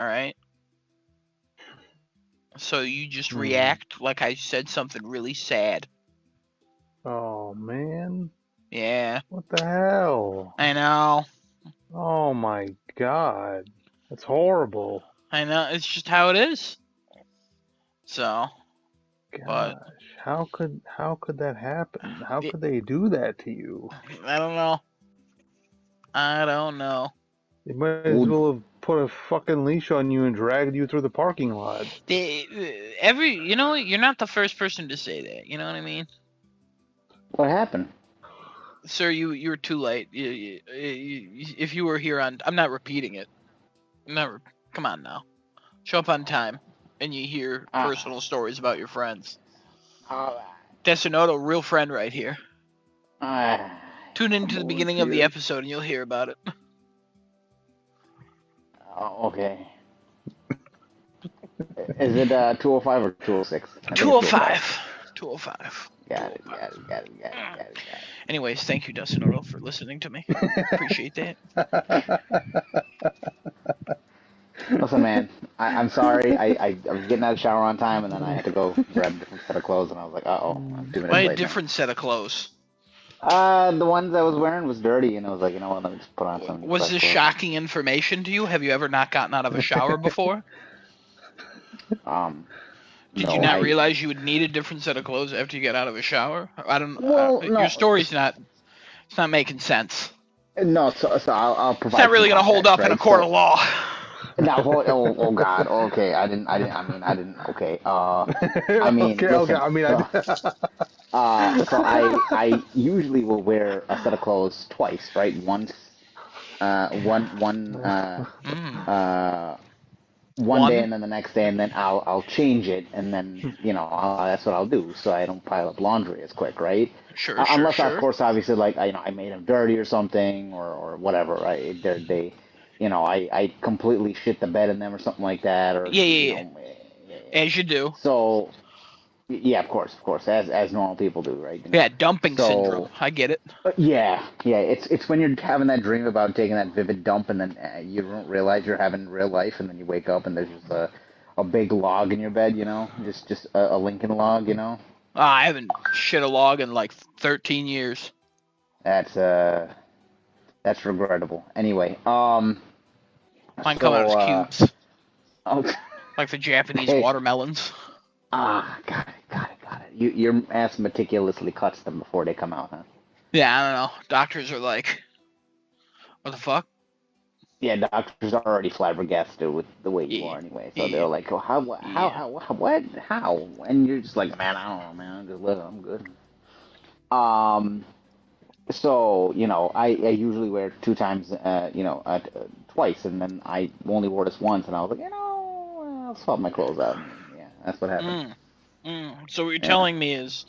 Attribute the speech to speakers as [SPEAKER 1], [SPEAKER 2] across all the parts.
[SPEAKER 1] All right. So you just react like I said something really sad.
[SPEAKER 2] Oh, man.
[SPEAKER 1] Yeah,
[SPEAKER 2] What the hell?
[SPEAKER 1] I know.
[SPEAKER 2] Oh, my God. That's horrible.
[SPEAKER 1] I know. It's just how it is. So, but
[SPEAKER 2] Gosh, how could that happen? How could they do that to you?
[SPEAKER 1] I don't know. I don't know.
[SPEAKER 2] They might as
[SPEAKER 3] Well,
[SPEAKER 2] well have put a fucking leash on you and dragged you through the parking lot.
[SPEAKER 1] You know, you're not the first person to say that. You know what I mean?
[SPEAKER 3] what happened?
[SPEAKER 1] Sir, you were too late. If you were here on, I'm not repeating it. Come on now. Show up on time, and you hear
[SPEAKER 3] Ah,
[SPEAKER 1] personal stories about your friends.
[SPEAKER 3] ah,
[SPEAKER 1] Desinoto, real friend right here.
[SPEAKER 3] ah,
[SPEAKER 1] Tune into the
[SPEAKER 2] Oh,
[SPEAKER 1] beginning of the
[SPEAKER 2] dear.
[SPEAKER 1] episode, and you'll hear about it.
[SPEAKER 3] oh, okay. Is it 205 or 206? I think it's
[SPEAKER 1] 205. 205.
[SPEAKER 3] Got it, got it, got it, got it, got it, got it.
[SPEAKER 1] Anyways, thank you, Desinoto, for listening to me. Appreciate that.
[SPEAKER 3] Listen, man, I'm sorry. I was getting out of the shower on time, and then I had to go grab a different set of clothes, and I was like, uh-oh, I'm 2 minutes
[SPEAKER 1] Why a
[SPEAKER 3] late
[SPEAKER 1] different set of clothes?
[SPEAKER 3] now. The ones I was wearing was dirty, and I was like, you know what, let me just put on some
[SPEAKER 1] Was
[SPEAKER 3] fresh
[SPEAKER 1] this
[SPEAKER 3] clothes.
[SPEAKER 1] shocking information to you? Have you ever not gotten out of a shower before? Did you
[SPEAKER 3] No,
[SPEAKER 1] not realize you would need a different set of clothes after you get out of a shower? I don't.
[SPEAKER 3] well,
[SPEAKER 1] Your
[SPEAKER 3] no,
[SPEAKER 1] story's not. It's not making sense.
[SPEAKER 3] no, so I'll
[SPEAKER 1] It's not
[SPEAKER 3] provide some
[SPEAKER 1] really gonna hold
[SPEAKER 3] context,
[SPEAKER 1] up in a
[SPEAKER 3] right?
[SPEAKER 1] court of
[SPEAKER 3] So,
[SPEAKER 1] law.
[SPEAKER 3] now, oh God, okay, I didn't, okay, I mean,
[SPEAKER 2] Okay, okay.
[SPEAKER 3] listen,
[SPEAKER 2] I mean,
[SPEAKER 3] so, so I usually will wear a set of clothes twice, right? Once,
[SPEAKER 1] Mm.
[SPEAKER 3] one day,
[SPEAKER 1] One.
[SPEAKER 3] and then the next day, and then I'll change it, and then that's what I'll do, so I don't pile up laundry as quick, right?
[SPEAKER 1] Sure, sure,
[SPEAKER 3] Unless, of
[SPEAKER 1] sure.
[SPEAKER 3] course, obviously, like I made them dirty or something, or whatever, right? I completely shit the bed in them or something like that, or
[SPEAKER 1] Yeah, yeah, yeah. As you do.
[SPEAKER 3] so yeah, of course, as normal people do, right?
[SPEAKER 1] Yeah, dumping syndrome.
[SPEAKER 3] So
[SPEAKER 1] I get it.
[SPEAKER 3] yeah, it's when you're having that dream about taking that vivid dump, and then you don't realize you're having real life, and then you wake up and there's just a big log in your bed, just a Lincoln log,
[SPEAKER 1] I haven't shit a log in like 13 years.
[SPEAKER 3] That's regrettable. Anyway,
[SPEAKER 1] Mine come out
[SPEAKER 3] so
[SPEAKER 1] as cubes,
[SPEAKER 3] oh,
[SPEAKER 1] like the Japanese
[SPEAKER 3] okay,
[SPEAKER 1] watermelons.
[SPEAKER 3] got it. Your ass meticulously cuts them before they come out, huh?
[SPEAKER 1] Yeah, I don't know. Doctors are like, what the fuck?
[SPEAKER 3] Yeah, doctors are already flabbergasted with the way you
[SPEAKER 1] Yeah,
[SPEAKER 3] are anyway, so
[SPEAKER 1] yeah,
[SPEAKER 3] they're like, "Oh,
[SPEAKER 1] yeah.
[SPEAKER 3] what, how?" And you're just like, "Man, I don't know, man. I'm just living. I'm good." Um, so I usually wear two times, twice, and then I only wore this once, and I was like, I'll swap my clothes out. And yeah, that's what happened.
[SPEAKER 1] So what you're
[SPEAKER 3] Yeah.
[SPEAKER 1] telling me is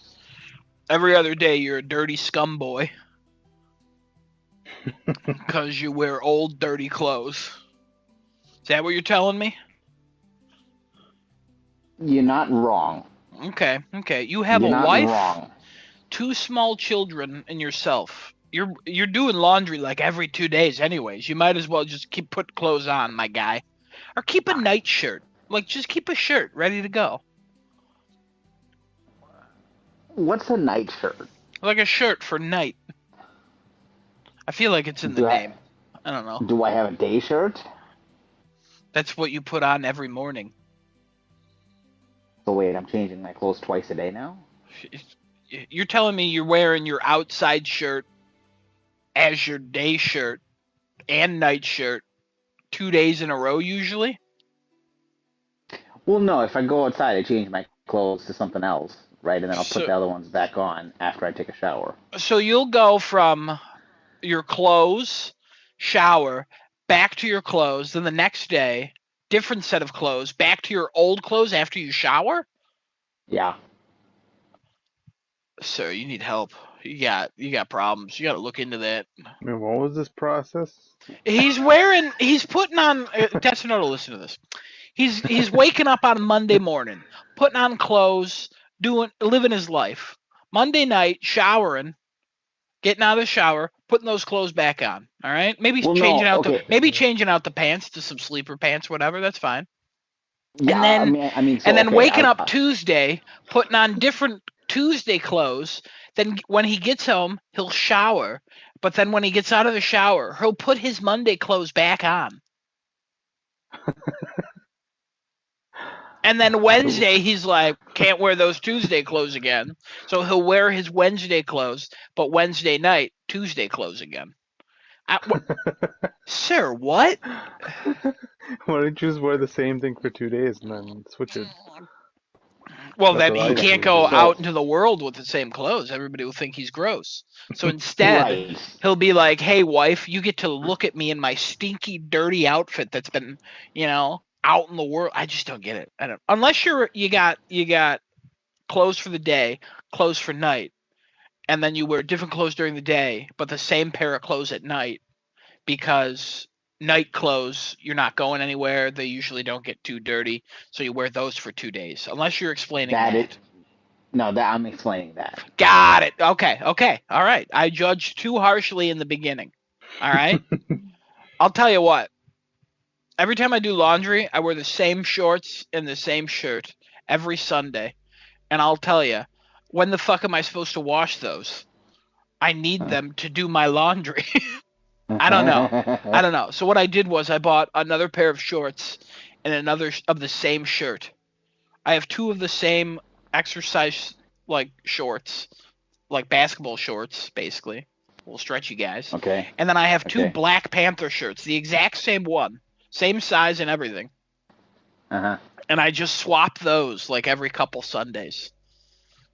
[SPEAKER 1] every other day you're a dirty scum boy because you wear old, dirty clothes. Is that what you're telling me?
[SPEAKER 3] You're not wrong.
[SPEAKER 1] Okay, okay. You have
[SPEAKER 3] You're
[SPEAKER 1] a
[SPEAKER 3] not
[SPEAKER 1] wife,
[SPEAKER 3] wrong.
[SPEAKER 1] 2 small children, and yourself. You're doing laundry like every 2 days, anyways. You might as well just put clothes on, my guy, or keep a night shirt. Like just keep a shirt ready to go,
[SPEAKER 3] What's a nightshirt?
[SPEAKER 1] like a shirt for night. I feel like it's in the
[SPEAKER 3] Do I
[SPEAKER 1] name. I don't know.
[SPEAKER 3] do I have a day shirt?
[SPEAKER 1] That's what you put on every morning.
[SPEAKER 3] So wait, I'm changing my clothes twice a day now?
[SPEAKER 1] You're telling me you're wearing your outside shirt as your day shirt and night shirt 2 days in a row usually?
[SPEAKER 3] Well, no, if I go outside, I change my clothes to something else, right? And then I'll put
[SPEAKER 1] So
[SPEAKER 3] the other ones back on after I take a shower.
[SPEAKER 1] so you'll go from your clothes, shower, back to your clothes, then the next day, different set of clothes, back to your old clothes after you shower?
[SPEAKER 3] Yeah.
[SPEAKER 1] Sir, you need help. You got problems. You got to look into that.
[SPEAKER 2] man, what was this process?
[SPEAKER 1] He's putting on Desinoto, listen to this. He's waking up on Monday morning, putting on clothes, living his life. Monday night, showering, getting out of the shower, putting those clothes back on. All right, maybe
[SPEAKER 3] Well,
[SPEAKER 1] changing
[SPEAKER 3] no,
[SPEAKER 1] out
[SPEAKER 3] okay.
[SPEAKER 1] changing out the pants to some sleeper pants, whatever. That's fine.
[SPEAKER 3] Yeah,
[SPEAKER 1] And then
[SPEAKER 3] so okay,
[SPEAKER 1] waking up Tuesday, putting on different Tuesday clothes. Then when he gets home, he'll shower. But then when he gets out of the shower, he'll put his Monday clothes back on. And then Wednesday, he's like, can't wear those Tuesday clothes again. So he'll wear his Wednesday clothes, but Wednesday night, Tuesday clothes again. Sir, what?
[SPEAKER 2] Why don't you just wear the same thing for 2 days and then switch it?
[SPEAKER 1] Well,
[SPEAKER 2] That's
[SPEAKER 1] then
[SPEAKER 2] what
[SPEAKER 1] he
[SPEAKER 2] I
[SPEAKER 1] can't
[SPEAKER 2] usually
[SPEAKER 1] go
[SPEAKER 2] do.
[SPEAKER 1] out into the world with the same clothes. Everybody will think he's gross. So instead,
[SPEAKER 3] right.
[SPEAKER 1] he'll be like, hey, wife, you get to look at me in my stinky, dirty outfit that's been, out in the world. I just don't get it. I don't. Unless you got clothes for the day, clothes for night, and then you wear different clothes during the day, but the same pair of clothes at night because night clothes, you're not going anywhere. They usually don't get too dirty, so you wear those for 2 days. Unless you're explaining
[SPEAKER 3] That
[SPEAKER 1] that.
[SPEAKER 3] it. No, that I'm explaining that.
[SPEAKER 1] Got it. Okay. All right. I judged too harshly in the beginning. All right. I'll tell you what. Every time I do laundry, I wear the same shorts and the same shirt every Sunday. And I'll tell you, when the fuck am I supposed to wash those? I need them to do my laundry. I don't know. So what I did was I bought another pair of shorts and another of the same shirt. I have two of the same exercise shorts, like basketball shorts, basically. Little stretchy guys.
[SPEAKER 3] Okay.
[SPEAKER 1] And then I have two
[SPEAKER 3] Okay.
[SPEAKER 1] Black Panther shirts, the exact same one, same size and everything.
[SPEAKER 3] Uh-huh.
[SPEAKER 1] And I just swap those like every couple Sundays.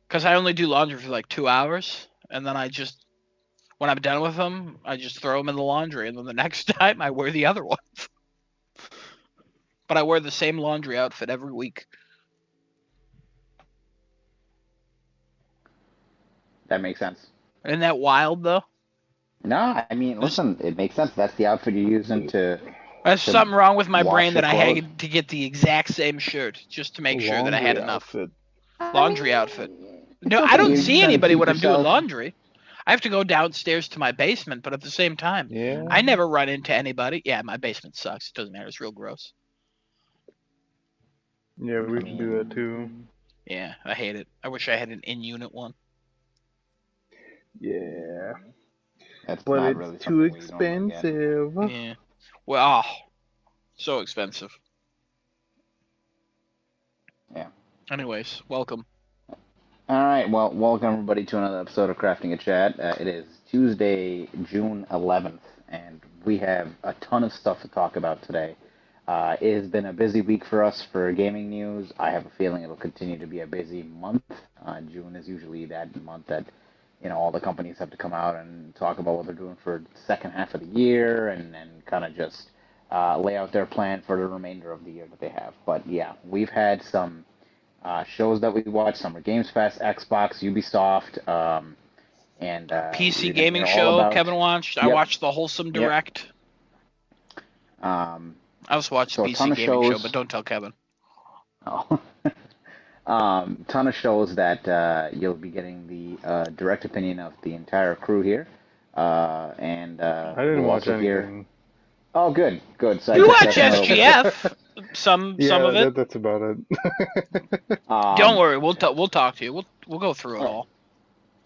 [SPEAKER 1] Because I only do laundry for like 2 hours. And then when I'm done with them, I just throw them in the laundry. And then the next time I wear the other ones. But I wear the same laundry outfit every week.
[SPEAKER 3] That makes sense.
[SPEAKER 1] Isn't that wild, though?
[SPEAKER 3] No, I mean, listen, it makes sense. That's the outfit you're using to
[SPEAKER 1] There's something wrong with my brain
[SPEAKER 3] wash your
[SPEAKER 1] that I
[SPEAKER 3] clothes.
[SPEAKER 1] had to get the exact same shirt just to make sure that I had
[SPEAKER 2] Laundry
[SPEAKER 1] enough.
[SPEAKER 2] outfit.
[SPEAKER 3] I
[SPEAKER 1] Laundry outfit.
[SPEAKER 3] mean,
[SPEAKER 1] No,
[SPEAKER 3] it's
[SPEAKER 1] I
[SPEAKER 3] okay.
[SPEAKER 1] don't
[SPEAKER 3] You're
[SPEAKER 1] see
[SPEAKER 3] just trying to
[SPEAKER 1] anybody
[SPEAKER 3] keep
[SPEAKER 1] when I'm doing
[SPEAKER 3] yourself.
[SPEAKER 1] laundry. I have to go downstairs to my basement, but at the same time,
[SPEAKER 2] Yeah.
[SPEAKER 1] I never run into anybody. Yeah, my basement sucks. It doesn't matter. It's real gross.
[SPEAKER 2] Yeah, we
[SPEAKER 3] I
[SPEAKER 2] should do that too.
[SPEAKER 3] mean,
[SPEAKER 1] Yeah, I hate it. I wish I had an in-unit one.
[SPEAKER 2] Yeah.
[SPEAKER 3] that's
[SPEAKER 2] But
[SPEAKER 3] not
[SPEAKER 2] it's
[SPEAKER 3] really
[SPEAKER 2] too
[SPEAKER 3] something we normally get.
[SPEAKER 2] expensive.
[SPEAKER 1] Yeah. Well, so expensive.
[SPEAKER 3] Yeah.
[SPEAKER 1] Anyways, welcome.
[SPEAKER 3] All right. Well, welcome everybody to another episode of Crafting a Chat. It is Tuesday, June 11th, and we have a ton of stuff to talk about today. It has been a busy week for us for gaming news. I have a feeling it'll continue to be a busy month. June is usually that month that all the companies have to come out and talk about what they're doing for the second half of the year and kind of just lay out their plan for the remainder of the year that they have. But yeah, we've had some shows that we watched. Summer Games Fest, Xbox, Ubisoft, and
[SPEAKER 1] PC
[SPEAKER 3] you're gonna
[SPEAKER 1] gaming
[SPEAKER 3] hear all
[SPEAKER 1] show
[SPEAKER 3] about.
[SPEAKER 1] Kevin watched. I
[SPEAKER 3] Yep,
[SPEAKER 1] watched the Wholesome
[SPEAKER 3] yep.
[SPEAKER 1] Direct.
[SPEAKER 3] Um,
[SPEAKER 1] I also watched
[SPEAKER 3] so
[SPEAKER 1] the
[SPEAKER 3] a ton
[SPEAKER 1] PC
[SPEAKER 3] of
[SPEAKER 1] gaming show,
[SPEAKER 3] shows.
[SPEAKER 1] but don't tell Kevin.
[SPEAKER 3] Oh. Ton of shows that you'll be getting the direct opinion of the entire crew here, and
[SPEAKER 2] I didn't
[SPEAKER 3] we'll
[SPEAKER 2] watch
[SPEAKER 3] also hear.
[SPEAKER 2] anything.
[SPEAKER 3] Oh, good, good. So I
[SPEAKER 1] You
[SPEAKER 3] guess
[SPEAKER 1] watch
[SPEAKER 3] that's another.
[SPEAKER 1] SGF, some
[SPEAKER 2] Yeah,
[SPEAKER 1] of it.
[SPEAKER 2] that's about it.
[SPEAKER 1] Don't worry, we'll talk to you. We'll go through it all.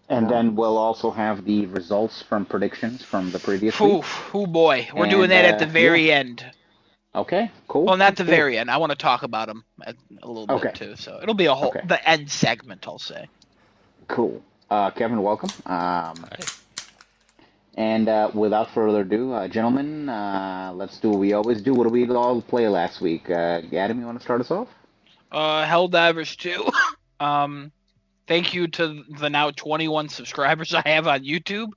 [SPEAKER 3] And then we'll also have the results from predictions from the previous week.
[SPEAKER 1] Oh boy, we're doing
[SPEAKER 3] And
[SPEAKER 1] that at the
[SPEAKER 3] yeah,
[SPEAKER 1] very end.
[SPEAKER 3] okay, cool.
[SPEAKER 1] Well, not the
[SPEAKER 3] Cool.
[SPEAKER 1] very end. I want to talk about them a little bit
[SPEAKER 3] Okay,
[SPEAKER 1] too. So it'll be
[SPEAKER 3] okay,
[SPEAKER 1] the end segment, I'll say.
[SPEAKER 3] cool. Kevin, welcome.
[SPEAKER 1] Hi.
[SPEAKER 3] And without further ado, gentlemen, let's do what we always do. What did we all play last week? Adam, you want to start us off?
[SPEAKER 1] Helldivers 2. Thank you to the now 21 subscribers I have on YouTube.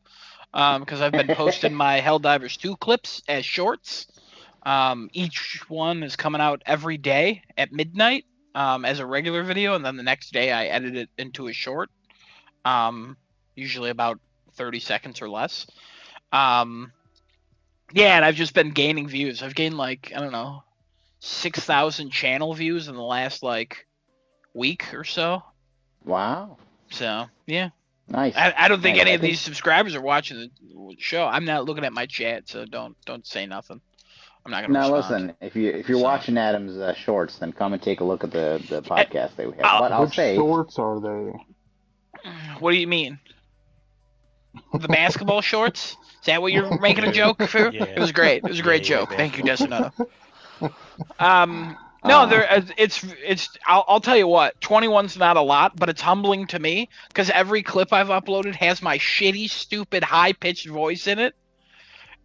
[SPEAKER 1] Because I've been posting my Helldivers 2 clips as shorts. Each one is coming out every day at midnight as a regular video, and then the next day I edit it into a short, usually about 30 seconds or less. Yeah, and I've just been gaining views. I've gained I don't know, 6,000 channel views in the last week or so.
[SPEAKER 3] Wow.
[SPEAKER 1] So yeah.
[SPEAKER 3] Nice.
[SPEAKER 1] I don't think
[SPEAKER 3] Nice.
[SPEAKER 1] any
[SPEAKER 3] I
[SPEAKER 1] of these subscribers are watching the show. I'm not looking at my chat, so don't say nothing. I'm not gonna
[SPEAKER 3] Now
[SPEAKER 1] respond.
[SPEAKER 3] listen, if you're
[SPEAKER 1] So.
[SPEAKER 3] watching Adam's shorts, then come and take a look at the
[SPEAKER 1] Eh,
[SPEAKER 3] podcast that we have. But I'll
[SPEAKER 2] Which
[SPEAKER 3] say,
[SPEAKER 2] shorts are they?
[SPEAKER 1] What do you mean? The basketball shorts? Is that what you're making a joke for?
[SPEAKER 4] Yeah.
[SPEAKER 1] It was great. It was a great joke. Thank you,
[SPEAKER 4] basketball.
[SPEAKER 1] Desinoto. No, it's. I'll tell you what. 21's not a lot, but it's humbling to me because every clip I've uploaded has my shitty, stupid, high pitched voice in it,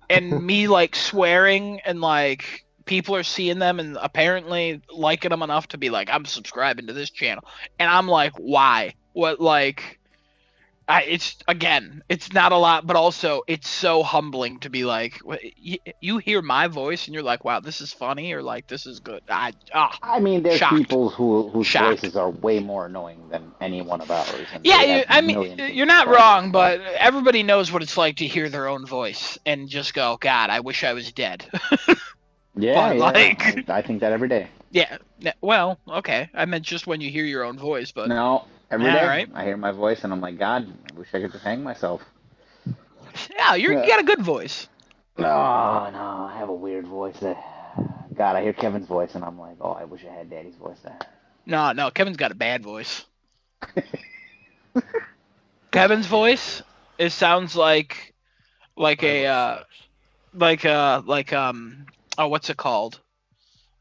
[SPEAKER 1] and me like swearing, and like people are seeing them and apparently liking them enough to be like, I'm subscribing to this channel, and I'm like, why? What like? It's not a lot, but also it's so humbling to be like, you hear my voice and you're like, wow, this is funny, or like, this is good.
[SPEAKER 3] I mean, there's
[SPEAKER 1] shocked.
[SPEAKER 3] people whose
[SPEAKER 1] Shocked.
[SPEAKER 3] voices are way more annoying than any one of ours. And
[SPEAKER 1] Yeah,
[SPEAKER 3] they have
[SPEAKER 1] I mean,
[SPEAKER 3] millions of
[SPEAKER 1] you're not
[SPEAKER 3] subscribers,
[SPEAKER 1] wrong,
[SPEAKER 3] so.
[SPEAKER 1] but everybody knows what it's like to hear their own voice and just go, God, I wish I was dead.
[SPEAKER 3] Yeah,
[SPEAKER 1] But,
[SPEAKER 3] yeah,
[SPEAKER 1] like-
[SPEAKER 3] I think that every day.
[SPEAKER 1] Yeah, well, okay. I meant just when you hear your own voice, but
[SPEAKER 3] No, every
[SPEAKER 1] All
[SPEAKER 3] day
[SPEAKER 1] right.
[SPEAKER 3] I hear my voice and I'm like, God, I wish I could just hang myself.
[SPEAKER 1] yeah, you got a good voice.
[SPEAKER 3] No, I have a weird voice. God, I hear Kevin's voice and I'm like, oh, I wish I had Daddy's voice there.
[SPEAKER 1] No, Kevin's got a bad voice. Kevin's voice, it sounds like a what's it called?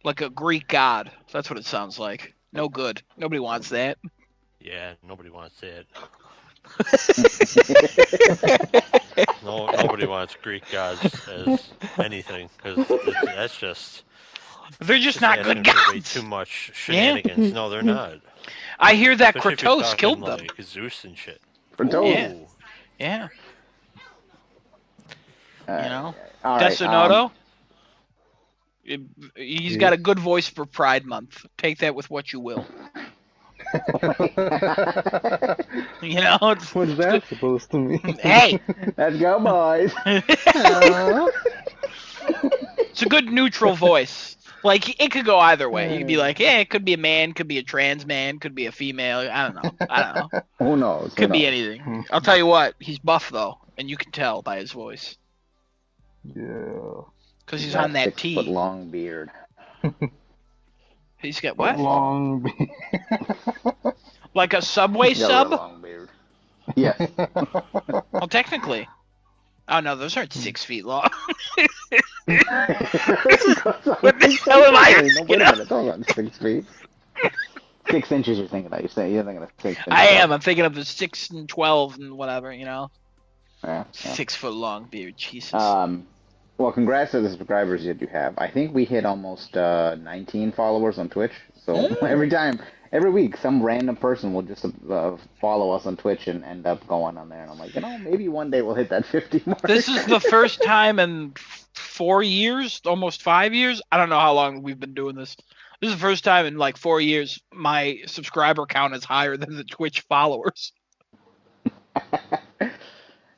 [SPEAKER 1] Like a Greek god. That's what it sounds like. No good. Nobody wants that.
[SPEAKER 4] Yeah, nobody wants that. No, nobody wants Greek gods as anything because that's just.
[SPEAKER 1] They're just not good
[SPEAKER 4] asking for way
[SPEAKER 1] gods.
[SPEAKER 4] too much shenanigans. No, they're not.
[SPEAKER 1] I hear that
[SPEAKER 4] Especially if you're
[SPEAKER 1] Kratos
[SPEAKER 4] talking,
[SPEAKER 1] killed them.
[SPEAKER 4] like Zeus and shit.
[SPEAKER 1] Yeah.
[SPEAKER 4] Ooh.
[SPEAKER 1] Yeah. You know?
[SPEAKER 3] All right,
[SPEAKER 1] Desinoto? He's got a good voice for Pride Month. Take that with what you will. You know?
[SPEAKER 2] What's that supposed to mean?
[SPEAKER 1] Hey!
[SPEAKER 3] Let's go, boys.
[SPEAKER 1] It's a good neutral voice. Like, it could go either way. You could be like, yeah, it could be a man, could be a trans man, could be a female. I don't know.
[SPEAKER 3] Who knows?
[SPEAKER 1] Could be anything. I'll tell you what, he's buff, though, and you can tell by his voice.
[SPEAKER 2] Yeah.
[SPEAKER 1] Because he's on that
[SPEAKER 3] 6
[SPEAKER 1] T.
[SPEAKER 3] foot long beard.
[SPEAKER 1] He's got what?
[SPEAKER 2] Long beard.
[SPEAKER 1] Like a Subway
[SPEAKER 3] Yeah,
[SPEAKER 1] sub?
[SPEAKER 3] real long beard. Yes.
[SPEAKER 1] Well, technically. Oh, no, those aren't 6 feet long.
[SPEAKER 3] What
[SPEAKER 1] the hell am I
[SPEAKER 3] No, wait a minute. Those aren't 6 feet. 6 inches you're thinking of. You're thinking of 6 inches.
[SPEAKER 1] I am. I'm thinking of the 6 and 12 and whatever, you know?
[SPEAKER 3] Yeah.
[SPEAKER 1] 6 foot long beard. Jesus.
[SPEAKER 3] Well, congrats to the subscribers that you have. I think we hit almost 19 followers on Twitch. So every week, some random person will just follow us on Twitch and end up going on there. And I'm like, maybe one day we'll hit that 50 mark.
[SPEAKER 1] This is the first time in 4 years, almost 5 years. I don't know how long we've been doing this. This is the first time in like 4 years my subscriber count is higher than the Twitch followers.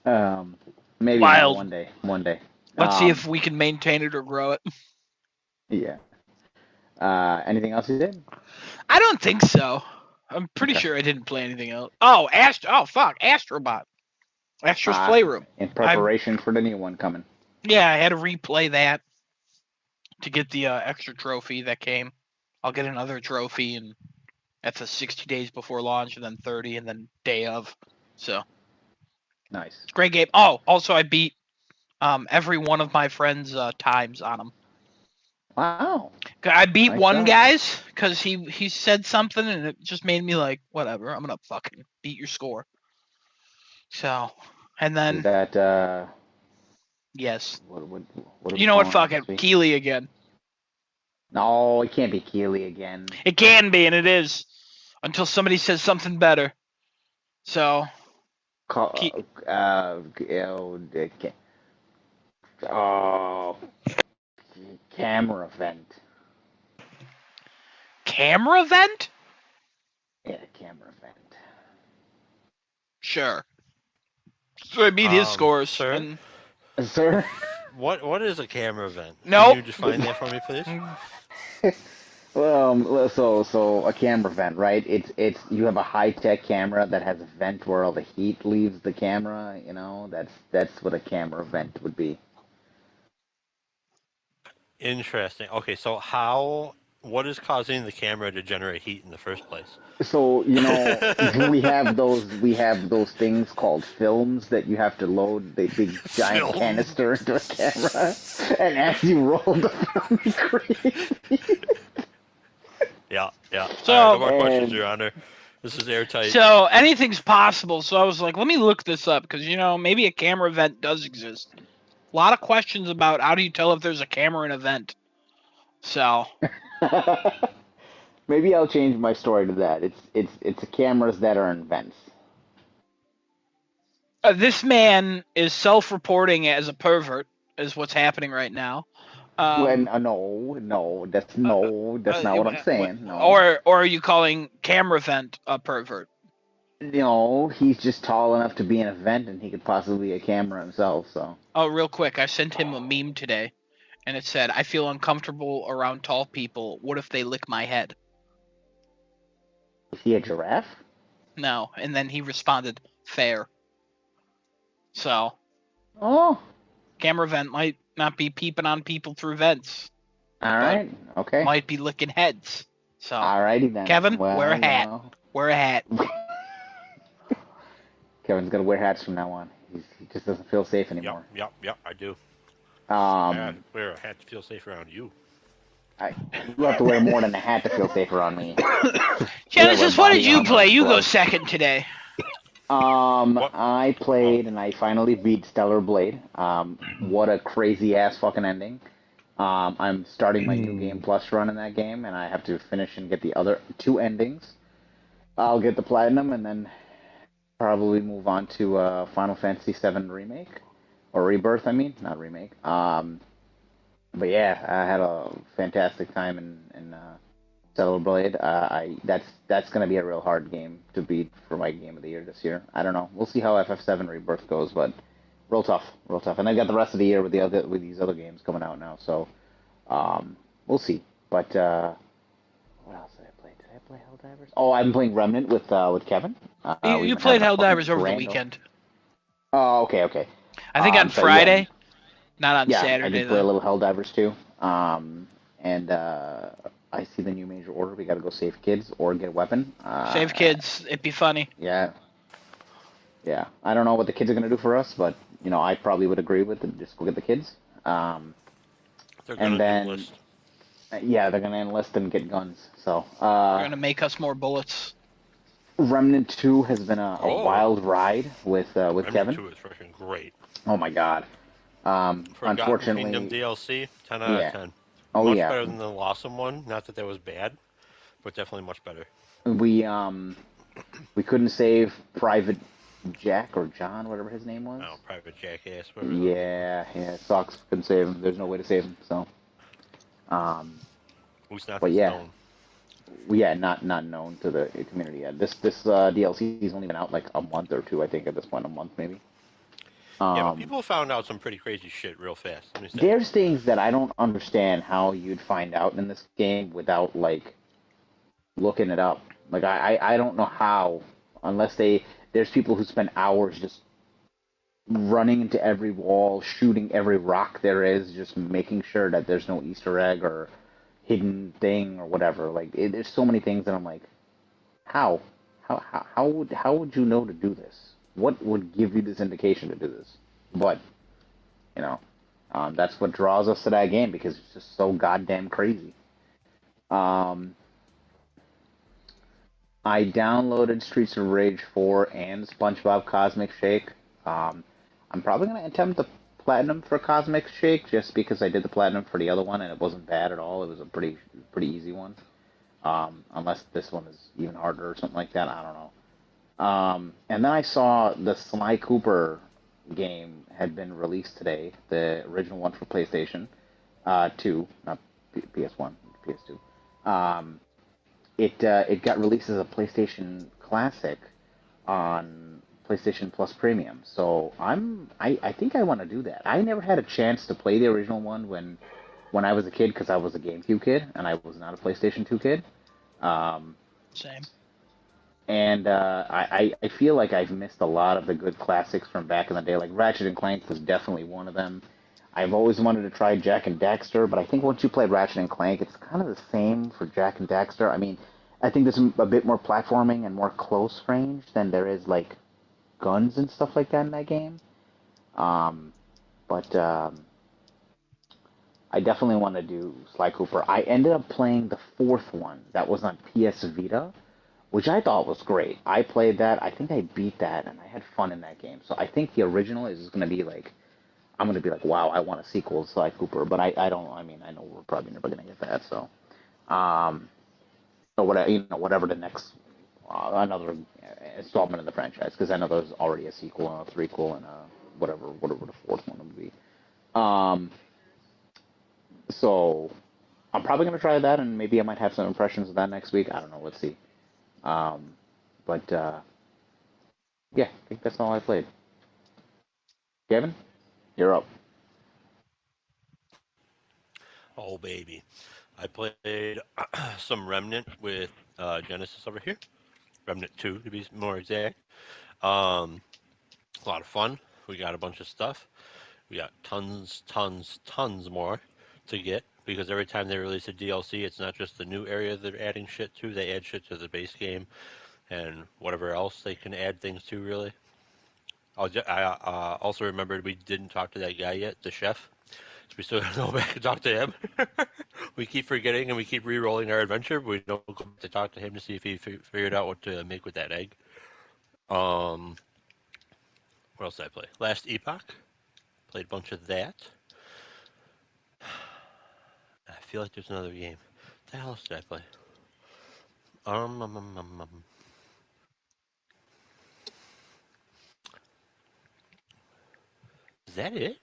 [SPEAKER 3] Maybe
[SPEAKER 1] Wild.
[SPEAKER 3] one day.
[SPEAKER 1] Let's see if we can maintain it or grow it.
[SPEAKER 3] Yeah. Anything else you did?
[SPEAKER 1] I don't think so. I'm pretty sure I didn't play anything else. Oh, Astrobot. Astro's Playroom.
[SPEAKER 3] In preparation for the new one coming.
[SPEAKER 1] Yeah, I had to replay that to get the extra trophy that came. I'll get another trophy, and that's a 60 days before launch, and then 30, and then day of. So,
[SPEAKER 3] Nice.
[SPEAKER 1] great game. Oh, also I beat every one of my friends' times on them.
[SPEAKER 3] Wow.
[SPEAKER 1] I beat
[SPEAKER 3] Nice
[SPEAKER 1] one
[SPEAKER 3] job.
[SPEAKER 1] guy's because he said something, and it just made me like, whatever, I'm gonna fucking beat your score. So, and then
[SPEAKER 3] Is that
[SPEAKER 1] yes,
[SPEAKER 3] what
[SPEAKER 1] you know what? Fuck it, Keeley again.
[SPEAKER 3] No, it can't be Keeley again.
[SPEAKER 1] It can be, and it is, until somebody says something better. So,
[SPEAKER 3] Camera vent.
[SPEAKER 1] camera vent?
[SPEAKER 3] Yeah, camera vent.
[SPEAKER 1] Sure. So I beat his scores.
[SPEAKER 4] Sir?
[SPEAKER 1] And
[SPEAKER 3] Sir?
[SPEAKER 4] What is a camera event?
[SPEAKER 1] Nope.
[SPEAKER 4] Can you just find that for me, please?
[SPEAKER 3] So a camera vent, right? It's you have a high tech camera that has a vent where all the heat leaves the camera. You know, that's what a camera vent would be.
[SPEAKER 4] Interesting. Okay, so what is causing the camera to generate heat in the first place?
[SPEAKER 3] So, we have those things called films that you have to load the big giant
[SPEAKER 4] Film.
[SPEAKER 3] canister into a camera, and as you roll the film, it creates.
[SPEAKER 4] Yeah, yeah. All right, no
[SPEAKER 1] So
[SPEAKER 4] more questions,
[SPEAKER 3] And
[SPEAKER 4] Your Honor. This is airtight.
[SPEAKER 1] so anything's possible. So I was like, let me look this up because maybe a camera event does exist. A lot of questions about how do you tell if there's a camera in an event. So
[SPEAKER 3] maybe I'll change my story to that. It's cameras that are in vents.
[SPEAKER 1] this man is self-reporting as a pervert, is what's happening right now.
[SPEAKER 3] When
[SPEAKER 1] Um,
[SPEAKER 3] no, that's
[SPEAKER 1] uh,
[SPEAKER 3] no, that's not what I'm saying. No,
[SPEAKER 1] or are you calling camera vent a pervert?
[SPEAKER 3] no, he's just tall enough to be in a vent, and he could possibly be a camera himself. So
[SPEAKER 1] Oh, real quick, I sent him a meme today, and it said, "I feel uncomfortable around tall people. What if they lick my head?"
[SPEAKER 3] is he a giraffe?
[SPEAKER 1] No, and then he responded, "Fair." So
[SPEAKER 3] Oh,
[SPEAKER 1] camera vent might not be peeping on people through vents,
[SPEAKER 3] all
[SPEAKER 1] but
[SPEAKER 3] right, okay,
[SPEAKER 1] might be licking heads. So,
[SPEAKER 3] all righty then.
[SPEAKER 1] Kevin, wear a
[SPEAKER 3] Well,
[SPEAKER 1] hat. Wear a hat.
[SPEAKER 3] Kevin's gonna wear hats from now on. He just doesn't feel safe
[SPEAKER 4] Yep,
[SPEAKER 3] anymore.
[SPEAKER 4] yep, yep. I do. I
[SPEAKER 3] Um,
[SPEAKER 4] wear a hat to feel safe around you.
[SPEAKER 3] you have to wear more than a hat to feel safer on me. You gotta wear
[SPEAKER 1] Genesis, what did
[SPEAKER 3] body
[SPEAKER 1] you
[SPEAKER 3] armor
[SPEAKER 1] play?
[SPEAKER 3] and
[SPEAKER 1] You go
[SPEAKER 3] gloves.
[SPEAKER 1] second today.
[SPEAKER 4] What?
[SPEAKER 3] I
[SPEAKER 4] Oh,
[SPEAKER 3] played and I finally beat Stellar Blade. What a crazy ass fucking ending. I'm starting my new game
[SPEAKER 2] Hmm.
[SPEAKER 3] plus run in that game, and I have to finish and get the other two endings. I'll get the platinum, and then probably move on to Final Fantasy VII remake or rebirth. I mean, not remake. But yeah, I had a fantastic time in Stellar Blade. That's gonna be a real hard game to beat for my game of the year this year. I don't know. We'll see how FF7 Rebirth goes, but real tough, real tough. And I got the rest of the year with these other games coming out now, so we'll see. But what else did I play? Did I play Helldivers? Oh, I'm playing Remnant with Kevin.
[SPEAKER 1] You,
[SPEAKER 3] We've
[SPEAKER 1] you
[SPEAKER 3] been
[SPEAKER 1] played
[SPEAKER 3] having a
[SPEAKER 1] Helldivers
[SPEAKER 3] fucking
[SPEAKER 1] over the
[SPEAKER 3] grand old.
[SPEAKER 1] weekend.
[SPEAKER 3] Oh, okay, okay.
[SPEAKER 1] I think on
[SPEAKER 3] So yeah,
[SPEAKER 1] Friday, not on
[SPEAKER 3] yeah, I
[SPEAKER 1] Saturday
[SPEAKER 3] did play a
[SPEAKER 1] though.
[SPEAKER 3] little Helldivers too. And I see the new major order. We got to go save kids or get a weapon.
[SPEAKER 1] Save kids, it'd be funny.
[SPEAKER 3] Yeah, yeah. I don't know what the kids are gonna do for us, but I probably would agree with it. Just go get the kids. Um,
[SPEAKER 4] they're
[SPEAKER 3] and
[SPEAKER 4] gonna
[SPEAKER 3] then
[SPEAKER 4] enlist.
[SPEAKER 3] yeah, they're gonna enlist and get guns. So
[SPEAKER 1] They're gonna make us more bullets.
[SPEAKER 3] Remnant 2 has been a
[SPEAKER 4] Oh,
[SPEAKER 3] wild ride with
[SPEAKER 4] Remnant
[SPEAKER 3] Kevin.
[SPEAKER 4] 2 is freaking great.
[SPEAKER 3] Oh my God.
[SPEAKER 4] Forgotten Kingdom
[SPEAKER 3] Unfortunately,
[SPEAKER 4] DLC, 10 out of
[SPEAKER 3] yeah.
[SPEAKER 4] 10.
[SPEAKER 3] Oh
[SPEAKER 4] Much
[SPEAKER 3] yeah.
[SPEAKER 4] better than the Lawsome one. Not that was bad, but definitely much better.
[SPEAKER 3] We couldn't save Private Jack or John, whatever his name was.
[SPEAKER 4] Oh, Private Jackass, whatever his name was.
[SPEAKER 3] Yeah, yeah, it sucks. Couldn't save him. There's no way to save him. So, um,
[SPEAKER 4] At least not
[SPEAKER 3] but
[SPEAKER 4] that's
[SPEAKER 3] yeah,
[SPEAKER 4] known.
[SPEAKER 3] yeah, not known to the community yet. This DLC has only been out like a month or two, I think, at this point, a month maybe.
[SPEAKER 4] Yeah, but
[SPEAKER 3] Um,
[SPEAKER 4] people found out some pretty crazy shit real fast, let me say.
[SPEAKER 3] there's things that I don't understand how you'd find out in this game without like looking it up. Like I don't know how unless there's people who spend hours just running into every wall, shooting every rock there is, just making sure that there's no Easter egg or hidden thing or whatever. Like there's so many things that I'm like, how, how would you know to do this? What would give you this indication to do this? But you know, that's what draws us to that game because it's just so goddamn crazy. Um, I downloaded Streets of Rage 4 and SpongeBob Cosmic Shake. Um, I'm probably gonna attempt the platinum for Cosmic Shake just because I did the platinum for the other one and it wasn't bad at all. It was a pretty easy one. Unless this one is even harder or something like that. I don't know. And then I saw the Sly Cooper game had been released today, the original one for PlayStation 2, not PS1, PS2. Um, it got released as a PlayStation Classic on PlayStation Plus Premium. So I think I want to do that. I never had a chance to play the original one when when I was a kid, because I was a GameCube kid and I was not a PlayStation 2 kid. Um,
[SPEAKER 1] Same.
[SPEAKER 3] and I feel like I've missed a lot of the good classics from back in the day. Like Ratchet and Clank was definitely one of them. I've always wanted to try Jack and Daxter, but I think once you play Ratchet and Clank, it's kind of the same for Jack and Daxter. I mean, I think there's a bit more platforming and more close range than there is like guns and stuff like that in that game. Um, but I definitely want to do Sly Cooper. I ended up playing the fourth one that was on PS Vita, which I thought was great. I played that. I think I beat that, and I had fun in that game. So I think the original is going to be like, I'm going to be like, wow, I want a sequel to Sly Cooper. But I don't. I mean, I know we're probably never going to get that. So, um, or whatever, whatever the next another installment in the franchise, because I know there's already a sequel and a threequel and a whatever the fourth one would be. Um, so I'm probably going to try that, and maybe I might have some impressions of that next week. I don't know. Let's see. Um, but yeah, I think that's all I played. Kevin, you're up.
[SPEAKER 4] Oh baby, I played some Remnant with Genesis over here. Remnant 2 to be more exact. Um, a lot of fun. We got a bunch of stuff. We got tons more to get because every time they release a DLC, it's not just the new area they're adding shit to. They add shit to the base game and whatever else they can add things to. Really. I also remembered we didn't talk to that guy yet, the chef. So we still gotta go back and talk to him. We keep forgetting and we keep re-rolling our adventure, but we don't go to talk to him to see if he figured out what to make with that egg. Um, what else did I play? Last Epoch. Played a bunch of that. I feel like there's another game. What the hell else did I play? Um, um, um, um, um. Is that it?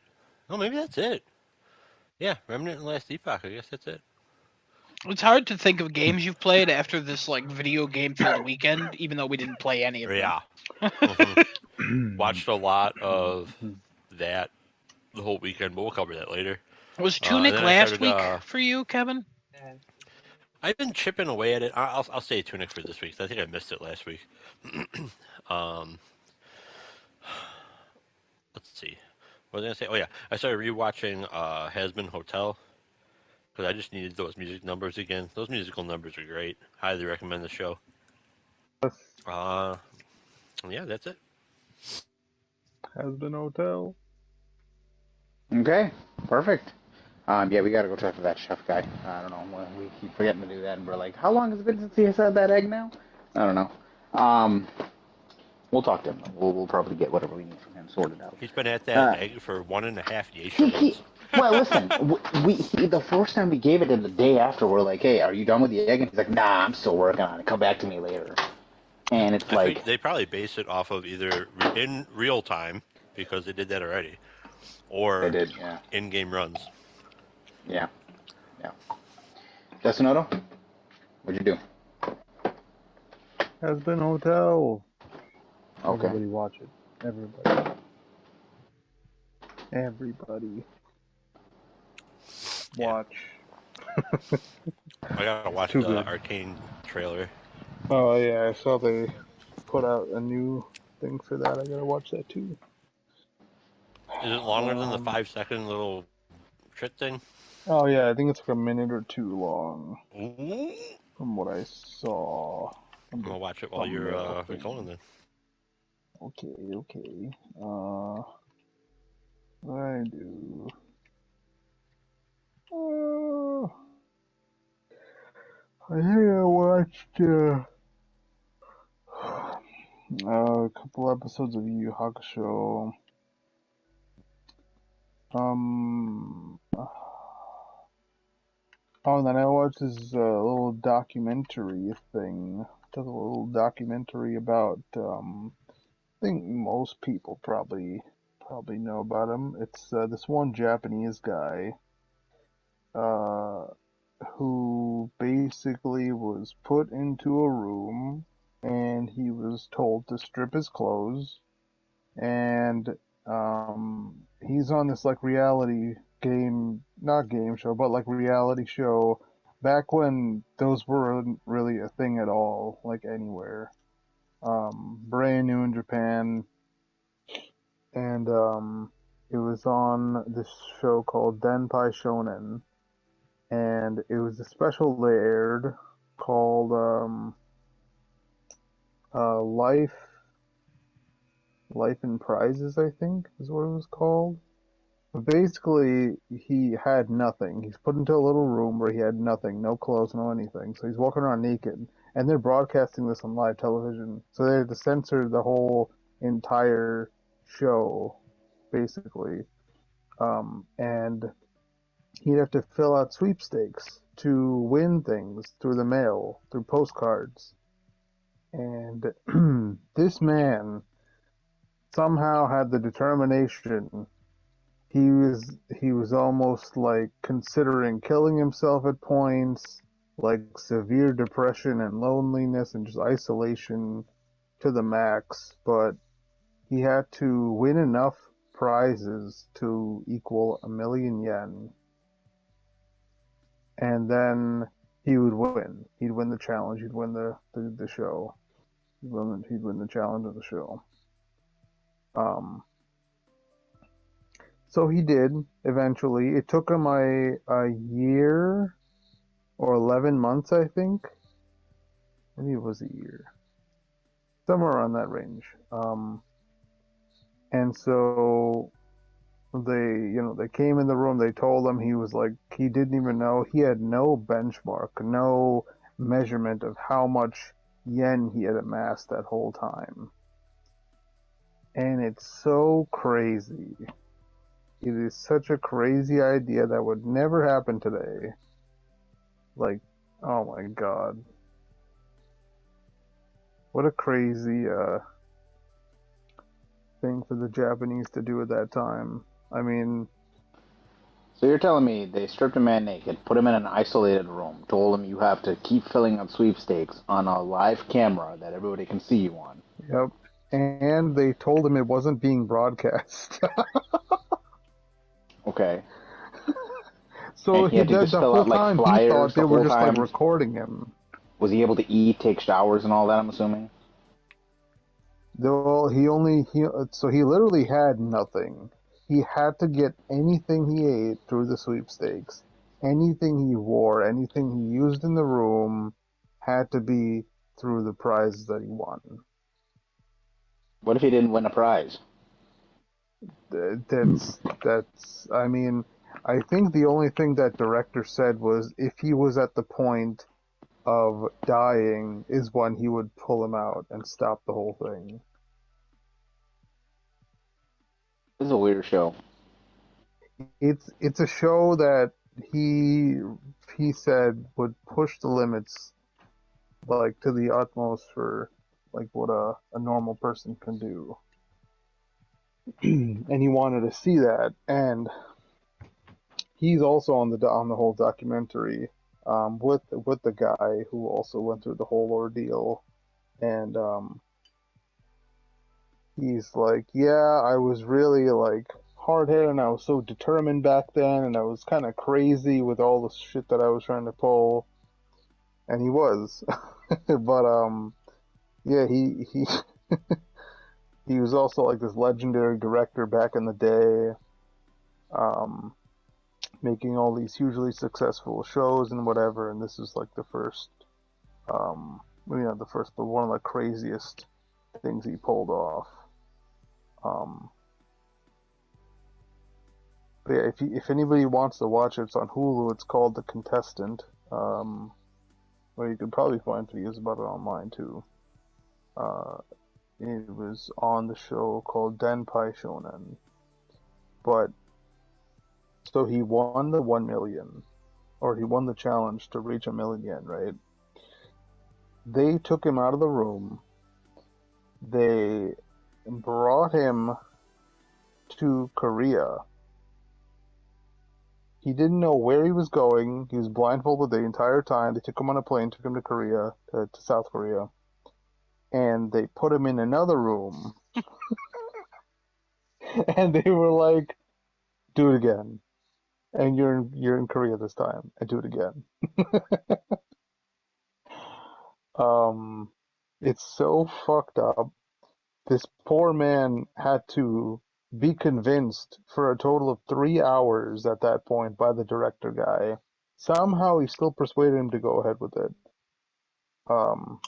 [SPEAKER 4] Oh, maybe that's it. Yeah, Remnant and Last Epoch. I guess that's it.
[SPEAKER 1] It's hard to think of games you've played after this like video game filled weekend, even though we didn't play any of them.
[SPEAKER 4] Yeah. hmm Watched a lot of that the whole weekend, but we'll cover that later.
[SPEAKER 1] Was
[SPEAKER 4] And
[SPEAKER 1] Tunic
[SPEAKER 4] then I
[SPEAKER 1] last
[SPEAKER 4] started.
[SPEAKER 1] week for you, Kevin?
[SPEAKER 4] I've been chipping away at it. I'll say Tunic for this week. I think I missed it last week. um, let's see. What was I gonna say? Oh yeah, I started rewatching Has Been Hotel because I just needed those music numbers again. Those musical numbers are great. Highly recommend the show. Uh, yeah, that's it.
[SPEAKER 2] Has been hotel.
[SPEAKER 3] Okay, perfect. Yeah, we gotta go talk to that chef guy. I don't know. We keep forgetting to do that, and we're like, how long has it been since he has had that egg now? I don't know. Um, we'll talk to him. We'll probably get whatever we need from him sorted out.
[SPEAKER 4] He's been at that
[SPEAKER 3] Uh,
[SPEAKER 4] egg for 1.5 years.
[SPEAKER 3] he well, listen, the first time we gave it him the day after, we're like, hey, are you done with the egg? And he's like, nah, I'm still working on it. Come back to me later. And it's
[SPEAKER 4] I think
[SPEAKER 3] like,
[SPEAKER 4] they probably base it off of either in real time because they did that already,
[SPEAKER 3] they
[SPEAKER 4] or
[SPEAKER 3] did, yeah,
[SPEAKER 4] in-game runs.
[SPEAKER 3] yeah, yeah. Destinoto, what'd you do?
[SPEAKER 2] Has been hotel.
[SPEAKER 3] Okay.
[SPEAKER 2] Everybody watch it. Everybody. Everybody
[SPEAKER 4] Yeah,
[SPEAKER 2] watch.
[SPEAKER 4] I gotta
[SPEAKER 2] It's
[SPEAKER 4] watch
[SPEAKER 2] too
[SPEAKER 4] the
[SPEAKER 2] good.
[SPEAKER 4] Arcane trailer.
[SPEAKER 2] Oh yeah, I saw they put out a new thing for that. I gotta watch that too.
[SPEAKER 4] Is it longer than the
[SPEAKER 2] Um.
[SPEAKER 4] 5 second little trick thing?
[SPEAKER 2] Oh yeah, I think it's like a minute or two long,
[SPEAKER 4] Ooh.
[SPEAKER 2] from what I saw on
[SPEAKER 4] I'm
[SPEAKER 2] the
[SPEAKER 4] gonna watch it while you're
[SPEAKER 2] thumbnail
[SPEAKER 4] going
[SPEAKER 2] thing.
[SPEAKER 4] then.
[SPEAKER 2] Okay, okay. I do. Uh, I think I watched a couple episodes of Yu Yu Hakusho. Oh, and then I watched this little documentary thing. Took a little documentary about. I think most people probably know about him. It's this one Japanese guy uh, who basically was put into a room and he was told to strip his clothes and he's on this like reality not game show, but like reality show back when those weren't really a thing at all, like anywhere. Brand new in Japan, and it was on this show called Denpai Shonen, and it was a special they aired called Life and Prizes, I think is what it was called. But basically, he had nothing. He's put into a little room where he had nothing, no clothes, no anything. So he's walking around naked, and they're broadcasting this on live television. So they had to censor the whole entire show, basically. And he'd have to fill out sweepstakes to win things through the mail, through postcards. And this man somehow had the determination. He was almost like considering killing himself at points, like severe depression and loneliness and just isolation to the max, but he had to win enough prizes to equal 1,000,000 yen, and then he would win. He'd win the challenge. He'd win the show. He'd win the challenge of the show. Um, so he did eventually. It took him a year or 11 months, I think. Maybe it was a year, somewhere around that range. And so they came in the room. They told him he was like he didn't even know. He had no benchmark, no measurement of how much yen he had amassed that whole time. And it's so crazy. It is such a crazy idea that would never happen today. Like, oh my god. What a crazy thing for the Japanese to do at that time. I mean,
[SPEAKER 3] So you're telling me they stripped a man naked, put him in an isolated room, told him you have to keep filling out sweepstakes on a live camera that everybody can see you on.
[SPEAKER 2] yep. And they told him it wasn't being broadcast.
[SPEAKER 3] Okay.
[SPEAKER 2] So
[SPEAKER 3] And he had to just
[SPEAKER 2] the
[SPEAKER 3] fill
[SPEAKER 2] whole
[SPEAKER 3] out like
[SPEAKER 2] time he
[SPEAKER 3] flyers
[SPEAKER 2] thought
[SPEAKER 3] the
[SPEAKER 2] they were
[SPEAKER 3] whole
[SPEAKER 2] just like
[SPEAKER 3] time.
[SPEAKER 2] recording him.
[SPEAKER 3] Was he able to eat, take showers, and all that? I'm assuming.
[SPEAKER 2] Though so he literally had nothing. He had to get anything he ate through the sweepstakes. Anything he wore, anything he used in the room had to be through the prizes that he won.
[SPEAKER 3] What if he didn't win a prize?
[SPEAKER 2] I mean, I think the only thing that director said was if he was at the point of dying is when he would pull him out and stop the whole thing.
[SPEAKER 3] This is a weird show.
[SPEAKER 2] It's a show that he said would push the limits like to the utmost for like what a normal person can do. And he wanted to see that, and he's also on the whole documentary with the guy who also went through the whole ordeal, and he's like, yeah, I was really like hard-headed and I was so determined back then, and I was kind of crazy with all the shit that I was trying to pull, and he was. But yeah, he he was also like this legendary director back in the day, um, making all these hugely successful shows and whatever. And this is like the first, but one of the craziest things he pulled off. But yeah, if anybody wants to watch it, it's on Hulu. It's called The Contestant. Or you could probably find videos about it online too. It was on the show called Denpai Shonen. But so he won the 1,000,000, or he won the challenge to reach 1,000,000 yen, right? They took him out of the room. They brought him to Korea. He didn't know where he was going. He was blindfolded the entire time. They took him on a plane, took him to Korea, to South Korea, and they put him in another room. And they were like, do it again. and you're in Korea this time, and do it again. Um, it's so fucked up. This poor man had to be convinced for a total of 3 hours at that point by the director guy. Somehow he still persuaded him to go ahead with it. Um,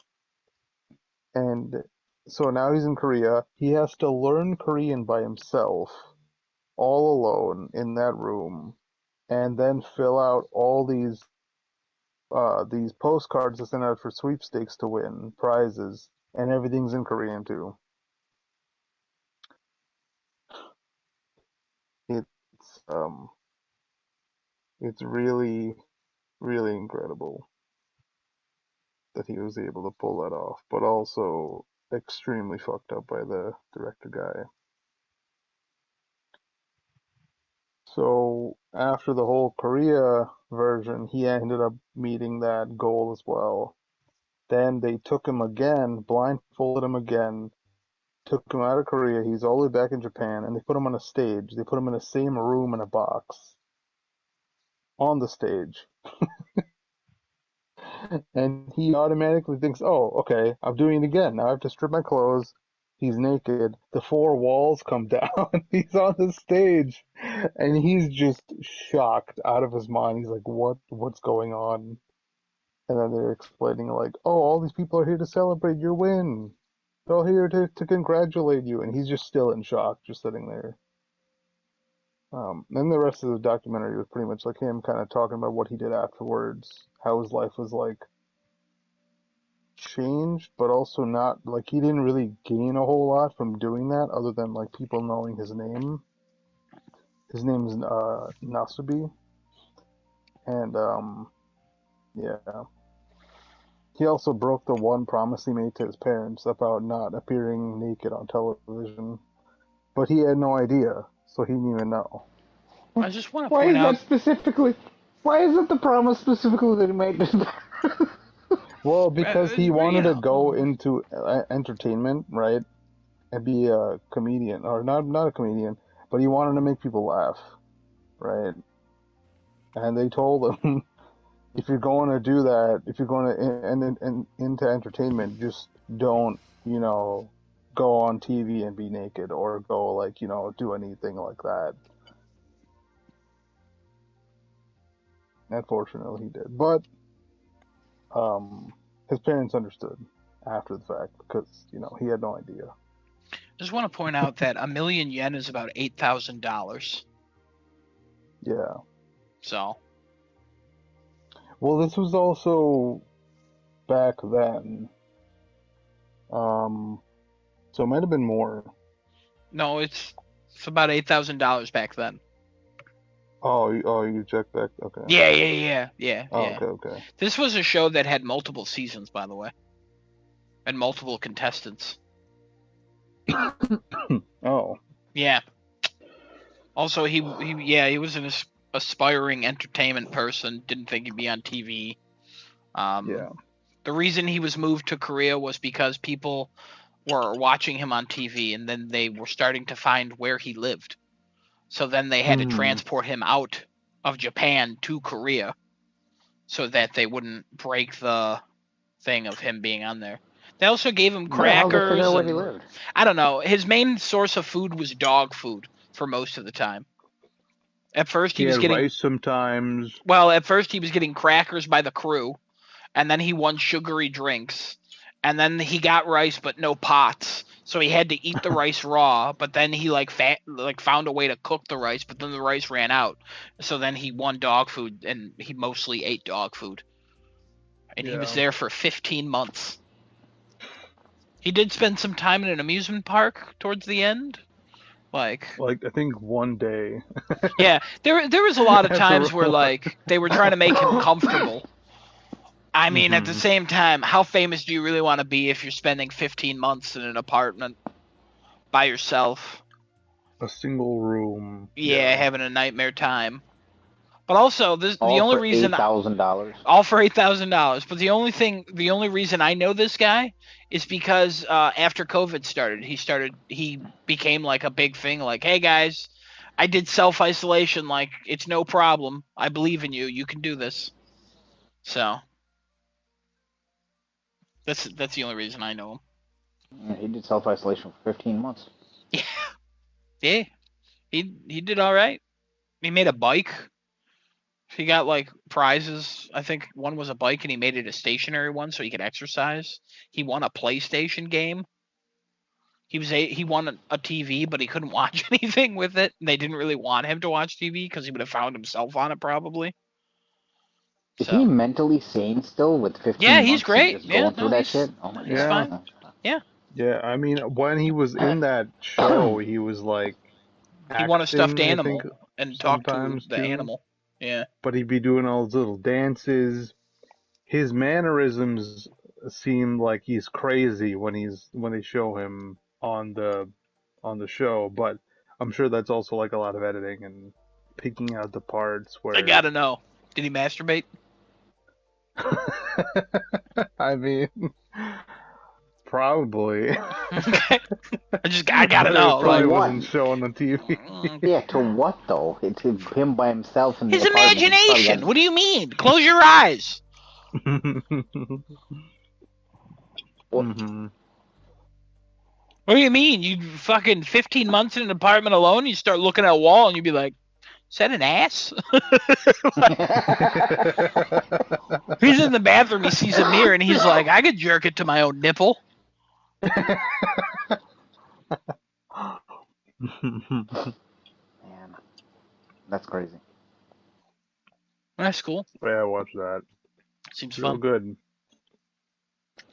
[SPEAKER 2] and so now he's in Korea. He has to learn Korean by himself, all alone in that room, and then fill out all these postcards to send out for sweepstakes to win prizes, and everything's in Korean too. It's it's really really incredible that he was able to pull that off, but also extremely fucked up by the director guy. So after the whole Korea version, he ended up meeting that goal as well. Then they took him again, blindfolded him again, took him out of Korea. He's all the way back in Japan, and they put him on a stage. They put him in the same room in a box on the stage. And he automatically thinks, oh, okay, I'm doing it again. Now I have to strip my clothes. He's naked. The four walls come down. He's on the stage. And he's just shocked out of his mind. He's like, what's going on? And then they're explaining like, oh, all these people are here to celebrate your win. They're all here to congratulate you. And he's just still in shock, just sitting there. Then the rest of the documentary was pretty much like him kind of talking about what he did afterwards, how his life was like changed, but also not like he didn't really gain a whole lot from doing that, other than like people knowing his name. His name's Nasubi, and yeah, he also broke the one promise he made to his parents about not appearing naked on television, but he had no idea, so he didn't even know.
[SPEAKER 1] I just want to
[SPEAKER 3] Why
[SPEAKER 1] point
[SPEAKER 3] is
[SPEAKER 1] out.
[SPEAKER 3] that specifically? Why is it the promise specifically that he made to his parents?
[SPEAKER 2] Well, because he
[SPEAKER 1] You
[SPEAKER 2] wanted to go
[SPEAKER 1] know,
[SPEAKER 2] into entertainment, right, and be a comedian, or not a comedian, but he wanted to make people laugh, right? And they told him, if you're going to do that, if you're going to into entertainment, just don't, go on TV and be naked, or go like, do anything like that. Unfortunately, he did, but his parents understood after the fact because he had no idea.
[SPEAKER 1] just want to point out that 1,000,000 yen is about $8,000.
[SPEAKER 2] Yeah.
[SPEAKER 1] So
[SPEAKER 2] Well, this was also back then. So it might have been more.
[SPEAKER 1] no, it's about $8,000 back then.
[SPEAKER 2] Oh, you checked back. Okay.
[SPEAKER 1] Yeah.
[SPEAKER 2] Oh, okay.
[SPEAKER 1] This was a show that had multiple seasons, by the way, and multiple contestants.
[SPEAKER 2] Oh,
[SPEAKER 1] Yeah. Also, he was an aspiring entertainment person. Didn't think he'd be on TV.
[SPEAKER 2] yeah.
[SPEAKER 1] The reason he was moved to Korea was because people were watching him on TV, and then they were starting to find where he lived. So then they had to
[SPEAKER 2] Hmm.
[SPEAKER 1] transport him out of Japan to Korea so that they wouldn't break the thing of him being on there. They also gave him
[SPEAKER 3] How the hell did they figure
[SPEAKER 1] crackers
[SPEAKER 3] out where he
[SPEAKER 1] and
[SPEAKER 3] lived?
[SPEAKER 1] I don't know. His main source of food was dog food for most of the time. At first
[SPEAKER 2] He
[SPEAKER 1] he was
[SPEAKER 2] had
[SPEAKER 1] getting
[SPEAKER 2] rice sometimes.
[SPEAKER 1] crackers by the crew, and then he won sugary drinks, and then he got rice but no pots, so he had to eat the rice raw. But then he found a way to cook the rice, but then the rice ran out, so then he won dog food, and he mostly ate dog food, and he was
[SPEAKER 2] Yeah.
[SPEAKER 1] there for 15 months. He did spend some time in an amusement park towards the end, like.
[SPEAKER 2] Like I think one day
[SPEAKER 1] Yeah, there was a lot of
[SPEAKER 2] after.
[SPEAKER 1] times where like they were trying to make him comfortable. I mean, at the
[SPEAKER 2] Hmm.
[SPEAKER 1] same time, how famous do you really want to be if you're spending 15 months in an apartment by yourself?
[SPEAKER 2] A single room.
[SPEAKER 1] Yeah,
[SPEAKER 2] Yeah.
[SPEAKER 1] having a nightmare time. But also, the
[SPEAKER 3] All
[SPEAKER 1] only
[SPEAKER 3] for
[SPEAKER 1] reason
[SPEAKER 3] $8,000.
[SPEAKER 1] all for $8,000. But the only reason I know this guy is because after COVID started, he became like a big thing. Like, hey guys, I did self-isolation like it's no problem. I believe in you. You can do this. So that's the only reason I know him.
[SPEAKER 3] Yeah, he did self-isolation for 15 months.
[SPEAKER 1] Yeah. Yeah. He did all right. He made a bike. He got like prizes. I think one was a bike and he made it a stationary one so he could exercise. He won a PlayStation game. He won a TV, but he couldn't watch anything with it. They didn't really want him to watch TV because he would have found himself on it probably.
[SPEAKER 3] Is he
[SPEAKER 1] So
[SPEAKER 3] mentally sane still with
[SPEAKER 1] yeah,
[SPEAKER 3] 15
[SPEAKER 1] he's
[SPEAKER 3] months of
[SPEAKER 1] great.
[SPEAKER 3] just
[SPEAKER 1] Yeah,
[SPEAKER 3] going through
[SPEAKER 1] no,
[SPEAKER 3] that shit? Oh my
[SPEAKER 1] he's
[SPEAKER 2] Yeah.
[SPEAKER 1] fine.
[SPEAKER 3] god.
[SPEAKER 1] Yeah,
[SPEAKER 2] Yeah, I mean, when he was in that show, he was like
[SPEAKER 1] he won a stuffed
[SPEAKER 2] acting, I think,
[SPEAKER 1] animal and talked to
[SPEAKER 2] sometimes
[SPEAKER 1] the
[SPEAKER 2] too.
[SPEAKER 1] animal. Yeah,
[SPEAKER 2] But he'd be doing all those little dances. His mannerisms seem like he's crazy when they show him on the show, but I'm sure that's also like a lot of editing and picking out the parts
[SPEAKER 1] I
[SPEAKER 2] where
[SPEAKER 1] gotta know. Did he masturbate?
[SPEAKER 2] I mean, probably.
[SPEAKER 1] Okay, I gotta
[SPEAKER 2] But it
[SPEAKER 1] know.
[SPEAKER 3] To
[SPEAKER 2] probably
[SPEAKER 1] Like,
[SPEAKER 3] what?
[SPEAKER 2] wasn't shown on TV.
[SPEAKER 3] Yeah, to what though? It's him by himself in the
[SPEAKER 1] his
[SPEAKER 3] apartment. He's probably got.
[SPEAKER 1] imagination. What do you mean? Close your eyes.
[SPEAKER 3] What?
[SPEAKER 2] hmm
[SPEAKER 1] What do you mean? You fucking 15 months in an apartment alone, you start looking at a wall and you'd be like, is that an ass? He's in the bathroom, he sees a mirror, and he's like, I could jerk it to my own nipple.
[SPEAKER 3] Man, that's crazy.
[SPEAKER 1] That's cool.
[SPEAKER 2] Yeah, watch that.
[SPEAKER 1] Seems
[SPEAKER 2] Real
[SPEAKER 1] fun.
[SPEAKER 2] good.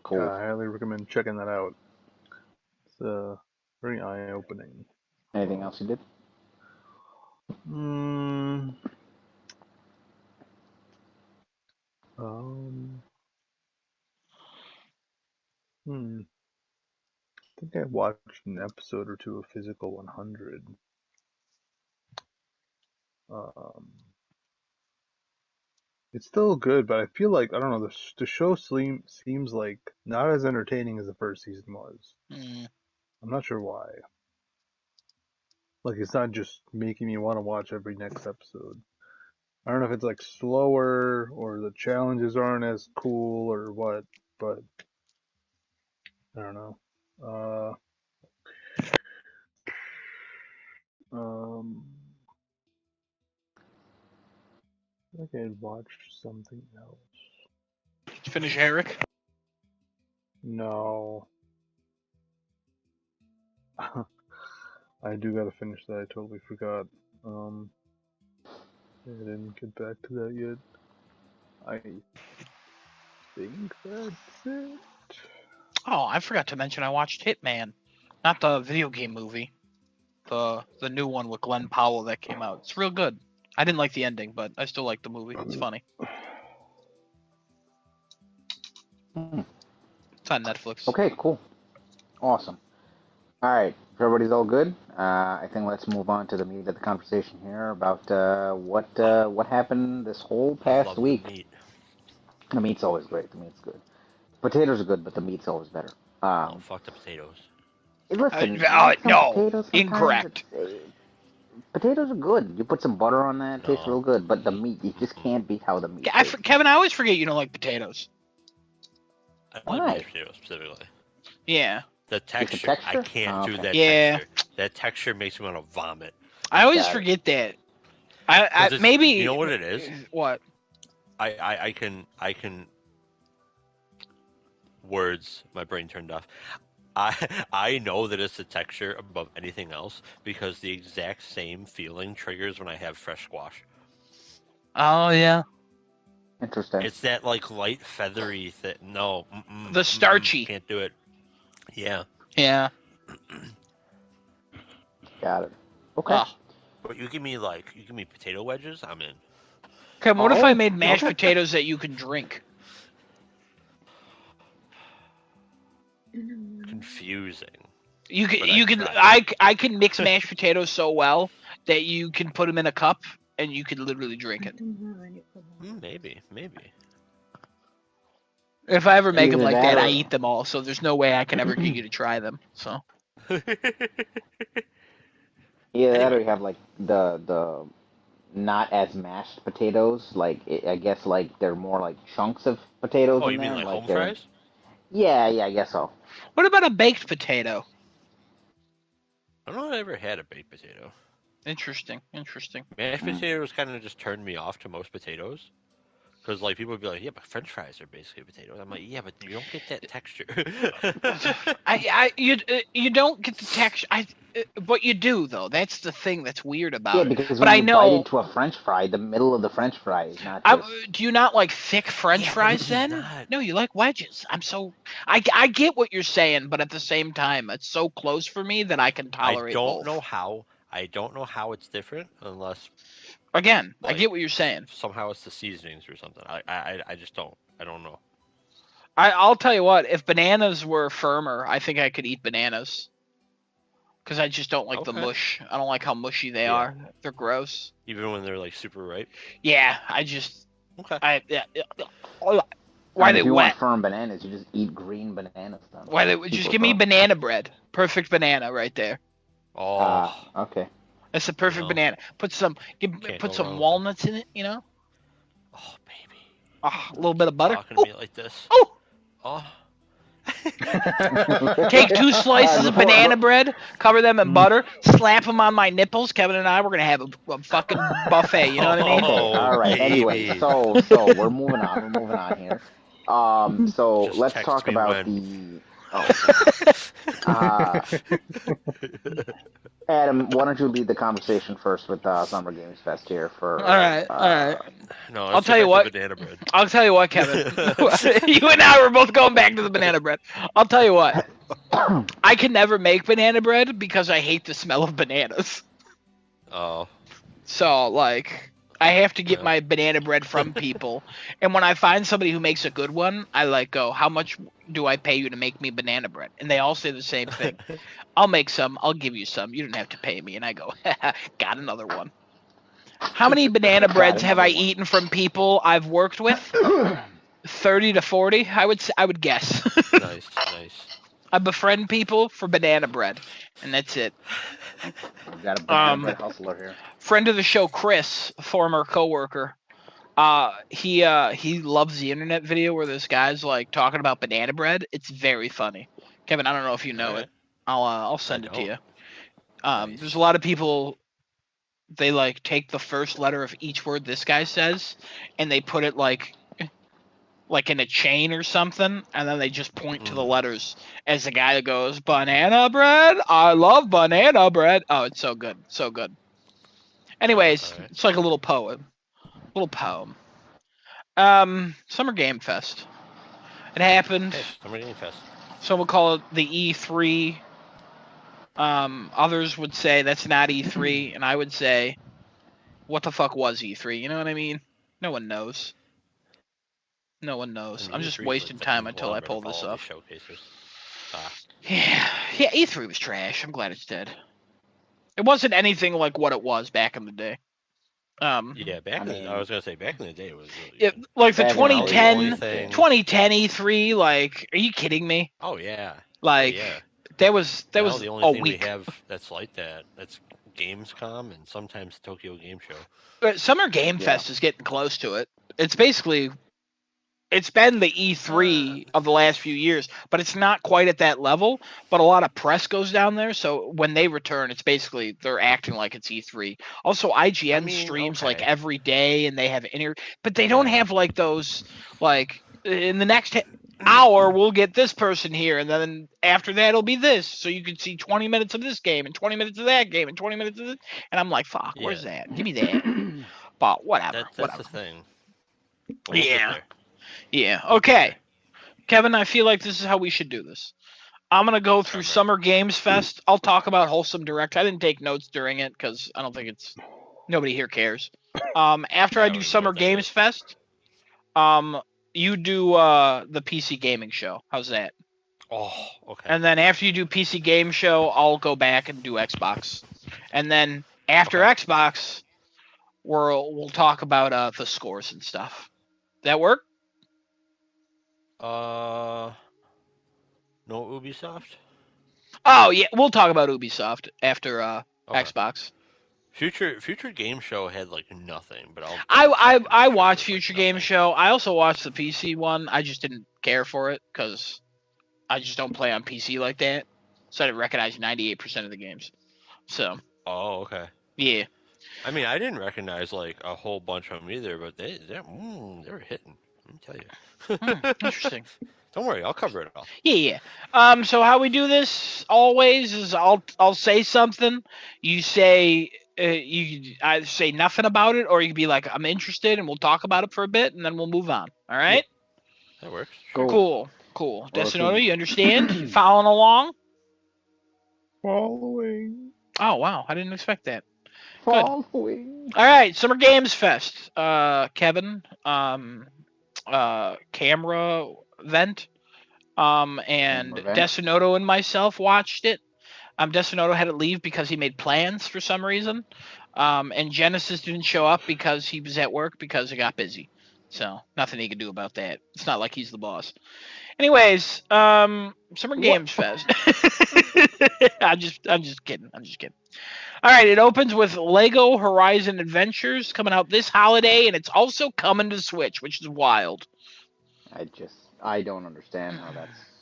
[SPEAKER 3] Cool.
[SPEAKER 2] I highly recommend checking that out. It's very eye-opening.
[SPEAKER 3] Anything else you did?
[SPEAKER 2] Mm, um, I think I watched an episode or two of Physical 100. Um, it's still good, but I feel like I don't know. The show seems like not as entertaining as the first season was.
[SPEAKER 1] Mm.
[SPEAKER 2] I'm not sure why. Like it's not just making me want to watch every next episode. I don't know if it's like slower or the challenges aren't as cool or what, but I don't know. Um, I think I'd watched something else.
[SPEAKER 1] Did you finish Eric?
[SPEAKER 2] No, I do gotta finish that. I totally forgot. I didn't get back to that yet. I think that's it.
[SPEAKER 1] Oh, I forgot to mention I watched Hitman. Not the video game movie. The new one with Glenn Powell that came out. It's real good. I didn't like the ending, but I still like the movie. It's funny.
[SPEAKER 3] Hmm.
[SPEAKER 1] It's on Netflix.
[SPEAKER 3] Okay, cool. Awesome. All right, if everybody's all good, I think let's move on to the meat of the conversation here about what happened this whole
[SPEAKER 4] I
[SPEAKER 3] past
[SPEAKER 4] love the
[SPEAKER 3] week.
[SPEAKER 4] meat.
[SPEAKER 3] The meat's always great. The meat's good. Potatoes are good, but the meat's always better.
[SPEAKER 4] Oh, fuck the potatoes.
[SPEAKER 3] Listen, some
[SPEAKER 1] No,
[SPEAKER 3] potatoes sometimes
[SPEAKER 1] incorrect.
[SPEAKER 3] potatoes are good. You put some butter on that, it tastes
[SPEAKER 4] No.
[SPEAKER 3] real good. But the meat, you just can't beat how the meat tastes.
[SPEAKER 1] Kevin, I always forget you don't like potatoes.
[SPEAKER 4] I
[SPEAKER 3] Why?
[SPEAKER 4] like mashed potatoes specifically.
[SPEAKER 1] Yeah.
[SPEAKER 4] The texture,
[SPEAKER 3] texture?
[SPEAKER 4] I can't do
[SPEAKER 3] okay.
[SPEAKER 4] that
[SPEAKER 1] Yeah.
[SPEAKER 4] texture. That texture makes me want to vomit.
[SPEAKER 1] I always
[SPEAKER 3] Got it.
[SPEAKER 1] forget that.
[SPEAKER 4] 'Cause
[SPEAKER 1] I
[SPEAKER 4] it's-
[SPEAKER 1] maybe
[SPEAKER 4] you know what it is?
[SPEAKER 1] What?
[SPEAKER 4] I can words. My brain turned off. I know that it's the texture above anything else because the exact same feeling triggers when I have fresh squash.
[SPEAKER 1] Oh yeah.
[SPEAKER 3] Interesting.
[SPEAKER 4] It's that like light feathery thing. No,
[SPEAKER 1] The starchy.
[SPEAKER 4] can't do it. Yeah,
[SPEAKER 1] Yeah.
[SPEAKER 3] Got it. Okay.
[SPEAKER 1] Oh.
[SPEAKER 4] but you give me potato wedges, I'm in.
[SPEAKER 1] Kevin, what if I made mashed
[SPEAKER 3] okay.
[SPEAKER 1] potatoes that you can drink?
[SPEAKER 4] Confusing.
[SPEAKER 1] You can I can mix mashed potatoes so well that you can put them in a cup and you can literally drink it.
[SPEAKER 4] Maybe.
[SPEAKER 1] If I ever make them
[SPEAKER 3] Either
[SPEAKER 1] like
[SPEAKER 3] that
[SPEAKER 1] that,
[SPEAKER 3] or-
[SPEAKER 1] I eat them all. So there's no way I can ever get you to try them. So
[SPEAKER 3] Either that, or
[SPEAKER 4] Anyway,
[SPEAKER 3] you have like the not as mashed potatoes. Like I guess like they're more like chunks of potatoes
[SPEAKER 4] oh,
[SPEAKER 3] in
[SPEAKER 4] you mean
[SPEAKER 3] there.
[SPEAKER 4] like
[SPEAKER 3] Like
[SPEAKER 4] home
[SPEAKER 3] they're
[SPEAKER 4] fries?
[SPEAKER 3] yeah, I guess so.
[SPEAKER 1] What about a baked potato?
[SPEAKER 4] I don't know if I ever had a baked potato.
[SPEAKER 1] Interesting. Interesting.
[SPEAKER 4] Mashed
[SPEAKER 3] Mm.
[SPEAKER 4] potatoes kind of just turned me off to most potatoes. Because like people would be like, yeah, but French fries are basically potatoes. I'm like, yeah, but you don't get that texture.
[SPEAKER 1] You don't get the texture. But you do though. That's the thing that's weird
[SPEAKER 3] Yeah,
[SPEAKER 1] about it.
[SPEAKER 3] because
[SPEAKER 1] But
[SPEAKER 3] when
[SPEAKER 1] I
[SPEAKER 3] you bite
[SPEAKER 1] know.
[SPEAKER 3] into a French fry, the middle of the French fry is not just.
[SPEAKER 1] Do you not like thick French
[SPEAKER 4] Yeah, but
[SPEAKER 1] fries
[SPEAKER 4] it's just
[SPEAKER 1] then?
[SPEAKER 4] not.
[SPEAKER 1] No, you like wedges. I get what you're saying, but at the same time, it's so close for me that I can
[SPEAKER 4] I
[SPEAKER 1] tolerate
[SPEAKER 4] don't know
[SPEAKER 1] both.
[SPEAKER 4] how. I don't know how it's different unless
[SPEAKER 1] Again, I
[SPEAKER 4] like
[SPEAKER 1] get what you're saying.
[SPEAKER 4] somehow it's the seasonings or something. I just don't. I don't know.
[SPEAKER 1] I'll tell you what. If bananas were firmer, I think I could eat bananas because I just don't like the
[SPEAKER 4] Okay.
[SPEAKER 1] mush. I don't like how mushy they
[SPEAKER 4] Yeah.
[SPEAKER 1] are. They're gross.
[SPEAKER 4] Even when they're like super ripe.
[SPEAKER 1] Yeah,
[SPEAKER 4] Okay.
[SPEAKER 3] I
[SPEAKER 1] why
[SPEAKER 3] mean,
[SPEAKER 1] they
[SPEAKER 3] if you want
[SPEAKER 1] wet?
[SPEAKER 3] firm bananas, you just eat green bananas then.
[SPEAKER 1] Why they just
[SPEAKER 3] Super
[SPEAKER 1] give me
[SPEAKER 3] firm.
[SPEAKER 1] banana bread? Perfect banana right there.
[SPEAKER 4] Oh,
[SPEAKER 3] Okay.
[SPEAKER 1] That's the
[SPEAKER 4] you
[SPEAKER 1] perfect
[SPEAKER 4] know,
[SPEAKER 1] banana.
[SPEAKER 4] can't
[SPEAKER 1] Put
[SPEAKER 4] go
[SPEAKER 1] some
[SPEAKER 4] wrong with it.
[SPEAKER 1] walnuts in it.
[SPEAKER 4] Oh, baby.
[SPEAKER 1] A little bit of butter.
[SPEAKER 4] Talking to
[SPEAKER 1] Oh,
[SPEAKER 4] me like this.
[SPEAKER 1] oh.
[SPEAKER 4] Oh.
[SPEAKER 1] Take 2
[SPEAKER 3] All
[SPEAKER 1] slices
[SPEAKER 3] right,
[SPEAKER 1] of banana bread, cover them in
[SPEAKER 2] Mm.
[SPEAKER 1] butter, slap them on my nipples. Kevin and I, we're gonna have a fucking buffet. You know what I mean?
[SPEAKER 3] Okay,
[SPEAKER 4] Oh,
[SPEAKER 3] all right. Anyway,
[SPEAKER 4] baby.
[SPEAKER 3] so we're moving on. We're moving on here. So
[SPEAKER 4] Just
[SPEAKER 3] let's
[SPEAKER 4] text
[SPEAKER 3] talk
[SPEAKER 4] me
[SPEAKER 3] about
[SPEAKER 4] when.
[SPEAKER 3] the. Oh God. Uh, Adam, why don't you lead the conversation first with Summer Games Fest here
[SPEAKER 1] All
[SPEAKER 3] for
[SPEAKER 1] right, all right.
[SPEAKER 4] No,
[SPEAKER 1] I'll
[SPEAKER 4] let's get
[SPEAKER 1] tell you
[SPEAKER 4] back to
[SPEAKER 1] what.
[SPEAKER 4] banana bread.
[SPEAKER 1] I'll tell you what, Kevin. You and I were both going back to the banana bread. I'll tell you what. I can never make banana bread because I hate the smell of bananas.
[SPEAKER 4] Oh,
[SPEAKER 1] So like I have to get
[SPEAKER 4] yeah.
[SPEAKER 1] my banana bread from people. And when I find somebody who makes a good one, I like go, "How much do I pay you to make me banana bread?" And they all say the same thing. "I'll make some. I'll give you some. You don't have to pay me." And I go, "Got another one." How many banana
[SPEAKER 3] got
[SPEAKER 1] breads have
[SPEAKER 3] another
[SPEAKER 1] I
[SPEAKER 3] one.
[SPEAKER 1] eaten from people I've worked with? 30 to 40, I would guess.
[SPEAKER 4] Nice, nice.
[SPEAKER 1] I befriend people for banana bread, and that's it.
[SPEAKER 3] We've got a banana
[SPEAKER 1] Um
[SPEAKER 3] bread hustler here.
[SPEAKER 1] Friend of the show Chris, former coworker. He loves the internet video where this guy's like talking about banana bread. It's very funny. Kevin, I don't know if you
[SPEAKER 4] All
[SPEAKER 1] know it.
[SPEAKER 4] right.
[SPEAKER 1] I'll
[SPEAKER 4] I
[SPEAKER 1] send it to
[SPEAKER 4] don't.
[SPEAKER 1] you. There's a
[SPEAKER 4] Nice.
[SPEAKER 1] lot of people, they like take the first letter of each word this guy says and they put it like in a chain or something, and then they just point to the
[SPEAKER 4] Mm.
[SPEAKER 1] letters as the guy goes, "Banana bread. I love banana bread." Oh, it's so good, so good. Anyways,
[SPEAKER 4] All right.
[SPEAKER 1] it's like a little poem, little poem. Summer Game Fest. It happened.
[SPEAKER 4] Hey, Summer Game Fest.
[SPEAKER 1] Some would call it the E3. Others would say that's not E3, and I would say, what the fuck was E3? You know what I mean? No one knows. No one
[SPEAKER 4] I
[SPEAKER 1] knows.
[SPEAKER 4] mean,
[SPEAKER 1] I'm just
[SPEAKER 4] E3 is
[SPEAKER 1] wasting
[SPEAKER 4] like the
[SPEAKER 1] time until I
[SPEAKER 4] conglomerate
[SPEAKER 1] pull
[SPEAKER 4] of
[SPEAKER 1] this
[SPEAKER 4] all these
[SPEAKER 1] up.
[SPEAKER 4] showcases. Ah,
[SPEAKER 1] Yeah, yeah. E3 was trash. I'm glad it's dead. It wasn't anything like what it was back in the day. Um,
[SPEAKER 4] yeah.
[SPEAKER 3] I
[SPEAKER 4] I
[SPEAKER 3] mean,
[SPEAKER 4] was gonna say back in the day it was really
[SPEAKER 1] it,
[SPEAKER 4] good.
[SPEAKER 1] like the
[SPEAKER 3] back in the
[SPEAKER 4] Now
[SPEAKER 3] day,
[SPEAKER 4] the only
[SPEAKER 1] 2010,
[SPEAKER 4] thing.
[SPEAKER 1] 2010 E3. Like, are you kidding me?
[SPEAKER 4] Oh yeah. Oh
[SPEAKER 1] Like,
[SPEAKER 4] yeah.
[SPEAKER 1] that
[SPEAKER 4] Now
[SPEAKER 1] was
[SPEAKER 4] the only
[SPEAKER 1] a
[SPEAKER 4] thing we
[SPEAKER 1] week.
[SPEAKER 4] have that's like that's Gamescom and sometimes Tokyo Game Show.
[SPEAKER 1] Summer Game
[SPEAKER 3] yeah.
[SPEAKER 1] Fest is getting close to it. It's basically it's been the
[SPEAKER 4] Uh,
[SPEAKER 1] E3 of the last few years, but it's not quite at that level. But a lot of press goes down there, so when they return, it's basically they're acting like it's E3. Also,
[SPEAKER 4] I
[SPEAKER 1] IGN
[SPEAKER 4] mean,
[SPEAKER 1] streams like
[SPEAKER 4] okay.
[SPEAKER 1] every day, and they have but they don't
[SPEAKER 4] Yeah.
[SPEAKER 1] have like those like in the next hour we'll get this person here, and then after that it'll be this, so you can see 20 minutes of this game and 20 minutes of that game and 20 minutes of this, and I'm like, fuck,
[SPEAKER 4] Yeah.
[SPEAKER 1] where's that? Give me that. But whatever,
[SPEAKER 4] That's the
[SPEAKER 1] whatever.
[SPEAKER 4] thing. But we'll get
[SPEAKER 1] Yeah,
[SPEAKER 4] there.
[SPEAKER 1] yeah.
[SPEAKER 4] We'll get
[SPEAKER 1] Okay.
[SPEAKER 4] there.
[SPEAKER 1] Kevin, I feel like this is how we should do this. I'm gonna go through
[SPEAKER 4] I'm ready.
[SPEAKER 1] Summer Games Fest. I'll talk about Wholesome Direct. I didn't take notes during it because I don't think it's nobody here cares. After
[SPEAKER 4] Yeah,
[SPEAKER 1] I
[SPEAKER 4] I
[SPEAKER 1] do
[SPEAKER 4] don't even know
[SPEAKER 1] Summer
[SPEAKER 4] what that
[SPEAKER 1] Games
[SPEAKER 4] is.
[SPEAKER 1] Fest, you do the PC Gaming Show. How's that?
[SPEAKER 4] Oh, okay.
[SPEAKER 1] And then after you do PC Game Show, I'll go back and do Xbox. And then after
[SPEAKER 4] Okay.
[SPEAKER 1] Xbox, we'll talk about the scores and stuff. That work?
[SPEAKER 4] Uh, no Ubisoft.
[SPEAKER 1] Oh yeah, we'll talk about Ubisoft after
[SPEAKER 4] Okay.
[SPEAKER 1] Xbox.
[SPEAKER 4] Future Game Show had like nothing, but I'll.
[SPEAKER 1] I
[SPEAKER 4] sure
[SPEAKER 1] watched
[SPEAKER 4] there's, like,
[SPEAKER 1] Future Game
[SPEAKER 4] nothing.
[SPEAKER 1] Show. I also watched the PC one. I just didn't care for it because I just don't play on PC like that. So I didn't recognize 98% of the games. So
[SPEAKER 4] Oh, okay.
[SPEAKER 1] yeah.
[SPEAKER 4] I mean, I didn't recognize like a whole bunch of them either, but they were hitting. Let me tell you.
[SPEAKER 1] Interesting.
[SPEAKER 4] Don't worry, I'll cover it all.
[SPEAKER 1] Yeah. So how we do this always is I'll say something. You say you either say nothing about it, or you can be like, I'm interested, and we'll talk about it for a bit, and then we'll move on. All
[SPEAKER 4] Yeah,
[SPEAKER 1] right.
[SPEAKER 4] that works. Sure.
[SPEAKER 3] Cool.
[SPEAKER 1] Cool. Desinoto,
[SPEAKER 3] Okay.
[SPEAKER 1] you understand? You following along?
[SPEAKER 2] Following.
[SPEAKER 1] Oh wow, I didn't expect that.
[SPEAKER 3] Following.
[SPEAKER 1] All right, Summer Games Fest. Kevin, camera vent. And
[SPEAKER 3] Camera vent.
[SPEAKER 1] Desinoto and myself watched it. Desinoto had to leave because he made plans for some reason. And Genesis didn't show up because he was at work because he got busy. So nothing he could do about that. It's not like he's the boss. Anyways, Summer
[SPEAKER 3] What?
[SPEAKER 1] Games Fest. I'm just kidding. All right, it opens with Lego Horizon Adventures coming out this holiday, and it's also coming to Switch, which is wild.
[SPEAKER 3] I don't understand how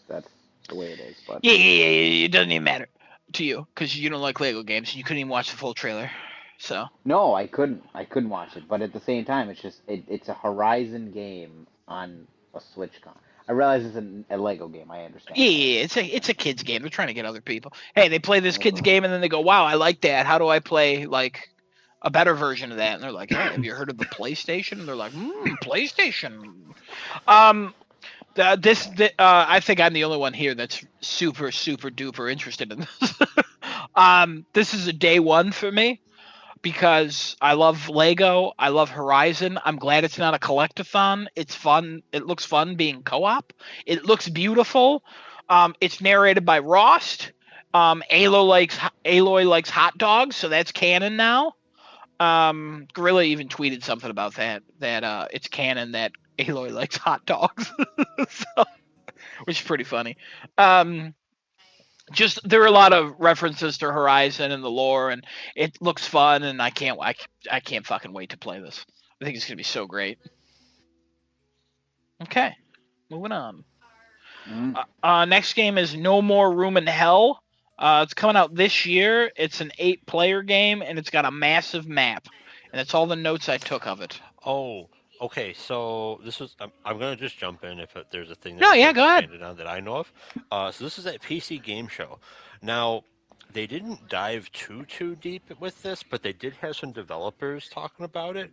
[SPEAKER 3] that's the way it is, but
[SPEAKER 1] Yeah. It doesn't even matter to you because you don't like Lego games. You couldn't even watch the full trailer. So
[SPEAKER 3] no, I couldn't watch it. But at the same time, it's a Horizon game on a Switch con. I realize it's a Lego game. I understand that.
[SPEAKER 1] it's a kids game. They're trying to get other people. Hey, they play this kids
[SPEAKER 3] Okay.
[SPEAKER 1] game and then they go, "Wow, I like that. How do I play like a better version of that?" And they're like, "Hey, have you heard of the PlayStation?" And they're like, PlayStation." I think I'm the only one here that's super duper interested in this. This is a day one for me because I love Lego. I love Horizon. I'm glad it's not a collectathon. It's fun. It looks fun being co-op. It looks beautiful. It's narrated by Rost. Aloy likes hot dogs, so that's canon now. Gorilla even tweeted something about that. That it's canon that Aloy likes hot dogs, so, which is pretty funny. Um, just there are a lot of references to Horizon and the lore, and it looks fun, and I can't fucking wait to play this. I think it's gonna be so great. Okay, moving on.
[SPEAKER 3] Mm.
[SPEAKER 1] Next game is No More Room in Hell. It's coming out this year. It's an 8-player game, and it's got a massive map, and that's all the notes I took of it.
[SPEAKER 4] Oh, okay. So this is I'm gonna just jump in if there's a thing that
[SPEAKER 1] No,
[SPEAKER 4] you
[SPEAKER 1] yeah,
[SPEAKER 4] guys
[SPEAKER 1] go ahead.
[SPEAKER 4] expanded on that I know of. So this is a PC game show. Now, they didn't dive too deep with this, but they did have some developers talking about it.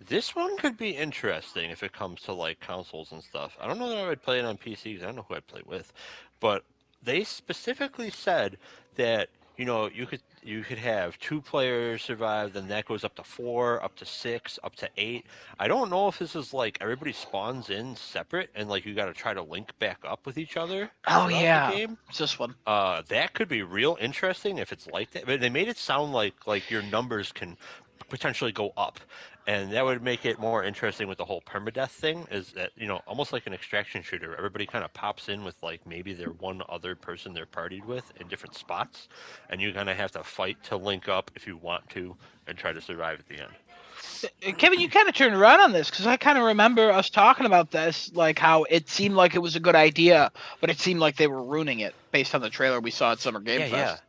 [SPEAKER 4] This one could be interesting if it comes to like consoles and stuff. I don't know that I would play it on PC because I don't know who I'd play with, but they specifically said that you could have two players survive, then that goes up to four, up to six, up to eight. I don't know if this is like everybody spawns in separate and like you got to try to link back up with each other
[SPEAKER 1] Oh
[SPEAKER 4] throughout the
[SPEAKER 1] yeah,
[SPEAKER 4] game.
[SPEAKER 1] it's this one.
[SPEAKER 4] That could be real interesting if it's like that. But they made it sound like your numbers can potentially go up, and that would make it more interesting with the whole permadeath thing. Is that almost like an extraction shooter? Everybody kind of pops in with like maybe their one other person they're partied with in different spots, and you kind of have to fight to link up if you want to and try to survive at the end.
[SPEAKER 1] Kevin, you kind of turned around on this because I kind of remember us talking about this, like how it seemed like it was a good idea, but it seemed like they were ruining it based on the trailer we saw at Summer Game
[SPEAKER 4] Yeah.
[SPEAKER 1] Fest.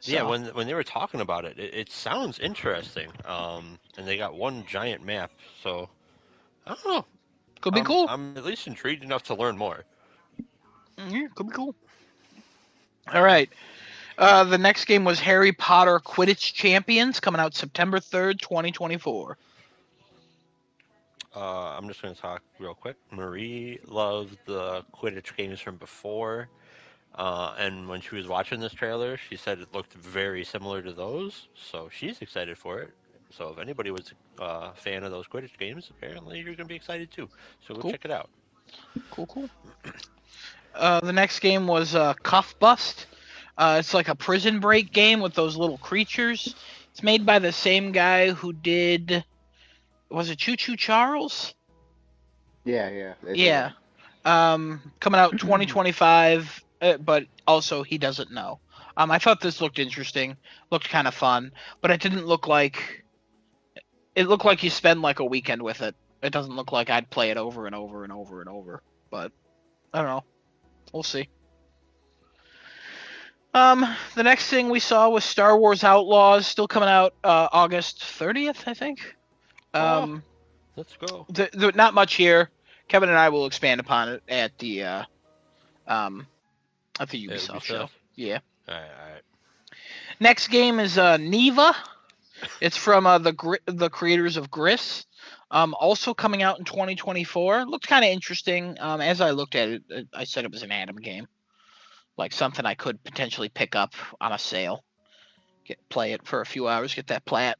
[SPEAKER 4] Yeah,
[SPEAKER 1] So
[SPEAKER 4] when they were talking about it, it sounds interesting. And they got one giant map, so I don't know.
[SPEAKER 1] could be
[SPEAKER 4] I'm
[SPEAKER 1] cool.
[SPEAKER 4] I'm at least intrigued enough to learn more.
[SPEAKER 1] Yeah, could be cool. All right. The next game was Harry Potter Quidditch Champions, coming out September 3rd, 2024.
[SPEAKER 4] I'm just going to talk real quick. Marie loved the Quidditch games from before, and when she was watching this trailer, she said it looked very similar to those, so she's excited for it. So if anybody was a fan of those Quidditch games, apparently you're going to be excited too. So go
[SPEAKER 1] Cool.
[SPEAKER 4] check it out.
[SPEAKER 1] Cool. The next game was Cuff Bust. It's like a prison break game with those little creatures. It's made by the same guy who did. Was it Choo Choo Charles?
[SPEAKER 3] Yeah.
[SPEAKER 1] Yeah. Coming out 2025, but also he doesn't know. I thought this looked interesting, looked kind of fun, but it didn't look like it looked like you spend like a weekend with it. It doesn't look like I'd play it over and over and over and over. But I don't know. We'll see. The next thing we saw was Star Wars Outlaws, still coming out August 30th, I think.
[SPEAKER 4] Oh, let's go.
[SPEAKER 1] Not much here. Kevin and I will expand upon it um at the
[SPEAKER 4] At
[SPEAKER 1] Ubisoft show.
[SPEAKER 4] Ubisoft.
[SPEAKER 1] Yeah.
[SPEAKER 4] All right.
[SPEAKER 1] Next game is Neva. It's from the creators of Gris. Also coming out in 2024. Looked kind of interesting. As I looked at it, I said it was an Atom game, like something I could potentially pick up on a sale, play it for a few hours, get that plat.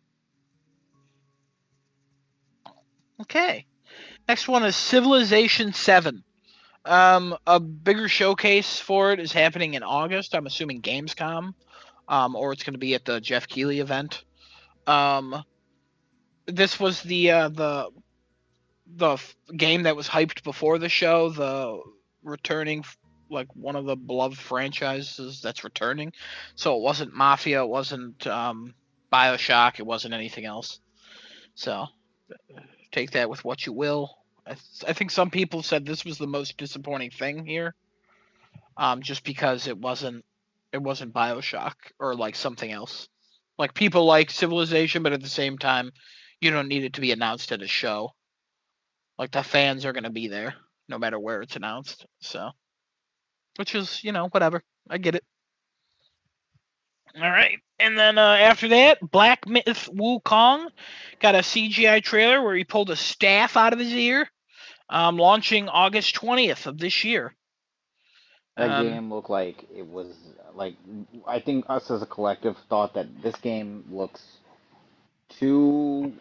[SPEAKER 1] Okay. Next one is Civilization 7. A bigger showcase for it is happening in August. I'm assuming Gamescom, or it's going to be at the Jeff Keighley event. This was the game that was hyped before the show, the returning, like one of the beloved franchises that's returning. So it wasn't Mafia, it wasn't Bioshock, it wasn't anything else. So take that with what you will. I think some people said this was the most disappointing thing here, just because it wasn't Bioshock or like something else. Like people like Civilization, but at the same time, you don't need it to be announced at a show. Like the fans are gonna be there no matter where it's announced. So, which is whatever. I get it. All right, and then after that, Black Myth Wukong got a CGI trailer where he pulled a staff out of his ear. Launching August 20th of this year.
[SPEAKER 3] That
[SPEAKER 1] Um,
[SPEAKER 3] game looked like it was like I think us as a collective thought that this game looks too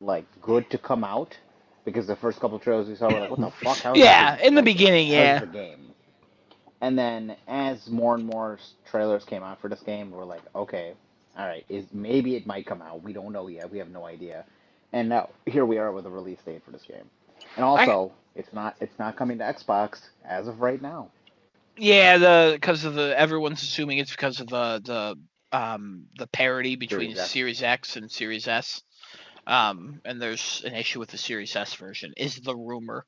[SPEAKER 3] like good to come out because the first couple trailers we saw were like, what the fuck? How is this
[SPEAKER 1] yeah, in the beginning,
[SPEAKER 3] how's this
[SPEAKER 1] yeah,
[SPEAKER 3] a game? And then as more and more trailers came out for this game, we're like, okay, all right, is maybe it might come out. We don't know yet. We have no idea. And now here we are with a release date for this game. And
[SPEAKER 1] I
[SPEAKER 3] also, it's not coming to Xbox as of right now.
[SPEAKER 1] yeah the because of the everyone's assuming it's because of the parity between
[SPEAKER 3] Series S.
[SPEAKER 1] Series X and Series S. And there's an issue with the Series S version, is the rumor.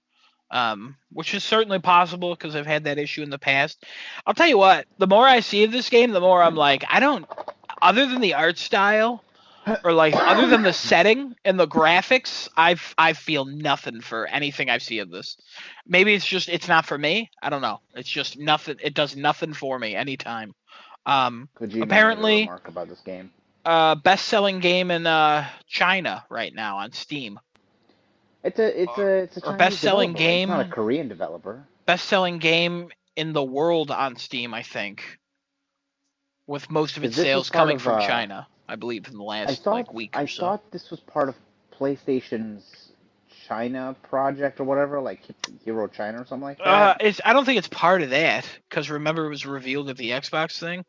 [SPEAKER 1] Which is certainly possible because I've had that issue in the past. I'll tell you what, the more I see of this game, the more I'm like, I don't, other than the art style, or like other than the setting and the graphics, I feel nothing for anything I see of this. Maybe it's not for me. I don't know. It's just nothing. It does nothing for me anytime.
[SPEAKER 3] Kojima made a
[SPEAKER 1] Apparently,
[SPEAKER 3] remark about this game.
[SPEAKER 1] best-selling game in China right now on Steam.
[SPEAKER 3] It's a
[SPEAKER 1] Or
[SPEAKER 3] Chinese
[SPEAKER 1] best-selling
[SPEAKER 3] developer, right? It's not a
[SPEAKER 1] game,
[SPEAKER 3] Korean developer.
[SPEAKER 1] best-selling game in the world on Steam, I think, with most of
[SPEAKER 3] Because
[SPEAKER 1] its
[SPEAKER 3] this was
[SPEAKER 1] sales
[SPEAKER 3] part
[SPEAKER 1] coming
[SPEAKER 3] of
[SPEAKER 1] from China. I believe in the
[SPEAKER 3] I
[SPEAKER 1] last
[SPEAKER 3] thought
[SPEAKER 1] like week
[SPEAKER 3] I
[SPEAKER 1] or so.
[SPEAKER 3] thought this was part of PlayStation's China project or whatever, like Hero China or something like that.
[SPEAKER 1] I don't think it's part of that because remember it was revealed at the Xbox thing.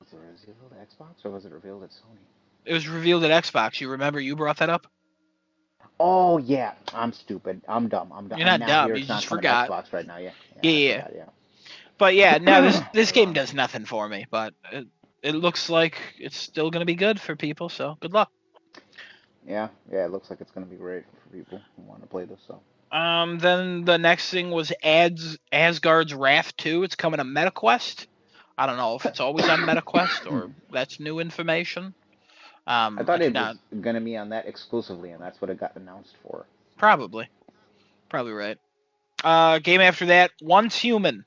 [SPEAKER 3] Was it revealed at Xbox or was it revealed at Sony?
[SPEAKER 1] It was revealed at Xbox. You remember you brought that up?
[SPEAKER 3] Oh yeah, I'm stupid. I'm dumb. I'm dumb.
[SPEAKER 1] You're
[SPEAKER 3] And
[SPEAKER 1] not
[SPEAKER 3] now
[SPEAKER 1] dumb.
[SPEAKER 3] here
[SPEAKER 1] You
[SPEAKER 3] it's
[SPEAKER 1] just
[SPEAKER 3] not coming to
[SPEAKER 1] forgot.
[SPEAKER 3] Xbox right now. Yeah,
[SPEAKER 1] Yeah,
[SPEAKER 3] I
[SPEAKER 1] yeah.
[SPEAKER 3] forgot. Yeah.
[SPEAKER 1] But yeah, now this game
[SPEAKER 3] Wrong.
[SPEAKER 1] does nothing for me. But it looks like it's still gonna be good for people. So good luck.
[SPEAKER 3] Yeah. It looks like it's gonna be great for people who want to play this. So
[SPEAKER 1] Then the next thing was Asgard's Wrath 2. It's coming to MetaQuest. I don't know if it's always on MetaQuest or that's new information.
[SPEAKER 3] I
[SPEAKER 1] I
[SPEAKER 3] thought
[SPEAKER 1] could
[SPEAKER 3] it
[SPEAKER 1] not
[SPEAKER 3] was gonna be on that exclusively, and that's what it got announced for.
[SPEAKER 1] probably right. Game after that, Once Human,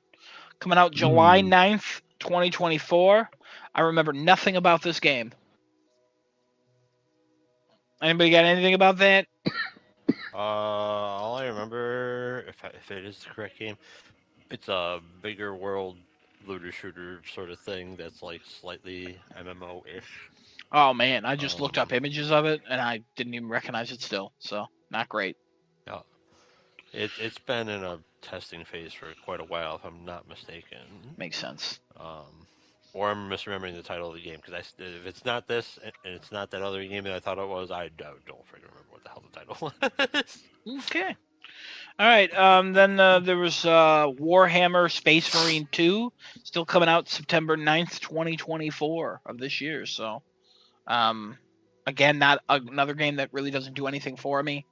[SPEAKER 1] coming out July 9th, 2024. I remember nothing about this game. Anybody got anything about that?
[SPEAKER 4] All I remember, if it is the correct game, it's a bigger world looter shooter sort of thing that's like slightly MMO-ish.
[SPEAKER 1] Oh man, I just looked up
[SPEAKER 4] Um,
[SPEAKER 1] images of it and I didn't even recognize it still. So not great.
[SPEAKER 4] yeah, it's been in a testing phase for quite a while, if I'm not mistaken.
[SPEAKER 1] Makes sense.
[SPEAKER 4] Um, or I'm misremembering the title of the game because if it's not this and it's not that other game that I thought it was, I don't freaking remember what the hell the title was.
[SPEAKER 1] Okay. All right. Then there was Warhammer Space Marine 2, still coming out September 9th, 2024 of this year. So, again, not another game that really doesn't do anything for me.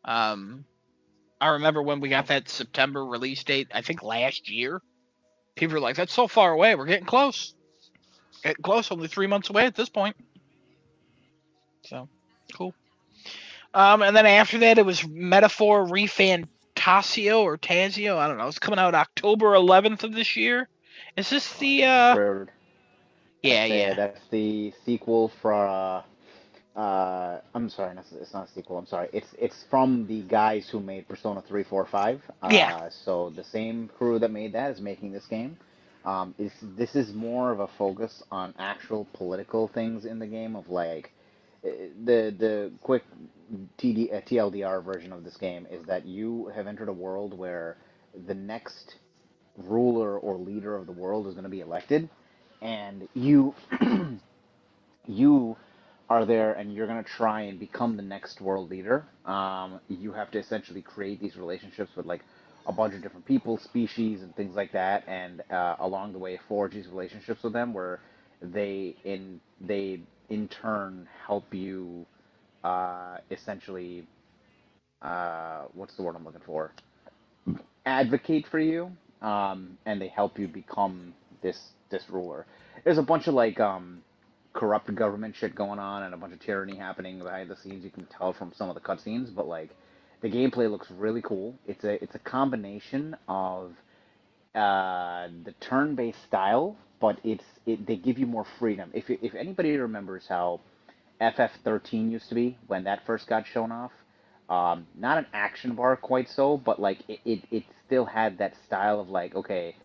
[SPEAKER 1] I remember when we got that September release date, I think last year. People were like, that's so far away. We're getting close. Getting close. Only 3 months away at this point. So, cool. And then after that, it was Metaphor Refantasio or Tazio. I don't know. It's coming out October 11th of this year. Is this the?
[SPEAKER 3] Preordered.
[SPEAKER 1] Yeah.
[SPEAKER 3] That's the sequel for. I'm sorry, it's not a sequel. I'm sorry. It's from the guys who made Persona 3, 4, 5.
[SPEAKER 1] Yeah.
[SPEAKER 3] So the same crew that made that is making this game. This is more of a focus on actual political things in the game of like the quick TLDR version of this game is that you have entered a world where the next ruler or leader of the world is going to be elected, and you you are there and you're going to try and become the next world leader. You have to essentially create these relationships with like a bunch of different people, species, and things like that, and along the way forge these relationships with them where they in turn help you essentially what's the word I'm looking for? Advocate for you, and they help you become this ruler. There's a bunch of like corrupt government shit going on and a bunch of tyranny happening behind the scenes. You can tell from some of the cutscenes, but like the gameplay looks really cool. It's a combination of the turn-based style, but they give you more freedom. If anybody remembers how FF13 used to be when that first got shown off, not an action bar quite so, but like it still had that style of like, okay,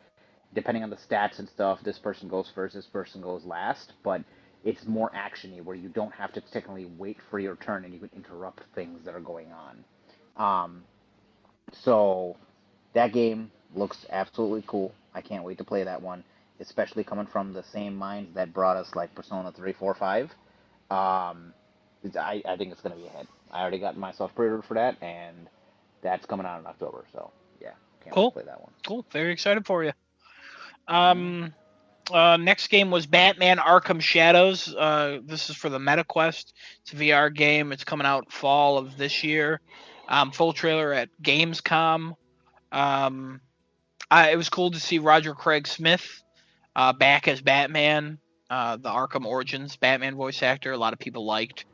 [SPEAKER 3] depending on the stats and stuff, this person goes first, this person goes last, but it's more actiony where you don't have to technically wait for your turn and you can interrupt things that are going on. So that game looks absolutely cool. I can't wait to play that one, especially coming from the same minds that brought us like Persona 3, 4, 5. I think it's going to be a hit. I already got myself pre-ordered for that, and that's coming out in October. So yeah, can't wait to
[SPEAKER 1] Cool.
[SPEAKER 3] play that one.
[SPEAKER 1] Cool. Very excited for you.
[SPEAKER 3] Mm-hmm.
[SPEAKER 1] Next game was Batman Arkham Shadows. This is for the MetaQuest. It's a VR game. It's coming out fall of this year. Full trailer at Gamescom. It was cool to see Roger Craig Smith back as Batman, the Arkham Origins Batman voice actor. A lot of people liked.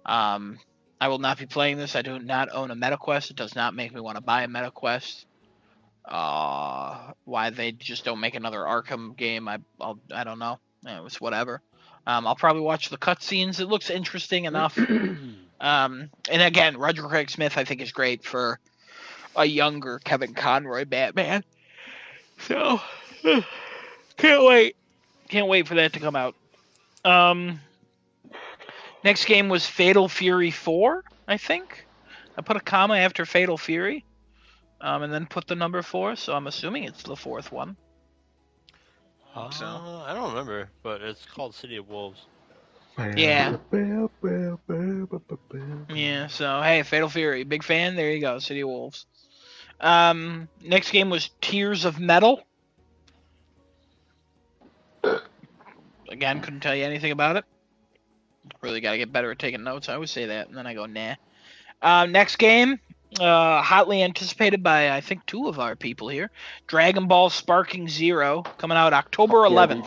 [SPEAKER 1] I will not be playing this. I do not own a MetaQuest. It does not make me want to buy a MetaQuest. Why they just don't make another Arkham game, I don't know. It was whatever. I'll probably watch the cutscenes. It looks interesting enough. And again, Roger Craig Smith I think is great for a younger Kevin Conroy Batman. So can't wait for that to come out. Next game was Fatal Fury 4, I think. I put a comma after Fatal Fury, and then put the number 4, so I'm assuming it's the fourth one.
[SPEAKER 4] I don't remember, but it's called City of Wolves.
[SPEAKER 1] Yeah. Yeah, so hey, Fatal Fury, big fan. There you go, City of Wolves. Next game was Tears of Metal. Again, couldn't tell you anything about it. Really got to get better at taking notes. I always say that, and then I go, nah. Next game, hotly anticipated by, I think, 2 of our people here. Dragon Ball Sparking Zero, coming out October 11th.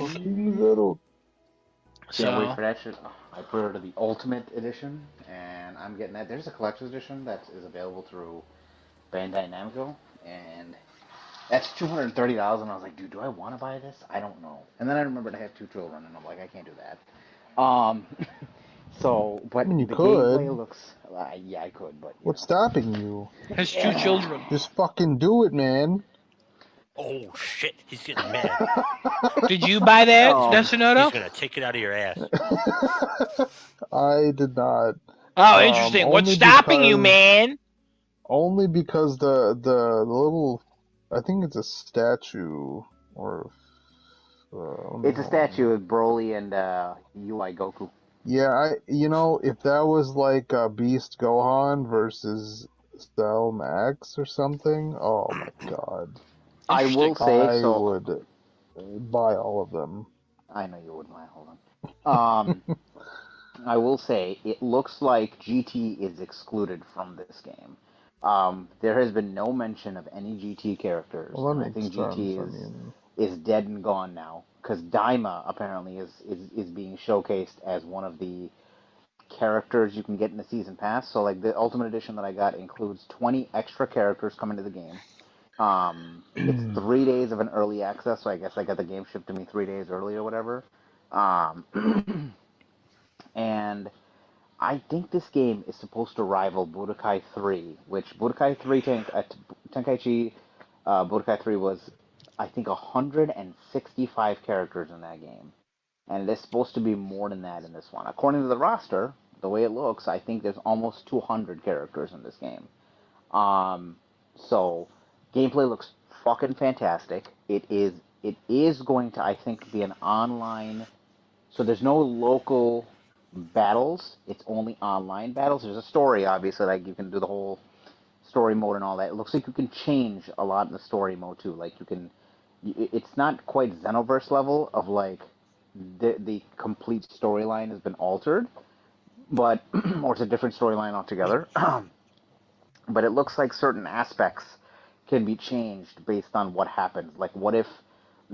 [SPEAKER 3] Can't wait for that shit. I pre-ordered the Ultimate Edition, and I'm getting that. There's a collector's edition that is available through Bandai Namco, and that's $230, and I was like, dude, do I want to buy this? I don't know. And then I remembered I have 2 children, and I'm like, I can't do that. So, but
[SPEAKER 2] I mean, you
[SPEAKER 3] the
[SPEAKER 2] could.
[SPEAKER 3] gameplay looks, yeah, I could, but
[SPEAKER 2] What's stopping you?
[SPEAKER 1] Has 2 children.
[SPEAKER 2] Just fucking do it, man.
[SPEAKER 4] Oh shit, he's getting mad.
[SPEAKER 1] Did you buy that, Destinoto?
[SPEAKER 4] He's gonna take it out of your ass.
[SPEAKER 2] I did not.
[SPEAKER 1] Oh, interesting. What's stopping you, man?
[SPEAKER 2] Only because the little, I think it's a statue or.
[SPEAKER 3] it's a statue of Broly and UI Goku.
[SPEAKER 2] Yeah, if that was like Beast Gohan versus Cell Max or something. Oh my god.
[SPEAKER 3] I will
[SPEAKER 1] Interesting.
[SPEAKER 3] say
[SPEAKER 2] I
[SPEAKER 3] so.
[SPEAKER 2] would buy all of them.
[SPEAKER 3] I know you wouldn't mind. Hold on. I will say it looks like GT is excluded from this game. There has been no mention of any GT characters,
[SPEAKER 2] Well,
[SPEAKER 3] and
[SPEAKER 2] that
[SPEAKER 3] I
[SPEAKER 2] makes
[SPEAKER 3] think
[SPEAKER 2] sense.
[SPEAKER 3] GT
[SPEAKER 2] I mean,
[SPEAKER 3] is dead and gone now because Daima apparently is being showcased as one of the characters you can get in the season pass. So like the Ultimate Edition that I got includes 20 extra characters coming to the game. It's 3 days of an early access, so I guess I got the game shipped to me 3 days early or whatever. And I think this game is supposed to rival Budokai 3, which Budokai 3 Tenkaichi Budokai 3 was, I think, 165 characters in that game. And it's supposed to be more than that in this one. According to the roster, the way it looks, I think there's almost 200 characters in this game. Um, so gameplay looks fucking fantastic. It is going to, I think, be an online, so there's no local battles. It's only online battles. There's a story, obviously, like you can do the whole story mode and all that. It looks like you can change a lot in the story mode too. Like you can, it's not quite Xenoverse level of like the complete storyline has been altered, but or it's a different storyline altogether. But it looks like certain aspects can be changed based on what happens. Like, what if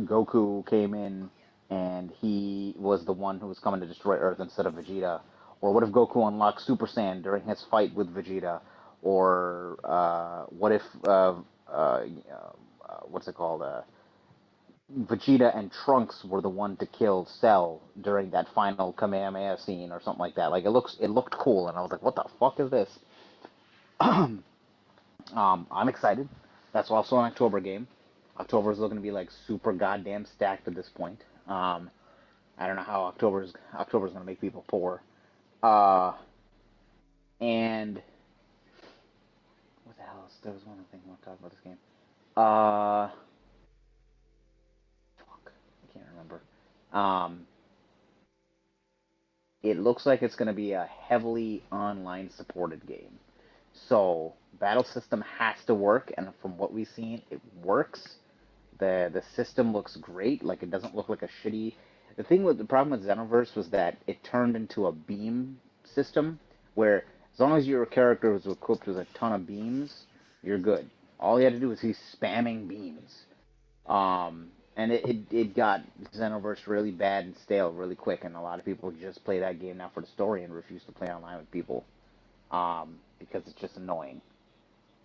[SPEAKER 3] Goku came in and he was the one who was coming to destroy Earth instead of Vegeta? Or what if Goku unlocked Super Saiyan during his fight with Vegeta? Or what if what's it called? Vegeta and Trunks were the one to kill Cell during that final Kamehameha scene or something like that. Like it looked cool, and I was like, what the fuck is this? I'm excited. That's also an October game. October is looking to be like super goddamn stacked at this point. I don't know how October's gonna make people poor. Uh, and what the hell else? There was one other thing I want to talk about this game. Uh, fuck, I can't remember. Um, it looks like it's gonna be a heavily online supported game. So battle system has to work, and from what we've seen, it works. The system looks great. Like it doesn't look like a shitty. The problem with Xenoverse was that it turned into a beam system where as long as your character was equipped with a ton of beams, you're good. All you had to do was he's spamming beams. And it got Xenoverse really bad and stale really quick, and a lot of people just play that game now for the story and refuse to play online with people because it's just annoying.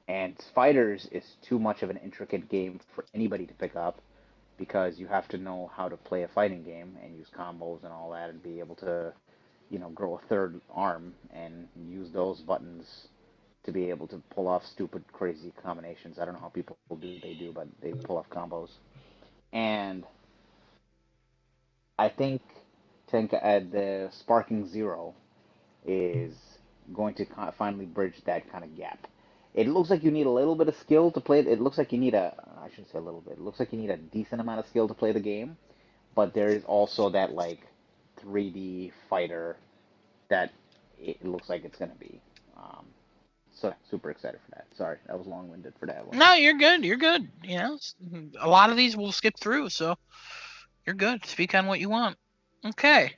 [SPEAKER 3] And Fighters is too much of an intricate game for anybody to pick up because you have to know how to play a fighting game and use combos and all that and be able to, grow a third arm and use those buttons to be able to pull off stupid, crazy combinations. I don't know how people do they do, but they pull off combos. And I think the Sparking Zero is going to finally bridge that kind of gap. It looks like you need a little bit of skill to play it. It looks like you need I shouldn't say a little bit. It looks like you need a decent amount of skill to play the game, but there is also that like 3D fighter that it looks like it's going to be. Um, so super excited for that. Sorry, that was long-winded for that one.
[SPEAKER 1] No, you're good. You're good. A lot of these we'll skip through, so you're good. Speak on what you want. Okay.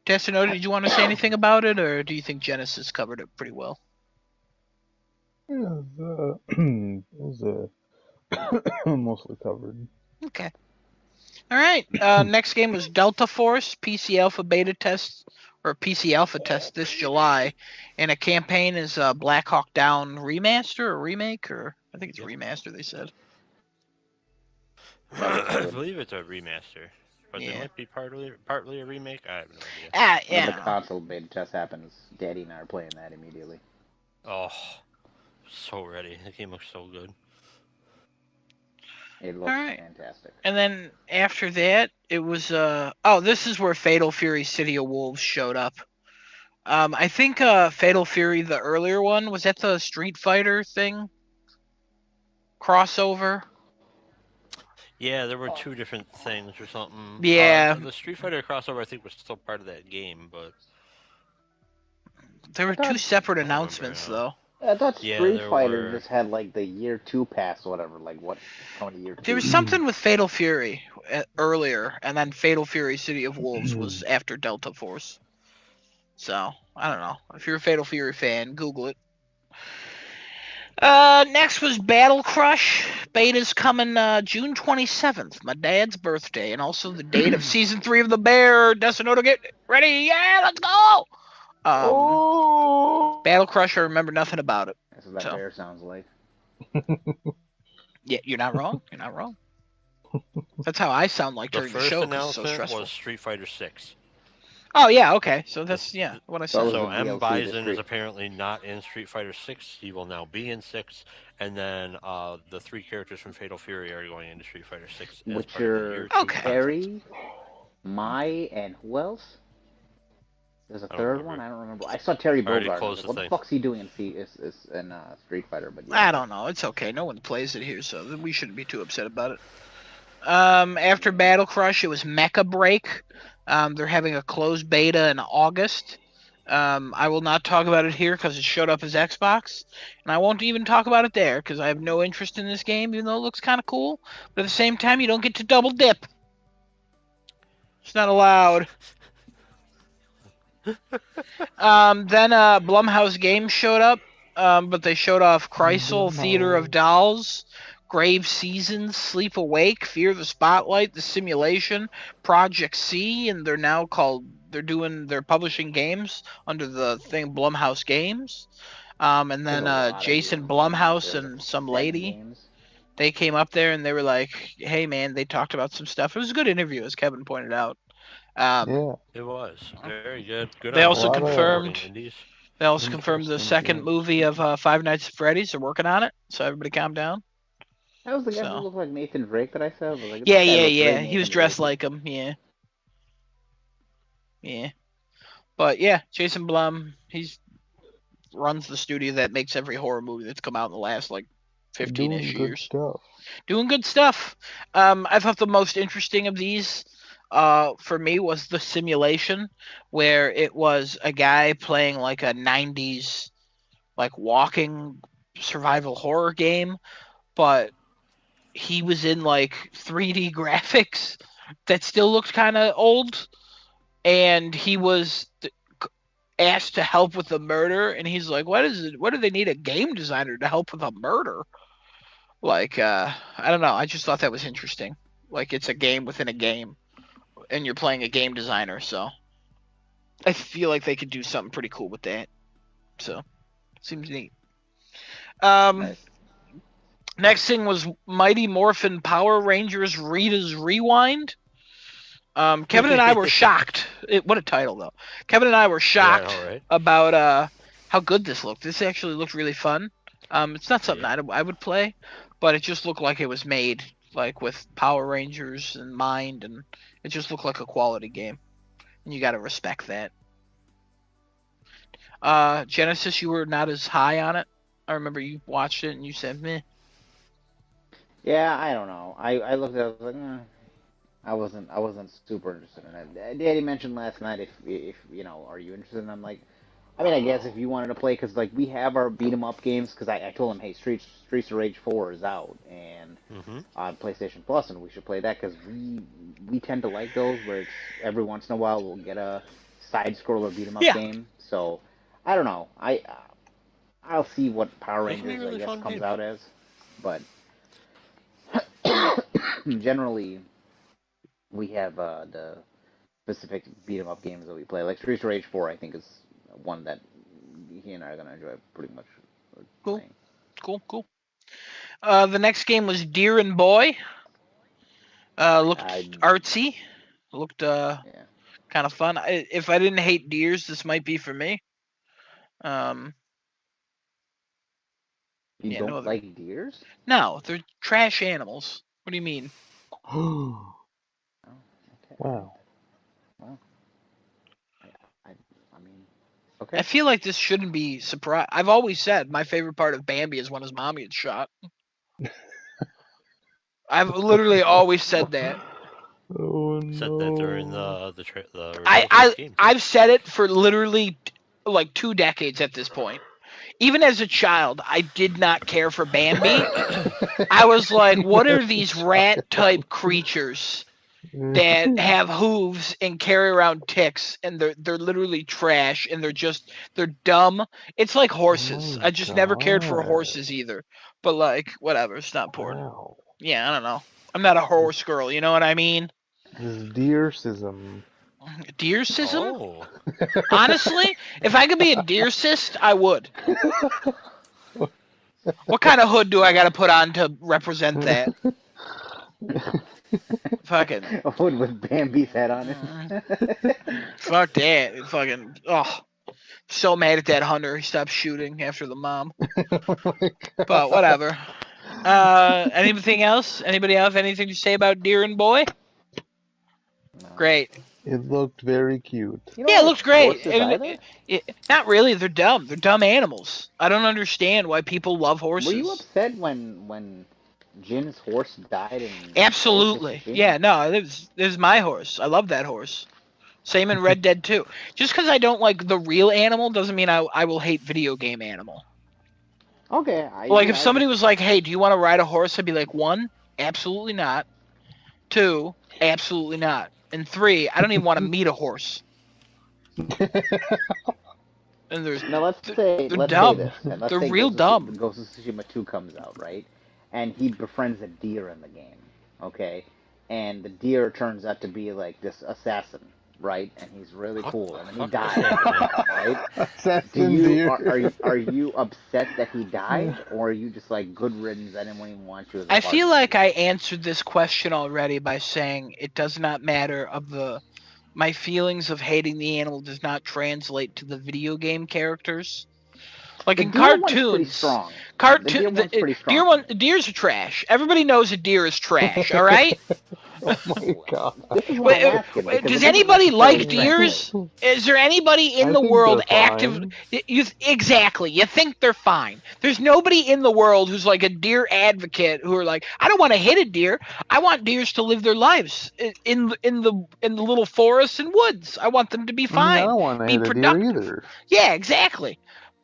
[SPEAKER 1] Tessino, did you want to say anything about it, or do you think Genesis covered it pretty well?
[SPEAKER 2] yeah, it was mostly covered.
[SPEAKER 1] Okay. All right. Next game was Delta Force PC Alpha Beta Test or PC Alpha Test this July, and a campaign is Black Hawk Down remaster or remake, or I think it's a remaster. They said.
[SPEAKER 4] I believe it's a remaster, but there
[SPEAKER 1] Yeah.
[SPEAKER 4] might be partly a remake. I have no idea.
[SPEAKER 3] When the
[SPEAKER 1] Yeah.
[SPEAKER 3] console beta test happens, Daddy and I are playing that immediately.
[SPEAKER 4] Oh, so ready! The game looks so good.
[SPEAKER 3] It
[SPEAKER 1] All
[SPEAKER 3] looks
[SPEAKER 1] right.
[SPEAKER 3] fantastic.
[SPEAKER 1] And then after that, it was this is where Fatal Fury City of Wolves showed up. I think Fatal Fury, the earlier one, was that the Street Fighter thing crossover?
[SPEAKER 4] Yeah, there were two different things or something.
[SPEAKER 1] Yeah,
[SPEAKER 4] The Street Fighter crossover, I think, was still part of that game, but
[SPEAKER 1] there
[SPEAKER 3] I
[SPEAKER 1] were two
[SPEAKER 3] thought
[SPEAKER 1] separate
[SPEAKER 4] I don't remember
[SPEAKER 1] announcements
[SPEAKER 4] now.
[SPEAKER 1] though.
[SPEAKER 3] I thought
[SPEAKER 4] Yeah,
[SPEAKER 3] Street
[SPEAKER 4] there
[SPEAKER 3] Fighter
[SPEAKER 4] were.
[SPEAKER 3] just had like the year 2 pass or whatever. Like what coming to year
[SPEAKER 1] There
[SPEAKER 3] 2?
[SPEAKER 1] was something with Fatal Fury earlier, and then Fatal Fury City of Wolves was after Delta Force. So, I don't know. If you're a Fatal Fury fan, Google it. Next was Battle Crush. Beta's coming June 27th, my dad's birthday, and also the date of season 3 of The Bear. Decinoto, get ready. Yeah, let's go.
[SPEAKER 2] Oh!
[SPEAKER 1] Battle Crush, I remember nothing about it.
[SPEAKER 3] That's what that
[SPEAKER 1] So,
[SPEAKER 3] bear sounds like.
[SPEAKER 1] yeah, you're not wrong. You're not wrong. That's how I sound like
[SPEAKER 4] The
[SPEAKER 1] during the
[SPEAKER 4] first
[SPEAKER 1] show because it's so
[SPEAKER 4] announcement
[SPEAKER 1] stressful.
[SPEAKER 4] was Street Fighter 6.
[SPEAKER 1] Oh, yeah, okay. So that's, yeah, what I
[SPEAKER 3] So it
[SPEAKER 1] said.
[SPEAKER 3] was
[SPEAKER 4] So
[SPEAKER 3] a
[SPEAKER 4] M.
[SPEAKER 3] DLC to
[SPEAKER 4] Bison is
[SPEAKER 3] Street.
[SPEAKER 4] apparently not in Street Fighter 6. He will now be in 6. And then the 3 characters from Fatal Fury are going into Street Fighter 6 as
[SPEAKER 3] Which
[SPEAKER 4] part of the year
[SPEAKER 3] are
[SPEAKER 4] 2
[SPEAKER 1] Okay.
[SPEAKER 4] content.
[SPEAKER 3] Terry, Mai, and who else? There's a
[SPEAKER 4] I don't
[SPEAKER 3] third
[SPEAKER 4] remember.
[SPEAKER 3] one. I don't remember. I saw Terry
[SPEAKER 4] Already
[SPEAKER 3] Bogard. I was
[SPEAKER 4] closed
[SPEAKER 3] like,
[SPEAKER 4] the
[SPEAKER 3] what the
[SPEAKER 4] thing.
[SPEAKER 3] fuck's he doing in Street Fighter? But yeah,
[SPEAKER 1] I
[SPEAKER 3] okay.
[SPEAKER 1] don't know. It's okay. No one plays it here, so we shouldn't be too upset about it. After Battle Crush, it was Mecha Break. They're having a closed beta in August. I will not talk about it here because it showed up as Xbox, and I won't even talk about it there because I have no interest in this game, even though it looks kind of cool. But at the same time, you don't get to double dip. It's not allowed. Then Blumhouse Games showed up, but they showed off Chrysler, Theater of Dolls, Grave Seasons, Sleep Awake, Fear the Spotlight, The Simulation, Project C, and they're publishing games under the thing Blumhouse Games. And
[SPEAKER 3] There's
[SPEAKER 1] then
[SPEAKER 3] a lot of
[SPEAKER 1] Jason
[SPEAKER 3] games coming out.
[SPEAKER 1] Blumhouse
[SPEAKER 3] There's like
[SPEAKER 1] and some
[SPEAKER 3] 7
[SPEAKER 1] lady,
[SPEAKER 3] games.
[SPEAKER 1] they came up there and they were like, "Hey man," they talked about some stuff. It was a good interview, as Kevin pointed out. Um,
[SPEAKER 2] Yeah,
[SPEAKER 4] It was. Very good. Good
[SPEAKER 1] they
[SPEAKER 4] on
[SPEAKER 2] a
[SPEAKER 1] also
[SPEAKER 4] them
[SPEAKER 2] lot
[SPEAKER 4] for
[SPEAKER 2] of
[SPEAKER 1] confirmed
[SPEAKER 4] supporting indies.
[SPEAKER 1] They also confirmed the
[SPEAKER 2] interesting
[SPEAKER 1] second
[SPEAKER 2] games.
[SPEAKER 1] movie of Five Nights at Freddy's. They're working on it, so everybody calm down.
[SPEAKER 3] That was the guy who
[SPEAKER 1] So
[SPEAKER 3] looked like Nathan Drake that I said. I was like,
[SPEAKER 1] yeah,
[SPEAKER 3] this guy
[SPEAKER 1] yeah,
[SPEAKER 3] looks
[SPEAKER 1] yeah.
[SPEAKER 3] very
[SPEAKER 1] He was
[SPEAKER 3] Nathan
[SPEAKER 1] dressed
[SPEAKER 3] Drake.
[SPEAKER 1] like him. Yeah, yeah. But yeah, Jason Blum. He's runs the studio that makes every horror movie that's come out in the last like
[SPEAKER 2] They're doing
[SPEAKER 1] 15-ish
[SPEAKER 2] good
[SPEAKER 1] years.
[SPEAKER 2] stuff.
[SPEAKER 1] Doing good stuff. I thought the most interesting of these, for me, was the simulation, where it was a guy playing like a '90s like walking survival horror game, but he was in like 3D graphics that still looked kind of old, and he was asked to help with the murder, and he's like, "What is it? What do they need a game designer to help with a murder?" Like, I don't know. I just thought that was interesting. Like, it's a game within a game, and you're playing a game designer, so I feel like they could do something pretty cool with that. So, seems neat. Um,
[SPEAKER 3] Nice.
[SPEAKER 1] Next thing was Mighty Morphin Power Rangers Rita's Rewind. Kevin and I were shocked. What a title, though. Kevin and I were
[SPEAKER 4] Yeah,
[SPEAKER 1] shocked
[SPEAKER 4] all right.
[SPEAKER 1] about how good this looked. This actually looked really fun. It's not something
[SPEAKER 4] Yeah.
[SPEAKER 1] I would play, but it just looked like it was made like with Power Rangers in mind, and it just looked like a quality game, and you got to respect that. Genesis, you were not as high on it. I remember you watched it and you said, "Meh."
[SPEAKER 3] Yeah, I don't know. I looked at it, I was like, I wasn't super interested in it. Daddy mentioned last night if are you interested? And I'm like, I mean, I guess if you wanted to play, because like we have our beat 'em up games. Because I told him, hey, Streets of Rage 4 is out and
[SPEAKER 4] Mm-hmm.
[SPEAKER 3] on PlayStation Plus, and we should play that because we tend to like those where it's every once in a while we'll get a side scroller beat 'em up
[SPEAKER 1] Yeah,
[SPEAKER 3] game. So I don't know. I'll see what Power
[SPEAKER 4] It can be a
[SPEAKER 3] Rangers I
[SPEAKER 4] really
[SPEAKER 3] guess
[SPEAKER 4] fun
[SPEAKER 3] comes
[SPEAKER 4] game.
[SPEAKER 3] out as, but generally we have the specific beat 'em up games that we play. Like Streets of Rage 4, I think is one that he and I are gonna enjoy pretty much
[SPEAKER 1] cool,
[SPEAKER 3] playing.
[SPEAKER 1] cool, cool. The next game was Deer and Boy.
[SPEAKER 3] I
[SPEAKER 1] Looked artsy. Looked
[SPEAKER 3] Yeah.
[SPEAKER 1] kind of fun. If I didn't hate deers, this might be for me. Um,
[SPEAKER 3] You
[SPEAKER 1] yeah, no
[SPEAKER 3] don't
[SPEAKER 1] other.
[SPEAKER 3] like deers?
[SPEAKER 1] No, they're trash animals. What do you mean?
[SPEAKER 3] Oh, okay.
[SPEAKER 2] Wow.
[SPEAKER 3] Well, I, I mean,
[SPEAKER 1] I
[SPEAKER 3] okay.
[SPEAKER 1] feel like this shouldn't be surprised. I've always said my favorite part of Bambi is when his mommy gets shot. I've literally always said that.
[SPEAKER 2] Oh
[SPEAKER 4] Said that during
[SPEAKER 2] no.
[SPEAKER 4] the reveal for this game too.
[SPEAKER 1] I've said it for literally like 2 decades at this point. even as a child, I did not care for Bambi. I was like, what are these rat-type creatures that have hooves and carry around ticks, and they're literally trash, and they're dumb. It's like horses.
[SPEAKER 2] Oh
[SPEAKER 1] I just never cared for
[SPEAKER 2] God.
[SPEAKER 1] horses either. But like, whatever, it's not important.
[SPEAKER 2] Wow.
[SPEAKER 1] Yeah, I don't know. I'm not a horse girl, you know what I mean?
[SPEAKER 2] This deer-sism.
[SPEAKER 1] Deer-sism?
[SPEAKER 4] Oh,
[SPEAKER 1] Honestly, if I could be a deer-sist, I would. What kind of hood do I gotta put on to represent that? Fucking
[SPEAKER 3] A hood with Bambi's head on it.
[SPEAKER 1] fuck that. Fucking so mad at that hunter. He stopped shooting after the mom.
[SPEAKER 2] Oh my God.
[SPEAKER 1] But whatever. Anything else? Anybody have anything to say about Deer and Boy?
[SPEAKER 3] No.
[SPEAKER 1] Great.
[SPEAKER 2] It looked very cute.
[SPEAKER 3] You don't
[SPEAKER 1] Yeah, it
[SPEAKER 3] like
[SPEAKER 1] looks great.
[SPEAKER 3] horses either?
[SPEAKER 1] Not really. They're dumb. They're dumb animals. I don't understand why people love horses.
[SPEAKER 3] Were you upset when Jin's horse died in
[SPEAKER 1] Absolutely.
[SPEAKER 3] Ghost of Tsushima?
[SPEAKER 1] Yeah, no, this is my horse. I love that horse. Same in Red Dead 2. Just because I don't like the real animal doesn't mean I will hate video game animal.
[SPEAKER 3] Okay.
[SPEAKER 1] Like, if somebody was like, hey, do you want to ride a horse? I'd be like, 1, absolutely not. 2, absolutely not. And 3, I don't even want to meet a horse. And there's
[SPEAKER 3] Now let's
[SPEAKER 1] they're
[SPEAKER 3] say
[SPEAKER 1] dumb.
[SPEAKER 3] this. And let's
[SPEAKER 1] They're
[SPEAKER 3] say
[SPEAKER 1] real dumb.
[SPEAKER 3] Ghost of Tsushima 2 comes out, right? And he befriends a deer in the game, okay? And the deer turns out to be like this assassin, right? And he's really
[SPEAKER 4] What
[SPEAKER 3] cool,
[SPEAKER 4] the
[SPEAKER 3] and then he
[SPEAKER 4] fuck
[SPEAKER 3] dies,
[SPEAKER 4] is happening?
[SPEAKER 3] right?
[SPEAKER 2] Assassin deer.
[SPEAKER 3] Are you upset that he died, or are you just like good riddance? I didn't even want you as a
[SPEAKER 1] I
[SPEAKER 3] partner?
[SPEAKER 1] feel like I answered this question already by saying it does not matter my feelings of hating the animal does not translate to the video game characters. Like
[SPEAKER 3] the
[SPEAKER 1] in
[SPEAKER 3] deer one's pretty
[SPEAKER 1] cartoons,
[SPEAKER 3] strong. The deer one's pretty strong.
[SPEAKER 1] deers are trash. Everybody knows a deer is trash. All right.
[SPEAKER 2] Oh my God.
[SPEAKER 3] This is what I'm asking. because
[SPEAKER 1] Does
[SPEAKER 3] it doesn't
[SPEAKER 1] anybody
[SPEAKER 3] necessarily
[SPEAKER 1] like deers?
[SPEAKER 3] translate.
[SPEAKER 1] Is there anybody in
[SPEAKER 2] I
[SPEAKER 1] the
[SPEAKER 2] think
[SPEAKER 1] world
[SPEAKER 2] they're
[SPEAKER 1] active?
[SPEAKER 2] fine.
[SPEAKER 1] Exactly. You think they're fine. There's nobody in the world who's like a deer advocate who are like, I don't want to hit a deer. I want deers to live their lives in the little forests and woods. I want them to be
[SPEAKER 2] I
[SPEAKER 1] fine,
[SPEAKER 2] don't want to
[SPEAKER 1] be
[SPEAKER 2] hit a deer
[SPEAKER 1] productive.
[SPEAKER 2] either.
[SPEAKER 1] Yeah, exactly.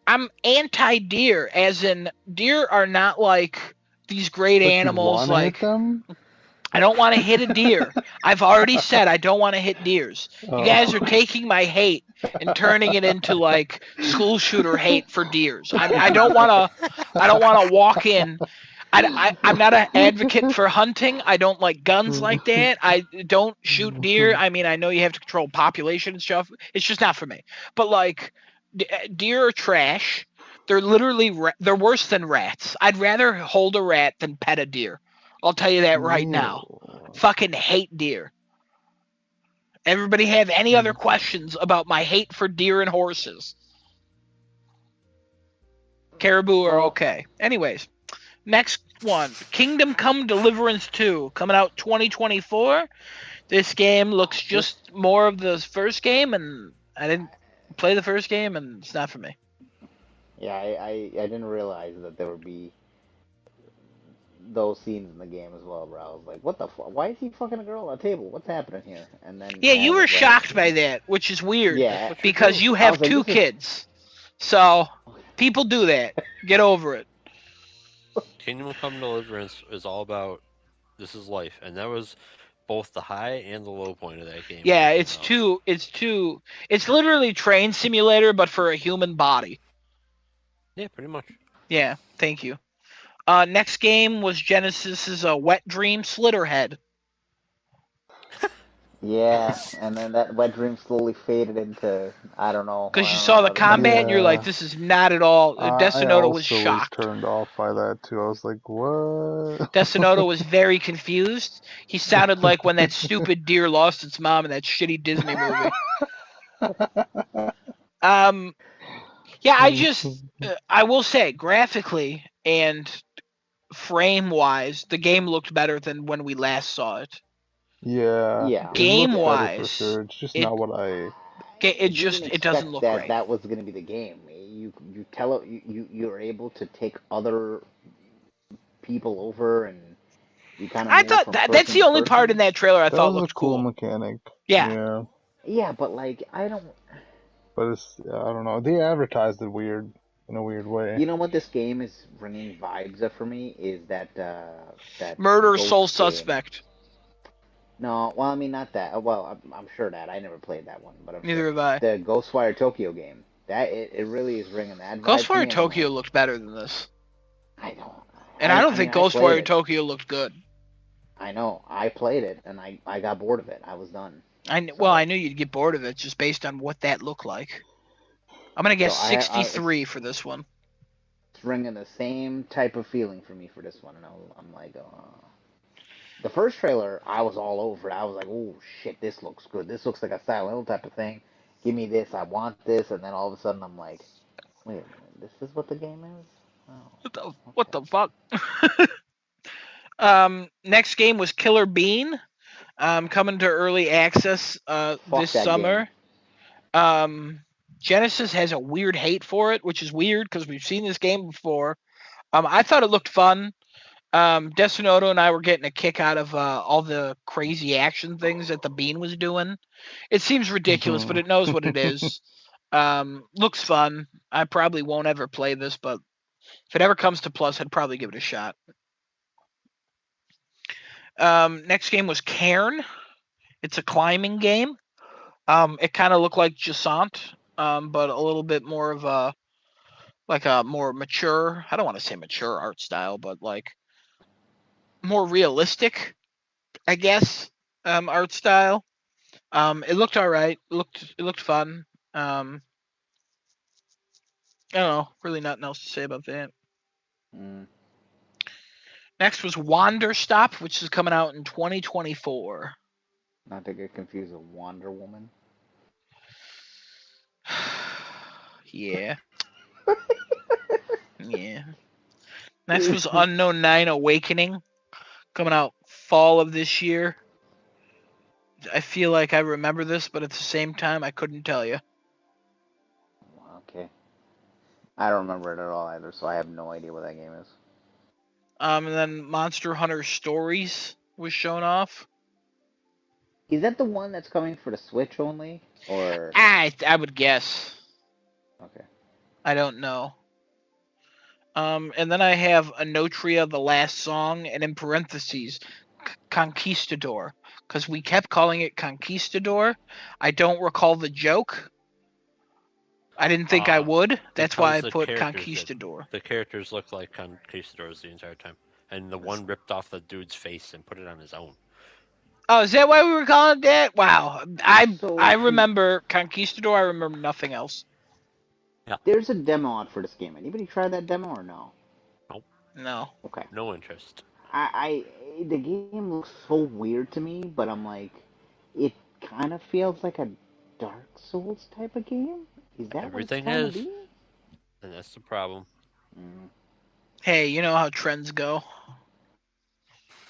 [SPEAKER 1] I'm anti-deer, as in deer are not like these great
[SPEAKER 2] But you
[SPEAKER 1] animals.
[SPEAKER 2] want to
[SPEAKER 1] Like,
[SPEAKER 2] hit them?
[SPEAKER 1] I don't want to hit a deer. I've already said I don't want to hit deers. You guys are taking my hate and turning it into like school shooter hate for deers. I don't want to walk in. I'm not an advocate for hunting. I don't like guns like that. I don't shoot deer. I mean, I know you have to control population and stuff. It's just not for me. But like, deer are trash. They're literally they're worse than rats. I'd rather hold a rat than pet a deer. I'll tell you that right now. Fucking hate deer. Everybody have any other questions about my hate for deer and horses? Caribou are okay. Anyways, next one. Kingdom Come Deliverance 2, coming out 2024. This game looks just more of the first game, and I didn't play the first game, and it's not for me.
[SPEAKER 3] Yeah, I didn't realize that there would be those scenes in the game as well, bro. I was like, what the fuck? Why is he fucking a girl on a table? What's happening here? And then
[SPEAKER 1] Yeah, you were
[SPEAKER 3] like,
[SPEAKER 1] shocked by that, which is weird.
[SPEAKER 3] Yeah,
[SPEAKER 1] because you have
[SPEAKER 3] like,
[SPEAKER 1] 2 kids. So, people do that. Get over it.
[SPEAKER 4] Kingdom Come Deliverance is all about this is life, and that was both the high and the low point of that game.
[SPEAKER 1] Yeah, it's literally Train Simulator, but for a human body.
[SPEAKER 4] Yeah, pretty much.
[SPEAKER 1] Yeah, thank you. Next game was Genesis's Wet Dream Slitterhead.
[SPEAKER 3] Yeah, and then that wet dream slowly faded into I don't know.
[SPEAKER 1] Because you saw the combat, and you're like,
[SPEAKER 2] Yeah.
[SPEAKER 1] this is not at all. Destinoda was
[SPEAKER 2] I
[SPEAKER 1] shocked.
[SPEAKER 2] was turned off by that too. I was like, what?
[SPEAKER 1] Destinoda was very confused. He sounded like when that stupid deer lost its mom in that shitty Disney movie. Yeah, I will say, graphically and frame-wise, the game looked better than when we last saw it.
[SPEAKER 2] Yeah.
[SPEAKER 3] Yeah.
[SPEAKER 2] It
[SPEAKER 1] Game-wise,
[SPEAKER 2] for sure. It's just not what I.
[SPEAKER 1] It doesn't look
[SPEAKER 3] that
[SPEAKER 1] great.
[SPEAKER 3] That was going to be the game. You're able to take other people over and you kind of.
[SPEAKER 1] I thought that's the only part in that trailer I thought looked
[SPEAKER 2] a cool mechanic.
[SPEAKER 1] Yeah.
[SPEAKER 3] Yeah, but like I don't.
[SPEAKER 2] But it's I don't know. They advertised it weird. in a weird way.
[SPEAKER 3] You know what this game is bringing vibes of for me is that
[SPEAKER 1] Murder Soul
[SPEAKER 3] Ghost game.
[SPEAKER 1] Suspect.
[SPEAKER 3] No, well, I mean not that. Well, I'm sure that I never played that one, but I'm
[SPEAKER 1] Neither
[SPEAKER 3] sure
[SPEAKER 1] have I.
[SPEAKER 3] the Ghostwire Tokyo game. That it really is bringing that vibe to
[SPEAKER 1] Ghostwire
[SPEAKER 3] me, and I'm
[SPEAKER 1] Tokyo
[SPEAKER 3] like,
[SPEAKER 1] looked better than this.
[SPEAKER 3] I don't.
[SPEAKER 1] And I don't
[SPEAKER 3] I mean,
[SPEAKER 1] think
[SPEAKER 3] I played
[SPEAKER 1] Ghostwire
[SPEAKER 3] it.
[SPEAKER 1] Tokyo looked good.
[SPEAKER 3] I know. I played it, and I got bored of it. I was done.
[SPEAKER 1] Well, I
[SPEAKER 3] So
[SPEAKER 1] knew you'd get bored of it just based on what that looked like. I'm gonna guess
[SPEAKER 3] I
[SPEAKER 1] 63 for this one.
[SPEAKER 3] it's ringing the same type of feeling for me for this one, and I'm like, the first trailer, I was all over it. I was like, oh shit, this looks good. This looks like a Silent Hill type of thing. Give me this. I want this. And then all of a sudden, I'm like, wait a minute, this is what the game is? Oh,
[SPEAKER 1] What
[SPEAKER 3] okay.
[SPEAKER 1] the fuck? Next game was Killer Bean. Coming to early access this
[SPEAKER 3] Fuck that game.
[SPEAKER 1] summer. Um, Genesis has a weird hate for it, which is weird because we've seen this game before. I thought it looked fun. Destinoto and I were getting a kick out of all the crazy action things that the Bean was doing. It seems ridiculous, but
[SPEAKER 2] Mhm.
[SPEAKER 1] it knows what it is. Looks fun. I probably won't ever play this, but if it ever comes to Plus, I'd probably give it a shot. Next game was Cairn. It's a climbing game. It kind of looked like Jasant, but a little bit more of a like a more mature. I don't want to say mature art style, but like more realistic, I guess. Art style. It looked all right. It looked fun. I don't know. Really, nothing else to say about that.
[SPEAKER 3] Mm,
[SPEAKER 1] Next was Wander Stop, which is coming out in 2024.
[SPEAKER 3] not to get confused with Wonder Woman.
[SPEAKER 1] Yeah, yeah. Next was Unknown 9 Awakening, coming out fall of this year. I feel like I remember this, but at the same time, I couldn't tell you.
[SPEAKER 3] Okay. I don't remember it at all either, so I have no idea what that game is.
[SPEAKER 1] And then Monster Hunter Stories was shown off.
[SPEAKER 3] Is that the one that's coming for the Switch only? Or.
[SPEAKER 1] I would guess.
[SPEAKER 3] Okay.
[SPEAKER 1] I don't know. And then I have Anotria, the last song, and in parentheses, Conquistador, because we kept calling it Conquistador. I don't recall the joke. I didn't think I would. That's why
[SPEAKER 4] Because
[SPEAKER 1] I put Conquistador.
[SPEAKER 4] the characters look like conquistadors the entire time, and the one ripped off the dude's face and put it on his own.
[SPEAKER 1] Oh, is that why we were calling it that? Wow. I
[SPEAKER 3] So,
[SPEAKER 1] remember Conquistador. I remember nothing else.
[SPEAKER 4] Yeah.
[SPEAKER 3] there's a demo out for this game. Anybody try that demo or no?
[SPEAKER 4] Nope.
[SPEAKER 1] No.
[SPEAKER 3] Okay.
[SPEAKER 4] No interest.
[SPEAKER 3] The game looks so weird to me, but I'm like, it kind of feels like a Dark Souls type of game. Is that what it's
[SPEAKER 4] Everything
[SPEAKER 3] trying to
[SPEAKER 4] is,
[SPEAKER 3] be?
[SPEAKER 4] and that's the problem.
[SPEAKER 3] Mm.
[SPEAKER 1] Hey, you know how trends go.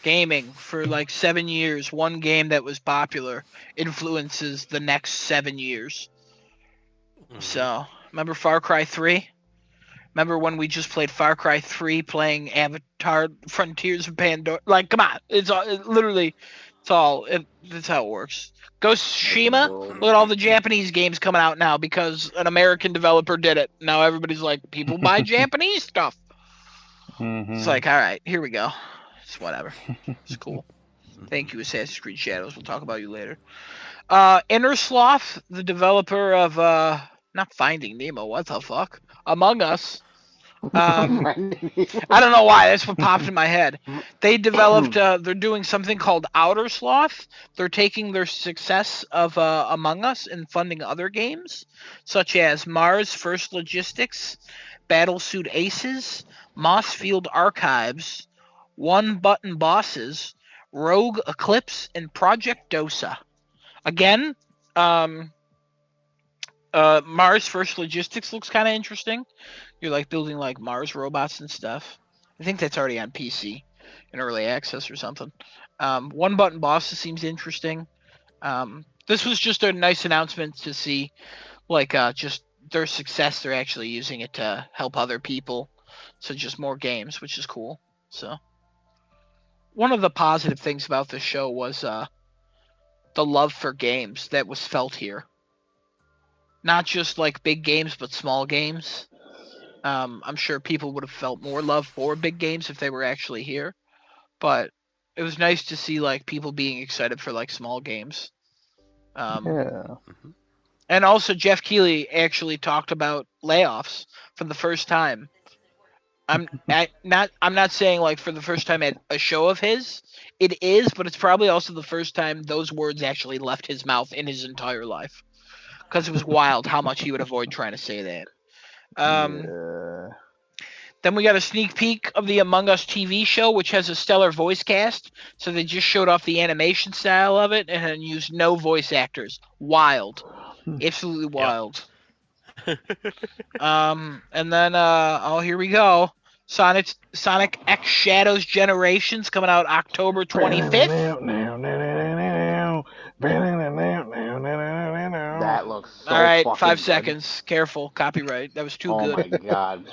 [SPEAKER 1] Gaming for like 7 years. One game that was popular influences the next 7 years.
[SPEAKER 4] Mm-hmm.
[SPEAKER 1] So, remember Far Cry 3? Remember when we just played Far Cry 3 playing Avatar Frontiers of Pandora? Like, come on. It's all that's how it works. Ghost of
[SPEAKER 3] Open
[SPEAKER 1] Tsushima,
[SPEAKER 3] world.
[SPEAKER 1] look at all the Japanese games coming out now because an American developer did it. Now everybody's like, people buy Japanese stuff. It's like, all right, here we go. It's whatever. It's cool. Thank you, Assassin's Creed Shadows. We'll talk about you later. Innersloth, the developer of not Finding Nemo, what the fuck? Among Us. I don't know why. That's what popped in my head. They developed. They're doing something called Outer Sloth. They're taking their success of Among Us and funding other games, such as Mars First Logistics, Battlesuit Aces, Mossfield Archives, One Button Bosses, Rogue Eclipse, and Project Dosa. Again, um, Mars First Logistics looks kind of interesting. You're like building like Mars robots and stuff. I think that's already on PC in early access or something. One Button Bosses seems interesting. This was just a nice announcement to see, like, just their success. They're actually using it to help other people. So just more games, which is cool. So one of the positive things about this show was the love for games that was felt here. Not just like big games, but small games. I'm sure people would have felt more love for big games if they were actually here, but it was nice to see like people being excited for like small games. Um,
[SPEAKER 2] Yeah.
[SPEAKER 4] Hmm.
[SPEAKER 1] and also Jeff Keighley actually talked about layoffs for the first time. I'm not saying like for the first time at a show of his. It is, but it's probably also the first time those words actually left his mouth in his entire life. Because it was wild how much he would avoid trying to say that. Um,
[SPEAKER 2] Yeah.
[SPEAKER 1] then we got a sneak peek of the Among Us TV show, which has a stellar voice cast. So they just showed off the animation style of it and used no voice actors. Wild, absolutely
[SPEAKER 4] Yep.
[SPEAKER 1] wild. And then oh, here we go. Sonic X Shadows Generations coming out October 25th.
[SPEAKER 3] That looks
[SPEAKER 1] All
[SPEAKER 3] so
[SPEAKER 1] right, five
[SPEAKER 3] fucking good.
[SPEAKER 1] seconds. Careful, copyright. That was too
[SPEAKER 3] Oh
[SPEAKER 1] good.
[SPEAKER 3] my god.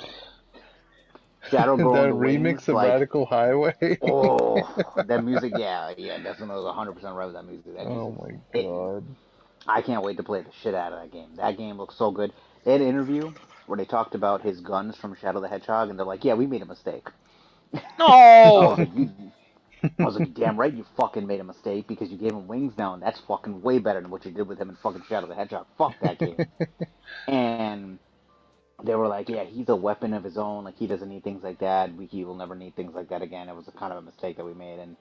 [SPEAKER 3] Shadow Grow in
[SPEAKER 2] That
[SPEAKER 3] the
[SPEAKER 2] remix
[SPEAKER 3] Wings,
[SPEAKER 2] of
[SPEAKER 3] like,
[SPEAKER 2] Radical Highway.
[SPEAKER 3] oh, that music, yeah, definitely 100% right with that music. That
[SPEAKER 2] Oh
[SPEAKER 3] music is
[SPEAKER 2] my
[SPEAKER 3] hitting.
[SPEAKER 2] god.
[SPEAKER 3] I can't wait to play the shit out of that game. That game looks so good. They had an interview where they talked about his guns from Shadow the Hedgehog, and they're like, yeah, we made a mistake. I
[SPEAKER 1] No.
[SPEAKER 3] was like, I was like, you damn right you fucking made a mistake because you gave him wings now, and that's fucking way better than what you did with him in fucking Shadow the Hedgehog. Fuck that game. And they were like, yeah, he's a weapon of his own. Like, he doesn't need things like that. He will never need things like that again. It was a kind of a mistake that we made, and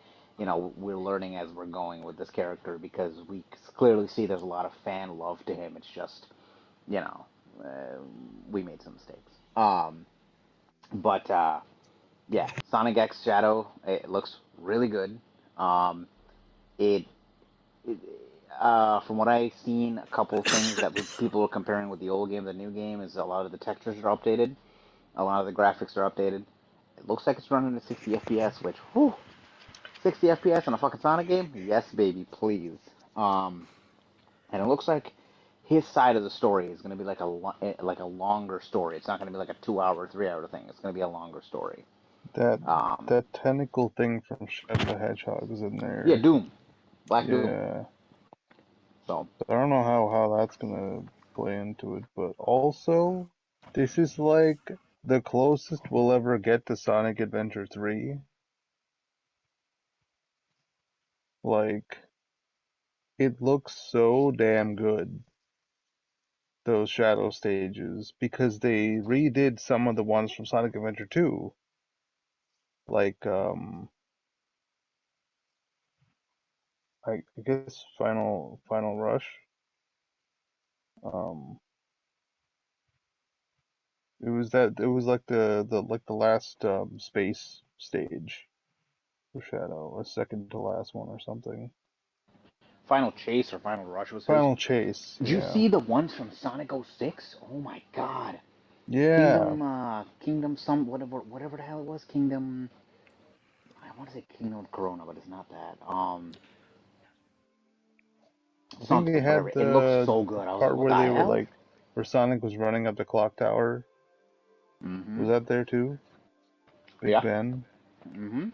[SPEAKER 3] we're learning as we're going with this character because we clearly see there's a lot of fan love to him. It's just, you know, uh, we made some mistakes. But yeah, Sonic X Shadow, it looks really good. Um, it, it from what I've seen, a couple of things that people are comparing with the old game, the new game, is a lot of the textures are updated. A lot of the graphics are updated. It looks like it's running at 60 FPS, which, whew, 60 FPS on a fucking Sonic game? Yes, baby, please. And it looks like his side of the story is going to be like a longer story. It's not going to be like a 2 hour, 3 hour thing. It's going to be a longer story.
[SPEAKER 2] That
[SPEAKER 3] Um,
[SPEAKER 2] that tentacle thing from Shadow the Hedgehog is in
[SPEAKER 3] yeah,
[SPEAKER 2] there.
[SPEAKER 3] Doom, Black Doom.
[SPEAKER 2] Yeah.
[SPEAKER 3] So
[SPEAKER 2] I don't know how that's gonna play into it, but also this is like the closest we'll ever get to Sonic Adventure 3. Like it looks so damn good, those shadow stages, because they redid some of the ones from Sonic Adventure 2. Like I guess Final Rush. Um it was like the last space stage for Shadow, a second to last one or something.
[SPEAKER 3] Final Chase or Final Rush was his.
[SPEAKER 2] Final Chase,
[SPEAKER 3] Did you
[SPEAKER 2] yeah.
[SPEAKER 3] see the ones from Sonic 06? Oh my god.
[SPEAKER 2] Yeah.
[SPEAKER 3] Kingdom, some whatever the hell it was. Kingdom. I want to say Kingdom of Corona, but it's not that.
[SPEAKER 2] I think they
[SPEAKER 3] Something, whatever.
[SPEAKER 2] had
[SPEAKER 3] It looks
[SPEAKER 2] the
[SPEAKER 3] so good. I was like,
[SPEAKER 2] part
[SPEAKER 3] what
[SPEAKER 2] where
[SPEAKER 3] the
[SPEAKER 2] they were
[SPEAKER 3] hell?
[SPEAKER 2] like where Sonic was running up the clock tower.
[SPEAKER 3] Mm-hmm.
[SPEAKER 2] Was that there too? Big
[SPEAKER 3] Yeah.
[SPEAKER 2] Ben?
[SPEAKER 3] Mm-hmm.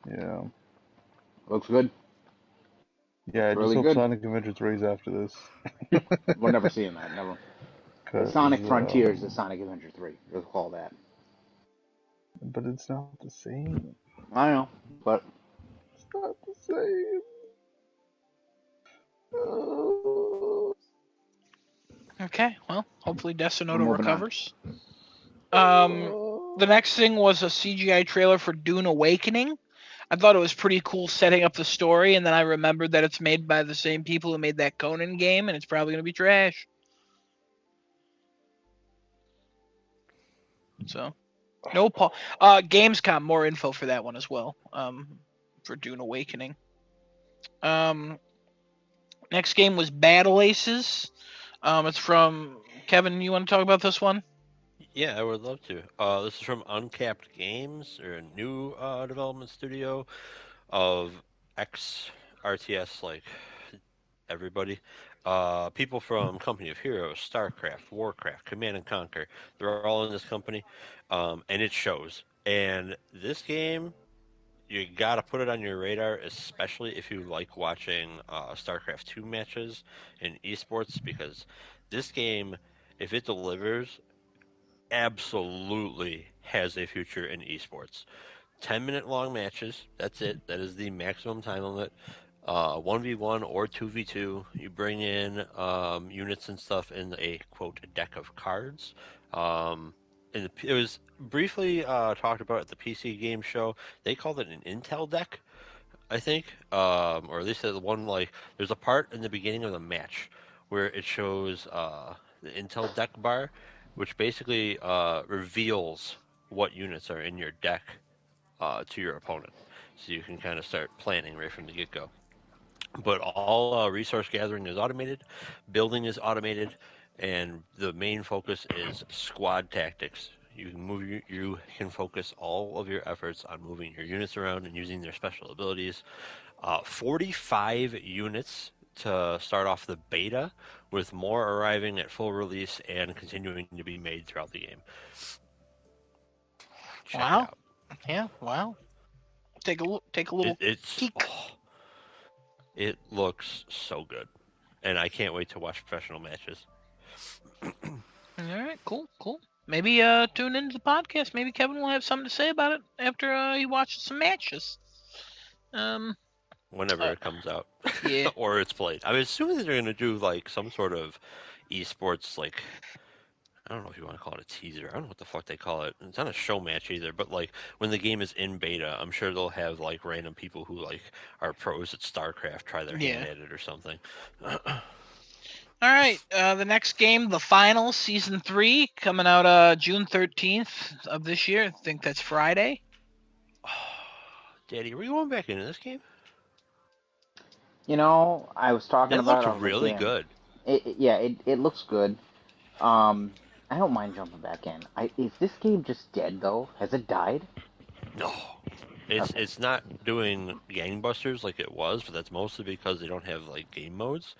[SPEAKER 2] Yeah.
[SPEAKER 3] Looks good.
[SPEAKER 2] Yeah,
[SPEAKER 3] Looks
[SPEAKER 2] I just
[SPEAKER 3] really
[SPEAKER 2] hope
[SPEAKER 3] good.
[SPEAKER 2] Sonic Adventure 3 is after this.
[SPEAKER 3] We're never seeing that. Never. Sonic
[SPEAKER 2] Cause
[SPEAKER 3] Frontiers is Sonic Adventure 3. Let's call that.
[SPEAKER 2] but it's not the same.
[SPEAKER 3] I know, but
[SPEAKER 2] It's not the same. Oh.
[SPEAKER 1] Okay, well, hopefully
[SPEAKER 3] we're
[SPEAKER 1] Desonoto
[SPEAKER 3] moving on.
[SPEAKER 1] recovers. The next thing was a CGI trailer for Dune Awakening. I thought it was pretty cool setting up the story, and then I remembered that it's made by the same people who made that Conan game, and it's probably gonna be trash. So no, Gamescom more info for that one as well. For Dune Awakening. Um, Next game was Battle Aces. It's from Kevin. You want to talk about this one?
[SPEAKER 4] Yeah, I would love to. This is from Uncapped Games, or a new development studio of ex RTS, like everybody. People from Company of Heroes, StarCraft, Warcraft, Command and Conquer. They're all in this company, and it shows. And this game, you gotta put it on your radar, especially if you like watching StarCraft 2 matches in esports, because this game, if it delivers, absolutely has a future in esports. 10-minute long matches. That's it. That is the maximum time limit. 1v1 or 2v2. You bring in units and stuff in a quote deck of cards. It was briefly talked about at the PC game show. They called it an Intel deck, I think, or at least the one like there's a part in the beginning of the match where it shows the Intel deck bar, which basically reveals what units are in your deck to your opponent, so you can kind of start planning right from the get-go. But all resource gathering is automated, building is automated, and the main focus is squad tactics. You can focus all of your efforts on moving your units around and using their special abilities. 45 units to start off the beta, with more arriving at full release and continuing to be made throughout the game. Check it
[SPEAKER 1] Wow.
[SPEAKER 4] out.
[SPEAKER 1] Yeah. Wow. Take a look. Take a little
[SPEAKER 4] It's
[SPEAKER 1] peek.
[SPEAKER 4] it looks so good, and I can't wait to watch professional matches.
[SPEAKER 1] All right. Cool. Cool. Maybe tune into the podcast. Maybe Kevin will have something to say about it after he watches some matches. Um.
[SPEAKER 4] Whenever it comes out
[SPEAKER 1] Yeah.
[SPEAKER 4] or it's played. I mean, assuming that they're going to do like some sort of esports, like I don't know if you want to call it a teaser. I don't know what the fuck they call it. It's not a show match either, but like when the game is in beta, I'm sure they'll have like random people who like are pros at StarCraft try their hand
[SPEAKER 1] Yeah.
[SPEAKER 4] at it or something.
[SPEAKER 1] All right. The next game, the final, season 3, coming out June 13th of this year. I think that's Friday.
[SPEAKER 4] Daddy, are we going back into this game?
[SPEAKER 3] You know, I was talking
[SPEAKER 4] That
[SPEAKER 3] about
[SPEAKER 4] looked
[SPEAKER 3] it. I was like,
[SPEAKER 4] really
[SPEAKER 3] damn,
[SPEAKER 4] good.
[SPEAKER 3] yeah, it looks good. I don't mind jumping back in. Is this game just dead though? Has it died?
[SPEAKER 4] No, it's
[SPEAKER 3] Okay.
[SPEAKER 4] it's not doing gangbusters like it was, but that's mostly because they don't have like game modes.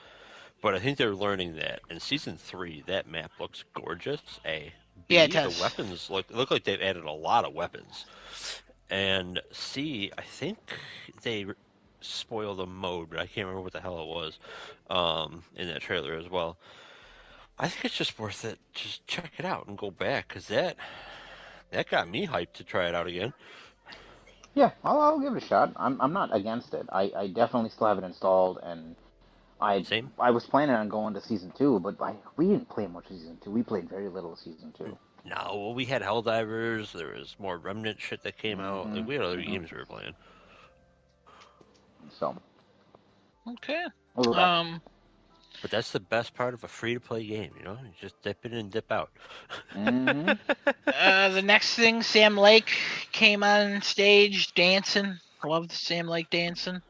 [SPEAKER 4] But I think they're learning that in season 3, that map looks gorgeous. A,
[SPEAKER 1] Yeah, it
[SPEAKER 4] B, the
[SPEAKER 1] does.
[SPEAKER 4] weapons look like they've added a lot of weapons. And C, I think they spoiled a mode, but I can't remember what the hell it was in that trailer as well. I think it's just worth it. Just check it out and go back because that got me hyped to try it out again.
[SPEAKER 3] Yeah, I'll give it a shot. I'm not against it. I definitely still have it installed, and I
[SPEAKER 4] Same.
[SPEAKER 3] I was planning on going to season two, but we didn't play much of season two. We played very little of season two.
[SPEAKER 4] No, well, we had Helldivers. There was more Remnant shit that came out.
[SPEAKER 3] Mm-hmm.
[SPEAKER 4] Like we had other
[SPEAKER 3] Mm-hmm.
[SPEAKER 4] games we were playing.
[SPEAKER 3] So
[SPEAKER 1] Okay.
[SPEAKER 3] we'll go back.
[SPEAKER 1] Um.
[SPEAKER 4] But that's the best part of a free-to-play game, you know? You just dip in and dip out.
[SPEAKER 3] Mm-hmm.
[SPEAKER 1] The next thing, Sam Lake came on stage dancing. Loved Sam Lake dancing.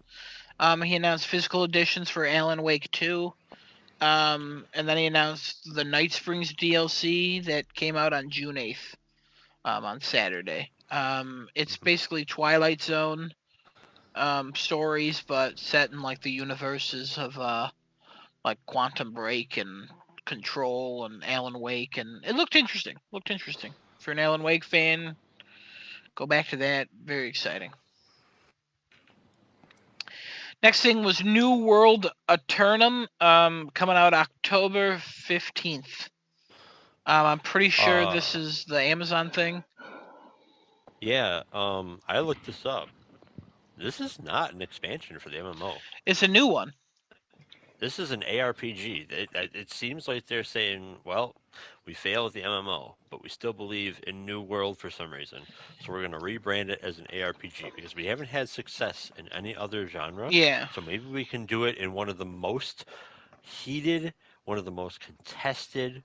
[SPEAKER 1] He announced physical editions for Alan Wake 2. And then he announced the Night Springs DLC that came out on June 8th. On Saturday. It's basically Twilight Zone stories, but set in like the universes of like Quantum Break and Control and Alan Wake, and it looked interesting. Looked interesting. If you're an Alan Wake fan, go back to that. Very exciting. Next thing was New World Eternum, coming out October 15th. I'm pretty sure this
[SPEAKER 4] Uh,
[SPEAKER 1] is the Amazon thing.
[SPEAKER 4] yeah, I looked this up. This is not an expansion for the MMO.
[SPEAKER 1] It's a new one.
[SPEAKER 4] This is an ARPG. It seems like they're saying, well, we failed at the MMO, but we still believe in New World for some reason. So we're going to rebrand it as an ARPG because we haven't had success in any other genre.
[SPEAKER 1] Yeah.
[SPEAKER 4] So maybe we can do it in one of the most heated, one of the most contested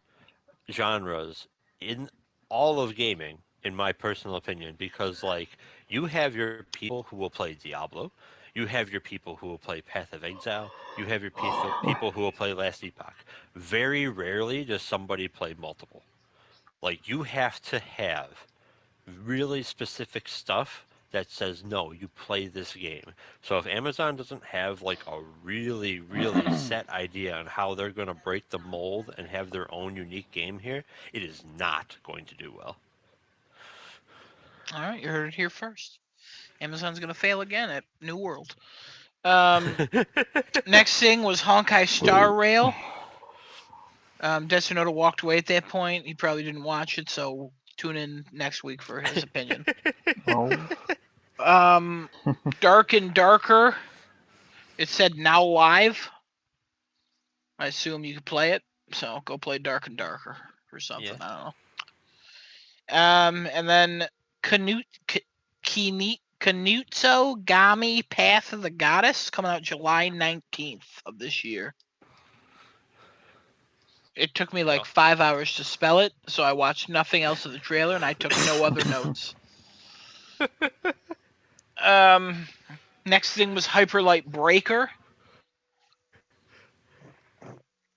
[SPEAKER 4] genres in all of gaming, in my personal opinion, because like you have your people who will play Diablo, you have your people who will play Path of Exile, you have your people who will play Last Epoch. Very rarely does somebody play multiple. Like you have to have really specific stuff that says no, you play this game. So if Amazon doesn't have like a really set idea on how they're going to break the mold and have their own unique game here, it is not going to do well.
[SPEAKER 1] All right, you heard it here first. Amazon's gonna fail again at New World. Um, Next thing was Honkai Star Rail. Destinoda walked away at that point. He probably didn't watch it, so tune in next week for his opinion.
[SPEAKER 2] Oh.
[SPEAKER 1] Dark and Darker. It said now live. I assume you could play it, so go play Dark and Darker or something.
[SPEAKER 4] Yeah.
[SPEAKER 1] I don't know. And then Kanutso Gami Path of the Goddess coming out July 19th of this year. It took me like 5 hours to spell it, so I watched nothing else of the trailer and I took no other notes. Next thing was Hyperlight Breaker.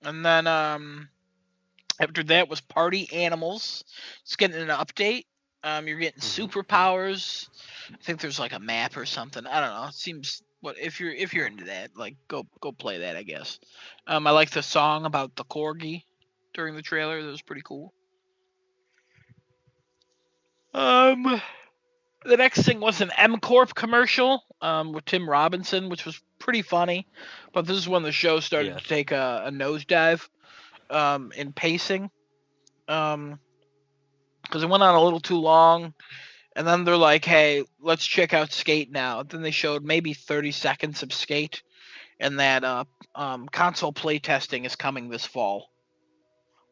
[SPEAKER 1] And then after that was Party Animals. It's getting an update. You're getting superpowers. I think there's like a map or something. I don't know. It seems what if you're into that, like go play that, I guess. I like the song about the corgi during the trailer. That was pretty cool. The next thing was an M Corp commercial with Tim Robinson, which was pretty funny. But this is when the show started to take a nosedive in pacing. Because it went on a little too long. And then they're like, hey, let's check out Skate now. Then they showed maybe 30 seconds of Skate. And that console playtesting is coming this fall,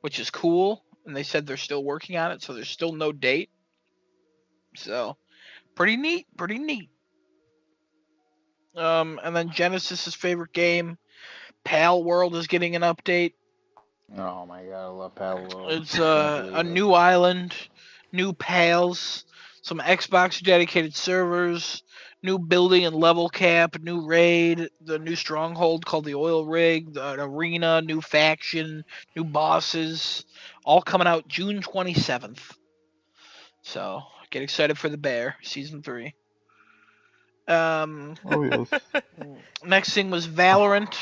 [SPEAKER 1] which is cool. And they said they're still working on it, so there's still no date. So, pretty neat, pretty neat. And then Genesis's favorite game, Pal World, is getting an update.
[SPEAKER 3] Oh my god, I love Pal World.
[SPEAKER 1] It's a new island, new pals, some Xbox dedicated servers, new building and level cap, new raid, the new stronghold called the Oil Rig, the arena, new faction, new bosses, all coming out June 27th. So get excited for the Bear season 3.
[SPEAKER 2] Oh yes.
[SPEAKER 1] Next thing was Valorant.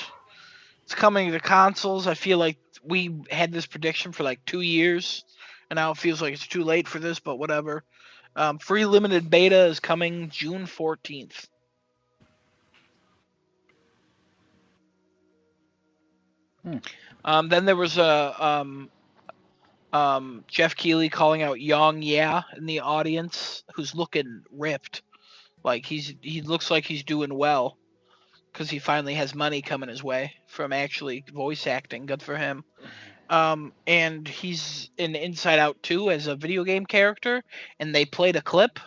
[SPEAKER 1] It's coming to consoles. I feel like we had this prediction for like 2 years, and now it feels like it's too late for this, but whatever. Free limited beta is coming June 14th. Then there was a Jeff Keighley calling out Young Yeah in the audience, who's looking ripped. Like he looks like he's doing well because he finally has money coming his way from actually voice acting. Good for him. And he's in Inside Out 2 as a video game character, and they played a clip,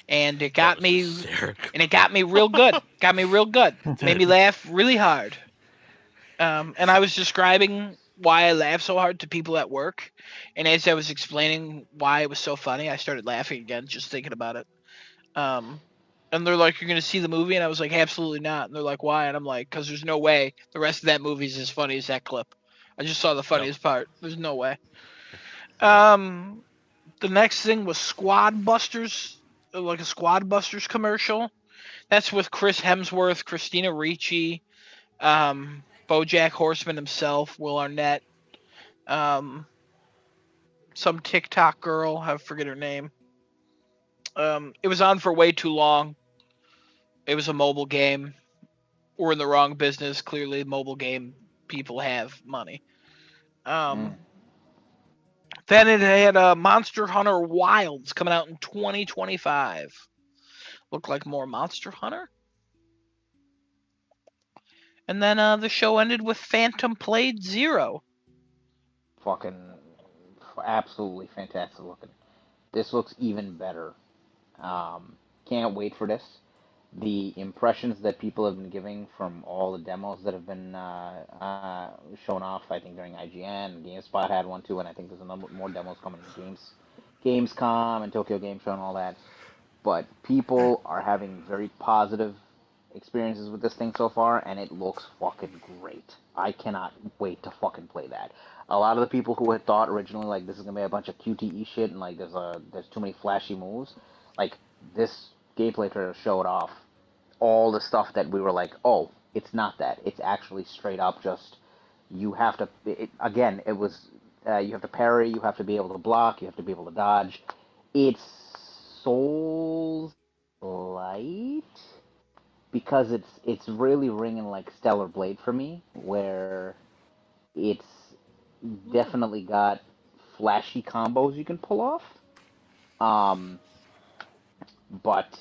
[SPEAKER 1] and it got me,
[SPEAKER 4] hysterical.
[SPEAKER 1] and it got me real good. Got me real good. Made me laugh really hard. And I was describing why I laugh so hard to people at work, and as I was explaining why it was so funny, I started laughing again just thinking about it. And they're like, "You're gonna see the movie?" And I was like, "Absolutely not." And they're like, "Why?" And I'm like, "Because there's no way the rest of that movie is as funny as that clip. I just saw the funniest part. There's no way." The next thing was Squad Busters, like a Squad Busters commercial. That's with Chris Hemsworth, Christina Ricci, BoJack Horseman himself, Will Arnett, um, some TikTok girl, I forget her name. It was on for way too long. It was a mobile game. We're in the wrong business. Clearly, mobile game people have money. Then it had Monster Hunter Wilds coming out in 2025. Looked like more Monster Hunter. And then the show ended with Phantom Blade Zero.
[SPEAKER 3] Fucking absolutely fantastic looking. This looks even better. Can't wait for this. The impressions that people have been giving from all the demos that have been shown off, I think during IGN, GameSpot had one too, and I think there's a number more demos coming in Gamescom and Tokyo Game Show and all that. But people are having very positive experiences with this thing so far, and it looks fucking great. I cannot wait to fucking play that. A lot of the people who had thought originally like this is gonna be a bunch of QTE shit and like there's too many flashy moves, like this gameplay trailer showed off all the stuff that we were like, oh, it's not that. It's actually straight up just you have to. Again, it was you have to parry, you have to be able to block, you have to be able to dodge. It's Souls light because it's really ringing like Stellar Blade for me, where it's definitely got flashy combos you can pull off. Um, but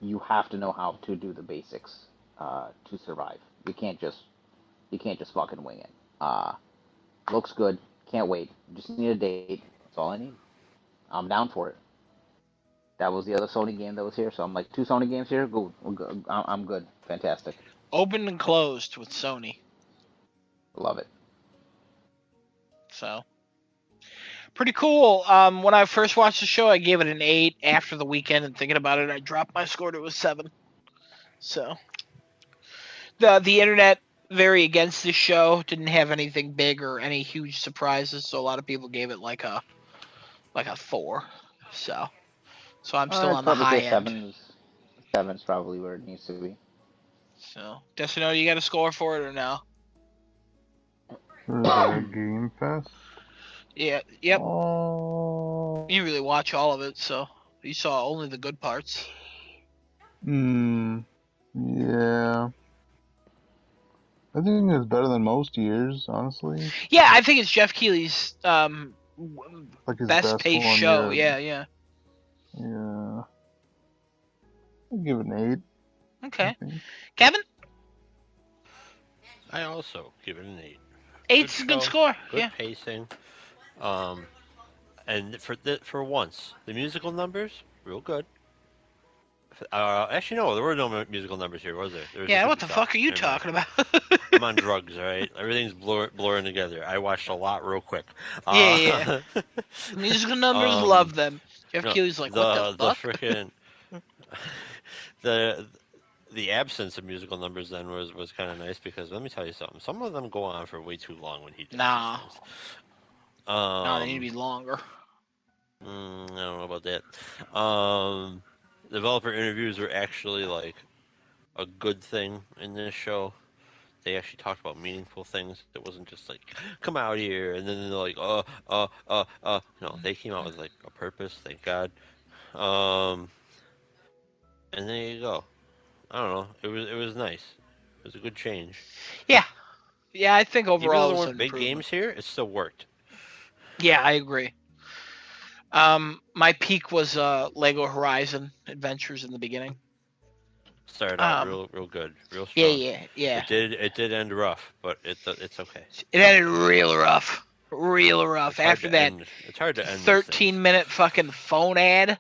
[SPEAKER 3] you have to know how to do the basics to survive. You can't just fucking wing it. Looks good. Can't wait. Just need a date. That's all I need. I'm down for it. That was the other Sony game that was here, so I'm like, two Sony games here. Go. I'm good. Fantastic.
[SPEAKER 1] Opened and closed with Sony.
[SPEAKER 3] Love it.
[SPEAKER 1] So pretty cool. When I first watched the show, I gave it an 8. After the weekend and thinking about it, I dropped my score to a 7. So the internet very against this show. Didn't have anything big or any huge surprises, so a lot of people gave it like a 4. So I'm still
[SPEAKER 3] I'd
[SPEAKER 1] on the
[SPEAKER 3] probably
[SPEAKER 1] high
[SPEAKER 3] say
[SPEAKER 1] end.
[SPEAKER 3] seven's probably where it needs to be.
[SPEAKER 1] So Destino, you got a score for it or no?
[SPEAKER 2] For the Game Fest?
[SPEAKER 1] Yeah. Yep.
[SPEAKER 2] Oh.
[SPEAKER 1] You really watch all of it, so you saw only the good parts.
[SPEAKER 2] Yeah. I think it's better than most years, honestly.
[SPEAKER 1] Yeah, I think it's Jeff Keighley's
[SPEAKER 2] Like his
[SPEAKER 1] best
[SPEAKER 2] best
[SPEAKER 1] paced
[SPEAKER 2] one
[SPEAKER 1] show.
[SPEAKER 2] yet.
[SPEAKER 1] Yeah.
[SPEAKER 2] Yeah. I'd give it an 8, I
[SPEAKER 1] Okay.
[SPEAKER 2] think.
[SPEAKER 1] Kevin?
[SPEAKER 4] I also give it an 8.
[SPEAKER 1] 8's a good score.
[SPEAKER 4] Good
[SPEAKER 1] Yeah.
[SPEAKER 4] pacing. And for once, the musical numbers real good. Actually, no, there were no musical numbers here, was there? There was just
[SPEAKER 1] Yeah,
[SPEAKER 4] a
[SPEAKER 1] what the
[SPEAKER 4] guitar.
[SPEAKER 1] fuck are you
[SPEAKER 4] Never mind.
[SPEAKER 1] talking about?
[SPEAKER 4] I'm on drugs, all right. Everything's blurring together. I watched a lot real quick.
[SPEAKER 1] Yeah. The musical numbers,
[SPEAKER 4] um,
[SPEAKER 1] love them. Jeff
[SPEAKER 4] no,
[SPEAKER 1] Keighley's like, what the
[SPEAKER 4] the
[SPEAKER 1] fuck?
[SPEAKER 4] freaking the the absence of musical numbers then was kind of nice because let me tell you something. Some of them go on for way too long when he does these
[SPEAKER 1] Nah.
[SPEAKER 4] things.
[SPEAKER 1] Nah, they need to
[SPEAKER 4] Um,
[SPEAKER 1] be longer.
[SPEAKER 4] I don't know about that. Developer interviews were actually like a good thing in this show. They actually talked about meaningful things. It wasn't just like, come out here, and then they're like, No, they came out with like a purpose. Thank God. Um, and there you go. I don't know. It was nice. It was a good change.
[SPEAKER 1] Yeah. Yeah, I think
[SPEAKER 4] Even though
[SPEAKER 1] overall it
[SPEAKER 4] there
[SPEAKER 1] was
[SPEAKER 4] weren't
[SPEAKER 1] an
[SPEAKER 4] big
[SPEAKER 1] improvement.
[SPEAKER 4] games here, it still worked.
[SPEAKER 1] Yeah, I agree. My peak was Lego Horizon Adventures in the beginning.
[SPEAKER 4] Started out
[SPEAKER 1] Um,
[SPEAKER 4] real good, real
[SPEAKER 1] yeah,
[SPEAKER 4] strong.
[SPEAKER 1] yeah, yeah.
[SPEAKER 4] It did end rough, but it's okay.
[SPEAKER 1] It ended real rough. Real rough.
[SPEAKER 4] It's hard
[SPEAKER 1] After
[SPEAKER 4] to
[SPEAKER 1] that
[SPEAKER 4] end. It's hard to end these things.
[SPEAKER 1] 13-minute fucking phone ad,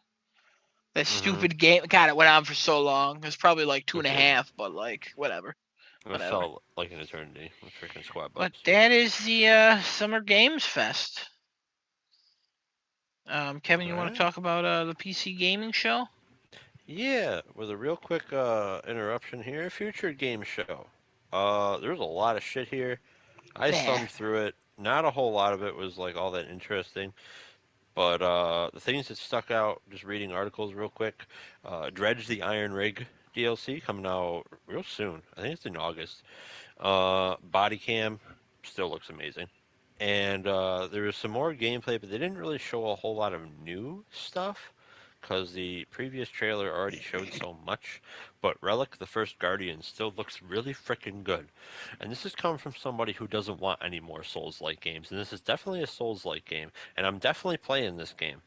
[SPEAKER 1] that
[SPEAKER 4] Hmm.
[SPEAKER 1] stupid game. God, it went on for so long. It was probably like two and
[SPEAKER 4] It
[SPEAKER 1] a
[SPEAKER 4] did.
[SPEAKER 1] half, but like, whatever.
[SPEAKER 4] It
[SPEAKER 1] Whatever.
[SPEAKER 4] felt like an eternity with freaking Squad
[SPEAKER 1] But
[SPEAKER 4] Buds.
[SPEAKER 1] that is the Summer Games Fest. Kevin,
[SPEAKER 4] All
[SPEAKER 1] you want to
[SPEAKER 4] right.
[SPEAKER 1] talk about the PC gaming show?
[SPEAKER 4] Yeah, with a real quick interruption here. Future game show. There's a lot of shit here. I
[SPEAKER 1] Yeah.
[SPEAKER 4] thumbed through it. Not a whole lot of it was like all that interesting, but the things that stuck out, just reading articles real quick. Dredge the Iron Rig DLC coming out real soon. I think it's in August. Body Cam still looks amazing. And there was some more gameplay, but they didn't really show a whole lot of new stuff because the previous trailer already showed so much. But Relic, the First Guardian, still looks really freaking good. And this is coming from somebody who doesn't want any more Souls-like games, and this is definitely a Souls-like game, and I'm definitely playing this game.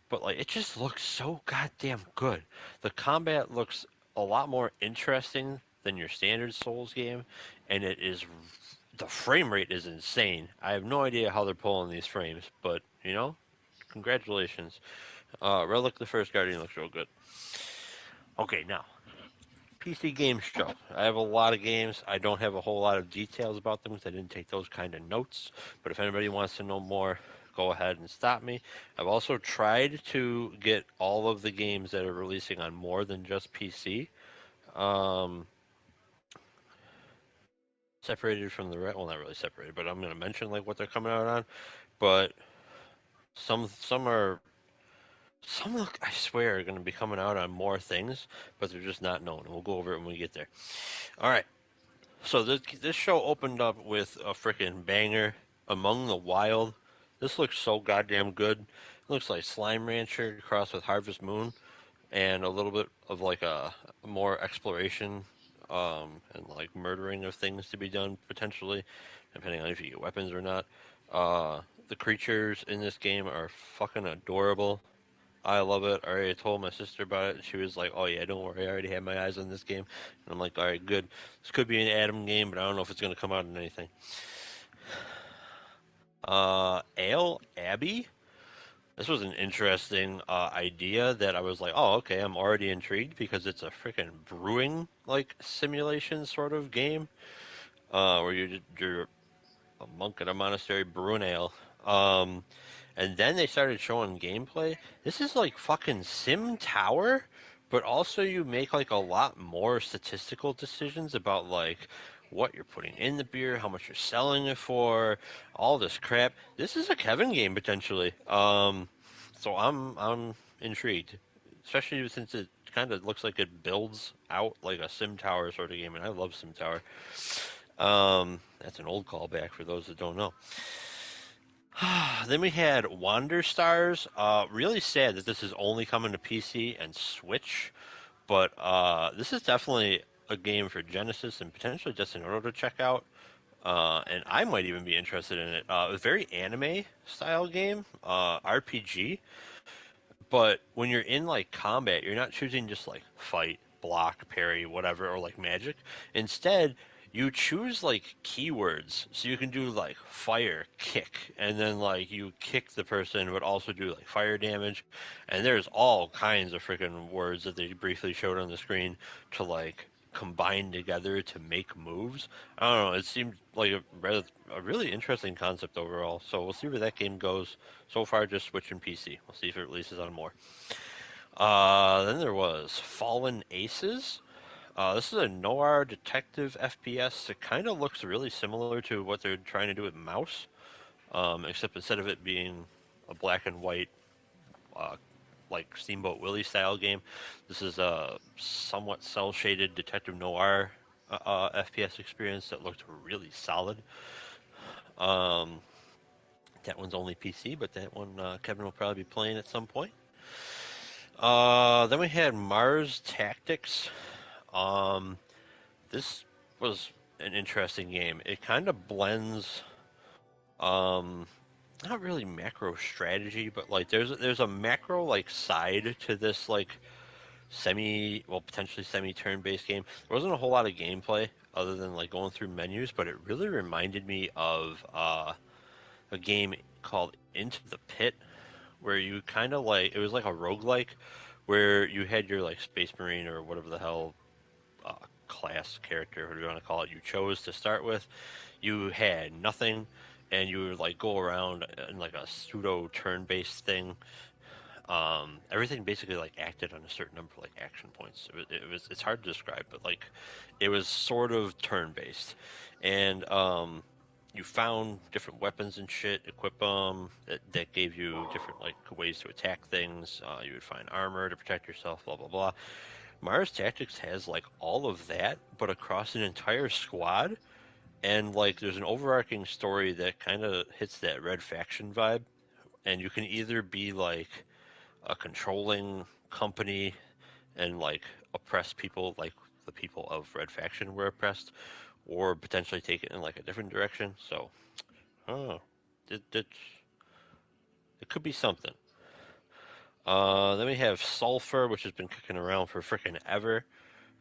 [SPEAKER 4] But like, it just looks so goddamn good. The combat looks a lot more interesting than your standard Souls game, and the frame rate is insane. I have no idea how they're pulling these frames, but congratulations. Relic the First Guardian looks real good. Okay, now PC Game Show. I have a lot of games. I don't have a whole lot of details about them because I didn't take those kind of notes. But if anybody wants to know more, go ahead and stop me. I've also tried to get all of the games that are releasing on more than just PC. Um, Separated from the rest. Well, not really separated, but I'm going to mention like what they're coming out on. But some are some look I swear are going to be coming out on more things, but they're just not known. We'll go over it when we get there. All right. So this show opened up with a freaking banger, Among the Wild. This looks so goddamn good. It looks like Slime Rancher crossed with Harvest Moon, and a little bit of like a more exploration, and like murdering of things to be done potentially, depending on if you get weapons or not. The creatures in this game are fucking adorable. I love it. I already told my sister about it, and she was like, "Oh yeah, don't worry, I already have my eyes on this game." And I'm like, "All right, good. This could be an Adam game, but I don't know if it's gonna come out in anything." Ale Abbey. This was an interesting idea that I was like, "Oh, okay, I'm already intrigued because it's a freaking brewing like simulation sort of game, where you're a monk at a monastery brewing ale." Um, And then they started showing gameplay. This is like fucking Sim Tower, but also you make like a lot more statistical decisions about like what you're putting in the beer, how much you're selling it for, all this crap. This is a Kevin game potentially. So I'm intrigued, especially since it kind of looks like it builds out like a Sim Tower sort of game, and I love Sim Tower. That's an old callback for those that don't know. Then we had Wander Stars. Really sad that this is only coming to PC and Switch, but this is definitely a game for Genesis and potentially Destinado to check out. And I might even be interested in it. A very anime style game, RPG. But when you're in like combat, you're not choosing just like fight, block, parry, whatever, or like magic. Instead, you choose like keywords. So you can do like fire, kick, and then like you kick the person, but also do like fire damage. And there's all kinds of freaking words that they briefly showed on the screen to like combine together to make moves. I don't know. It seemed like a really interesting concept overall. So we'll see where that game goes. So far, just Switch and PC. We'll see if it releases on more. Then there was Fallen Aces. This is a noir detective FPS. It kind of looks really similar to what they're trying to do with Mouse, except instead of it being a black and white, uh, like Steamboat Willie style game, this is a somewhat cel shaded detective noir FPS experience that looked really solid. Um, that one's only PC, but that one Kevin will probably be playing at some point. Then we had Mars Tactics. Um, this was an interesting game. It kind of blends, um, not really macro strategy, but like there's a macro like side to this like potentially semi turn based game. There wasn't a whole lot of gameplay other than like going through menus, but it really reminded me of a game called Into the Pit, where you kind of like it was like a roguelike where you had your like space marine or whatever the hell uh, class character, whatever you want to call it, you chose to start with. You had nothing, and you would like go around in like a pseudo turn-based thing. Everything basically like acted on a certain number of like action points. It's hard to describe, but like it was sort of turn-based, and you found different weapons and shit, equip them that gave you different like ways to attack things. You would find armor to protect yourself, blah blah blah. Mars Tactics has like all of that, but across an entire squad, and like there's an overarching story that kind of hits that Red Faction vibe, and you can either be like a controlling company and like oppress people like the people of Red Faction were oppressed, or potentially take it in like a different direction. So, oh, it could be something. Then we have Sulfur, which has been kicking around for freaking ever.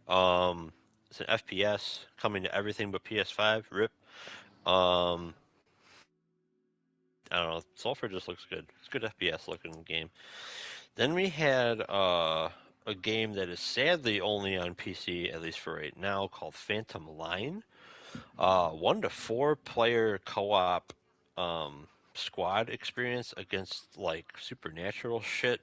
[SPEAKER 4] Um, it's an FPS coming to everything but PS5. Rip. Um, I don't know. Sulfur just looks good. It's a good FPS looking game. Then we had a game that is sadly only on PC, at least for right now, called Phantom Line. 1 to 4 player co-op squad experience against like supernatural shit.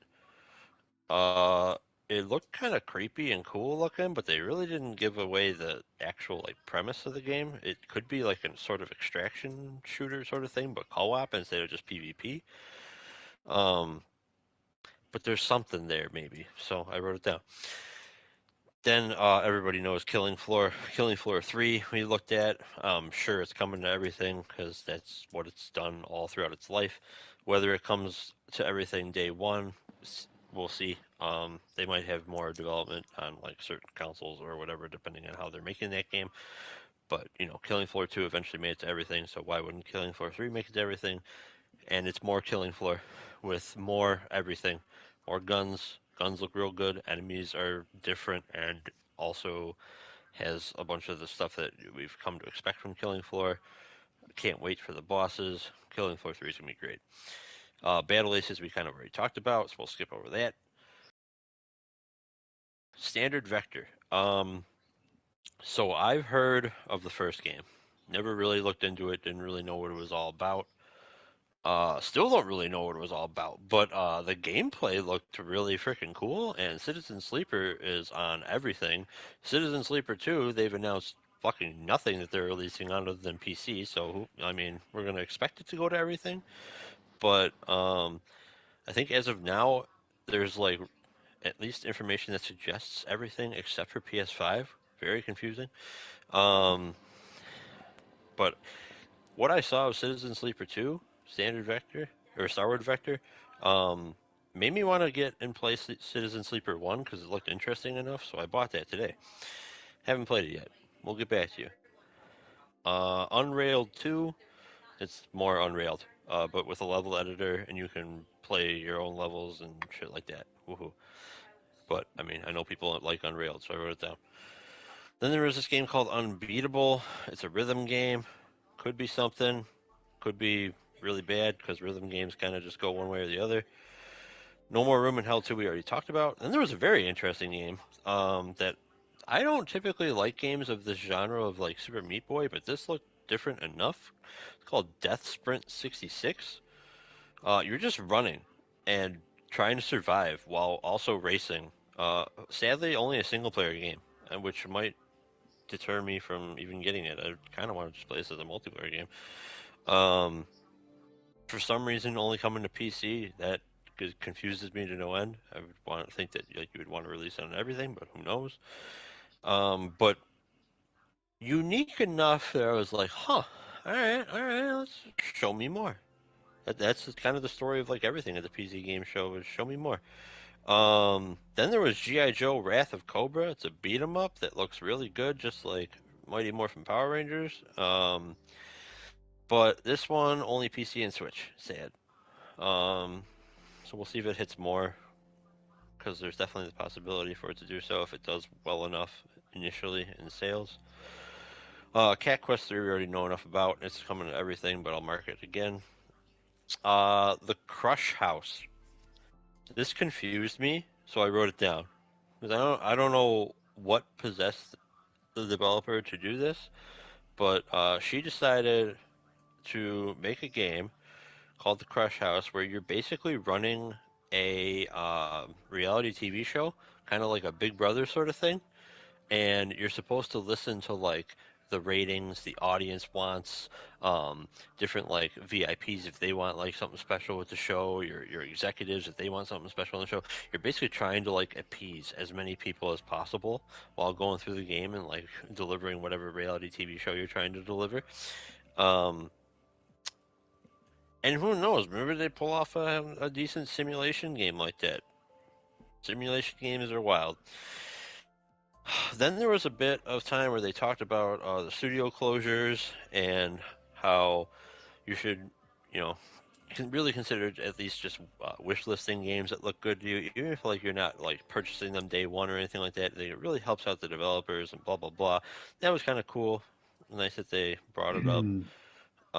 [SPEAKER 4] Uh, it looked kind of creepy and cool looking, but they really didn't give away the actual like premise of the game. It could be like a sort of extraction shooter sort of thing, but co-op instead of just PvP. Um, but there's something there maybe, so I wrote it down. Then everybody knows Killing Floor. Killing Floor 3 we looked at. Sure, it's coming to everything because that's what it's done all throughout its life. Whether it comes to everything day one, we'll see. They might have more development on like certain consoles or whatever, depending on how they're making that game. But Killing Floor 2 eventually made it to everything, so why wouldn't Killing Floor 3 make it to everything? And it's more Killing Floor with more everything, more guns. Guns look real good. Enemies are different, and also has a bunch of the stuff that we've come to expect from Killing Floor. Can't wait for the bosses. Killing Floor 3 is gonna be great. Battle Aces we kind of already talked about, so we'll skip over that. Standard Vector. So I've heard of the first game. Never really looked into it. Didn't really know what it was all about. Still don't really know what it was all about, but the gameplay looked really freaking cool, and Citizen Sleeper is on everything. Citizen Sleeper 2, they've announced fucking nothing that they're releasing other than PC, so I mean, we're gonna expect it to go to everything, but I think as of now, there's like at least information that suggests everything except for PS5. Very confusing. Um, but what I saw of Citizen Sleeper 2, Standard Vector, or Starward Vector, um, made me want to get and play Citizen Sleeper 1 because it looked interesting enough, so I bought that today. Haven't played it yet. We'll get back to you. Unrailed 2, it's more unrailed, but with a level editor, and you can play your own levels and shit like that. Woohoo. But, I mean, I know people don't like Unrailed, so I wrote it down. Then there was this game called Unbeatable. It's a rhythm game. Could be something. Could be really bad because rhythm games kind of just go one way or the other. No More Room in Hell 2 we already talked about. And there was a very interesting game that I don't typically like games of this genre of like Super Meat Boy, but this looked different enough. It's called Death Sprint 66. You're just running and trying to survive while also racing. Sadly, only a single player game, which might deter me from even getting it. I kind of want to just play this as a multiplayer game. For some reason, only coming to PC, that confuses me to no end. I would want to think that like you would want to release it on everything, but who knows? But unique enough that I was like, huh, all right, let's show me more. That's kind of the story of like everything at the PC game show is show me more. Then there was G.I. Joe Wrath of Cobra. It's a beat 'em up that looks really good, just like Mighty Morphin Power Rangers. But this one only PC and Switch. Sad. So we'll see if it hits more, because there's definitely the possibility for it to do so if it does well enough initially in sales. Cat Quest 3 we already know enough about. It's coming to everything, but I'll mark it again. The Crush House. This confused me, so I wrote it down because I don't know what possessed the developer to do this, but she decided to make a game called The Crush House where you're basically running a reality TV show, kind of like a Big Brother sort of thing, and you're supposed to listen to like the ratings the audience wants, different like VIPs if they want like something special with the show, your executives if they want something special on the show. You're basically trying to like appease as many people as possible while going through the game and like delivering whatever reality TV show you're trying to deliver. Um, and who knows? Maybe they pull off a decent simulation game like that. Simulation games are wild. Then there was a bit of time where they talked about the studio closures and how you should, you know, can really consider at least just wish listing games that look good to you, even if like you're not like purchasing them day one or anything like that. It really helps out the developers and blah blah blah. That was kind of cool. Nice that they brought it up.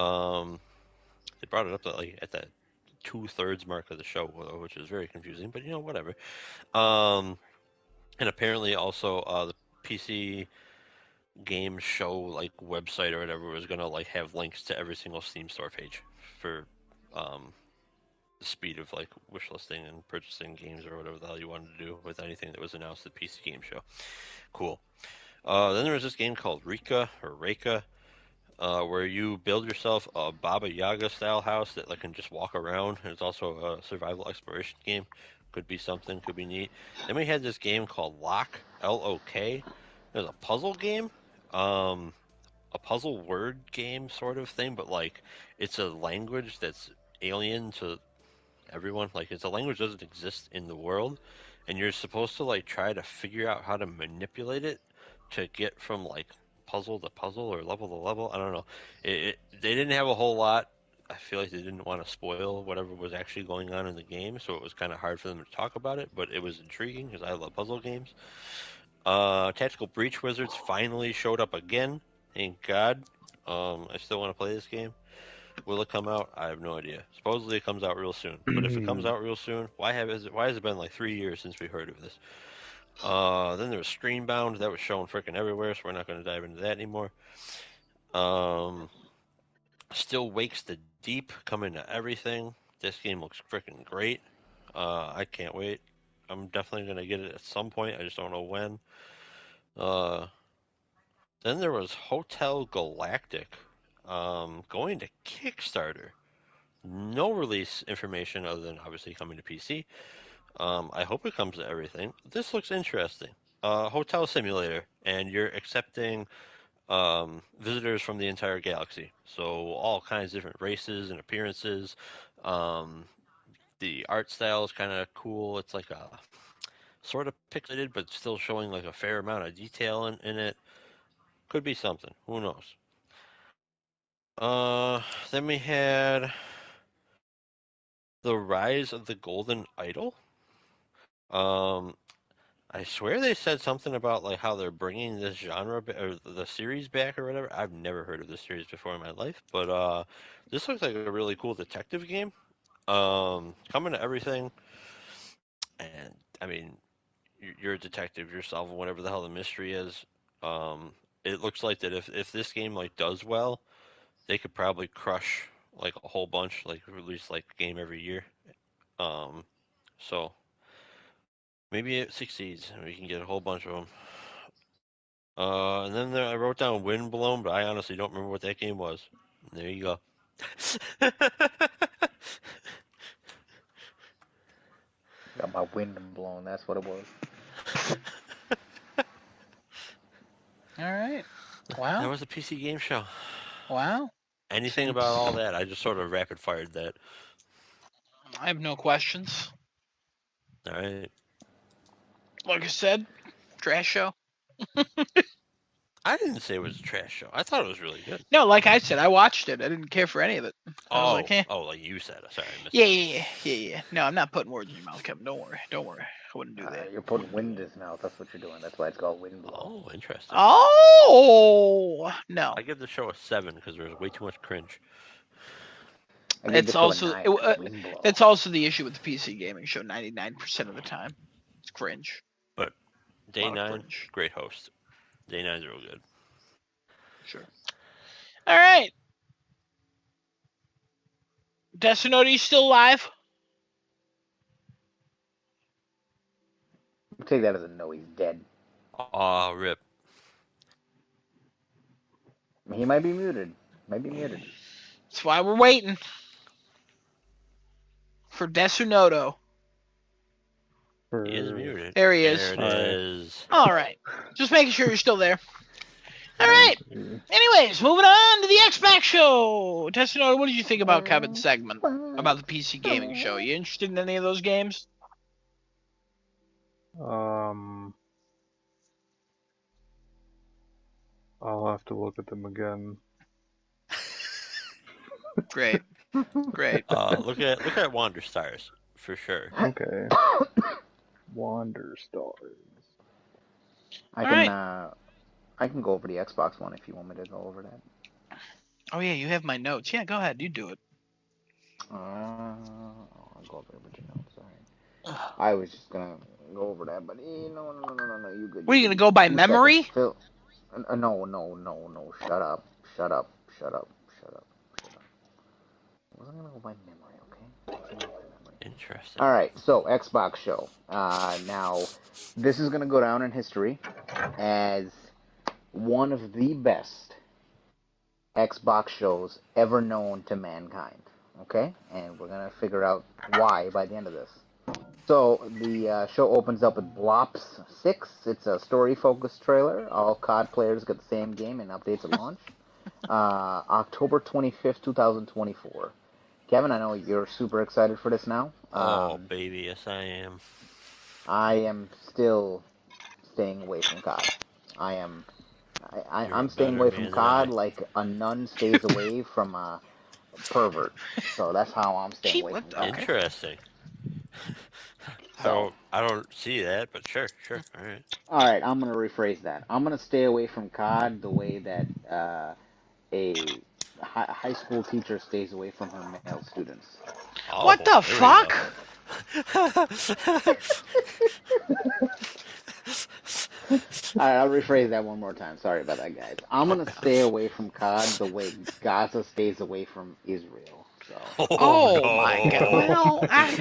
[SPEAKER 4] Um, they brought it up to, like at the 2/3 mark of the show, which is very confusing, but whatever. Um, and apparently also the PC game show like website or whatever was gonna like have links to every single Steam store page for um, the speed of like wish listing and purchasing games or whatever the hell you wanted to do with anything that was announced at PC Game Show. Cool. Then there was this game called Reka, where you build yourself a Baba Yaga style house that like can just walk around. And it's also a survival exploration game. Could be something, could be neat. Then we had this game called Lock. It was a puzzle game. Um, a puzzle word game sort of thing, but like it's a language that's alien to everyone. Like it's a language that doesn't exist in the world, and you're supposed to like try to figure out how to manipulate it to get from like puzzle to puzzle or level to level. I don't know. They didn't have a whole lot. I feel like they didn't want to spoil whatever was actually going on in the game, so it was kind of hard for them to talk about it. But it was intriguing because I love puzzle games. Tactical Breach Wizards finally showed up again. Thank God. I still want to play this game. Will it come out? I have no idea. Supposedly it comes out real soon. But if it comes out real soon, why has it been like 3 years since we heard of this? Then there was Screenbound that was shown freaking everywhere, so we're not going to dive into that anymore. Still Wakes the Deep coming to everything. This game looks freaking great. I can't wait. I'm definitely going to get it at some point. I just don't know when. Then there was Hotel Galactic going to Kickstarter. No release information other than obviously coming to PC. I hope it comes to everything. This looks interesting. Hotel simulator, and you're accepting visitors from the entire galaxy. So all kinds of different races and appearances. The art style is kind of cool. It's like a sort of pixelated, but still showing like a fair amount of detail in it. Could be something. Who knows? Then we had The Rise of the Golden Idol. I swear they said something about like how they're bringing this genre or the series back or whatever. I've never heard of this series before in my life, but this looks like a really cool detective game. Coming to everything, and I mean, you're a detective, you're solving whatever the hell the mystery is. Um, it looks like that if this game like does well, they could probably crush like a whole bunch, like release like a game every year. Um, so maybe it succeeds and we can get a whole bunch of them. And then I wrote down Windblown, but I honestly don't remember what that game was. There you go.
[SPEAKER 3] Got my wind blown. That's what it was.
[SPEAKER 1] All right.
[SPEAKER 4] That
[SPEAKER 1] Wow.
[SPEAKER 4] was a PC game show.
[SPEAKER 1] Wow.
[SPEAKER 4] Anything
[SPEAKER 1] Seems-
[SPEAKER 4] about all that? I just sort of rapid fired that.
[SPEAKER 1] I have no questions.
[SPEAKER 4] All right.
[SPEAKER 1] Like I said, trash show.
[SPEAKER 4] I didn't say it was a trash show. I thought it was really good.
[SPEAKER 1] No, like I said, I watched it. I didn't care for any of it. I was like, eh.
[SPEAKER 4] Oh, like you said. Sorry, I missed
[SPEAKER 1] Yeah. No, I'm not putting words in your mouth, Kevin. Don't worry. I wouldn't do that.
[SPEAKER 3] You're putting wind in his mouth. That's what you're doing. That's why it's called wind blow.
[SPEAKER 4] Oh, interesting.
[SPEAKER 1] Oh no.
[SPEAKER 4] I give the show a 7 because there's way too much cringe.
[SPEAKER 1] It's also
[SPEAKER 3] wind blow.
[SPEAKER 1] that's also the issue with the PC gaming show. 99% of the time, it's cringe.
[SPEAKER 4] But Day 9,
[SPEAKER 1] cringe.
[SPEAKER 4] great host. Day 9's real good.
[SPEAKER 1] Sure. All right. Death you still alive?
[SPEAKER 3] Take that as a no. He's dead.
[SPEAKER 4] Aw, rip.
[SPEAKER 3] He might be muted.
[SPEAKER 1] That's why we're waiting for Desunoto.
[SPEAKER 4] He is muted.
[SPEAKER 1] There he is.
[SPEAKER 4] There it is.
[SPEAKER 1] All right. Just making sure you're still there. All right. Anyways, moving on to the X-Pac show. Desunoto, what did you think about Kevin's segment about the PC gaming show? You interested in any of those games?
[SPEAKER 2] I'll have to look at them again.
[SPEAKER 1] Great.
[SPEAKER 4] Look at Wander Stars for sure.
[SPEAKER 2] Okay. Wander Stars.
[SPEAKER 3] I can go over the Xbox one if you want me to go over that.
[SPEAKER 1] Oh yeah, you have my notes. Yeah, go ahead. You do it.
[SPEAKER 3] I'll go over the original. Sorry. I was just gonna go over that, but no, you good.
[SPEAKER 1] What are you gonna go by memory?
[SPEAKER 3] Phil, no. Shut up. I wasn't gonna go by memory, okay?
[SPEAKER 4] Interesting.
[SPEAKER 3] All right, so Xbox show. Now, this is gonna go down in history as one of the best Xbox shows ever known to mankind. Okay, and we're gonna figure out why by the end of this. So the show opens up with Blops 6. It's a story-focused trailer. All COD players get the same game and updates at launch. October 25th, 2024. Kevin, I know you're super excited for this now.
[SPEAKER 4] Oh, baby, yes I am.
[SPEAKER 3] I am still staying away from COD. I am
[SPEAKER 4] You're a
[SPEAKER 3] I'm staying
[SPEAKER 4] better
[SPEAKER 3] away from
[SPEAKER 4] man than I.
[SPEAKER 3] COD like a nun stays away from a pervert. So that's how I'm staying
[SPEAKER 1] Cheap.
[SPEAKER 3] away
[SPEAKER 1] What?
[SPEAKER 3] from COD.
[SPEAKER 1] Okay.
[SPEAKER 4] Interesting.
[SPEAKER 3] So,
[SPEAKER 4] I don't see that, but sure, all right.
[SPEAKER 3] all right, I'm gonna rephrase that. I'm gonna stay away from COD the way that a high school teacher stays away from her male students.
[SPEAKER 1] What
[SPEAKER 4] Oh,
[SPEAKER 1] the
[SPEAKER 4] there we
[SPEAKER 1] fuck?
[SPEAKER 4] go.
[SPEAKER 3] All right, I'll rephrase that one more time. Sorry about that, guys. I'm gonna stay away from COD the way Gaza stays away from Israel. So,
[SPEAKER 4] Oh
[SPEAKER 1] Oh my god.
[SPEAKER 4] no.
[SPEAKER 1] Well, hmm,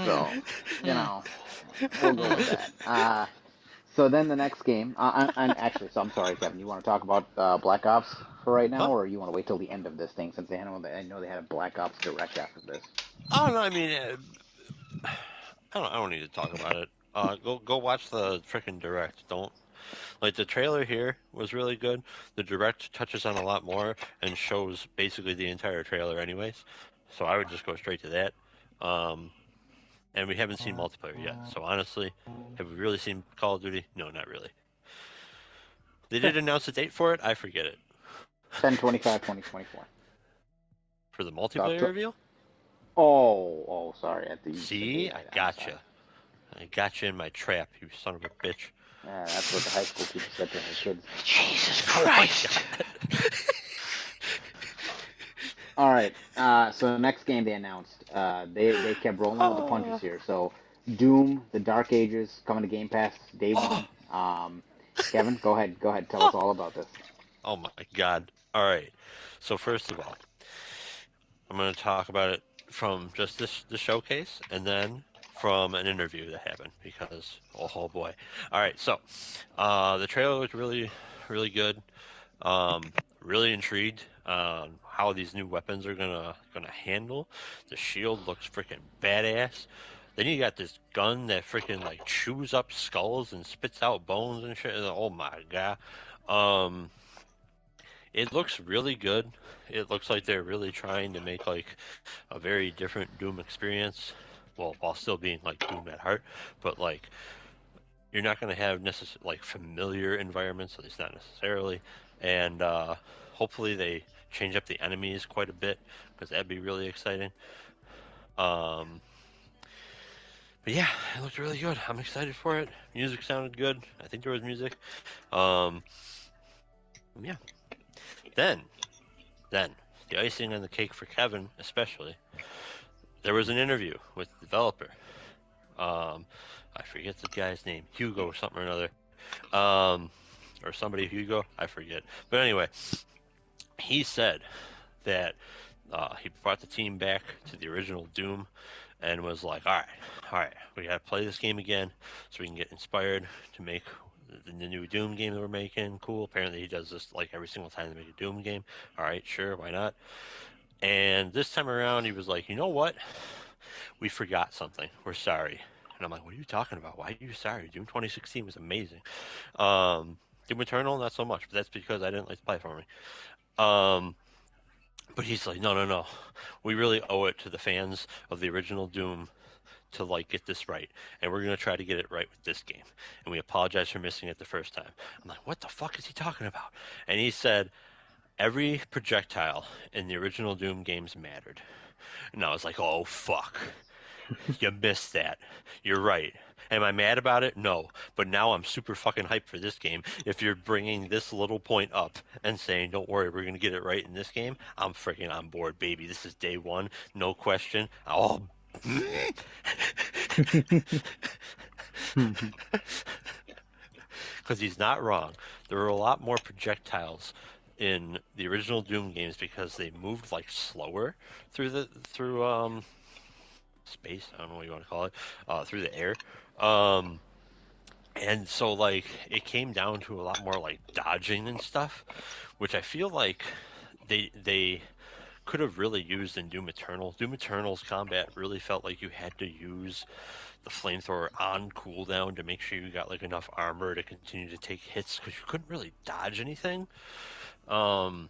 [SPEAKER 3] so you
[SPEAKER 1] hmm,
[SPEAKER 3] know, we'll go with
[SPEAKER 1] hmm.
[SPEAKER 3] that. So then the next game, and actually, so I'm sorry, Kevin. You want to talk about Black Ops for right now,
[SPEAKER 4] Huh?
[SPEAKER 3] or you want to wait till the end of this thing since I know they had a Black Ops direct after this.
[SPEAKER 4] Oh no, I mean, I don't need to talk about it. Go watch the freaking direct. Don't like the trailer here was really good. The direct touches on a lot more and shows basically the entire trailer, anyways. So I would just go straight to that. Um, and we haven't seen multiplayer yet. So honestly, have we really seen Call of Duty? No, not really. They
[SPEAKER 3] Okay.
[SPEAKER 4] did announce a date for it. I forget it
[SPEAKER 3] 10/25/2024.
[SPEAKER 4] for the
[SPEAKER 3] So
[SPEAKER 4] multiplayer reveal.
[SPEAKER 3] sorry. I think you said
[SPEAKER 4] See,
[SPEAKER 3] date.
[SPEAKER 4] I
[SPEAKER 3] I'm sorry.
[SPEAKER 4] gotcha. I gotcha in my trap, you son of a bitch.
[SPEAKER 3] That's what the high school teacher said to her kids.
[SPEAKER 1] Jesus
[SPEAKER 4] Oh my
[SPEAKER 1] Christ.
[SPEAKER 4] god.
[SPEAKER 3] All right. So next game they announced. They kept rolling with the punches
[SPEAKER 4] Oh.
[SPEAKER 3] here. So Doom, The Dark Ages, coming to Game Pass day
[SPEAKER 4] Oh.
[SPEAKER 3] one. Kevin, go ahead. Go ahead. Tell us all about this.
[SPEAKER 4] Oh my god. All right. So first of all, I'm going to talk about it from just the showcase and then from an interview that happened because oh boy. All right. So, the trailer was really good. Really intrigued on how these new weapons are gonna handle. The shield looks freaking badass. Then you got this gun that freaking like chews up skulls and spits out bones and shit. Oh my god. Um, it looks really good. It looks like they're really trying to make like a very different Doom experience. Well, while still being like Doom at heart, but like you're not going to have like familiar environments, at least not necessarily. And hopefully they change up the enemies quite a bit because that'd be really exciting. Um, but yeah, it looked really good. I'm excited for it. Music sounded good. I think there was music. Um, yeah. Then, then the icing on the cake for Kevin, especially, there was an interview with the developer. Um, I forget the guy's name, Hugo something or another. Um, or somebody Hugo, I forget. But anyway, he said that he brought the team back to the original Doom and was like, all right, we got to play this game again so we can get inspired to make the new Doom game that we're making. Cool. Apparently, he does this like every single time they make a Doom game. All right, sure, why not? And this time around, he was like, you know what? We forgot something. We're sorry. And I'm like, what are you talking about? Why are you sorry? Doom 2016 was amazing. Doom Eternal, not so much, but that's because I didn't like the platforming. Um, but he's like, no. We really owe it to the fans of the original Doom to like get this right, and we're gonna try to get it right with this game. And we apologize for missing it the first time. I'm like, what the fuck is he talking about? And he said every projectile in the original Doom games mattered. And I was like, oh fuck. You missed that. You're right. Am I mad about it? No. But now I'm super fucking hyped for this game. If you're bringing this little point up and saying, don't worry, we're going to get it right in this game, I'm freaking on board, baby. This is day one. No question. Oh. Because he's not wrong. There were a lot more projectiles in the original Doom games because they moved like slower through space. I don't know what you want to call it. Through the air. Um, and so like it came down to a lot more like dodging and stuff, which I feel like they could have really used in Doom Eternal. Doom Eternal's combat really felt like you had to use the flamethrower on cooldown to make sure you got like enough armor to continue to take hits because you couldn't really dodge anything. Um,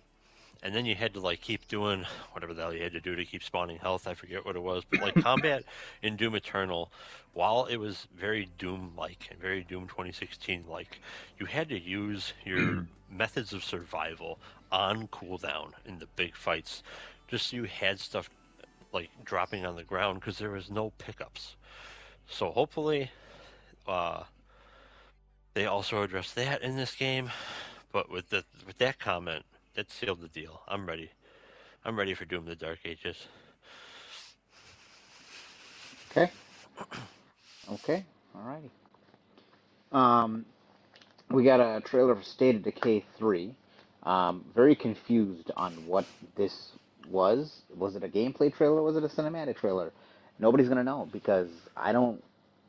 [SPEAKER 4] and then you had to like keep doing whatever the hell you had to do to keep spawning health. I forget what it was, but like combat in Doom Eternal, while it was very Doom-like and very Doom 2016-like, you had to use your methods of survival on cooldown in the big fights, just so you had stuff like dropping on the ground because there was no pickups. So hopefully, uh, they also address that in this game. But with that comment, that sealed the deal. I'm ready. I'm ready for Doom: The Dark Ages.
[SPEAKER 3] Okay. Okay. Alrighty. Um, we got a trailer for State of Decay 3. Very confused on what this was. Was it a gameplay trailer or was it a cinematic trailer? Nobody's gonna know because I don't.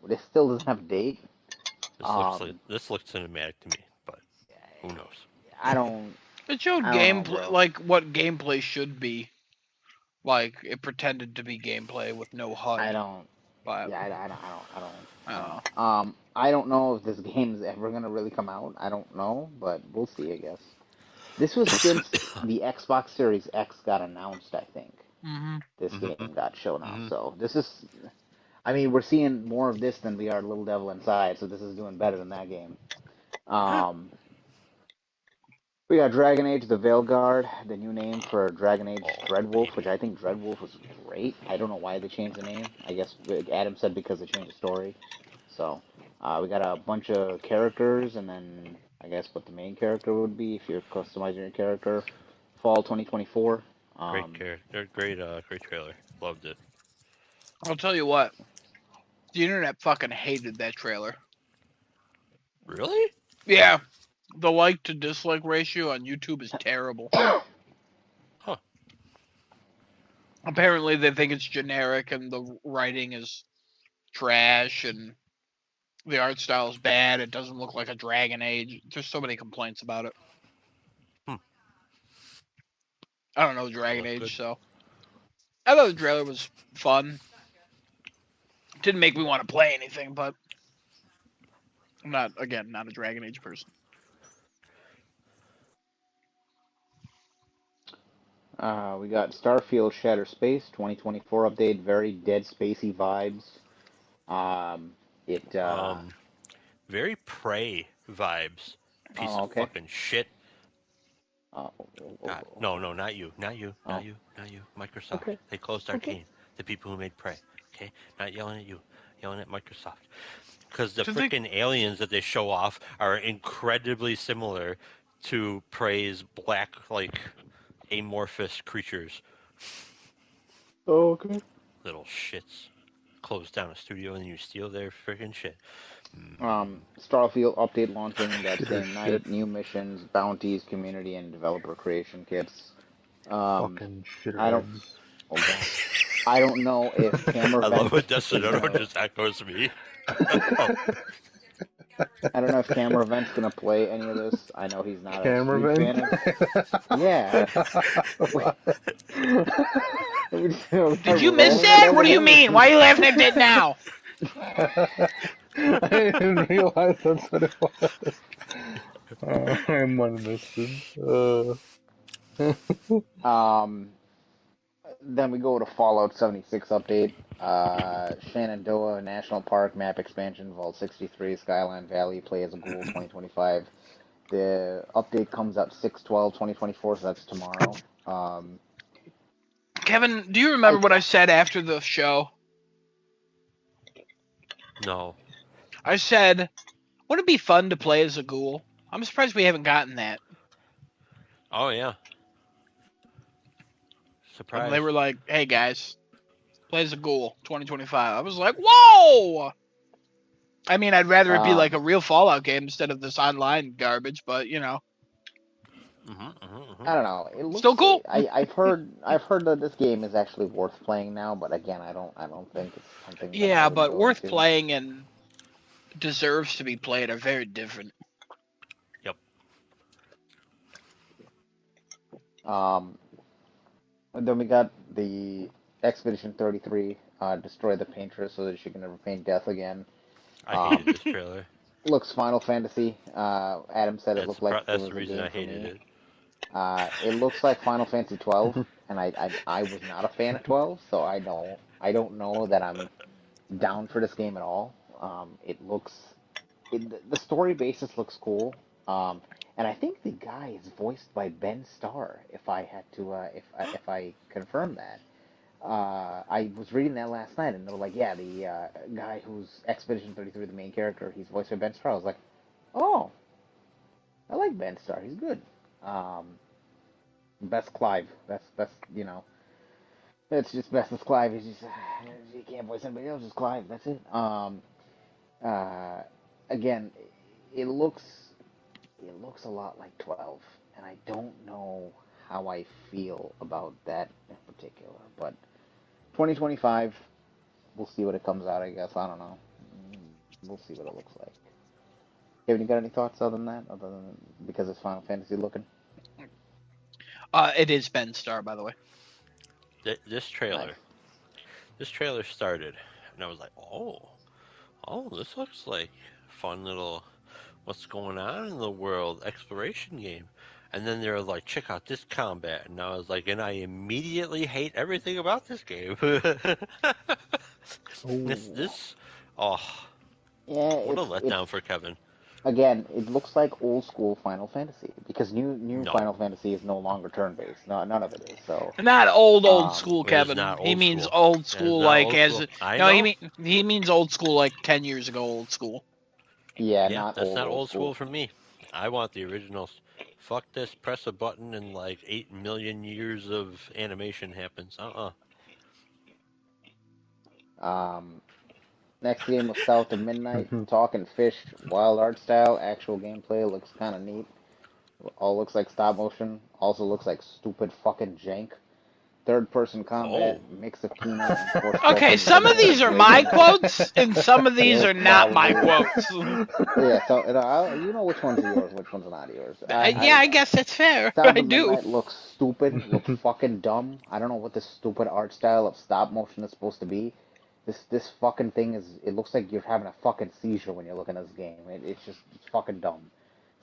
[SPEAKER 3] This still doesn't have a date. Um,
[SPEAKER 4] This looks cinematic to me, but who knows?
[SPEAKER 3] I don't.
[SPEAKER 1] It showed
[SPEAKER 3] I don't know,
[SPEAKER 1] gameplay,
[SPEAKER 3] bro.
[SPEAKER 1] like what gameplay should be. Like it pretended to be gameplay with no
[SPEAKER 3] I
[SPEAKER 1] HUD,
[SPEAKER 3] don't.
[SPEAKER 1] but
[SPEAKER 3] Yeah, I don't. I don't. I don't.
[SPEAKER 1] I
[SPEAKER 3] I
[SPEAKER 1] don't
[SPEAKER 3] don't
[SPEAKER 1] know.
[SPEAKER 3] know. I don't know if this game's ever gonna really come out. I don't know, but we'll see. I guess this was since the Xbox Series X got announced. I think
[SPEAKER 1] Hmm.
[SPEAKER 3] this
[SPEAKER 4] Mm-hmm.
[SPEAKER 3] game got shown off.
[SPEAKER 4] Mm-hmm.
[SPEAKER 3] So this is. I mean, we're seeing more of this than we are Little Devil Inside. So this is doing better than that game. Um, we got Dragon Age: The Veilguard, the new name for Dragon Age
[SPEAKER 4] Oh
[SPEAKER 3] Dreadwolf, which
[SPEAKER 4] baby.
[SPEAKER 3] I think Dreadwolf was great. I don't know why they changed the name. I guess Adam said because they changed the story. So we got a bunch of characters, and then I guess what the main character would be if you're customizing your character. Fall 2024.
[SPEAKER 4] Great
[SPEAKER 3] Um,
[SPEAKER 4] character. Great trailer. Loved it.
[SPEAKER 1] I'll tell you what, the internet fucking hated that trailer.
[SPEAKER 4] Really?
[SPEAKER 1] Yeah, the like to dislike ratio on YouTube is terrible.
[SPEAKER 4] Huh.
[SPEAKER 1] Apparently, they think it's generic and the writing is trash and the art style is bad. It doesn't look like a Dragon Age. There's so many complaints about it.
[SPEAKER 4] Hmm.
[SPEAKER 1] I don't know
[SPEAKER 4] Well,
[SPEAKER 1] Dragon
[SPEAKER 4] that's good.
[SPEAKER 1] Age, so I thought the trailer was fun. Didn't make me want to play anything, but I'm not a Dragon Age person.
[SPEAKER 3] we got Starfield Shatter Space 2024 update. Very Dead Spacey vibes. Um, it.
[SPEAKER 4] Very Prey vibes. Piece
[SPEAKER 3] Oh,
[SPEAKER 4] of
[SPEAKER 3] okay.
[SPEAKER 4] fucking shit.
[SPEAKER 3] Oh,
[SPEAKER 4] God, no, not you, not you, not
[SPEAKER 3] oh,
[SPEAKER 4] you, not you. Microsoft.
[SPEAKER 3] okay.
[SPEAKER 4] They closed
[SPEAKER 3] Okay.
[SPEAKER 4] Arcane. The people who made Prey. Okay, not yelling at you, yelling at Microsoft. Because the
[SPEAKER 1] To think,
[SPEAKER 4] freaking aliens that they show off are incredibly similar to Prey's black, like amorphous creatures.
[SPEAKER 3] Oh, okay.
[SPEAKER 4] Little shits. Close down a studio and you steal their freaking shit.
[SPEAKER 3] Starfield update launching that
[SPEAKER 2] Shitter
[SPEAKER 3] same
[SPEAKER 2] shit.
[SPEAKER 3] night. New missions, bounties, community, and developer creation kits. Um,
[SPEAKER 2] Fucking
[SPEAKER 3] I don't.
[SPEAKER 2] shitterheads.
[SPEAKER 3] Oh God. I don't know if Camera
[SPEAKER 4] I love
[SPEAKER 3] Vent
[SPEAKER 4] what
[SPEAKER 3] is
[SPEAKER 4] Destinoto
[SPEAKER 3] gonna.
[SPEAKER 4] just echoes me. Oh,
[SPEAKER 3] I don't know if Camera Vent's gonna play any of this. I know he's not a huge
[SPEAKER 2] Cameraman?
[SPEAKER 3] fan of. Yeah. Wait. Are we
[SPEAKER 1] did you miss
[SPEAKER 3] rolling with
[SPEAKER 1] that?
[SPEAKER 3] that
[SPEAKER 1] What do you
[SPEAKER 3] guy?
[SPEAKER 1] mean? Why are you laughing at that now?
[SPEAKER 2] I didn't realize that's what it was. I'm uninterested.
[SPEAKER 3] Um, then we go to Fallout 76 update. Shenandoah National Park map expansion, Vault 63, Skyline Valley, play as a ghoul 2025. The update comes out 6/12/2024, so that's tomorrow.
[SPEAKER 1] Kevin, do you
[SPEAKER 3] I
[SPEAKER 1] remember what I said after the show?
[SPEAKER 4] no.
[SPEAKER 1] I said, would it be fun to play as a ghoul? I'm surprised we haven't gotten that.
[SPEAKER 4] Oh, yeah.
[SPEAKER 1] And they
[SPEAKER 4] Surprise.
[SPEAKER 1] were like, hey guys, play as a ghoul 2025. I was like, whoa! I mean, I'd rather it be like
[SPEAKER 3] um
[SPEAKER 1] a real Fallout game instead of this online garbage, but you know,
[SPEAKER 3] I don't know. It
[SPEAKER 1] still
[SPEAKER 3] looks.
[SPEAKER 1] cool.
[SPEAKER 3] I've heard that this game is actually worth playing now, but again, I don't think it's something that I
[SPEAKER 1] Yeah,
[SPEAKER 3] would
[SPEAKER 1] but
[SPEAKER 3] go
[SPEAKER 1] worth
[SPEAKER 3] into.
[SPEAKER 1] playing and deserves to be played are very different.
[SPEAKER 4] Yep.
[SPEAKER 3] Um, and then we got the Expedition 33, destroy the painter so that she can never paint death again.
[SPEAKER 4] I hated
[SPEAKER 3] Um,
[SPEAKER 4] this trailer.
[SPEAKER 3] looks Final Fantasy. Adam said it looked like it
[SPEAKER 4] That's
[SPEAKER 3] was
[SPEAKER 4] the
[SPEAKER 3] a
[SPEAKER 4] reason
[SPEAKER 3] game
[SPEAKER 4] I
[SPEAKER 3] for
[SPEAKER 4] hated
[SPEAKER 3] me.
[SPEAKER 4] it.
[SPEAKER 3] It looks like Final Fantasy 12, and I was not a fan of 12, so I don't know that I'm down for this game at all. It looks the story basis looks cool. And I think the guy is voiced by Ben Starr. If I had to, if I confirm that, I was reading that last night, and they were like, yeah, the guy who's Expedition 33, the main character, he's voiced by Ben Starr. I was like, oh, I like Ben Starr. He's good. Um, Best Clive. Best. It's just best as Clive. He's just you can't voice anybody else. Just Clive. That's it. Uh, Again, it looks it looks a lot like 12, and I don't know how I feel about that in particular. But 2025, we'll see what it comes out. I guess I don't know. We'll see what it looks like. Kevin, you got any thoughts other than that? Other than because it's Final Fantasy looking?
[SPEAKER 1] It is Ben Starr, by the way.
[SPEAKER 4] This
[SPEAKER 3] Nice.
[SPEAKER 4] trailer, this trailer started, and I was like, oh, this looks like fun little what's going on in the world exploration game. And then they were like, check out this combat, and I was like, and I immediately hate everything about this game. this
[SPEAKER 2] Oh,
[SPEAKER 4] this oh,
[SPEAKER 3] Yeah,
[SPEAKER 4] what a
[SPEAKER 3] it's
[SPEAKER 4] letdown for Kevin.
[SPEAKER 3] again, it looks like old school Final Fantasy because new
[SPEAKER 4] No,
[SPEAKER 3] Final Fantasy is no longer turn based. No, none of it is. So,
[SPEAKER 1] Not old
[SPEAKER 3] um,
[SPEAKER 1] school,
[SPEAKER 4] it is
[SPEAKER 1] Kevin.
[SPEAKER 4] not
[SPEAKER 1] He
[SPEAKER 4] old
[SPEAKER 1] means
[SPEAKER 4] school.
[SPEAKER 1] old
[SPEAKER 4] It is
[SPEAKER 1] school,
[SPEAKER 4] not
[SPEAKER 1] like
[SPEAKER 4] old
[SPEAKER 1] as
[SPEAKER 4] school. I
[SPEAKER 1] no.
[SPEAKER 4] know.
[SPEAKER 1] He means old school, like 10 years ago. Old school.
[SPEAKER 3] yeah,
[SPEAKER 4] Yeah,
[SPEAKER 3] not
[SPEAKER 4] that's
[SPEAKER 3] old
[SPEAKER 4] not
[SPEAKER 3] old
[SPEAKER 4] old school
[SPEAKER 3] school.
[SPEAKER 4] for me. I want the originals. Fuck this, press a button and like 8 million years of animation happens.
[SPEAKER 3] Um, Next game was South of Midnight, Talking Fish, wild art style. Actual gameplay looks kind of neat. All looks like stop motion. Also looks like stupid fucking jank. Third person combat,
[SPEAKER 4] Oh,
[SPEAKER 3] mix of Kena and
[SPEAKER 1] Okay,
[SPEAKER 3] Forspoken
[SPEAKER 1] some of
[SPEAKER 3] Legend of the
[SPEAKER 1] these are my
[SPEAKER 3] Dragon Head.
[SPEAKER 1] quotes, and some of these
[SPEAKER 3] It
[SPEAKER 1] are not my
[SPEAKER 3] probably
[SPEAKER 1] quotes.
[SPEAKER 3] yeah. So you know which ones are yours, which ones are not yours.
[SPEAKER 1] Yeah, I guess that's fair.
[SPEAKER 3] Sound
[SPEAKER 1] I
[SPEAKER 3] of
[SPEAKER 1] do.
[SPEAKER 3] Midnight looks stupid, looks fucking dumb. I don't know what this stupid art style of stop motion is supposed to be. This fucking thing is. It looks like you're having a fucking seizure when you're looking at this game. It's fucking dumb.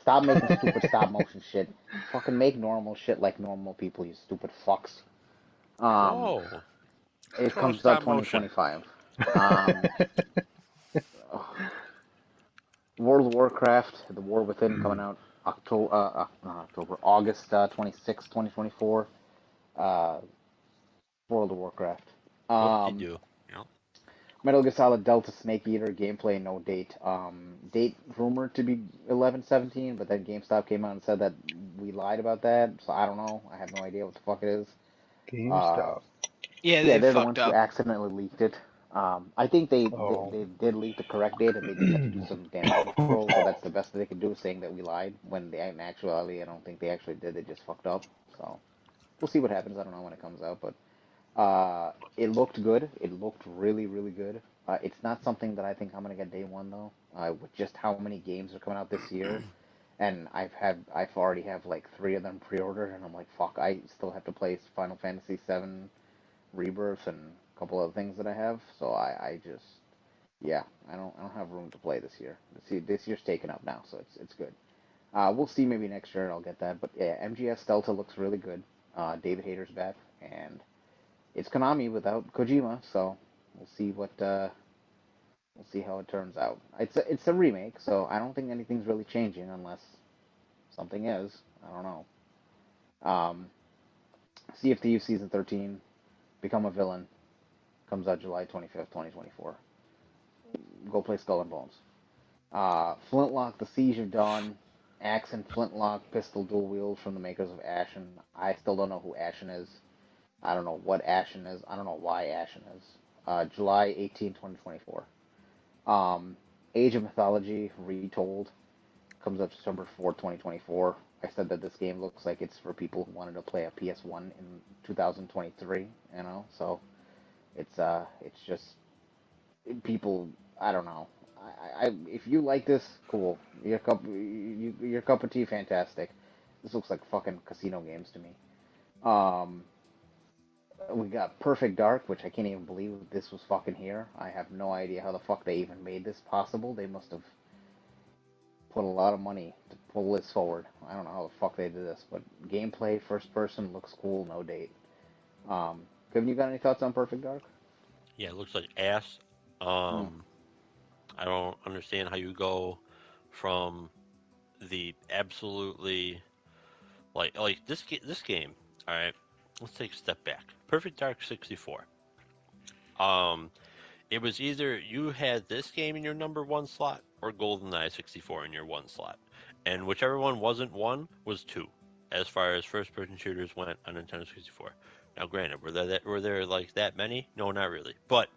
[SPEAKER 3] Stop making stupid stop motion shit. Fucking make normal shit like normal people, you stupid fucks. Um,
[SPEAKER 4] whoa.
[SPEAKER 3] it
[SPEAKER 4] What's wrong with
[SPEAKER 3] comes out
[SPEAKER 4] stop motion?
[SPEAKER 3] 2025. Um, World of Warcraft: The War Within coming out August 26, 2024. Uh, World of Warcraft.
[SPEAKER 4] Whoop de
[SPEAKER 3] Um,
[SPEAKER 4] doo. Yep.
[SPEAKER 3] Metal Gear Solid Delta Snake Eater gameplay, no date. Date rumored to be 11/17, but then GameStop came out and said that we lied about that. So I don't know. I have no idea what the fuck it is. Uh,
[SPEAKER 2] GameStop.
[SPEAKER 1] Yeah,
[SPEAKER 3] yeah,
[SPEAKER 1] they
[SPEAKER 3] they're the
[SPEAKER 1] fucked
[SPEAKER 3] ones who
[SPEAKER 1] up.
[SPEAKER 3] accidentally leaked it. I think
[SPEAKER 2] Oh.
[SPEAKER 3] they did leak the correct date, and they just had to do some damage control. So that's the best that they could do, saying that we lied. When they, in actuality, I don't think they actually did. They just fucked up. So we'll see what happens. I don't know when it comes out, but it looked good. It looked really, really good. It's not something that I think I'm gonna get day one though. With just how many games are coming out this year, and I've already have like three of them pre-ordered, and I'm like, fuck, I still have to play Final Fantasy VII Rebirth and a couple other things that I have. So I just yeah, I don't have room to play this year. This year's taken up now, so it's good. We'll see maybe next year I'll get that, but yeah, MGS Delta looks really good. David Hayter's back, and it's Konami without Kojima, so we'll see what we'll see how it turns out. It's a remake, so I don't think anything's really changing unless something is. I don't know. Um, Sea of Thieves season 13, Become a Villain, comes out July 25th, 2024. Go play Skull and Bones. Flintlock: The Siege of Dawn, Axe and Flintlock pistol dual wield from the makers of Ashen. I still don't know who Ashen is. I don't know what Ashen is. I don't know why Ashen is. July 18, 2024. Um, Age of Mythology Retold comes out December 4th, 2024. I said that this game looks like it's for people who wanted to play a PS1 in 2023, so it's just people. I don't know. If you like this, cool. Your cup of tea, fantastic. This looks like fucking casino games to me. Um, we got Perfect Dark, which I can't even believe this was fucking here. I have no idea how the fuck they even made this possible. They must have put a lot of money to pull this forward. I don't know how the fuck they did this, but gameplay, first person, looks cool, no date. Kevin, you got any thoughts on Perfect Dark?
[SPEAKER 4] Yeah, it looks like ass.
[SPEAKER 3] Hmm.
[SPEAKER 4] I don't understand how you go from the absolutely like this game. All right, let's take a step back. Perfect Dark 64. Um, it was either you had this game in your number one slot or GoldenEye 64 in your one slot, and whichever one wasn't one was two, as far as first-person shooters went on Nintendo 64. Now, granted, were there like that many? No, not really. But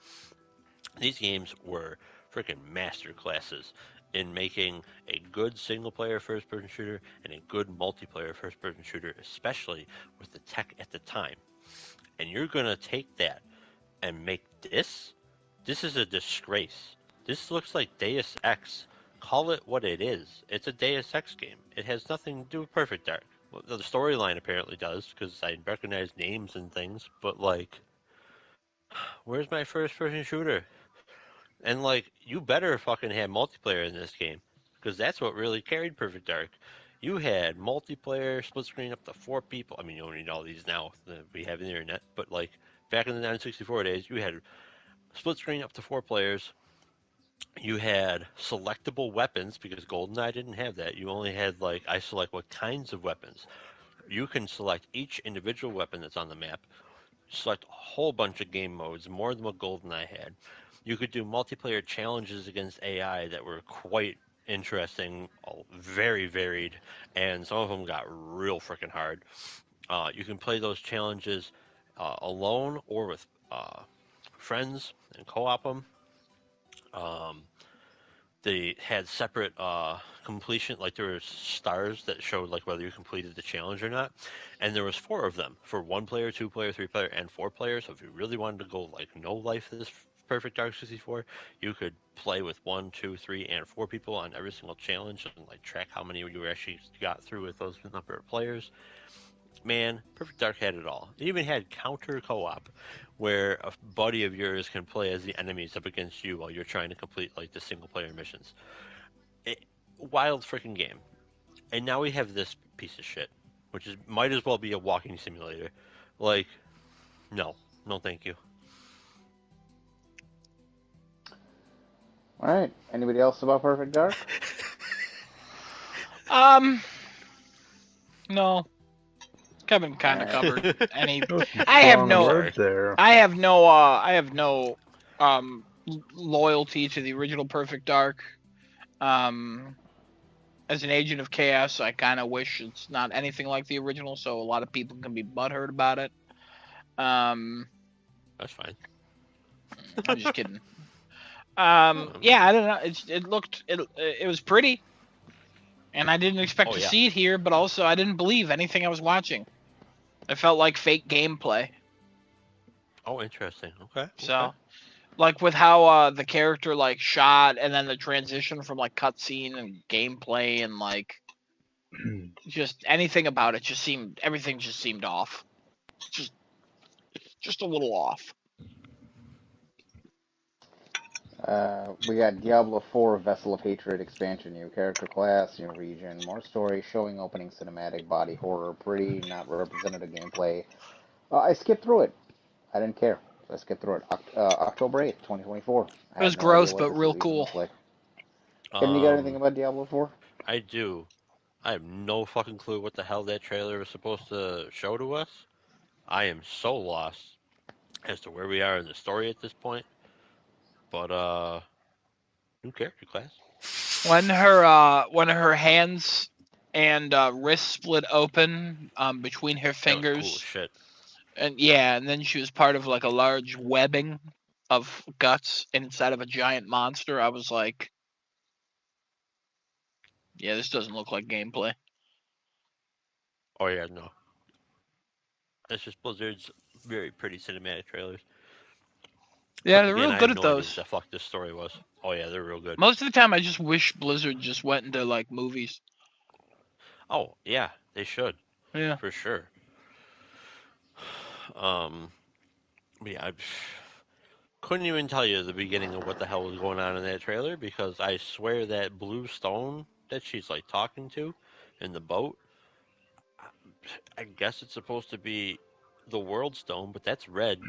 [SPEAKER 4] these games were freaking master classes in making a good single player first person shooter and a good multiplayer first person shooter, especially with the tech at the time. And you're going to take that and make this? This is a disgrace. This looks like Deus Ex. Call it what it is. It's a Deus Ex game. It has nothing to do with Perfect Dark. Well, the storyline apparently does, because I recognize names and things, but like, where's my first person shooter? And like, you better fucking have multiplayer in this game, because that's what really carried Perfect Dark. You had multiplayer, split screen up to four people. I mean, you don't need all these now that we have the internet, but like back in the 964 days, you had split screen up to four players. You had selectable weapons because GoldenEye didn't have that. You only had like I select what kinds of weapons. You can select each individual weapon that's on the map. Select a whole bunch of game modes, more than what GoldenEye had. You could do multiplayer challenges against AI that were quite interesting, very varied, and some of them got real freaking hard. You can play those challenges alone or with friends and co-op them. Um, they had separate completion, like there were stars that showed like whether you completed the challenge or not, and there was four of them for one player, two player, three player, and four players. So if you really wanted to go like no life this Perfect Dark 64, you could play with one, two, three, and four people on every single challenge and like track how many you actually got through with those number of players. Man, Perfect Dark had it all. It even had counter co-op, where a buddy of yours can play as the enemies up against you while you're trying to complete like the single player missions. It, wild freaking game. And now we have this piece of shit, which is might as well be a walking simulator. Like, no, no, thank you.
[SPEAKER 3] All right. Anybody else about Perfect Dark?
[SPEAKER 1] Um, no. Kevin
[SPEAKER 3] All
[SPEAKER 1] kind of
[SPEAKER 3] right.
[SPEAKER 1] covered any.
[SPEAKER 2] There was some
[SPEAKER 1] I have
[SPEAKER 2] strong
[SPEAKER 1] no.
[SPEAKER 2] words there.
[SPEAKER 1] I have no loyalty to the original Perfect Dark. Um, as an agent of chaos, I kind of wish it's not anything like the original, so a lot of people can be butthurt about it. Um,
[SPEAKER 4] That's fine.
[SPEAKER 1] I'm just kidding.
[SPEAKER 4] Um,
[SPEAKER 1] Yeah, I don't know. It was pretty, and I didn't expect
[SPEAKER 4] oh
[SPEAKER 1] to
[SPEAKER 4] yeah.
[SPEAKER 1] see it here, but also I didn't believe anything I was watching. It felt like fake gameplay.
[SPEAKER 4] Oh, interesting. Okay. Okay.
[SPEAKER 1] So, like with how the character like shot, and then the transition from like cutscene and gameplay, and like just anything about it just seemed everything just seemed off. Just just a little off.
[SPEAKER 3] We got Diablo 4 Vessel of Hatred expansion, new character class, new region, more story, showing opening cinematic, body horror, pretty, not representative gameplay. I skipped through it. I didn't care. So I skipped through it. October 8th, 2024. I
[SPEAKER 1] It was
[SPEAKER 3] have no idea
[SPEAKER 1] gross,
[SPEAKER 3] what
[SPEAKER 1] but
[SPEAKER 3] this is
[SPEAKER 1] real
[SPEAKER 3] even
[SPEAKER 1] cool.
[SPEAKER 3] look like. Kevin, you got anything
[SPEAKER 4] Um,
[SPEAKER 3] about Diablo 4?
[SPEAKER 4] I do. I have no fucking clue what the hell that trailer was supposed to show to us. I am so lost as to where we are in the story at this point. But new character class.
[SPEAKER 1] When her hands and wrists split open between her
[SPEAKER 4] That was cool as
[SPEAKER 1] fingers,
[SPEAKER 4] shit.
[SPEAKER 1] and yeah, and then she was part of like a large webbing of guts inside of a giant monster. I was like, yeah, this doesn't look like gameplay.
[SPEAKER 4] Oh yeah, no. That's just Blizzard's very pretty cinematic trailers.
[SPEAKER 1] Yeah,
[SPEAKER 4] But
[SPEAKER 1] they're
[SPEAKER 4] again,
[SPEAKER 1] real
[SPEAKER 4] I
[SPEAKER 1] good
[SPEAKER 4] have
[SPEAKER 1] at
[SPEAKER 4] no idea what
[SPEAKER 1] those.
[SPEAKER 4] the fuck this story was. Oh yeah, they're real good.
[SPEAKER 1] Most of the time, I just wish Blizzard just went into like movies.
[SPEAKER 4] Oh yeah, they should
[SPEAKER 1] Yeah.
[SPEAKER 4] for sure. Um, but yeah, I couldn't even tell you the beginning of what the hell was going on in that trailer because I swear that blue stone that she's like talking to in the boat. I guess it's supposed to be the World Stone, but that's red,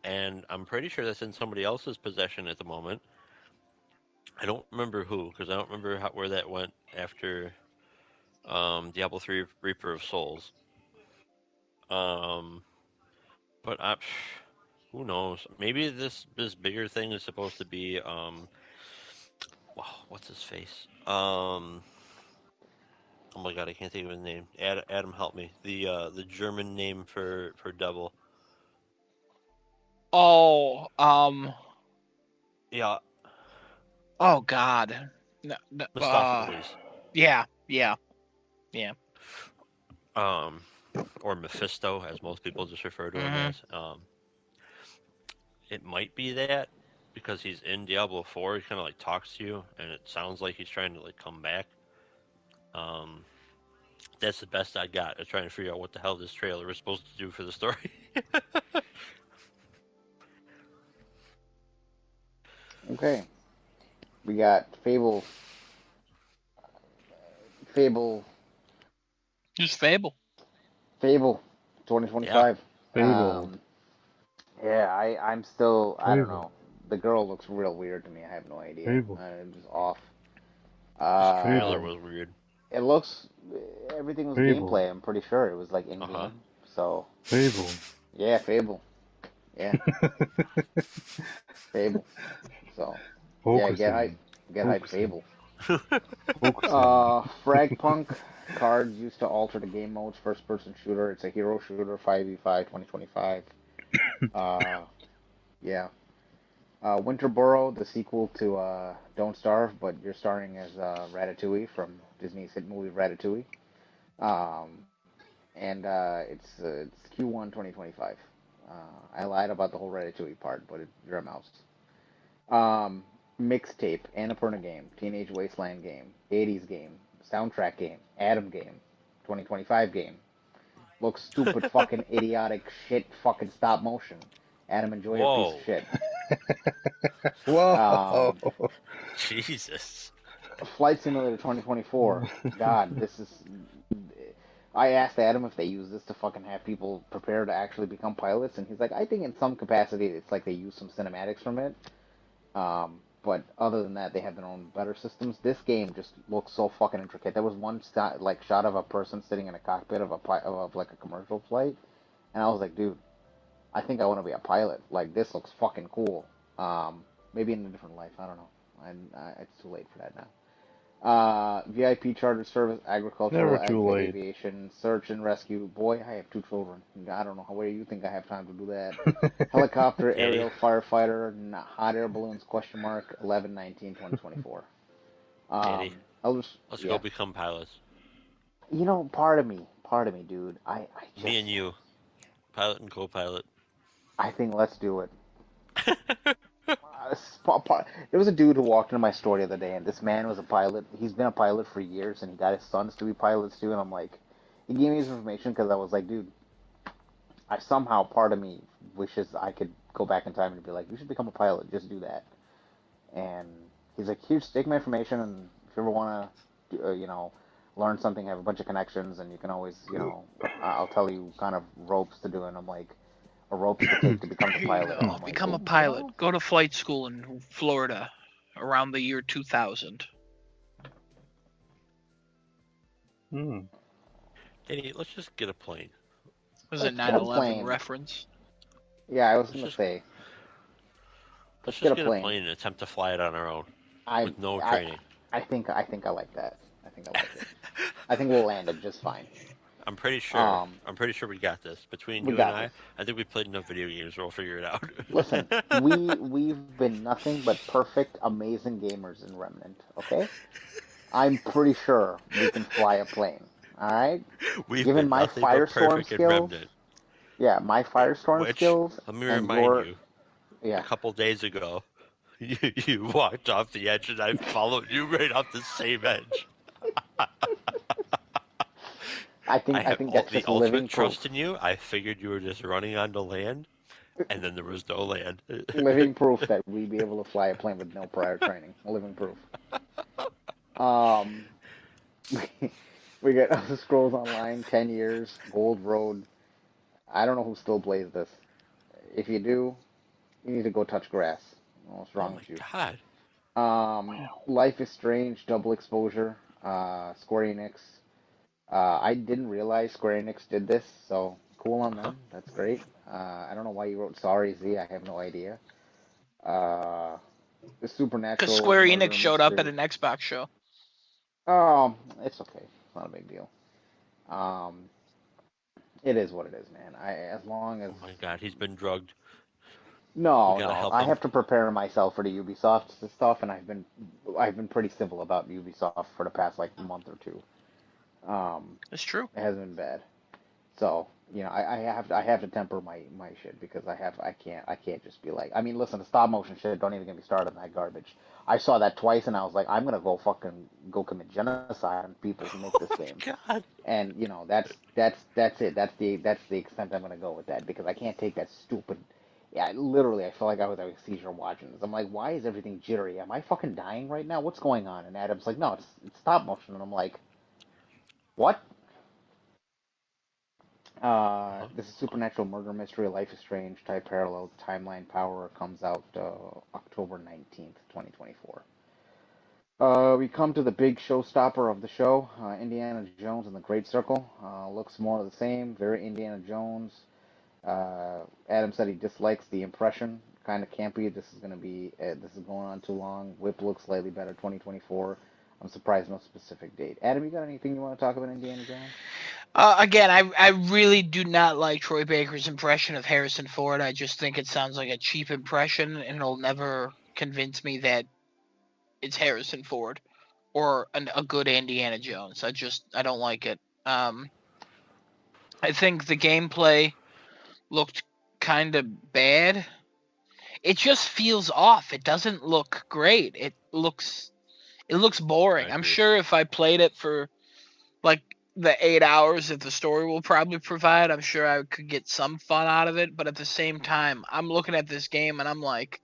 [SPEAKER 4] and I'm pretty sure that's in somebody else's possession at the moment. I don't remember who, because I don't remember where that went after Diablo 3 Reaper of Souls. Um, but who knows? Maybe this bigger thing is supposed to be wow, what's his face? Oh my god, I can't think of his name. Adam, help me. The German name for devil.
[SPEAKER 1] Oh,
[SPEAKER 4] Yeah,
[SPEAKER 1] oh God. No, no,
[SPEAKER 4] Mephistopheles.
[SPEAKER 1] yeah, yeah, yeah.
[SPEAKER 4] Um, or Mephisto, as most people just refer to him
[SPEAKER 1] Mm-hmm.
[SPEAKER 4] as. It might be that because he's in Diablo 4. He kind of like talks to you, and it sounds like he's trying to like come back. Um, that's the best I got. I'm trying to figure out what the hell this trailer was supposed to do for the story.
[SPEAKER 3] Okay, we got Fable,
[SPEAKER 1] Just Fable.
[SPEAKER 3] Fable,
[SPEAKER 4] Yeah,
[SPEAKER 3] 2025.
[SPEAKER 2] Fable.
[SPEAKER 3] Yeah, I'm still, I don't
[SPEAKER 2] Fable.
[SPEAKER 3] know. The girl looks real weird to me. I have no idea.
[SPEAKER 2] Fable.
[SPEAKER 3] It's just off.
[SPEAKER 4] this trailer
[SPEAKER 2] Fable.
[SPEAKER 4] was weird.
[SPEAKER 3] It looks, everything was
[SPEAKER 2] Fable.
[SPEAKER 3] gameplay. I'm pretty sure it was like in
[SPEAKER 4] Uh huh.
[SPEAKER 3] game. So
[SPEAKER 2] Fable.
[SPEAKER 3] yeah, Fable. Yeah, Fable. So yeah,
[SPEAKER 2] Focus in.
[SPEAKER 3] get hype,
[SPEAKER 2] Focus in.
[SPEAKER 3] Fable.
[SPEAKER 2] Focus in.
[SPEAKER 3] Fragpunk cards used to alter the game modes. First person shooter. It's a hero shooter. 5v5 2025. Uh, yeah. Winterboro, the sequel to Don't Starve, but you're starring as Ratatouille from Disney's hit movie Ratatouille. Um, and it's Q1 2025. I lied about the whole Ratatouille part, but you're a mouse. Um, Mixtape, Annapurna game, Teenage Wasteland game, 80s game, soundtrack game, Atom game, 2025 game. Looks stupid, fucking idiotic shit, fucking stop motion. Adam, enjoy your piece of
[SPEAKER 4] Whoa,
[SPEAKER 3] shit.
[SPEAKER 2] Whoa.
[SPEAKER 3] Um,
[SPEAKER 4] Jesus.
[SPEAKER 3] Flight Simulator 2024. God, this is. I asked Adam if they use this to fucking have people prepare to actually become pilots, and he's like, I think in some capacity it's like they use some cinematics from it. But other than that, they have their own better systems. This game just looks so fucking intricate. There was one shot of a person sitting in a cockpit of like a commercial flight, and I was like, dude, I think I want to be a pilot. Like this looks fucking cool. Maybe in a different life. I don't know. It's too late for that now. VIP charter service, agricultural,
[SPEAKER 2] Never
[SPEAKER 3] ag
[SPEAKER 2] too late.
[SPEAKER 3] aviation, search and rescue. Boy, I have two children. I don't know where you think I have time to do that. Helicopter,
[SPEAKER 4] Danny,
[SPEAKER 3] aerial, firefighter, hot air balloons, question mark, 11/19/2024.
[SPEAKER 4] Danny,
[SPEAKER 3] I'll just,
[SPEAKER 4] let's go
[SPEAKER 3] yeah.
[SPEAKER 4] become pilots.
[SPEAKER 3] Part of me, dude, I
[SPEAKER 4] Me
[SPEAKER 3] just,
[SPEAKER 4] and you, pilot and co-pilot.
[SPEAKER 3] I think let's do it. There was a dude who walked into my store the other day, and this man was a pilot. He's been a pilot for years, and he got his sons to be pilots too. And I'm like, he gave me his information because I was like, dude, I somehow part of me wishes I could go back in time and be like, you should become a pilot. Just do that. And he's like, here, just take my information, and if you ever want to, learn something, have a bunch of connections, and you can always, I'll tell you kind of ropes to do. And I'm like, or ropes to take to become the
[SPEAKER 1] Here you
[SPEAKER 3] pilot. And
[SPEAKER 1] go.
[SPEAKER 3] I'm like,
[SPEAKER 1] Become a
[SPEAKER 3] oh,
[SPEAKER 1] pilot. Go to flight school in Florida around the year 2000.
[SPEAKER 2] Hmm.
[SPEAKER 4] Danny, let's just get a plane.
[SPEAKER 1] Was it
[SPEAKER 3] let's get a
[SPEAKER 1] 9/11
[SPEAKER 3] plane.
[SPEAKER 1] reference?
[SPEAKER 3] Yeah, I was
[SPEAKER 4] Let's
[SPEAKER 3] gonna
[SPEAKER 4] just
[SPEAKER 3] say,
[SPEAKER 4] let's
[SPEAKER 3] let's get
[SPEAKER 4] just
[SPEAKER 3] a
[SPEAKER 4] get a
[SPEAKER 3] plane.
[SPEAKER 4] plane and attempt to fly it on our own
[SPEAKER 3] I
[SPEAKER 4] with no
[SPEAKER 3] I
[SPEAKER 4] training.
[SPEAKER 3] I think I like that. I think I like it. I think we'll land it just fine.
[SPEAKER 4] I'm pretty sure.
[SPEAKER 3] Um,
[SPEAKER 4] I'm pretty sure we got this. Between
[SPEAKER 3] we
[SPEAKER 4] you and
[SPEAKER 3] got this.
[SPEAKER 4] I think we played enough video games where we'll figure it out.
[SPEAKER 3] Listen, we've been nothing but perfect, amazing gamers in Remnant. Okay, I'm pretty sure we can fly a plane. All right,
[SPEAKER 4] We've
[SPEAKER 3] given
[SPEAKER 4] been
[SPEAKER 3] my
[SPEAKER 4] nothing but
[SPEAKER 3] firestorm
[SPEAKER 4] perfect in
[SPEAKER 3] skills,
[SPEAKER 4] Remnant.
[SPEAKER 3] yeah, my firestorm
[SPEAKER 4] Which,
[SPEAKER 3] skills
[SPEAKER 4] let me
[SPEAKER 3] and
[SPEAKER 4] remind
[SPEAKER 3] your,
[SPEAKER 4] you, a
[SPEAKER 3] yeah,
[SPEAKER 4] couple days ago, you walked off the edge and I followed you right off the same edge. I
[SPEAKER 3] I
[SPEAKER 4] have
[SPEAKER 3] think that's
[SPEAKER 4] the
[SPEAKER 3] just living
[SPEAKER 4] ultimate
[SPEAKER 3] proof.
[SPEAKER 4] trust in you. I figured you were just running onto land, and then there was no land.
[SPEAKER 3] Living proof that we'd be able to fly a plane with no prior training. Living proof. Um, we get Scrolls Online, 10 years, Gold Road. I don't know who still plays this. If you do, you need to go touch grass. What's
[SPEAKER 4] Oh
[SPEAKER 3] wrong
[SPEAKER 4] my
[SPEAKER 3] with you?
[SPEAKER 4] god.
[SPEAKER 3] Life is Strange, Double Exposure, Square Enix. I didn't realize Square Enix did this, so cool on
[SPEAKER 4] Uh-huh.
[SPEAKER 3] them. That's great. I don't know why you wrote Sorry Z. I have no idea. Uh, the
[SPEAKER 1] Because
[SPEAKER 3] Supernatural
[SPEAKER 1] Square Enix
[SPEAKER 3] Murder
[SPEAKER 1] showed up at
[SPEAKER 3] Mystery.
[SPEAKER 1] an Xbox show.
[SPEAKER 3] Oh, it's okay. It's not a big deal. Um, it is what it is, man. As long as
[SPEAKER 4] Oh my god, he's been drugged. We
[SPEAKER 3] no,
[SPEAKER 4] gotta
[SPEAKER 3] no,
[SPEAKER 4] help
[SPEAKER 3] I
[SPEAKER 4] him.
[SPEAKER 3] have to prepare myself for the Ubisoft stuff, and I've been pretty civil about Ubisoft for the past like month or two. Um,
[SPEAKER 1] It's true.
[SPEAKER 3] it hasn't been bad. So, I have to temper my shit because I can't just be like, I mean, listen, the stop motion shit, don't even get me started on that garbage. I saw that twice and I was like, I'm gonna go commit genocide on people who make
[SPEAKER 4] Oh
[SPEAKER 3] this game.
[SPEAKER 4] my god.
[SPEAKER 3] And that's it. That's the extent I'm gonna go with that because I can't take that stupid. Yeah, literally, I felt like I was having a seizure watching this. I'm like, why is everything jittery? Am I fucking dying right now? What's going on? And Adam's like, no, it's stop motion. And I'm like, what?
[SPEAKER 4] Uh-huh.
[SPEAKER 3] This is Supernatural Murder Mystery, Life is Strange, type parallel, timeline power comes out October 19th, 2024. We come to the big showstopper of the show, Indiana Jones and the Great Circle. Looks more of the same, very Indiana Jones. Adam said he dislikes the impression, kind of campy. This is going on too long. Whip looks slightly better, 2024. I'm surprised no specific date. Adam, you got anything you want to talk about Indiana Jones?
[SPEAKER 1] Again, I really do not like Troy Baker's impression of Harrison Ford. I just think it sounds like a cheap impression, and it'll never convince me that it's Harrison Ford or a good Indiana Jones. I don't like it. I think the gameplay looked kind of bad. It just feels off. It doesn't look great. It looks
[SPEAKER 4] I
[SPEAKER 1] boring. I'm
[SPEAKER 4] agree.
[SPEAKER 1] sure if I played it for like the 8 hours that the story will probably provide, I'm sure I could get some fun out of it. But at the same time, I'm looking at this game and I'm like,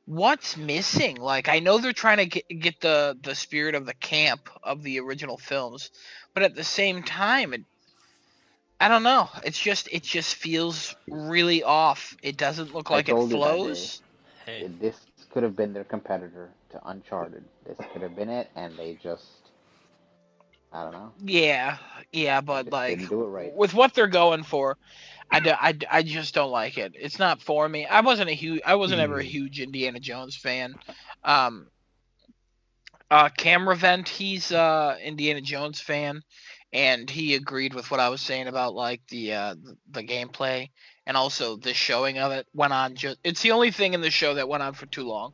[SPEAKER 1] what's missing? Like, I know they're trying to get the spirit of the camp of the original films, but at the same time, I don't know. It just feels really off. It doesn't look
[SPEAKER 3] I
[SPEAKER 1] like it
[SPEAKER 3] told you that day.
[SPEAKER 1] flows.
[SPEAKER 4] Hey,
[SPEAKER 3] This could have been their competitor to Uncharted. This could have been it, and they just, I don't know,
[SPEAKER 1] Yeah, yeah, but
[SPEAKER 3] just
[SPEAKER 1] like
[SPEAKER 3] didn't do it right.
[SPEAKER 1] with what they're going for, I just don't like it. It's not for me. I wasn't ever a huge Indiana Jones fan. Um, Camera Vent, he's Indiana Jones fan, and he agreed with what I was saying about like the gameplay and also the showing of it went on. Just it's the only thing in the show that went on for too long.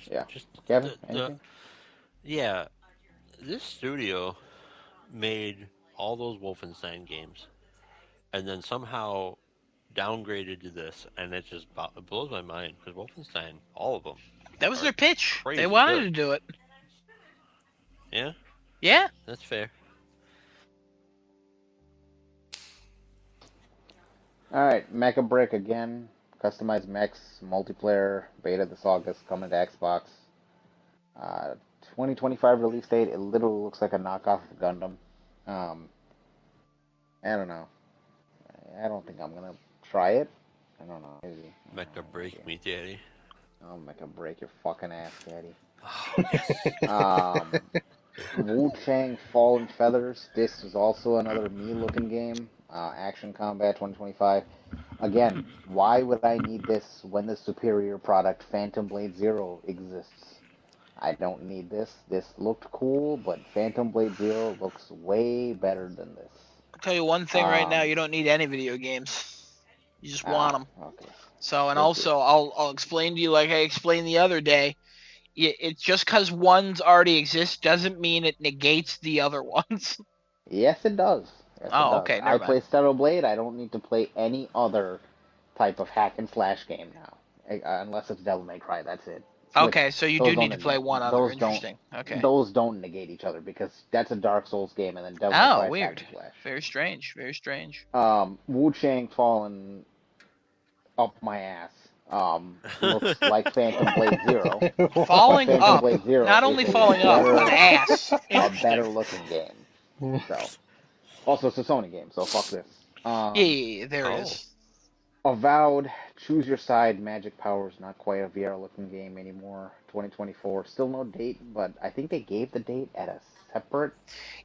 [SPEAKER 3] Yeah.
[SPEAKER 4] just
[SPEAKER 3] Kevin,
[SPEAKER 4] the
[SPEAKER 3] anything?
[SPEAKER 4] yeah, this studio made all those Wolfenstein games and then somehow downgraded to this, and it blows my mind because Wolfenstein, all of them,
[SPEAKER 1] That was
[SPEAKER 4] are
[SPEAKER 1] their pitch. They
[SPEAKER 4] crazy
[SPEAKER 1] wanted
[SPEAKER 4] good.
[SPEAKER 1] to do it.
[SPEAKER 4] Yeah,
[SPEAKER 1] Yeah,
[SPEAKER 4] that's fair.
[SPEAKER 3] All right, Mecha Brick again. Customized mechs, multiplayer, beta this August, coming to Xbox. 2025 release date. It literally looks like a knockoff of Gundam. Um, I don't know. I don't think I'm gonna try it. I don't know. Maybe. I don't
[SPEAKER 4] Mecha
[SPEAKER 3] know.
[SPEAKER 4] break
[SPEAKER 3] Maybe.
[SPEAKER 4] me, daddy.
[SPEAKER 3] I'll make a break your fucking ass, Caddy.
[SPEAKER 4] Oh yes.
[SPEAKER 3] Um, Wu Chang Fallen Feathers. This is also another me-looking game. Action Combat 2025. Again, why would I need this when the superior product Phantom Blade Zero exists? I don't need this. This looked cool, but Phantom Blade Zero looks way better than this.
[SPEAKER 1] I'll tell you one thing right now:
[SPEAKER 3] Um,
[SPEAKER 1] you don't need any video games. You just want them.
[SPEAKER 3] okay.
[SPEAKER 1] So, and
[SPEAKER 3] We'll see.
[SPEAKER 1] also, I'll explain to you like I explained the other day. It's just because ones already exist doesn't mean it negates the other ones.
[SPEAKER 3] Yes, it does. Yes, it
[SPEAKER 1] Oh,
[SPEAKER 3] does.
[SPEAKER 1] okay,
[SPEAKER 3] I
[SPEAKER 1] never mind.
[SPEAKER 3] play Stellar Blade. I don't need to play any other type of hack and slash game now, unless it's Devil May Cry. That's it. Which
[SPEAKER 1] Okay, so you
[SPEAKER 3] those
[SPEAKER 1] do need to
[SPEAKER 3] don't
[SPEAKER 1] play one other.
[SPEAKER 3] those don't
[SPEAKER 1] Interesting. Okay.
[SPEAKER 3] those don't negate each other because that's a Dark Souls game, and then Devil May
[SPEAKER 1] Oh,
[SPEAKER 3] Cry is hack
[SPEAKER 1] weird.
[SPEAKER 3] and slash.
[SPEAKER 1] Very strange. Very strange.
[SPEAKER 3] Wu Chang fallen up my ass. Looks like Phantom Blade Zero.
[SPEAKER 1] Falling
[SPEAKER 3] Phantom
[SPEAKER 1] up,
[SPEAKER 3] Blade Zero
[SPEAKER 1] not
[SPEAKER 3] is
[SPEAKER 1] only
[SPEAKER 3] a
[SPEAKER 1] falling up, but
[SPEAKER 3] better,
[SPEAKER 1] ass.
[SPEAKER 3] a better
[SPEAKER 1] Interesting.
[SPEAKER 3] looking game. So, also it's a Sony game, so fuck this.
[SPEAKER 1] Yeah, there it
[SPEAKER 4] Oh.
[SPEAKER 1] is.
[SPEAKER 3] Avowed, Choose Your Side, Magic Powers, not quite a VR looking game anymore. 2024, still no date, but I think they gave the date at a separate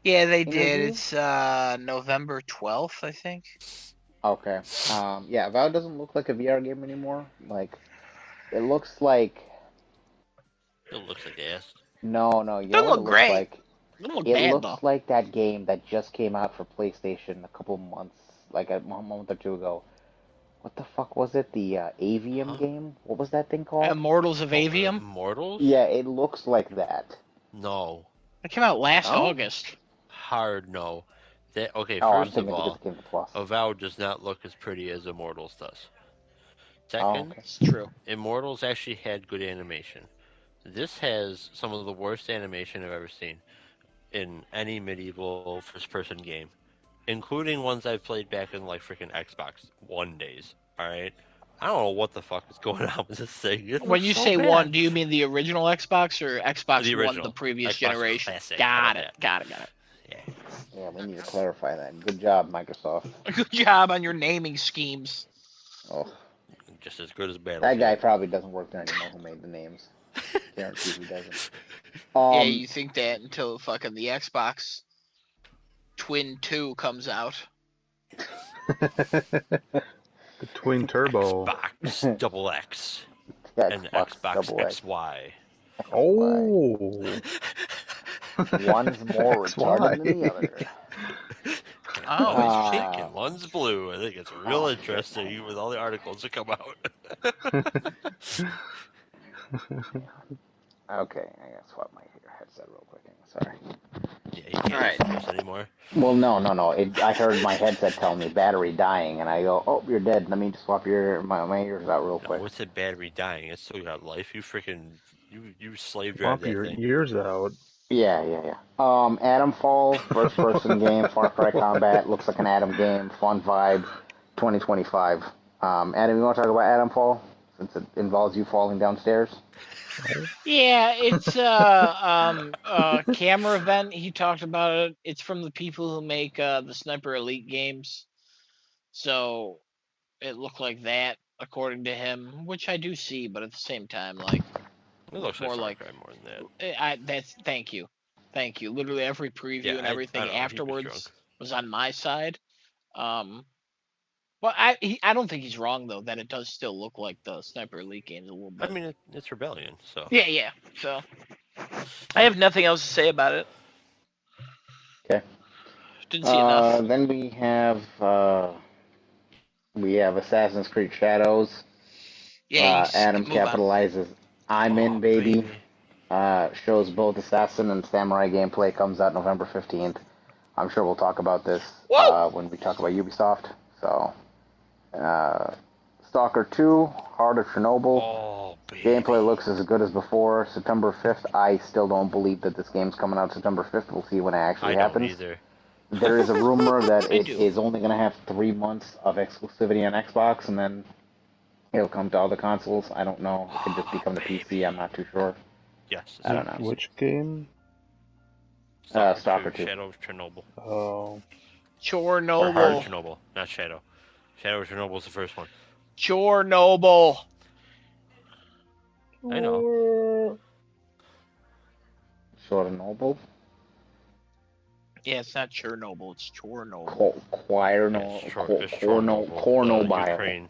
[SPEAKER 1] Yeah, they did.
[SPEAKER 3] interview.
[SPEAKER 1] It's November 12th, I think.
[SPEAKER 3] Okay. Yeah, Avowed doesn't look like a VR game anymore. Like, it looks like.
[SPEAKER 4] It looks like ass.
[SPEAKER 3] No, you know
[SPEAKER 1] Doesn't
[SPEAKER 3] what it
[SPEAKER 1] look
[SPEAKER 3] looks
[SPEAKER 1] great.
[SPEAKER 3] like?
[SPEAKER 1] Doesn't look
[SPEAKER 3] It
[SPEAKER 1] bad
[SPEAKER 3] looks
[SPEAKER 1] though.
[SPEAKER 3] like that game that just came out for PlayStation a couple months, like a month or two ago. What the fuck was it? The Avium
[SPEAKER 4] Huh?
[SPEAKER 3] game? What was that thing called?
[SPEAKER 1] Immortals of
[SPEAKER 4] Oh,
[SPEAKER 1] Avium.
[SPEAKER 4] Immortals?
[SPEAKER 3] Yeah, it looks like that.
[SPEAKER 4] No.
[SPEAKER 1] It came out last
[SPEAKER 3] No?
[SPEAKER 1] August.
[SPEAKER 4] Hard no. Okay,
[SPEAKER 3] Oh, I'm
[SPEAKER 4] first of
[SPEAKER 3] thinking because
[SPEAKER 4] all,
[SPEAKER 3] it came to Plus.
[SPEAKER 4] Avowed does not look as pretty as Immortals does.
[SPEAKER 3] Oh,
[SPEAKER 4] Second,
[SPEAKER 3] okay.
[SPEAKER 1] It's true.
[SPEAKER 4] Immortals actually had good animation. This has some of the worst animation I've ever seen in any medieval first-person game, including ones I've played back in like freaking Xbox One days. All right, I don't know what the fuck is going on with this thing. It
[SPEAKER 1] When
[SPEAKER 4] looks
[SPEAKER 1] you
[SPEAKER 4] so
[SPEAKER 1] say
[SPEAKER 4] bad.
[SPEAKER 1] one, do you mean the original Xbox or Xbox
[SPEAKER 4] The
[SPEAKER 1] One, the
[SPEAKER 4] original
[SPEAKER 1] previous
[SPEAKER 4] Xbox
[SPEAKER 1] generation?
[SPEAKER 4] Classic. How
[SPEAKER 1] Got
[SPEAKER 4] about
[SPEAKER 1] it.
[SPEAKER 4] that?
[SPEAKER 1] Got it.
[SPEAKER 4] Yeah.
[SPEAKER 3] Yeah, we need to clarify that. Good job, Microsoft.
[SPEAKER 1] Good job on your naming schemes.
[SPEAKER 3] Oh,
[SPEAKER 4] Just as good as
[SPEAKER 3] that guy
[SPEAKER 4] Battlefield.
[SPEAKER 3] probably doesn't work there anymore. Who made the names? Guarantee he doesn't.
[SPEAKER 1] Yeah, you think that until fucking the Xbox Twin 2 comes out.
[SPEAKER 2] The Twin Turbo.
[SPEAKER 4] Xbox Double X
[SPEAKER 3] the
[SPEAKER 4] and
[SPEAKER 3] Xbox
[SPEAKER 4] Xbox
[SPEAKER 3] Double X.
[SPEAKER 4] XY.
[SPEAKER 2] Oh.
[SPEAKER 3] One's more retarded than the other.
[SPEAKER 1] Oh.
[SPEAKER 4] One's pink and one's blue. I think it's real
[SPEAKER 3] Oh,
[SPEAKER 4] interesting
[SPEAKER 3] shit.
[SPEAKER 4] with all the articles that come out.
[SPEAKER 3] Okay, I gotta swap my headset real quick. Sorry.
[SPEAKER 4] Yeah, you can't
[SPEAKER 1] Alright.
[SPEAKER 4] listen to us anymore.
[SPEAKER 3] Well, no. I heard my headset tell me battery dying, and I go, "Oh, you're dead. Let me just swap my ears out real quick."
[SPEAKER 4] No, it's a battery dying. It's still got life. You freaking you slave drive
[SPEAKER 2] Swap
[SPEAKER 4] that
[SPEAKER 2] your
[SPEAKER 4] thing.
[SPEAKER 2] ears out.
[SPEAKER 3] Yeah. Atom Fall, first person game, Far Cry Combat, looks like an Atom game, fun vibe, 2025. Adam, you want to talk about Atom Fall since it involves you falling downstairs?
[SPEAKER 1] Yeah, it's camera event. He talked about it. It's from the people who make the Sniper Elite games. So it looked like that, according to him, which I do see, but at the same time, like
[SPEAKER 4] It looks like
[SPEAKER 1] more
[SPEAKER 4] Far
[SPEAKER 1] like
[SPEAKER 4] Cry more than that.
[SPEAKER 1] that's thank you. Literally every preview
[SPEAKER 4] Yeah,
[SPEAKER 1] and
[SPEAKER 4] I
[SPEAKER 1] everything
[SPEAKER 4] know he was drunk.
[SPEAKER 1] afterwards was on my side. Well, I don't think he's wrong though that it does still look like the Sniper Elite games a little
[SPEAKER 4] I
[SPEAKER 1] bit.
[SPEAKER 4] mean, it's Rebellion, so
[SPEAKER 1] Yeah. So I have nothing else to say about it.
[SPEAKER 3] Okay.
[SPEAKER 1] Didn't see enough.
[SPEAKER 3] Then we have Assassin's Creed Shadows.
[SPEAKER 1] Yeah, you
[SPEAKER 3] Adam
[SPEAKER 1] move on.
[SPEAKER 3] capitalizes, "I'm in,
[SPEAKER 4] oh
[SPEAKER 3] baby." Shows both assassin and samurai gameplay. Comes out November 15th. I'm sure we'll talk about this
[SPEAKER 1] Whoa!
[SPEAKER 3] when we talk about Ubisoft. So, Stalker 2, Heart of Chernobyl.
[SPEAKER 4] Oh baby.
[SPEAKER 3] Gameplay looks as good as before. September 5th. I still don't believe that this game's coming out September 5th. We'll see when it actually
[SPEAKER 4] I don't
[SPEAKER 3] happens.
[SPEAKER 4] either.
[SPEAKER 3] There is a rumor that
[SPEAKER 1] I
[SPEAKER 3] it
[SPEAKER 1] do.
[SPEAKER 3] is only going to have 3 months of exclusivity on Xbox, and then it'll come to all the consoles. I don't know. It could just become the PC. I'm not too sure.
[SPEAKER 4] Yes.
[SPEAKER 3] I don't know.
[SPEAKER 2] Which game?
[SPEAKER 3] Stalker 2.
[SPEAKER 4] Shadow of Chernobyl.
[SPEAKER 2] Oh.
[SPEAKER 4] Or Heart of
[SPEAKER 1] Chernobyl.
[SPEAKER 4] Chernobyl, not Shadow. Shadow of Chernobyl is the first one.
[SPEAKER 1] Chernobyl.
[SPEAKER 4] I know.
[SPEAKER 3] Chernobyl?
[SPEAKER 1] Yeah, it's not Chernobyl. It's Chornobyl.
[SPEAKER 3] Cornobile.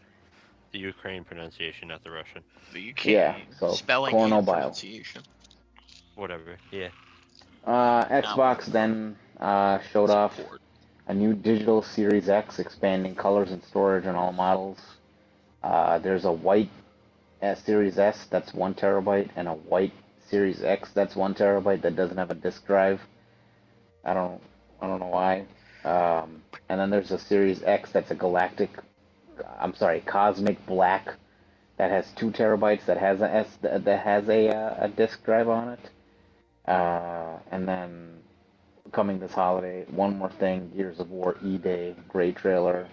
[SPEAKER 4] The Ukraine pronunciation, not the Russian.
[SPEAKER 1] The UK
[SPEAKER 3] Yeah, so
[SPEAKER 1] spelling and
[SPEAKER 3] Cornobile.
[SPEAKER 1] pronunciation.
[SPEAKER 4] Whatever. Yeah.
[SPEAKER 3] Xbox then showed off
[SPEAKER 1] Support.
[SPEAKER 3] a new digital Series X, expanding colors and storage on all models. There's a white Series S that's 1 terabyte and a white Series X that's 1 terabyte that doesn't have a disk drive. I don't know why. And then there's a Series X that's a cosmic black that has 2 terabytes that has a disk drive on it. And then coming this holiday, one more thing: Gears of War E-Day, great trailer.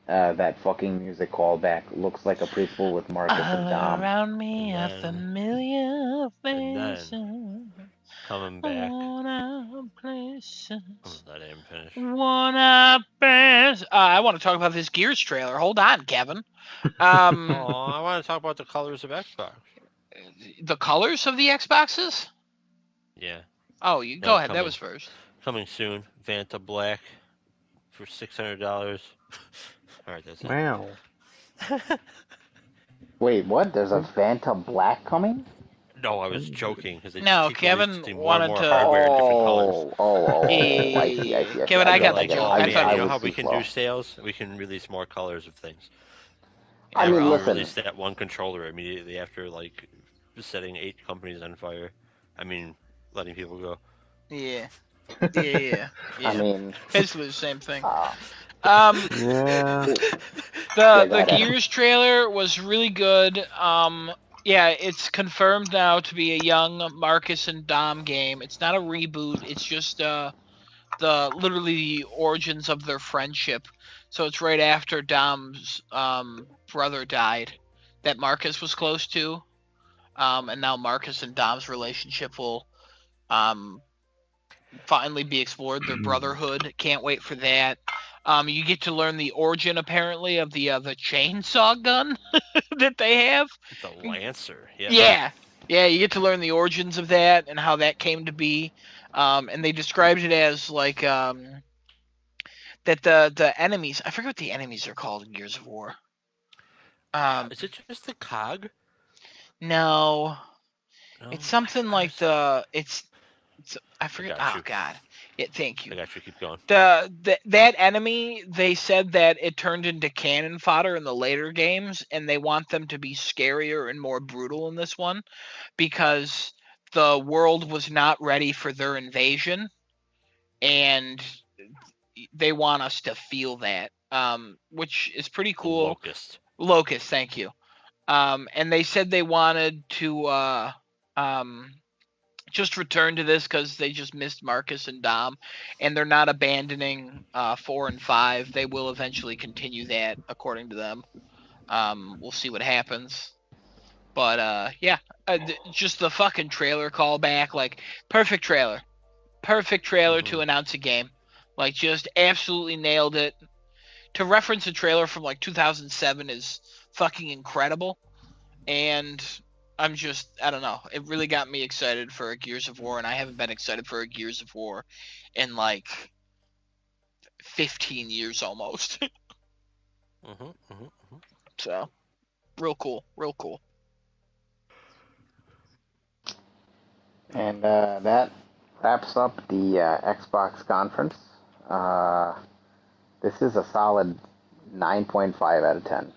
[SPEAKER 3] that fucking music callback looks like a preschool with Marcus and
[SPEAKER 1] All
[SPEAKER 3] Dom.
[SPEAKER 1] around me
[SPEAKER 4] And
[SPEAKER 1] are
[SPEAKER 4] then,
[SPEAKER 1] familiar
[SPEAKER 4] and then
[SPEAKER 1] faces.
[SPEAKER 4] coming
[SPEAKER 1] I
[SPEAKER 4] back.
[SPEAKER 1] wanna
[SPEAKER 4] I'm
[SPEAKER 1] places.
[SPEAKER 4] gonna let him finish.
[SPEAKER 1] Wanna pass. I want to talk about this Gears trailer. Hold on, Kevin.
[SPEAKER 4] Oh,
[SPEAKER 1] Um,
[SPEAKER 4] I want to talk about the colors of Xbox.
[SPEAKER 1] the colors of the Xboxes.
[SPEAKER 4] Yeah,
[SPEAKER 1] Oh, you go
[SPEAKER 4] now
[SPEAKER 1] ahead. That was first.
[SPEAKER 4] coming soon. Vanta Black for $600. All right, that's it.
[SPEAKER 2] Wow.
[SPEAKER 3] Wait, what? There's a Vanta Black coming?
[SPEAKER 4] No, I was joking because they just
[SPEAKER 1] No,
[SPEAKER 4] keep
[SPEAKER 1] Kevin
[SPEAKER 4] releasing more and
[SPEAKER 1] wanted
[SPEAKER 4] more
[SPEAKER 1] to.
[SPEAKER 4] hardware in different colors.
[SPEAKER 3] I see, I
[SPEAKER 1] Eh,
[SPEAKER 3] see, I see.
[SPEAKER 1] Kevin,
[SPEAKER 3] I
[SPEAKER 1] I
[SPEAKER 4] They're
[SPEAKER 3] get
[SPEAKER 1] got
[SPEAKER 3] it, I
[SPEAKER 1] the
[SPEAKER 4] like,
[SPEAKER 3] get it.
[SPEAKER 1] joke.
[SPEAKER 4] oh
[SPEAKER 3] I
[SPEAKER 1] I
[SPEAKER 3] was,
[SPEAKER 4] man,
[SPEAKER 1] thought
[SPEAKER 3] I
[SPEAKER 4] you
[SPEAKER 1] it
[SPEAKER 4] know
[SPEAKER 1] was.
[SPEAKER 3] was
[SPEAKER 4] how
[SPEAKER 3] too
[SPEAKER 4] we can do
[SPEAKER 3] slow.
[SPEAKER 4] sales? We can release more colors of things.
[SPEAKER 3] I
[SPEAKER 1] Yeah,
[SPEAKER 3] mean,
[SPEAKER 4] After we
[SPEAKER 1] well,
[SPEAKER 3] listen.
[SPEAKER 4] released that one controller immediately after like setting 8 companies on fire. I mean, letting people go.
[SPEAKER 1] yeah, yeah,
[SPEAKER 3] I
[SPEAKER 1] yeah.
[SPEAKER 3] mean,
[SPEAKER 1] Basically the same thing.
[SPEAKER 3] uh,
[SPEAKER 1] Um,
[SPEAKER 2] Yeah.
[SPEAKER 1] the
[SPEAKER 3] yeah, go
[SPEAKER 1] the
[SPEAKER 3] ahead, Adam.
[SPEAKER 1] Gears trailer was really good. Yeah, it's confirmed now to be a young Marcus and Dom game. It's not a reboot. It's just the literally the origins of their friendship. So it's right after Dom's brother died that Marcus was close to. And now Marcus and Dom's relationship will um finally be explored. Their brotherhood. Can't wait for that. You get to learn the origin apparently of the chainsaw gun that they have.
[SPEAKER 4] The Lancer, yeah.
[SPEAKER 1] Yeah, yeah. You get to learn the origins of that and how that came to be. And they described it as like that the enemies. I forget what the enemies are called in Gears of War. Um,
[SPEAKER 4] Is it just the cog?
[SPEAKER 1] no,
[SPEAKER 4] No,
[SPEAKER 1] it's something like it's I
[SPEAKER 4] I
[SPEAKER 1] forget.
[SPEAKER 4] got
[SPEAKER 1] Oh
[SPEAKER 4] you.
[SPEAKER 1] God. Yeah, thank
[SPEAKER 4] I
[SPEAKER 1] you.
[SPEAKER 4] got you. Keep going.
[SPEAKER 1] That enemy, they said that it turned into cannon fodder in the later games, and they want them to be scarier and more brutal in this one because the world was not ready for their invasion, and they want us to feel that, which is pretty cool.
[SPEAKER 4] Locust.
[SPEAKER 1] Locust, thank you. And they said they wanted to um, just return to this because they just missed Marcus and Dom, and they're not abandoning 4 and 5. They will eventually continue that, according to them. We'll see what happens, but yeah, just the fucking trailer callback, like perfect trailer
[SPEAKER 4] Hmm.
[SPEAKER 1] to announce a game, like just absolutely nailed it. To reference a trailer from like 2007 is fucking incredible, and I don't know. It really got me excited for a Gears of War, and I haven't been excited for a Gears of War in like 15 years almost.
[SPEAKER 4] Hmm. Hmm.
[SPEAKER 1] So, real cool, real cool.
[SPEAKER 3] And that wraps up the Xbox conference. Uh, this is a solid 9.5 out of 10.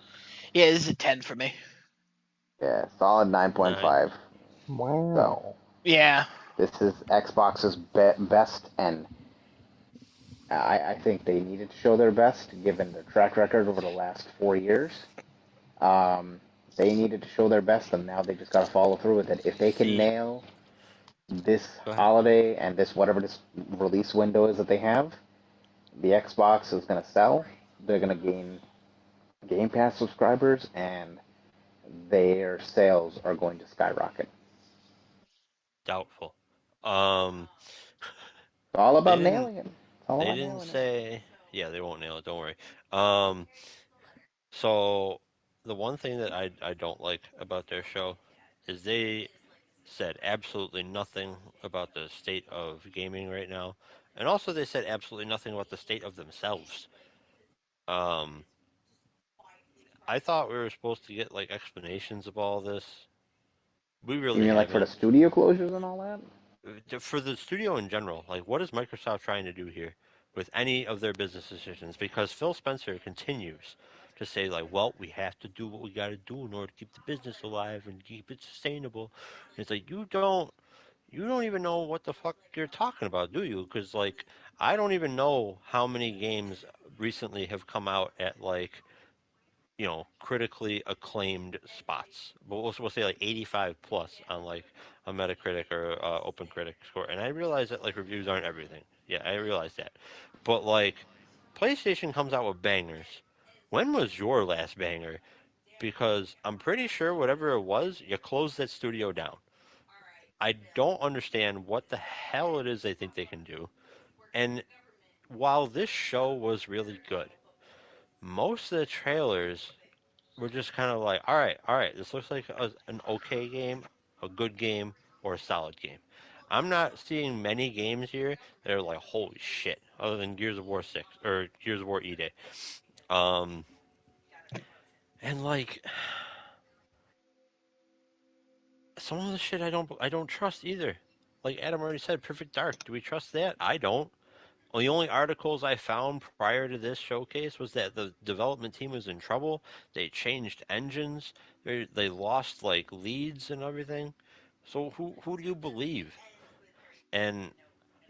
[SPEAKER 1] Yeah, this is a 10 for me.
[SPEAKER 3] Yeah, solid
[SPEAKER 4] Nine.
[SPEAKER 3] 9.5. So,
[SPEAKER 2] Wow.
[SPEAKER 1] Yeah,
[SPEAKER 3] this is Xbox's best, and I think they needed to show their best given their track record over the last 4 years. Um, they needed to show their best, and now they just got to follow through with it. If they can
[SPEAKER 4] See,
[SPEAKER 3] nail this
[SPEAKER 4] go ahead.
[SPEAKER 3] holiday and this whatever this release window is that they have, the Xbox is going to sell. They're going to gain Game Pass subscribers, and their sales are going to skyrocket.
[SPEAKER 4] Doubtful. Um,
[SPEAKER 3] It's all
[SPEAKER 4] they
[SPEAKER 3] about
[SPEAKER 4] didn't.
[SPEAKER 3] nailing it. It's all
[SPEAKER 4] They
[SPEAKER 3] about
[SPEAKER 4] didn't
[SPEAKER 3] nailing it.
[SPEAKER 4] say. Yeah, they won't nail it. Don't worry. Um, so the one thing that I don't like about their show is they said absolutely nothing about the state of gaming right now, and also they said absolutely nothing about the state of themselves. Um, I thought we were supposed to get like explanations of all this. We
[SPEAKER 3] You
[SPEAKER 4] really
[SPEAKER 3] mean like for the
[SPEAKER 4] haven't.
[SPEAKER 3] studio closures and all that?
[SPEAKER 4] For the studio in general, like what is Microsoft trying to do here with any of their business decisions? Because Phil Spencer continues to say like, well, we have to do what we got to do in order to keep the business alive and keep it sustainable. And it's like you don't even know what the fuck you're talking about, do you? Because like I don't even know how many games recently have come out at like critically acclaimed spots. But we'll say like 85 plus on like a Metacritic or OpenCritic score. And I realize that like reviews aren't everything. Yeah, I realize that. But like PlayStation comes out with bangers when was your last banger? Because I'm pretty sure whatever it was, you closed that studio down. I don't understand what the hell it is they think they can do. And while this show was really good, most of the trailers were just kind of like, all right, this looks like an okay game, a good game, or a solid game. I'm not seeing many games here that are like, holy shit, other than Gears of War 6 or Gears of War E-Day. Um, and like some of the shit I don't trust either. Like Adam already said, Perfect Dark. Do we trust that? I don't. Well, the only articles I found prior to this showcase was that the development team was in trouble. They changed engines. They lost like leads and everything. So who do you believe? And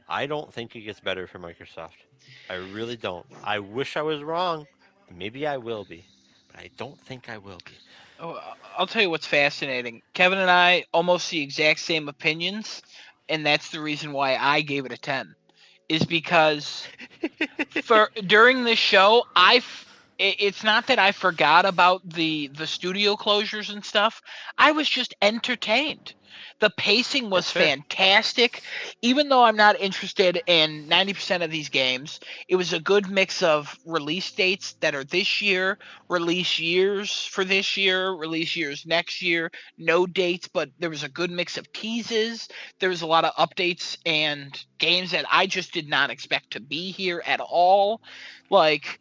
[SPEAKER 4] I don't think it gets better for Microsoft. I really don't. I wish I was wrong. Maybe I will be, but I don't think I will be.
[SPEAKER 1] Oh, I'll tell you what's fascinating. Kevin and I almost the exact same opinions, and that's the reason why I gave it a 10. Is because for during this show, it's not that I forgot about the studio closures and stuff. I was just entertained. The pacing was
[SPEAKER 4] That's fair.
[SPEAKER 1] fantastic. Even though I'm not interested in 90% of these games, it was a good mix of release dates that are this year, release years for this year, release years next year, no dates, but there was a good mix of teases. There was a lot of updates and games that I just did not expect to be here at all. Like,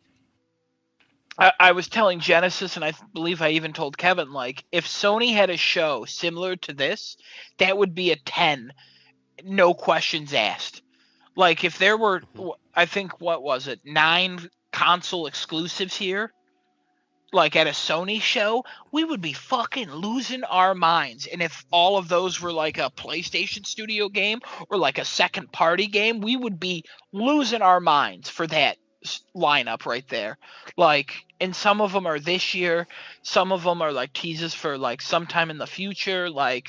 [SPEAKER 1] I was telling Genesis, and I believe I even told Kevin, like, if Sony had a show similar to this, that would be a 10, no questions asked. Like, if there were,
[SPEAKER 4] Hmm.
[SPEAKER 1] I think, what was it, 9 console exclusives here, like at a Sony show, we would be fucking losing our minds. And if all of those were like a PlayStation Studio game or like a second party game, we would be losing our minds for that lineup right there. Like, and some of them are this year, some of them are like teases for like sometime in the future. Like,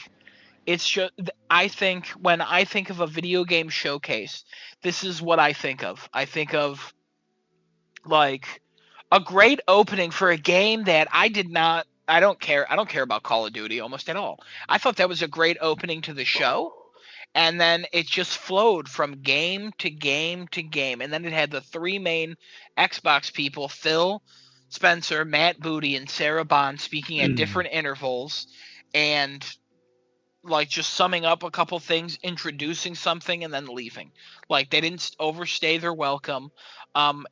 [SPEAKER 1] it's just, I think when I think of a video game showcase, this is what I think of. I think of like a great opening for a game that I don't care about Call of Duty almost at all. I thought that was a great opening to the show, and then it just flowed from game to game to game, and then it had the three main Xbox people, Phil Spencer, Matt Booty, and Sarah Bond, speaking at different intervals, and like just summing up a couple things, introducing something, and then leaving. Like, they didn't overstay their welcome.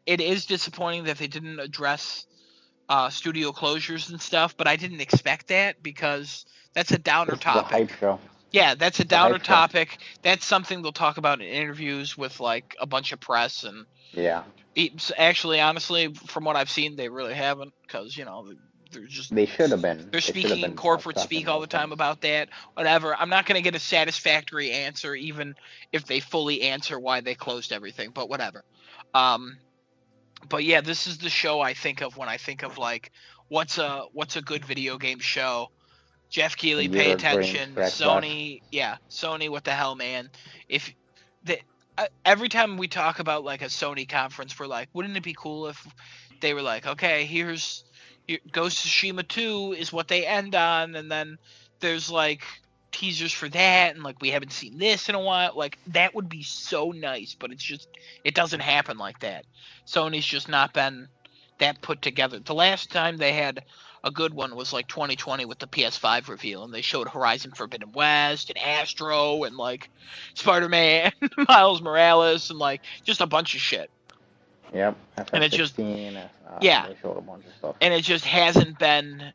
[SPEAKER 1] It is disappointing that they didn't address studio closures and stuff, but I didn't expect that because that's a downer
[SPEAKER 3] This is a hype
[SPEAKER 1] topic.
[SPEAKER 3] show.
[SPEAKER 1] Yeah, that's a
[SPEAKER 3] It's a
[SPEAKER 1] downer
[SPEAKER 3] hype show.
[SPEAKER 1] topic. That's something they'll talk about in interviews with like a bunch of press, and
[SPEAKER 3] Yeah,
[SPEAKER 1] actually, honestly, from what I've seen, they really haven't, because they're just
[SPEAKER 3] they should have been.
[SPEAKER 1] they're
[SPEAKER 3] They should have
[SPEAKER 1] speaking in
[SPEAKER 3] been
[SPEAKER 1] corporate
[SPEAKER 3] talking
[SPEAKER 1] speak all
[SPEAKER 3] those
[SPEAKER 1] the time
[SPEAKER 3] things.
[SPEAKER 1] about that. Whatever. I'm not going to get a satisfactory answer, even if they fully answer why they closed everything. But whatever. Um, but yeah, this is the show I think of when I think of like what's a good video game show. Jeff
[SPEAKER 3] A
[SPEAKER 1] Keighley, pay
[SPEAKER 3] year of dreams
[SPEAKER 1] attention.
[SPEAKER 3] for Xbox.
[SPEAKER 1] Sony, yeah, Sony, what the hell, man? If the every time we talk about like a Sony conference, we're like, wouldn't it be cool if they were like, okay, here, Ghost of Tsushima 2 is what they end on, and then there's like teasers for that, and like we haven't seen this in a while. Like, that would be so nice, but it doesn't happen like that. Sony's just not been that put together. The last time they had a good one was like 2020 with the PS5 reveal, and they showed Horizon Forbidden West and Astro and like Spider-Man, Miles Morales, and like just a bunch of shit.
[SPEAKER 3] Yep,
[SPEAKER 1] And it just
[SPEAKER 3] FF16.
[SPEAKER 1] yeah,
[SPEAKER 3] They showed a bunch of stuff.
[SPEAKER 1] and it just hasn't been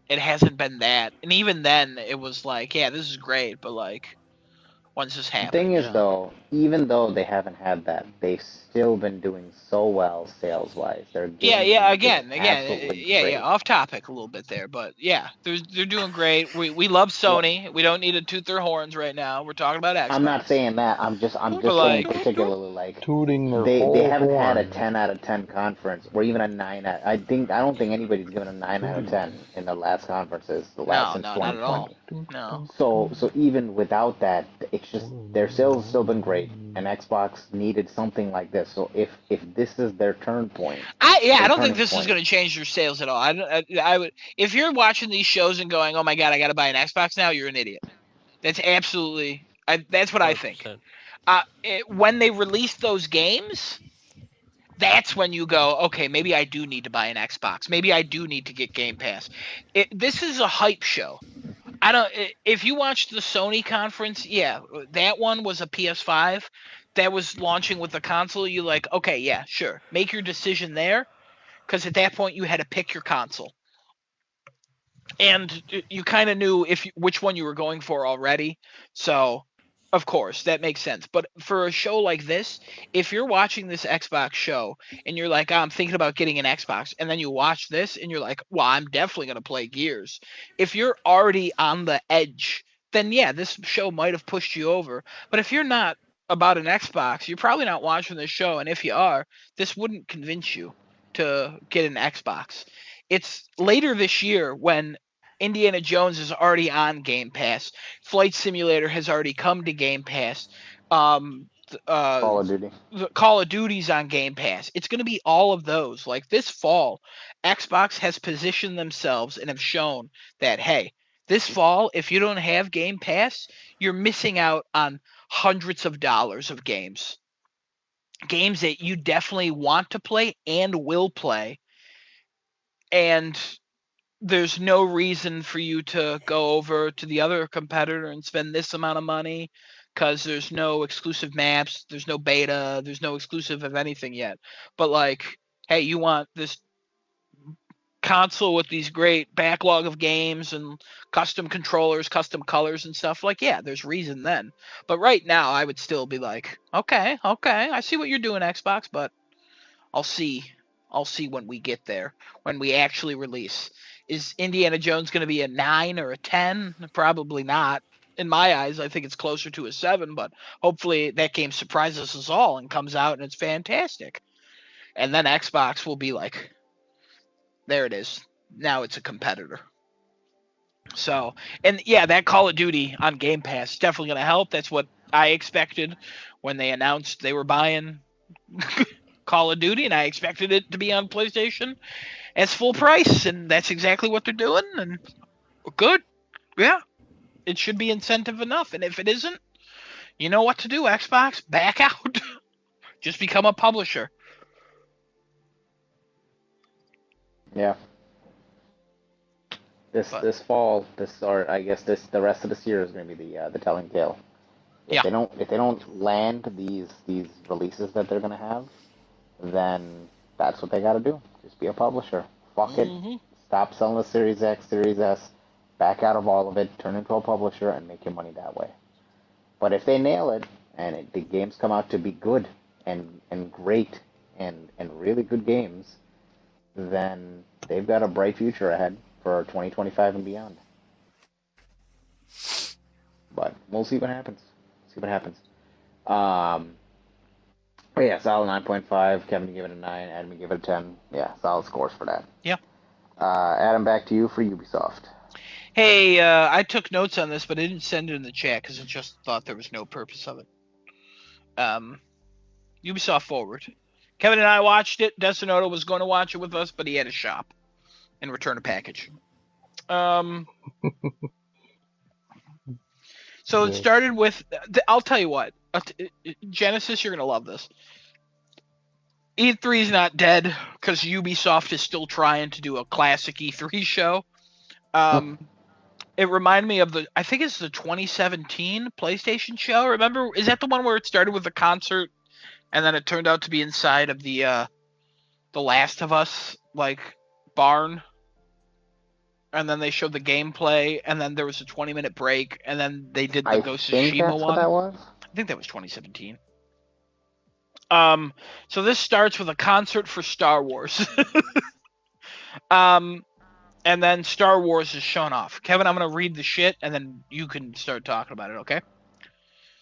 [SPEAKER 1] that. And even then, it was like, yeah, this is great, but like, when's this
[SPEAKER 3] The thing
[SPEAKER 1] happening?
[SPEAKER 3] is, though, even though they haven't had that, they've still been doing so well sales-wise. Their
[SPEAKER 1] Yeah,
[SPEAKER 3] games have
[SPEAKER 1] yeah.
[SPEAKER 3] been doing
[SPEAKER 1] Again.
[SPEAKER 3] absolutely
[SPEAKER 1] Yeah.
[SPEAKER 3] great.
[SPEAKER 1] Off topic a little bit there, but yeah, they're doing great. We love
[SPEAKER 3] Well,
[SPEAKER 1] Sony. We don't need to toot their horns right now. We're talking about
[SPEAKER 3] I'm not
[SPEAKER 1] Xbox.
[SPEAKER 3] saying that. I'm
[SPEAKER 1] But
[SPEAKER 3] just saying
[SPEAKER 1] like,
[SPEAKER 3] particularly like
[SPEAKER 2] Tooting their
[SPEAKER 3] they
[SPEAKER 2] whole
[SPEAKER 3] haven't had a
[SPEAKER 2] horn.
[SPEAKER 3] 10 out of 10 conference or even a 9 out. I don't think anybody's given a 9 out of
[SPEAKER 2] Tooting.
[SPEAKER 3] 10 in the last conferences, the last
[SPEAKER 1] no,
[SPEAKER 3] since
[SPEAKER 1] no, not at
[SPEAKER 2] Toot, toot,
[SPEAKER 1] all.
[SPEAKER 3] 2020.
[SPEAKER 2] toot,
[SPEAKER 1] No.
[SPEAKER 2] toot,
[SPEAKER 3] So
[SPEAKER 2] toot.
[SPEAKER 3] even without that, it's just their sales have still been great. right? And Xbox needed something like this. So if this is their turn point,
[SPEAKER 1] I
[SPEAKER 3] their
[SPEAKER 1] don't think
[SPEAKER 3] turning
[SPEAKER 1] this is
[SPEAKER 3] point,
[SPEAKER 1] going to change their sales at all. I would, if you're watching these shows and going, oh my god, I got to buy an Xbox now, you're an idiot. That's absolutely, that's what I think.
[SPEAKER 4] 100%.
[SPEAKER 1] When they release those games, that's when you go, okay, maybe I do need to buy an Xbox. Maybe I do need to get Game Pass. This is a hype show. I don't. If you watched the Sony conference, yeah, that one was a PS5 that was launching with the console. You like, okay, yeah, sure, make your decision there, because at that point you had to pick your console, and you kind of knew which one you were going for already. So, of course, that makes sense. But for a show like this, if you're watching this Xbox show and you're like, oh, I'm thinking about getting an Xbox, and then you watch this and you're like, well, I'm definitely going to play Gears. If you're already on the edge, then yeah, this show might have pushed you over. But if you're not about an Xbox, you're probably not watching this show. And if you are, this wouldn't convince you to get an Xbox. It's later this year when Indiana Jones is already on Game Pass. Flight Simulator has already come to Game Pass.
[SPEAKER 3] Call of Duty.
[SPEAKER 1] The Call of Duty's on Game Pass. It's going to be all of those. Like this fall, Xbox has positioned themselves and have shown that, hey, this fall, if you don't have Game Pass, you're missing out on hundreds of dollars of games. Games that you definitely want to play and will play. And there's no reason for you to go over to the other competitor and spend this amount of money, because there's no exclusive maps, there's no beta, there's no exclusive of anything yet. But like, hey, you want this console with these great backlog of games and custom controllers, custom colors and stuff, like, yeah, there's reason then. But right now I would still be like, okay, I see what you're doing, Xbox, but I'll see. I'll see when we get there, when we actually release. Is Indiana Jones going to be a 9 or a 10? Probably not. In my eyes, I think it's closer to a 7, but hopefully that game surprises us all and comes out and it's fantastic. And then Xbox will be like, there it is. Now it's a competitor. So, and yeah, that Call of Duty on Game Pass is definitely going to help. That's what I expected when they announced they were buying Call of Duty, and I expected it to be on PlayStation as full price, and that's exactly what they're doing. And good, yeah, it should be incentive enough. And if it isn't, you know what to do, Xbox, back out, just become a publisher.
[SPEAKER 3] Yeah.
[SPEAKER 1] But
[SPEAKER 3] This fall, this or I guess this the rest of this year is going to be the telling tale.
[SPEAKER 1] yeah,
[SPEAKER 3] If they don't land these releases that they're going to have, then that's what they got to do. Just be a publisher. Fuck it.
[SPEAKER 1] hmm
[SPEAKER 3] Stop selling the Series X, Series S. Back out of all of it. Turn into a publisher and make your money that way. But if they nail it and the games come out to be good and great and really good games, then they've got a bright future ahead for 2025 and beyond. But we'll see what happens. See what happens. Um, but yeah, solid 9.5. Kevin, you give it a 9. Adam, you give it a 10. Yeah, solid scores for that.
[SPEAKER 1] yeah.
[SPEAKER 3] Adam, back to you for Ubisoft.
[SPEAKER 1] Hey, I took notes on this, but I didn't send it in the chat because I just thought there was no purpose of it. Ubisoft Forward. Kevin and I watched it. Desinoto was going to watch it with us, but he had to shop and return a package. So it started with, I'll tell you what, Genesis, you're going to love this. E3 is not dead because Ubisoft is still trying to do a classic E3 show. It reminded me of I think it's the 2017 PlayStation show. Remember, is that the one where it started with a concert and then it turned out to be inside of the Last of Us like barn? And then they showed the gameplay, and then there was a 20-minute break, and then they did the
[SPEAKER 3] I
[SPEAKER 1] Ghost of
[SPEAKER 3] think
[SPEAKER 1] Tsushima
[SPEAKER 3] that's
[SPEAKER 1] one.
[SPEAKER 3] what that was.
[SPEAKER 1] I think that was 2017. So this starts with a concert for Star Wars. And then Star Wars is shown off. Kevin, I'm gonna read the shit, and then you can start talking about it, okay?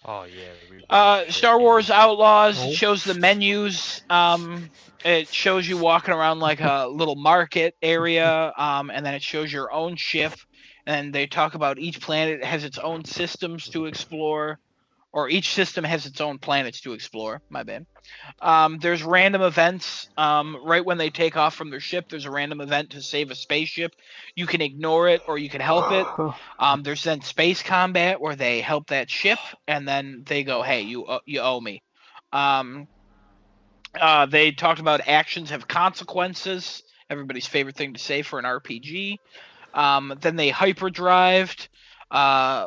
[SPEAKER 4] Oh yeah.
[SPEAKER 1] Star Wars Outlaws. It shows the menus. It shows you walking around like a little market area. And then it shows your own ship. And they talk about each planet has its own systems to explore, or each system has its own planets to explore. My bad. There's random events. Right when they take off from their ship, there's a random event to save a spaceship. You can ignore it or you can help it. There's then space combat where they help that ship, and then they go, "Hey, you owe me." Um, they talked about actions have consequences. Everybody's favorite thing to say for an RPG. Then they hyperdrived uh,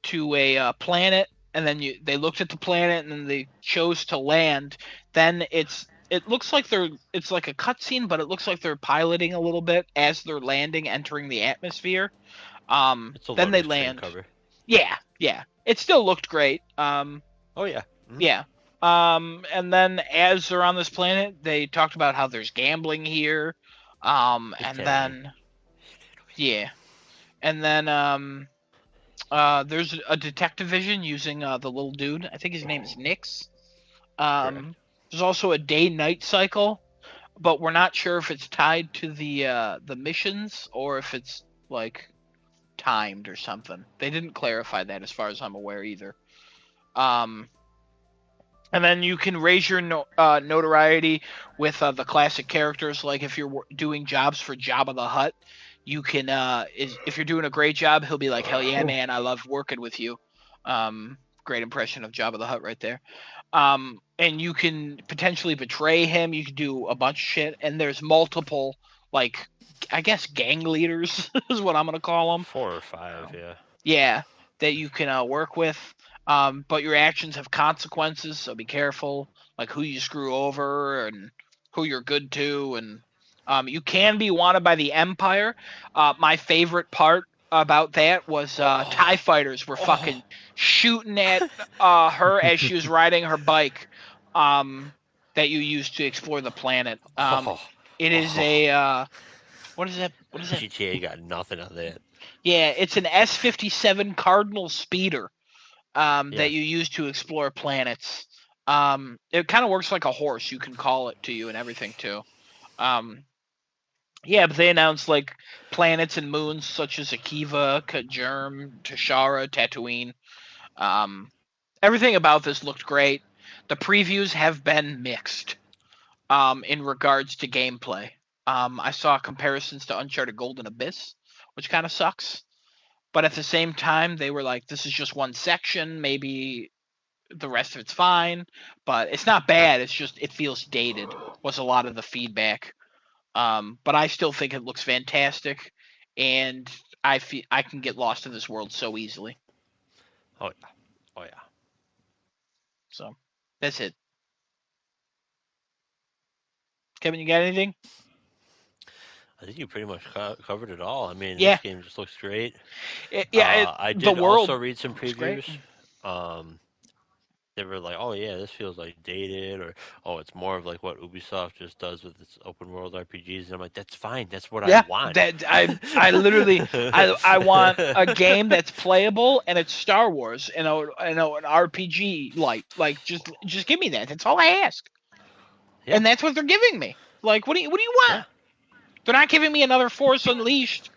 [SPEAKER 1] to a planet, and then they looked at the planet, and then they chose to land. Then it looks like it's like a cutscene, but it looks like they're piloting a little bit as they're landing, entering the atmosphere.
[SPEAKER 4] It's a
[SPEAKER 1] Then they
[SPEAKER 4] loading screen
[SPEAKER 1] land.
[SPEAKER 4] cover.
[SPEAKER 1] Yeah, yeah. It still looked great.
[SPEAKER 4] Oh yeah.
[SPEAKER 1] Yeah. And then as they're on this planet, they talked about how there's gambling here. And
[SPEAKER 4] Italy.
[SPEAKER 1] then yeah, and then there's a detective vision using the little dude. I think his name is Nix.
[SPEAKER 4] Correct.
[SPEAKER 1] There's also a day-night cycle, but we're not sure if it's tied to the missions or if it's like timed or something. They didn't clarify that as far as I'm aware either. And then you can raise your notoriety with the classic characters. Like if you're doing jobs for Jabba the Hutt, you can if you're doing a great job, he'll be like, "Hell yeah, man, I love working with you." Great impression of Jabba the Hutt right there. And you can potentially betray him. You can do a bunch of shit, and there's multiple like I guess gang leaders is what I'm gonna call them.
[SPEAKER 4] 4 or 5, yeah.
[SPEAKER 1] Yeah, that you can work with. But your actions have consequences, so be careful, like who you screw over and who you're good to, and you can be wanted by the Empire. My favorite part about that was TIE fighters were fucking shooting at her as she was riding her bike that you use to explore the planet. It is a what is that? What is that?
[SPEAKER 4] GTA got nothing on that.
[SPEAKER 1] Yeah, it's an S-57 Cardinal Speeder that
[SPEAKER 4] Yes.
[SPEAKER 1] you use to explore planets. It kind of works like a horse. You can call it to you and everything too. Um, yeah, but they announced like planets and moons such as Akiva, Kajerm, Tashara, Tatooine. Um, Everything about this looked great. The previews have been mixed in regards to gameplay. I saw comparisons to Uncharted Golden Abyss, which kind of sucks. But at the same time, they were like, this is just one section. Maybe the rest of it's fine, but it's not bad. It's just it feels dated. Was a lot of the feedback. But I still think it looks fantastic, and I can get lost in this world so easily.
[SPEAKER 4] Oh yeah. Oh yeah.
[SPEAKER 1] So that's it. Kevin, you got anything?
[SPEAKER 4] I think you pretty much covered it all. I mean,
[SPEAKER 1] Yeah,
[SPEAKER 4] this game just looks great. I
[SPEAKER 1] the
[SPEAKER 4] did also
[SPEAKER 1] world
[SPEAKER 4] read some
[SPEAKER 1] looks great.
[SPEAKER 4] previews. Um, they were like, "Oh yeah, this feels like dated," or "Oh, it's more of like what Ubisoft just does with its open world RPGs." And I'm like, "That's fine. That's what I
[SPEAKER 1] Yeah,
[SPEAKER 4] want."
[SPEAKER 1] that I literally I want a game that's playable and it's Star Wars and an RPG like just give me that. That's all I ask.
[SPEAKER 4] Yeah.
[SPEAKER 1] And that's what they're giving me. Like what do you
[SPEAKER 4] Yeah.
[SPEAKER 1] want? They're not giving me another Force Unleashed.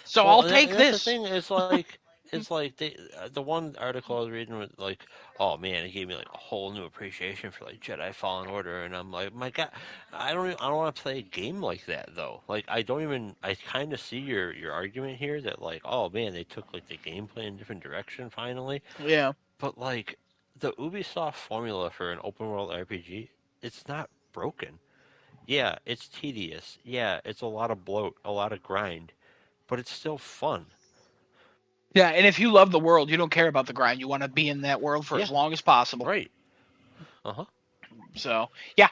[SPEAKER 1] So
[SPEAKER 4] Well,
[SPEAKER 1] I'll take
[SPEAKER 4] that's the
[SPEAKER 1] this.
[SPEAKER 4] thing. It's like the one article I was reading was like, oh man, it gave me like a whole new appreciation for like Jedi Fallen Order, and I'm like, my God, I don't want to play a game like that though. Like I kind of see your argument here that like, oh man, they took like the gameplay in a different direction finally,
[SPEAKER 1] Yeah.
[SPEAKER 4] but like the Ubisoft formula for an open world RPG, it's not broken. Yeah, it's tedious. Yeah, it's a lot of bloat, a lot of grind, but it's still fun.
[SPEAKER 1] Yeah, and if you love the world, you don't care about the grind. You want to be in that world for as
[SPEAKER 4] Yeah,
[SPEAKER 1] long as possible.
[SPEAKER 4] right. Uh-huh.
[SPEAKER 1] So yeah.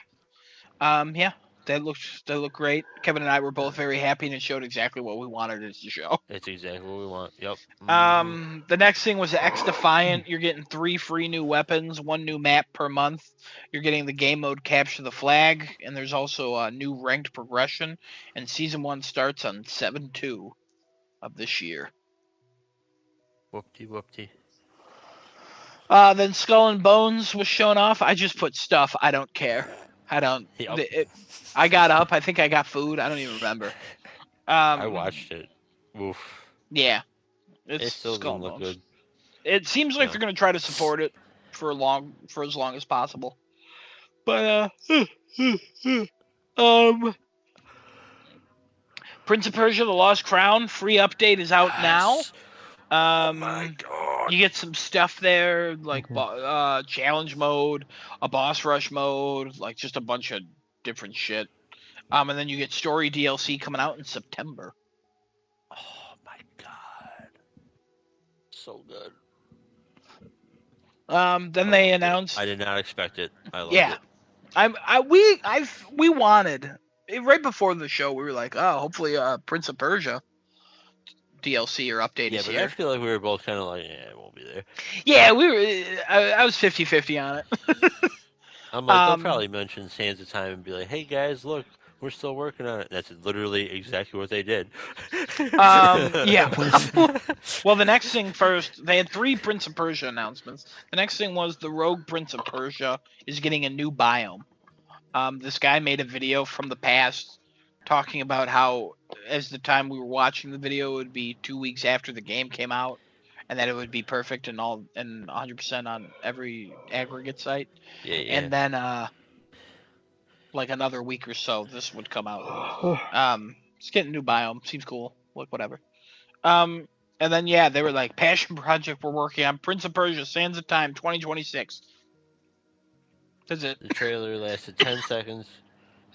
[SPEAKER 1] Yeah. That looked great. Kevin and I were both very happy and it showed exactly what we wanted it to show.
[SPEAKER 4] It's exactly what we want. Yep. Hmm.
[SPEAKER 1] The next thing was X Defiant. You're getting 3 free new weapons, 1 new map per month. You're getting the game mode Capture the Flag, and there's also a new ranked progression. And season 1 starts on 7/2 of this year.
[SPEAKER 4] Whoopty whoopty.
[SPEAKER 1] Then Skull and Bones was shown off. I just put stuff. I don't care. I don't.
[SPEAKER 4] Yep.
[SPEAKER 1] I got up. I think I got food. I don't even remember.
[SPEAKER 4] I watched it. Oof.
[SPEAKER 1] Yeah, it's
[SPEAKER 4] It still
[SPEAKER 1] Skull
[SPEAKER 4] didn't
[SPEAKER 1] and
[SPEAKER 4] look
[SPEAKER 1] Bones.
[SPEAKER 4] good.
[SPEAKER 1] It seems like
[SPEAKER 4] Yeah.
[SPEAKER 1] they're gonna try to support it for as long as possible. But Prince of Persia: The Lost Crown free update is out now.
[SPEAKER 4] Yes. Oh my god.
[SPEAKER 1] You get some stuff there, like
[SPEAKER 2] Mhm.
[SPEAKER 1] challenge mode, a boss rush mode, like just a bunch of different shit. And then you get story DLC coming out in September.
[SPEAKER 4] Oh my god. So good.
[SPEAKER 1] Then
[SPEAKER 4] I
[SPEAKER 1] they
[SPEAKER 4] loved it.
[SPEAKER 1] announced,
[SPEAKER 4] I did not expect it. I loved
[SPEAKER 1] yeah,
[SPEAKER 4] it.
[SPEAKER 1] we wanted right before the show. We were like, oh, hopefully, Prince of Persia DLC or update
[SPEAKER 4] Yeah,
[SPEAKER 1] is
[SPEAKER 4] but I
[SPEAKER 1] here.
[SPEAKER 4] feel like we were both kind of like, yeah, it won't be there.
[SPEAKER 1] Yeah, we were. I was 50-50 on it.
[SPEAKER 4] I'm like, they'll
[SPEAKER 1] um,
[SPEAKER 4] probably mention Sands of Time and be like, hey guys, look, we're still working on it. That's literally exactly what they did.
[SPEAKER 1] yeah. Well, the next thing first, they had 3 Prince of Persia announcements. The next thing was the Rogue Prince of Persia is getting a new biome. This guy made a video from the past talking about how, as the time we were watching the video, it would be 2 weeks after the game came out, and that it would be perfect and 100% on every aggregate site.
[SPEAKER 4] Yeah, yeah.
[SPEAKER 1] And then, like another week or so, this would come out. It's getting a new biome. Seems cool. Like whatever. Um, and then yeah, they were like passion project we're working on Prince of Persia: Sands of Time 2026. That's it.
[SPEAKER 4] The trailer lasted 10 seconds.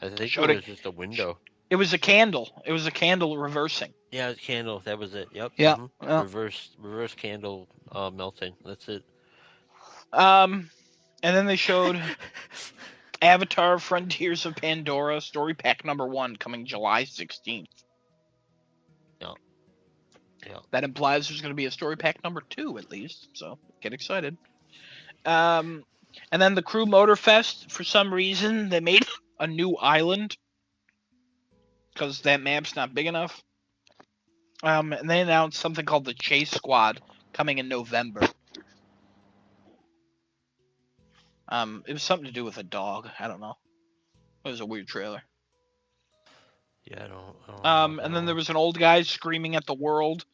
[SPEAKER 4] I think it
[SPEAKER 1] Showed it.
[SPEAKER 4] was just a window.
[SPEAKER 1] It was a candle. It was a candle reversing.
[SPEAKER 4] Yeah, it was candle. That was it. Yep.
[SPEAKER 1] Yeah.
[SPEAKER 4] Reverse candle melting. That's it.
[SPEAKER 1] And then they showed Avatar: Frontiers of Pandora story pack number 1 coming July 16th.
[SPEAKER 4] Yeah. Yeah.
[SPEAKER 1] That implies there's going to be a story pack number 2 at least. So get excited. And then the Crew Motorfest, for some reason, they made a new island because that map's not big enough. And they announced something called the Chase Squad coming in November. It was something to do with a dog. I don't know. It was a weird trailer.
[SPEAKER 4] Yeah, I don't know.
[SPEAKER 1] And then there was an old guy screaming at the world.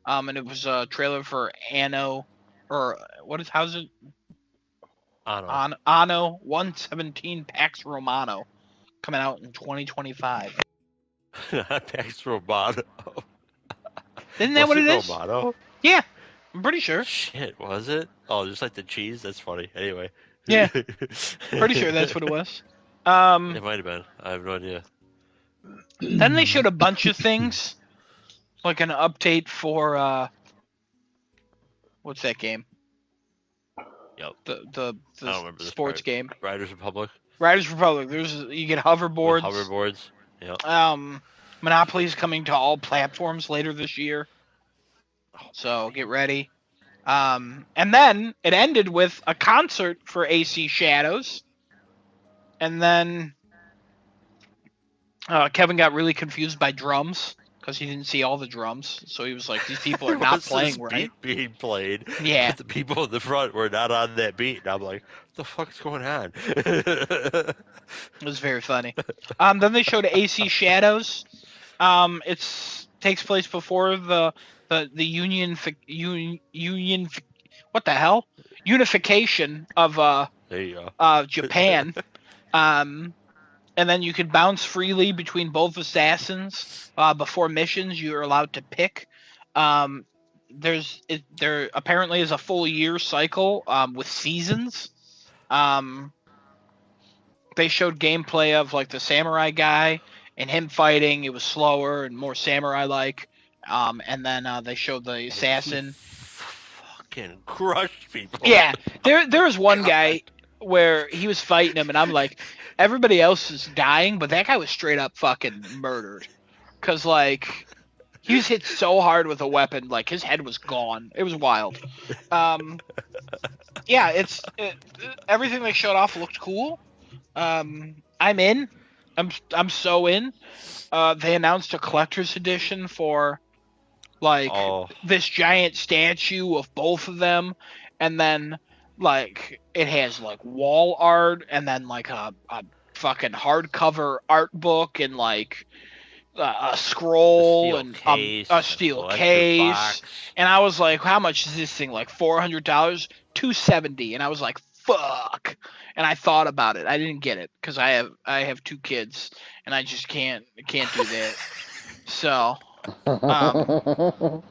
[SPEAKER 1] And it was a trailer for Anno, or how's it? Anno 117 Pax Romano, coming out in 2025.
[SPEAKER 4] Pax Roboto.
[SPEAKER 1] Isn't that
[SPEAKER 4] Was
[SPEAKER 1] what
[SPEAKER 4] it
[SPEAKER 1] it is?
[SPEAKER 4] Roboto?
[SPEAKER 1] Yeah, I'm pretty sure.
[SPEAKER 4] Shit, was it? Oh, just like the cheese? That's funny. Anyway.
[SPEAKER 1] Yeah, pretty sure that's what it was.
[SPEAKER 4] It might have been. I have no idea.
[SPEAKER 1] Then they showed a bunch of things, like an update for what's that game?
[SPEAKER 4] Yep.
[SPEAKER 1] The
[SPEAKER 4] I don't remember this
[SPEAKER 1] sports
[SPEAKER 4] part.
[SPEAKER 1] game.
[SPEAKER 4] Riders Republic.
[SPEAKER 1] Riders Republic. You get hoverboards.
[SPEAKER 4] With hoverboards. Yep.
[SPEAKER 1] Monopoly's coming to all platforms later this year. So get ready. And then it ended with a concert for AC Shadows. And then Kevin got really confused by drums because he didn't see all the drums. So he was like, these people are not playing right.
[SPEAKER 4] Beat being played.
[SPEAKER 1] Yeah.
[SPEAKER 4] But the people in the front were not on that beat. And I'm like, what the fuck is going on?
[SPEAKER 1] It was very funny. Then they showed AC Shadows. It takes place before the what the hell? Unification of
[SPEAKER 4] There you go.
[SPEAKER 1] Japan. And then you could bounce freely between both assassins. Before missions, you're allowed to pick. There apparently is a full year cycle with seasons. They showed gameplay of like the samurai guy and him fighting. It was slower and more samurai-like. And then they showed the assassin.
[SPEAKER 4] Fucking crushed people.
[SPEAKER 1] Yeah, there was one guy where he was fighting him, and I'm like, everybody else is dying, but that guy was straight up fucking murdered. Cause like he was hit so hard with a weapon, like his head was gone. It was wild. Yeah, everything they showed off looked cool. I'm in. I'm so in. They announced a collector's edition for like this giant statue of both of them, and then like it has like wall art, and then like a fucking hardcover art book, and like a
[SPEAKER 4] The
[SPEAKER 1] scroll
[SPEAKER 4] steel
[SPEAKER 1] and a
[SPEAKER 4] case, the
[SPEAKER 1] steel
[SPEAKER 4] collector
[SPEAKER 1] case,
[SPEAKER 4] box.
[SPEAKER 1] and I was like, "How much is this thing? Like $400, $270?" And I was like, "Fuck!" And I thought about it. I didn't get it because I have two kids, and I just can't do that. So, um,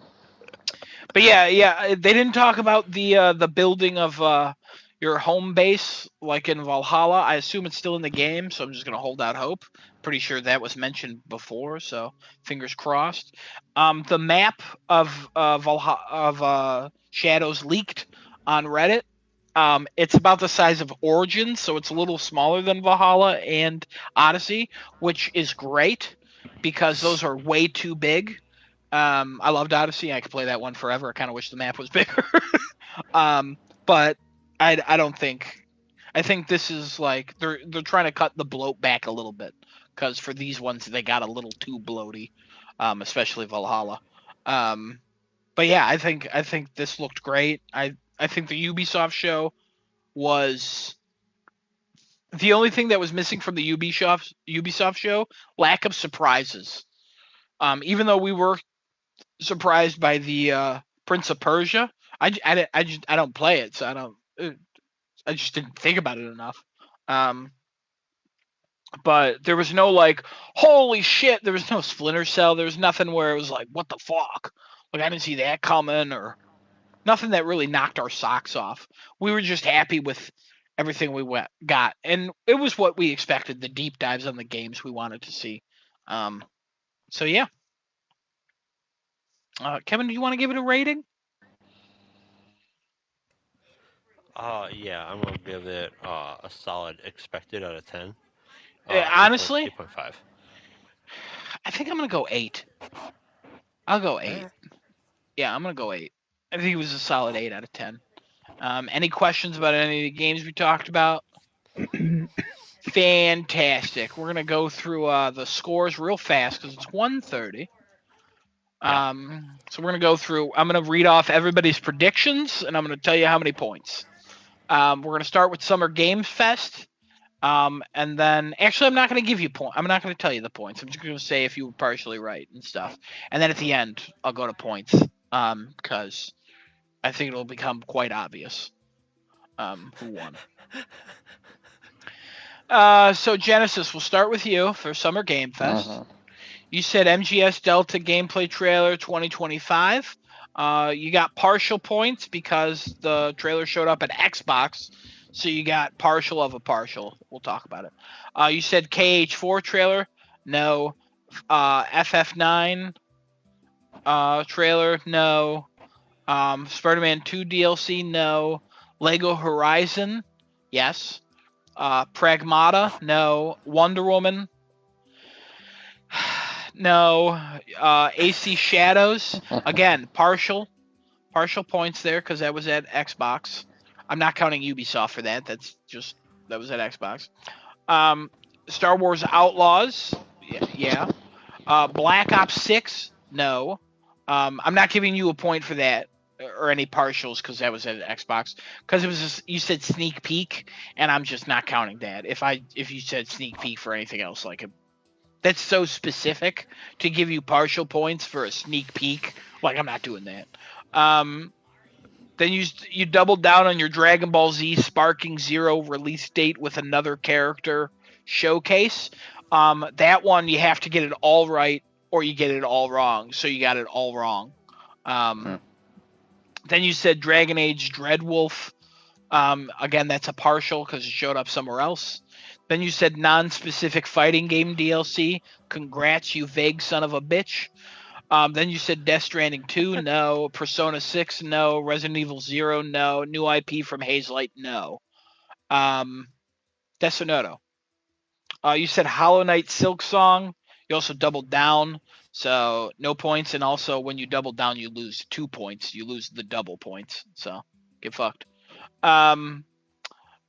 [SPEAKER 1] but yeah, they didn't talk about the building of your home base like in Valhalla. I assume it's still in the game, so I'm just gonna hold out hope. Pretty sure that was mentioned before, so fingers crossed. The map of Valhalla of Shadows leaked on Reddit. It's about the size of Origins, so it's a little smaller than Valhalla and Odyssey, which is great because those are way too big. I loved Odyssey. I could play that one forever. I kind of wish the map was bigger. um, but I don't think. I think this is like they're trying to cut the bloat back a little bit because for these ones they got a little too bloaty, especially Valhalla. But yeah, I think this looked great. I think the Ubisoft show was the only thing that was missing from the Ubisoft show. Lack of surprises. Even though we were surprised by the Prince of Persia. I don't play it, so I just didn't think about it enough. Um, but there was no like, holy shit! There was no Splinter Cell. There was nothing where it was like, what the fuck? Like I didn't see that coming, or nothing that really knocked our socks off. We were just happy with everything got, and it was what we expected. The deep dives on the games we wanted to see. Um, so yeah, Kevin, do you want to give it a rating?
[SPEAKER 4] Yeah, I'm gonna give it a solid expected out of 10. 8 point,
[SPEAKER 1] Honestly,
[SPEAKER 4] 8.5.
[SPEAKER 1] I think I'm gonna go 8. I'll go 8.
[SPEAKER 4] Eh.
[SPEAKER 1] Yeah, I'm gonna go 8. I think it was a solid 8 out of 10. Any questions about any of the games we talked about? Fantastic. We're gonna go through the scores real fast because it's 1:30.
[SPEAKER 4] Yeah.
[SPEAKER 1] So we're gonna go through. I'm gonna read off everybody's predictions, and I'm gonna tell you how many points. We're gonna start with Summer Games Fest. And then actually, I'm not going to give you point. I'm not going to tell you the points. I'm just going to say if you were partially right and stuff. And then at the end, I'll go to points. Because I think it'll become quite obvious. Who won? So Genesis, we'll start with you for Summer Game Fest. You said MGS Delta gameplay trailer 2025. You got partial points because the trailer showed up at Xbox, so you got partial of a partial. We'll talk about it. You said KH4 trailer, no. FF9 trailer, no. Spider-Man 2 DLC, no. Lego Horizon, yes. Pragmata, no. Wonder Woman, no. AC Shadows, again, partial points there because that was at Xbox. I'm not counting Ubisoft for that. That was at Xbox. Star Wars Outlaws, yeah. Black Ops 6, no. I'm not giving you a point for that or any partials because that was at Xbox. Because it was you said sneak peek, and I'm just not counting that. If you said sneak peek for anything else, like that's so specific to give you partial points for a sneak peek. Like I'm not doing that. Um, then you doubled down on your Dragon Ball Z Sparking Zero release date with another character showcase. That one you have to get it all right or you get it all wrong. So you got it all wrong. Um, then you said Dragon Age Dreadwolf. Again, that's a partial because it showed up somewhere else. Then you said non-specific fighting game DLC. Congrats, you vague son of a bitch. Then you said Death Stranding 2, no. Persona 6, no. Resident Evil 0, no. New IP from Hazelight, no. Desonoto. You said Hollow Knight Silk Song. You also doubled down, so no points. And also, when you double down, you lose 2 points. You lose the double points, so get fucked. Um,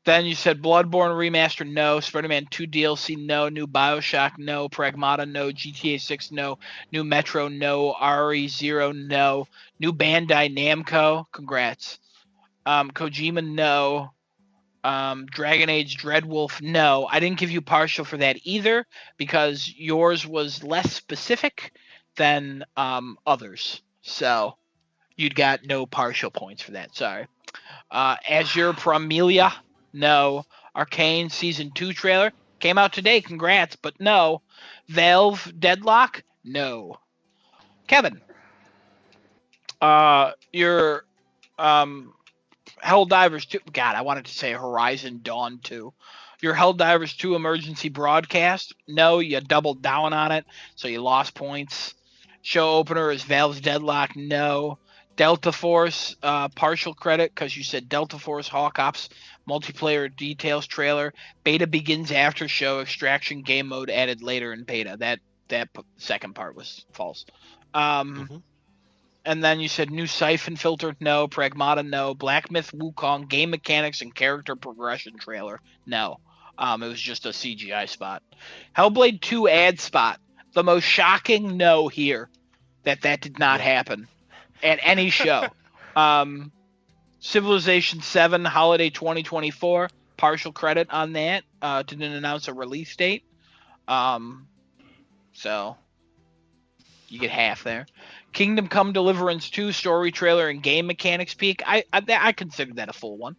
[SPEAKER 1] Then you said Bloodborne Remaster, no. Spider-Man 2 DLC, no. New Bioshock, no. Pragmata, no. GTA 6, no. New Metro, no. RE0, no. New Bandai Namco, congrats. Kojima, no. Dragon Age Dreadwolf, no. I didn't give you partial for that either because yours was less specific than others. So you'd got no partial points for that. Sorry. Azure Promelia, no. Arcane Season 2 trailer came out today. Congrats, but no. Valve Deadlock, no. Kevin, your Helldivers 2. God, I wanted to say Horizon Dawn 2. Your Helldivers 2 emergency broadcast. No, you doubled down on it, so you lost points. Show opener is Valve's Deadlock. No. Delta Force, partial credit because you said Delta Force Hawk Ops multiplayer details trailer. Beta begins after show. Extraction game mode added later in beta. That second part was false.
[SPEAKER 4] Mm-hmm.
[SPEAKER 1] And then you said new Siphon Filter, no. Pragmata, no. Black Myth Wukong, game mechanics and character progression trailer, no. It was just a CGI spot. Hellblade 2 ad spot, the most shocking no here that did not
[SPEAKER 4] Yep.
[SPEAKER 1] happen at any show. Civilization 7 Holiday 2024, partial credit on that. Didn't announce a release date. So you get half there. Kingdom Come Deliverance 2 story trailer and game mechanics peak. I consider that a full one.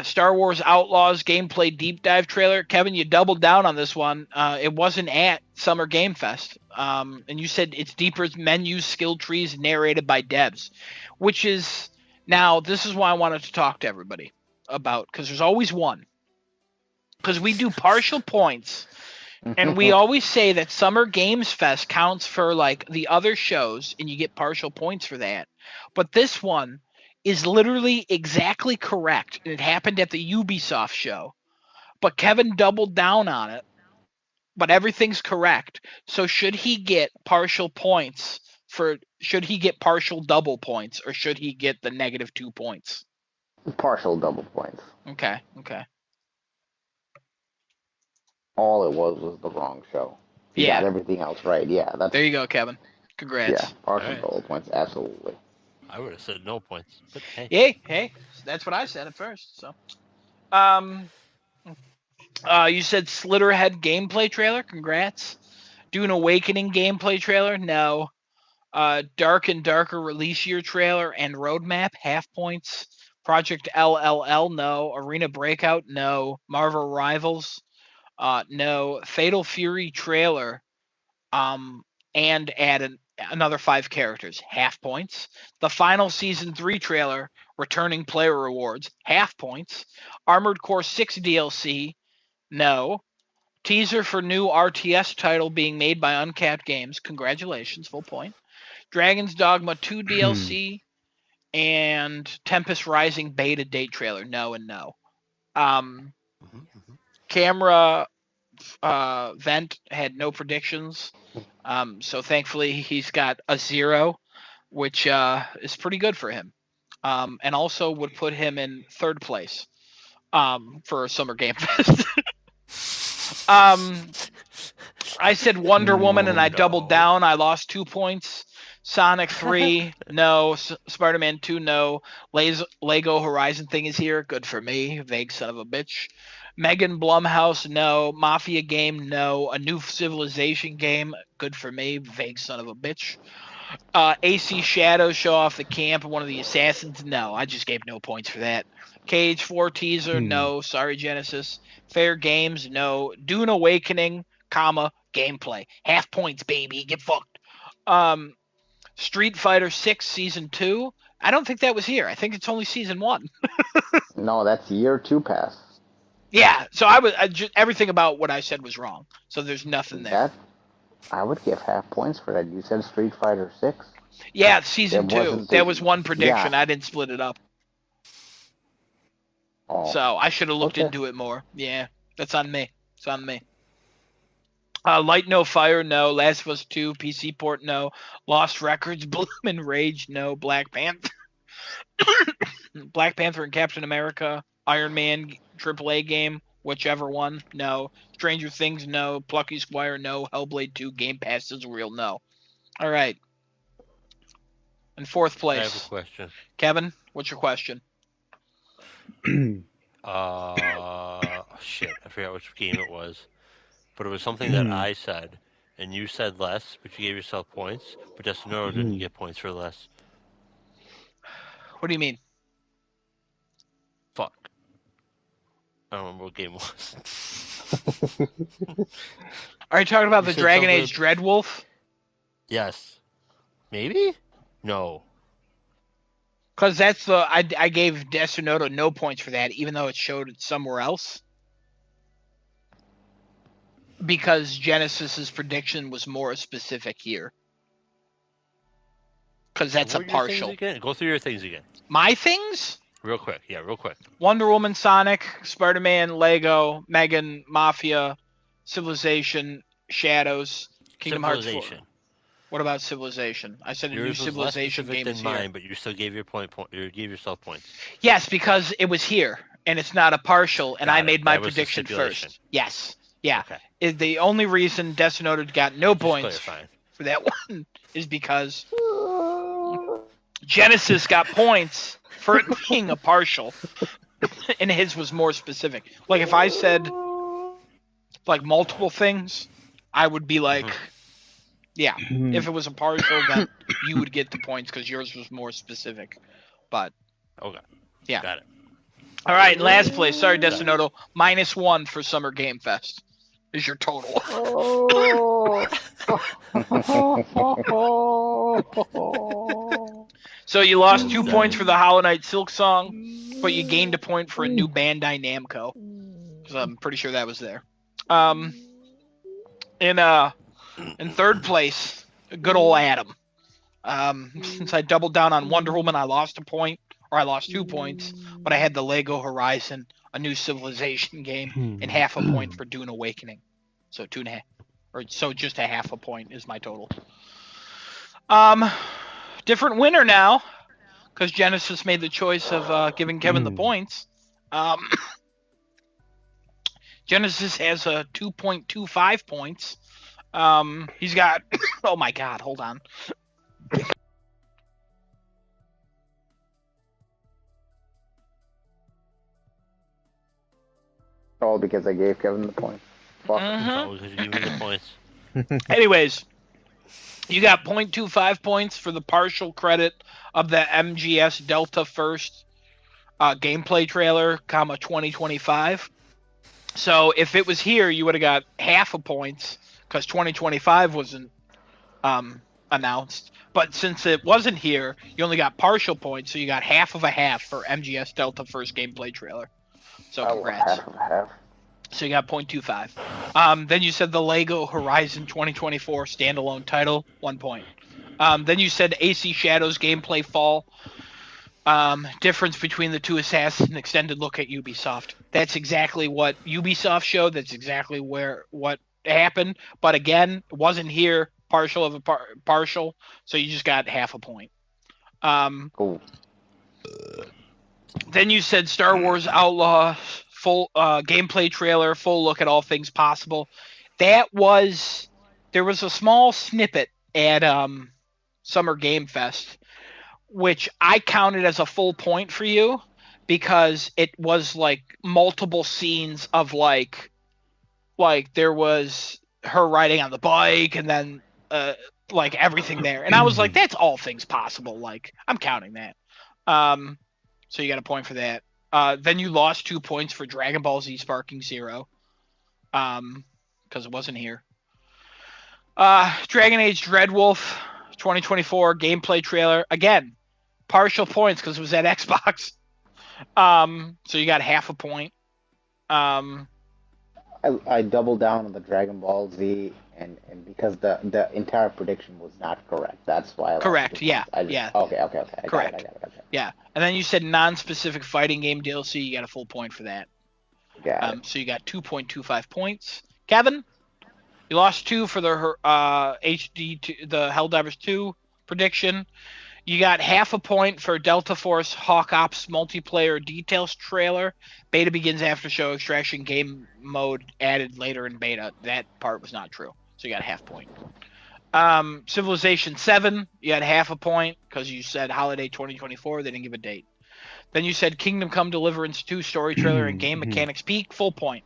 [SPEAKER 1] Star Wars Outlaws gameplay deep dive trailer. Kevin, you doubled down on this one. It wasn't at Summer Game Fest. And you said it's deeper menus, skill trees, narrated by devs. Which is, now, this is why I wanted to talk to everybody about, because there's always one. Because we do partial points. And we always say that Summer Games Fest counts for like the other shows and you get partial points for that. But this one is literally exactly correct. And it happened at the Ubisoft show. But Kevin doubled down on it. But everything's correct. So should he get partial points should he get partial double points or should he get the -2 points?
[SPEAKER 3] Partial double points.
[SPEAKER 1] Okay.
[SPEAKER 3] All it was the wrong show. He got everything else right. Yeah, that's.
[SPEAKER 1] There you go, Kevin. Congrats.
[SPEAKER 3] Yeah, partial
[SPEAKER 4] All right.
[SPEAKER 3] double points. Absolutely.
[SPEAKER 4] I would have said no points, but hey.
[SPEAKER 1] Hey, that's what I said at first. So, you said Slitterhead gameplay trailer. Congrats. Dune Awakening gameplay trailer. No. Dark and Darker release year trailer and roadmap. Half points. Project LLL. No. Arena Breakout. No. Marvel Rivals. No. Fatal Fury trailer. And add another 5 characters. Half points. The final season 3 trailer. Returning player rewards. Half points. Armored Core 6 DLC. No. Teaser for new RTS title being made by Uncapped Games. Congratulations, full point. Dragon's Dogma 2 DLC and Tempest Rising beta date trailer. No and no. Camera Vent had no predictions. So thankfully he's got a 0, which is pretty good for him. And also would put him in 3rd place for Summer Game Fest. I said Wonder Woman and I doubled down. I lost 2 points. Sonic 3, no. Spider-Man 2, no. Lego Horizon thing is here. Good for me. Vague son of a bitch. Megan Blumhouse, no. Mafia game, no. A new Civilization game, good for me. Vague son of a bitch. AC Shadow show off the camp. One of the assassins, no. I just gave no points for that. Cage 4 teaser, no. Sorry, Genesis. Fair Games, no. Dune Awakening, gameplay. Half points, baby. Get fucked. Street Fighter 6 Season 2. I don't think that was here. I think it's only Season 1.
[SPEAKER 3] No, that's year 2 pass.
[SPEAKER 1] Yeah, so everything about what I said was wrong. So there's nothing there.
[SPEAKER 3] I would give half points for that. You said Street Fighter 6.
[SPEAKER 1] Yeah, Season 2. There was one prediction.
[SPEAKER 3] Yeah.
[SPEAKER 1] I didn't split it up.
[SPEAKER 3] Oh.
[SPEAKER 1] So I should have looked into it more. Yeah, that's on me. It's on me. Light No Fire, no. Last of Us 2, PC port, no. Lost Records, Bloom and Rage, no. Black Panther. Black Panther and Captain America, Iron Man AAA game, whichever one, no. Stranger Things, no. Plucky Squire, no. Hellblade 2, Game Pass is real, no. All right. In 4th place.
[SPEAKER 4] I have a question.
[SPEAKER 1] Kevin, what's your question?
[SPEAKER 4] Shit, I forgot which game it was, but it was something that I said, and you said less, but you gave yourself points. But Destinoro didn't get points for less.
[SPEAKER 1] What do you mean?
[SPEAKER 4] Fuck. I don't remember what game it was.
[SPEAKER 1] Are you talking about
[SPEAKER 4] You
[SPEAKER 1] the
[SPEAKER 4] said
[SPEAKER 1] Dragon
[SPEAKER 4] something-
[SPEAKER 1] Age Dreadwolf?
[SPEAKER 4] Yes. Maybe? No.
[SPEAKER 1] Because that's the I gave Destinoto no points for that, even though it showed it somewhere else. Because Genesis's prediction was more specific here. Because that's
[SPEAKER 4] What
[SPEAKER 1] a
[SPEAKER 4] were your things
[SPEAKER 1] partial.
[SPEAKER 4] again? Go through your things again.
[SPEAKER 1] My things?
[SPEAKER 4] Real quick. Yeah, real quick.
[SPEAKER 1] Wonder Woman, Sonic, Spider-Man, Lego, Megan, Mafia, Civilization, Shadows, Kingdom Hearts 4.
[SPEAKER 4] Civilization.
[SPEAKER 1] What about Civilization? I said a new
[SPEAKER 4] Yours was less
[SPEAKER 1] Civilization
[SPEAKER 4] specific
[SPEAKER 1] game
[SPEAKER 4] than
[SPEAKER 1] is
[SPEAKER 4] mine,
[SPEAKER 1] here.
[SPEAKER 4] but you still gave your you gave yourself points.
[SPEAKER 1] Yes, because it was here, and it's not a partial, and
[SPEAKER 4] Got
[SPEAKER 1] I
[SPEAKER 4] it.
[SPEAKER 1] made my
[SPEAKER 4] That was the
[SPEAKER 1] prediction
[SPEAKER 4] stipulation.
[SPEAKER 1] first. Yes. Yeah.
[SPEAKER 4] Okay.
[SPEAKER 1] Is the only reason Destinoto got no
[SPEAKER 4] Just
[SPEAKER 1] points
[SPEAKER 4] clarifying.
[SPEAKER 1] for that one is because Genesis got points for it being a partial, and his was more specific. Like if I said like multiple things, I would be like, yeah. If it was a partial, then you would get the points because yours was more specific. But
[SPEAKER 4] Okay.
[SPEAKER 1] yeah.
[SPEAKER 4] Got it.
[SPEAKER 1] All right, in last place. Sorry, Destinoto. -1 for Summer Game Fest is your total. So you lost 2 points for the Hollow Knight Silk Song, but you gained a point for a new Bandai Namco. Because I'm pretty sure that was there. In third place, good old Adam. Since I doubled down on Wonder Woman, I lost a point, or I lost 2 points, but I had the Lego Horizon, a new Civilization game, and half a point for Dune Awakening. So 2.5, or so just a half a point is my total. Different winner now, because Genesis made the choice of giving Kevin the points. Genesis has a 2.25 points. He's got, oh my god, hold on.
[SPEAKER 3] All because I gave Kevin the point. Fuck.
[SPEAKER 4] Oh, because you gave me the points.
[SPEAKER 1] Anyways, you got 0.25 points for the partial credit of the MGS Delta First gameplay trailer, 2025. So if it was here, you would have got half a points because 2025 wasn't announced. But since it wasn't here, you only got partial points, so you got half of a half for MGS Delta First gameplay trailer. So congrats.
[SPEAKER 3] Half of half.
[SPEAKER 1] So you got 0.25. Then you said the Lego Horizon 2024 standalone title, 1 point. Then you said AC Shadows gameplay fall. Difference between the two Assassin extended look at Ubisoft. That's exactly what Ubisoft showed. That's exactly what happened. But again, it wasn't here. Partial of a partial. So you just got half a point.
[SPEAKER 3] Cool.
[SPEAKER 1] Then you said Star Wars Outlaw full gameplay trailer, full look at all things possible. There was a small snippet at Summer Game Fest, which I counted as a full point for you because it was like multiple scenes of like there was her riding on the bike and then like everything there, and I was like, that's all things possible. Like I'm counting that. So you got a point for that. Then you lost 2 points for Dragon Ball Z Sparking Zero, because it wasn't here. Dragon Age Dreadwolf 2024 gameplay trailer, again, partial points because it was at Xbox. So you got half a point.
[SPEAKER 3] I doubled down on the Dragon Ball Z, and because the entire prediction was not correct. That's why I lost
[SPEAKER 1] Correct,
[SPEAKER 3] 2
[SPEAKER 1] yeah,
[SPEAKER 3] points.
[SPEAKER 1] yeah.
[SPEAKER 3] Okay.
[SPEAKER 1] Correct.
[SPEAKER 3] I got it.
[SPEAKER 1] Yeah, and then you said non-specific fighting game DLC. You got a full point for that.
[SPEAKER 3] Got it.
[SPEAKER 1] So you got 2.25 points. Kevin, you lost 2 for the the Helldivers 2 prediction. You got half a point for Delta Force Hawk Ops multiplayer details trailer. Beta begins after show extraction game mode added later in beta. That part was not true. So you got a half point. Civilization 7, you had half a point because you said holiday 2024. They didn't give a date. Then you said Kingdom Come Deliverance 2 story trailer and game mechanics peak, full point.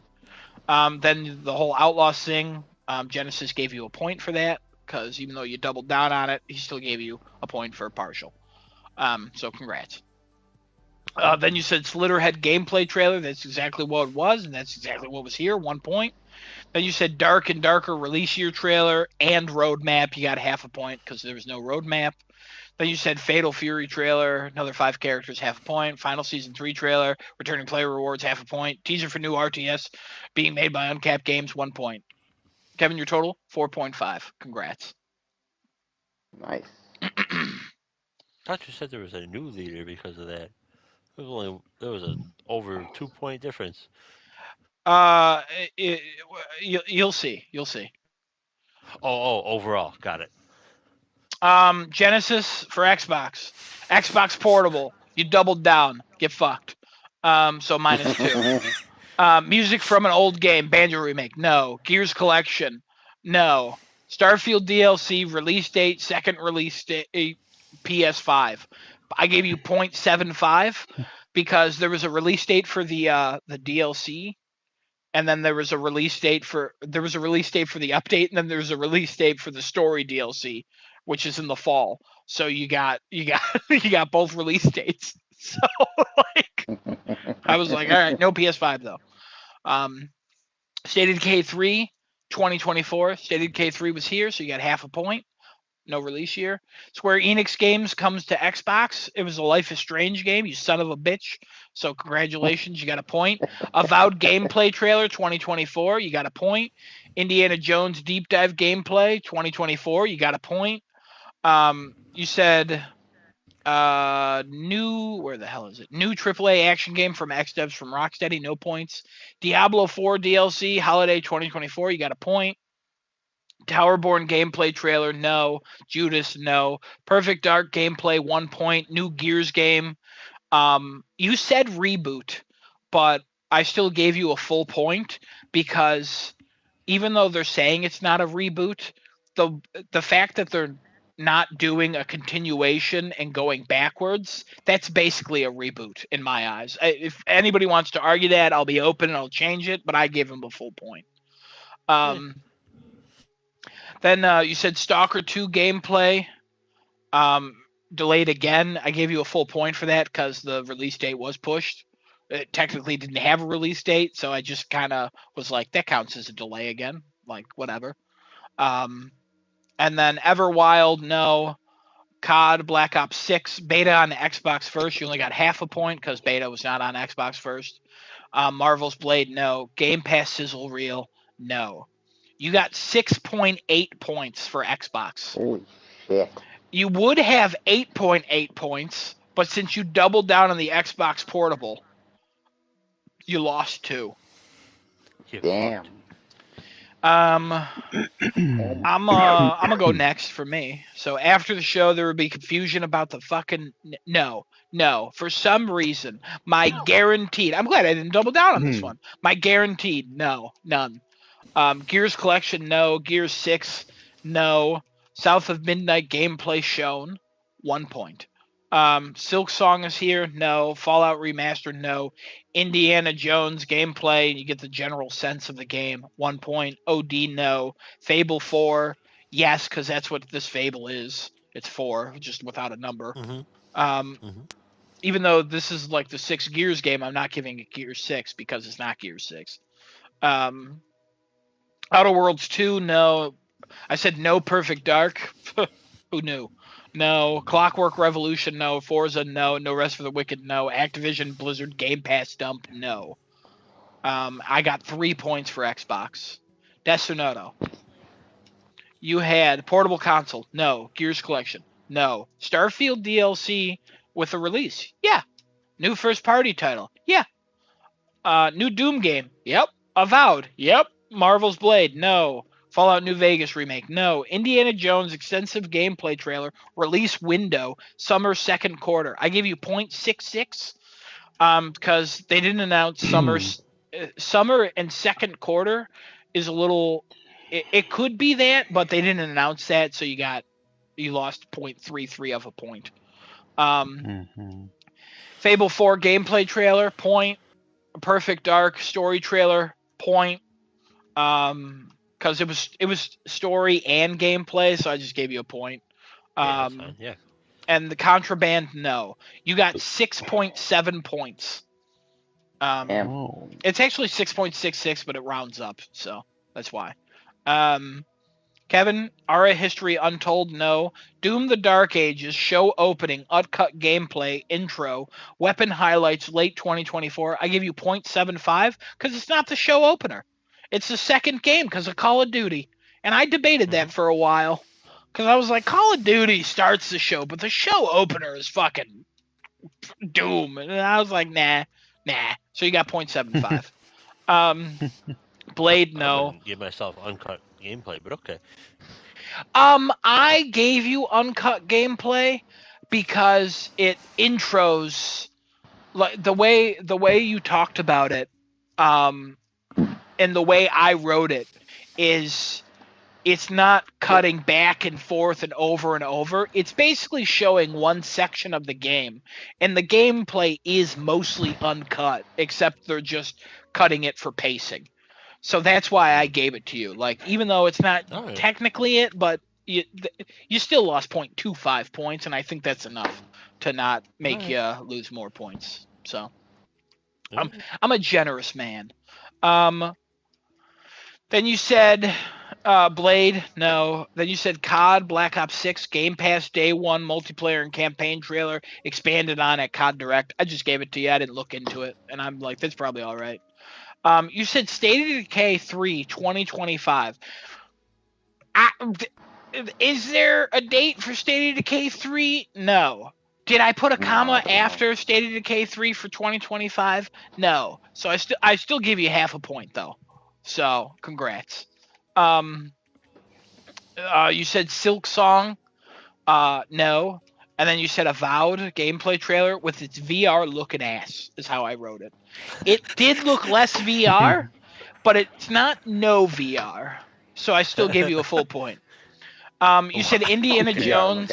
[SPEAKER 1] Then the whole Outlaws thing, Genesis gave you a point for that, because even though you doubled down on it, he still gave you a point for partial. So congrats. Then you said Slitterhead gameplay trailer. That's exactly what it was, and that's exactly what was here. 1 point. Then you said Dark and Darker release year trailer and roadmap. You got half a point because there was no roadmap. Then you said Fatal Fury trailer, another 5 characters, half a point. Final Season 3 trailer, returning player rewards, half a point. Teaser for new RTS being made by Uncapped Games, 1 point. Kevin, your total? 4.5. Congrats.
[SPEAKER 3] Nice.
[SPEAKER 4] Thought you said there was a new leader because of that. There was a over 2 point difference.
[SPEAKER 1] Uh, it, you'll see. You'll see.
[SPEAKER 4] Oh, overall, got it.
[SPEAKER 1] Genesis for Xbox. Xbox Portable. You doubled down. Get fucked. So -2. Music from an old game. Banjo remake. No. Gears Collection. No. Starfield DLC release date. Second release date. PS5. I gave you 0.75 because there was a release date for the DLC, and then there was a release date for the update, and then there was a release date for the story DLC, which is in the fall. So you got you got both release dates. So like I was like, all right, no PS5 though. State of Decay 3, 2024. State of Decay 3 was here, so you got half a point. No release year. Square Enix games comes to Xbox. It was a Life is Strange game, you son of a bitch. So congratulations, you got a point. Avowed gameplay trailer 2024, you got a point. Indiana Jones deep dive gameplay 2024, you got a point. You said new, where the hell is it? New AAA action game from X-Devs from Rocksteady, no points. Diablo 4 DLC holiday 2024, you got a point. Towerborn gameplay trailer, no. Judas, no. Perfect Dark gameplay, 1 point. New Gears game. You said reboot, but I still gave you a full point because even though they're saying it's not a reboot, the fact that they're not doing a continuation and going backwards, that's basically a reboot in my eyes. If anybody wants to argue that, I'll be open and I'll change it, but I gave them a full point. Then you said Stalker 2 gameplay delayed again. I gave you a full point for that because the release date was pushed. It technically didn't have a release date, so I just kind of was like, that counts as a delay again. Like, whatever. And then Everwild, no. COD Black Ops 6 beta on the Xbox first. You only got half a point because beta was not on Xbox first. Marvel's Blade, no. Game Pass Sizzle Reel, no. You got 6.8 points for Xbox.
[SPEAKER 3] Holy shit.
[SPEAKER 1] You would have 8.8 points, but since you doubled down on the Xbox Portable, you lost 2.
[SPEAKER 3] Damn.
[SPEAKER 1] I'm gonna go next for me. So after the show, there would be confusion about the fucking no. For some reason, my guaranteed. I'm glad I didn't double down on this one. My guaranteed no, none. Gears Collection, no. Gears 6, no. South of Midnight gameplay shown, 1 point. Silk Song is here, no. Fallout Remastered, no. Indiana Jones gameplay, and you get the general sense of the game, 1 point. OD, no. Fable 4, yes, because that's what this Fable is. It's 4, just without a number. Even though this is like the 6 Gears game, I'm not giving it Gears 6 because it's not Gears 6. Outer Worlds 2, no. I said no Perfect Dark. Who knew? No. Clockwork Revolution, no. Forza, no. No Rest for the Wicked, no. Activision Blizzard Game Pass dump, no. I got 3 points for Xbox. Desonoto. You had Portable Console, no. Gears Collection, no. Starfield DLC with a release, yeah. New first party title, yeah. New Doom game, yep. Avowed, yep. Marvel's Blade, no. Fallout New Vegas remake, no. Indiana Jones extensive gameplay trailer, release window, summer second quarter. I gave you 0.66 because they didn't announce summer and second quarter is a little. It could be that, but they didn't announce that, so you lost 0.33 of a point. Fable 4 gameplay trailer, point. Perfect Dark story trailer, point. Because it was story and gameplay, so I just gave you a point.
[SPEAKER 4] Yeah, that's fine. Yeah.
[SPEAKER 1] And the Contraband, no. You got 6.7 points.
[SPEAKER 3] Damn.
[SPEAKER 2] Oh.
[SPEAKER 1] It's actually 6.66, but it rounds up, so that's why. Kevin, Aura History Untold, no. Doom the Dark Ages, show opening, uncut gameplay, intro, weapon highlights, late 2024. I give you 0.75 because it's not the show opener. It's the second game because of Call of Duty. And I debated that for a while because I was like, Call of Duty starts the show, but the show opener is fucking Doom. And I was like, nah. So you got 0.75. Blade,
[SPEAKER 4] I
[SPEAKER 1] no.
[SPEAKER 4] wouldn't give myself uncut gameplay, but okay.
[SPEAKER 1] I gave you uncut gameplay because it intros like the way you talked about it, and the way I wrote it is it's not cutting back and forth and over. It's basically showing one section of the game, and the gameplay is mostly uncut, except they're just cutting it for pacing. So that's why I gave it to you. Like, even though it's not
[SPEAKER 4] All right.
[SPEAKER 1] technically it, but you still lost 0.25 points, and I think that's enough to not make you lose more points. So I'm a generous man. Then you said Blade, no. Then you said COD, Black Ops 6, Game Pass, Day 1, multiplayer and campaign trailer, expanded on at COD Direct. I just gave it to you. I didn't look into it, and I'm like, that's probably all right. You said State of Decay 3, 2025. Is there a date for State of Decay 3? No. Did I put a comma after State of Decay 3 for 2025? No. So I still give you half a point though. So congrats. You said Silk Song. No. And then you said Avowed gameplay trailer with its VR looking ass is how I wrote it. It did look less VR, but it's not no VR. So I still gave you a full point. You said Indiana
[SPEAKER 4] Okay.
[SPEAKER 1] Jones.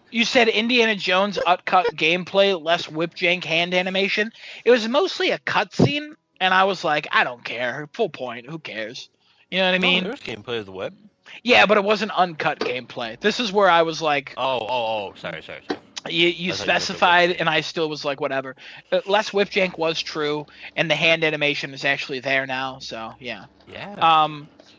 [SPEAKER 1] You said Indiana Jones uncut gameplay, less whip jank hand animation. It was mostly a cutscene, and I was like, I don't care. Full point. Who cares? You know what I mean?
[SPEAKER 4] No, there's gameplay of the web.
[SPEAKER 1] Yeah, but it wasn't uncut gameplay. This is where I was like,
[SPEAKER 4] Sorry.
[SPEAKER 1] you
[SPEAKER 4] I thought you meant the
[SPEAKER 1] specified,
[SPEAKER 4] whip
[SPEAKER 1] and I still was like, whatever. Less whip jank was true, and the hand animation is actually there now. So yeah.
[SPEAKER 4] Yeah.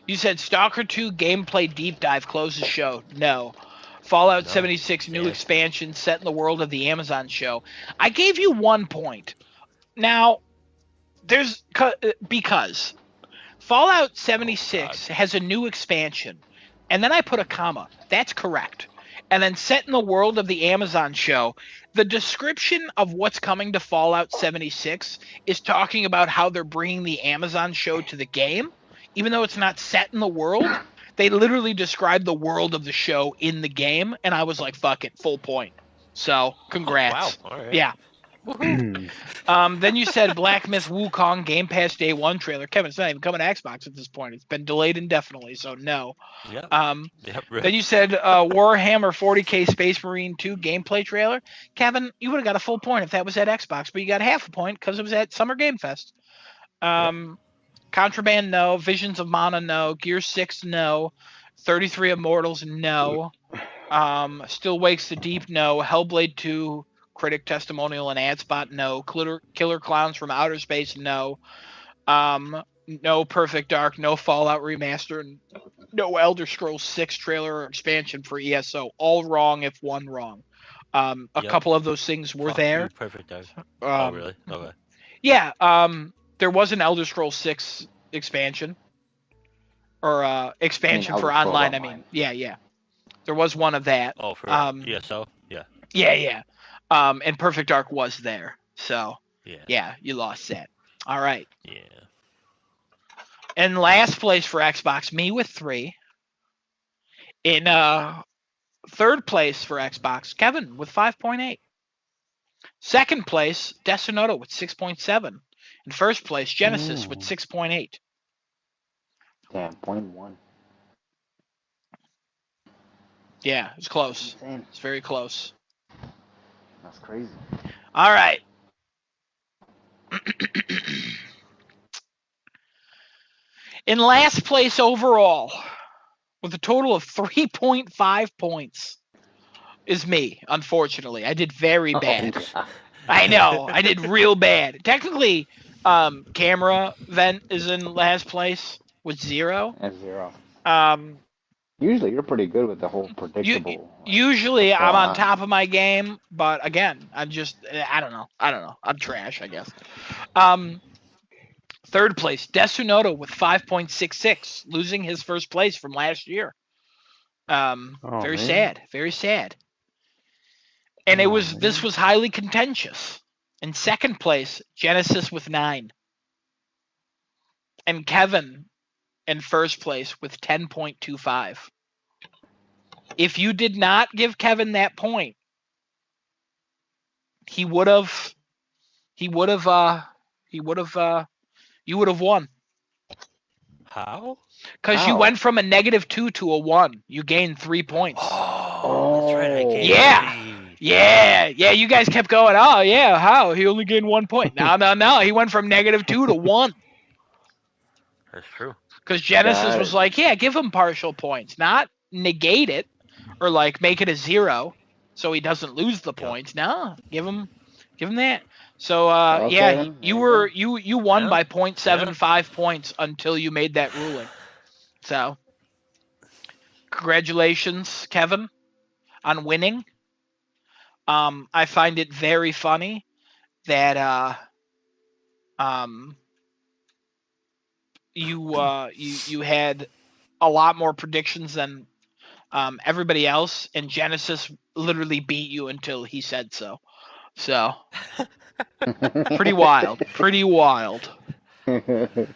[SPEAKER 1] You said Stalker 2 gameplay deep dive closes show. No. Fallout
[SPEAKER 4] No.
[SPEAKER 1] 76 new
[SPEAKER 4] Damn.
[SPEAKER 1] expansion set in the world of the Amazon show. I gave you 1 point. Now, there's because Fallout 76 has a new expansion, and then I put a comma. That's correct. And then set in the world of the Amazon show, the description of what's coming to Fallout 76 is talking about how they're bringing the Amazon show to the game, even though it's not set in the world. They literally describe the world of the show in the game, and I was like, fuck it, full point. So, congrats.
[SPEAKER 4] Oh, wow. All right.
[SPEAKER 1] Yeah.
[SPEAKER 4] Woohoo.
[SPEAKER 1] Then you said Black Myth Wukong Game Pass Day 1 trailer. Kevin, it's not even coming to Xbox at this point. It's been delayed indefinitely, so no.
[SPEAKER 4] Yep.
[SPEAKER 1] Then you said Warhammer 40k Space Marine 2 gameplay trailer. Kevin, you would have got a full point if that was at Xbox, but you got half a point because it was at Summer Game Fest. Contraband, no. Visions of Mana, no. Gear 6, no. 33 Immortals, no. Still Wakes the Deep, no. Hellblade 2 critic testimonial and ad spot, no. Killer Clowns from Outer Space, no. No Perfect Dark, no Fallout Remaster, no Elder Scrolls 6 trailer or expansion for ESO. All wrong if one wrong. A couple of those things were there.
[SPEAKER 4] You, Perfect Dark. Oh, really? Okay.
[SPEAKER 1] Yeah, there was an Elder Scrolls 6 expansion. Or expansion for online, I mean. Yeah. There was one of that.
[SPEAKER 4] Oh, for ESO? Yeah.
[SPEAKER 1] Yeah. And Perfect Dark was there. So, yeah, you lost that. All right.
[SPEAKER 4] Yeah.
[SPEAKER 1] In last place for Xbox, me with 3. In third place for Xbox, Kevin with 5.8. Second place, Destinoto with 6.7. In first place, Genesis with 6.8.
[SPEAKER 3] Damn, 0.1.
[SPEAKER 1] Yeah, it's close.
[SPEAKER 3] Insane.
[SPEAKER 1] It's very close.
[SPEAKER 3] That's crazy.
[SPEAKER 1] All right. In last place overall, with a total of 3.5 points, is me, unfortunately. I did very bad.
[SPEAKER 3] Yeah.
[SPEAKER 1] I know. I did real bad. Technically, Camera Vent is in last place with 0.
[SPEAKER 3] At 0.
[SPEAKER 1] Um,
[SPEAKER 3] Usually you're pretty good with the whole
[SPEAKER 1] you,
[SPEAKER 3] predictable, like
[SPEAKER 1] usually
[SPEAKER 3] what's
[SPEAKER 1] I'm
[SPEAKER 3] going
[SPEAKER 1] on
[SPEAKER 3] on.
[SPEAKER 1] top of my game, but again, I don't know. I'm trash, I guess. Um, third place, Desunoto with 5.66, losing his first place from last year.
[SPEAKER 2] Oh
[SPEAKER 1] Very
[SPEAKER 2] man.
[SPEAKER 1] sad. Very sad. And
[SPEAKER 2] Oh
[SPEAKER 1] this
[SPEAKER 2] man.
[SPEAKER 1] was highly contentious. In second place, Genesis with 9, and Kevin in first place with 10.25. If you did not give Kevin that point, he would have he would have he would have you would have won.
[SPEAKER 4] How?
[SPEAKER 1] Cuz you
[SPEAKER 3] How?
[SPEAKER 1] went from a -2 to a 1. You gained 3 points.
[SPEAKER 4] Oh, that's right. I gained
[SPEAKER 3] Oh.
[SPEAKER 1] Yeah.
[SPEAKER 4] 3.
[SPEAKER 1] Yeah, you guys kept going, "Oh, yeah, how? He only gained 1 point." No. He went from -2 to 1.
[SPEAKER 4] That's true.
[SPEAKER 1] Because Genesis
[SPEAKER 3] Got
[SPEAKER 1] was
[SPEAKER 3] it.
[SPEAKER 1] like, yeah, give him partial points, not negate it or like make it a 0 so he doesn't lose the
[SPEAKER 4] Yep.
[SPEAKER 1] points. No, give him that. So
[SPEAKER 3] Well,
[SPEAKER 1] yeah,
[SPEAKER 3] Kevin, there you go.
[SPEAKER 1] you won
[SPEAKER 4] Yeah.
[SPEAKER 1] by
[SPEAKER 4] Yeah.
[SPEAKER 1] 0.75 points until you made that ruling. So congratulations, Kevin, on winning. I find it very funny that um you had a lot more predictions than everybody else, and Genesis literally beat you until he said so. So pretty wild, pretty wild.
[SPEAKER 3] That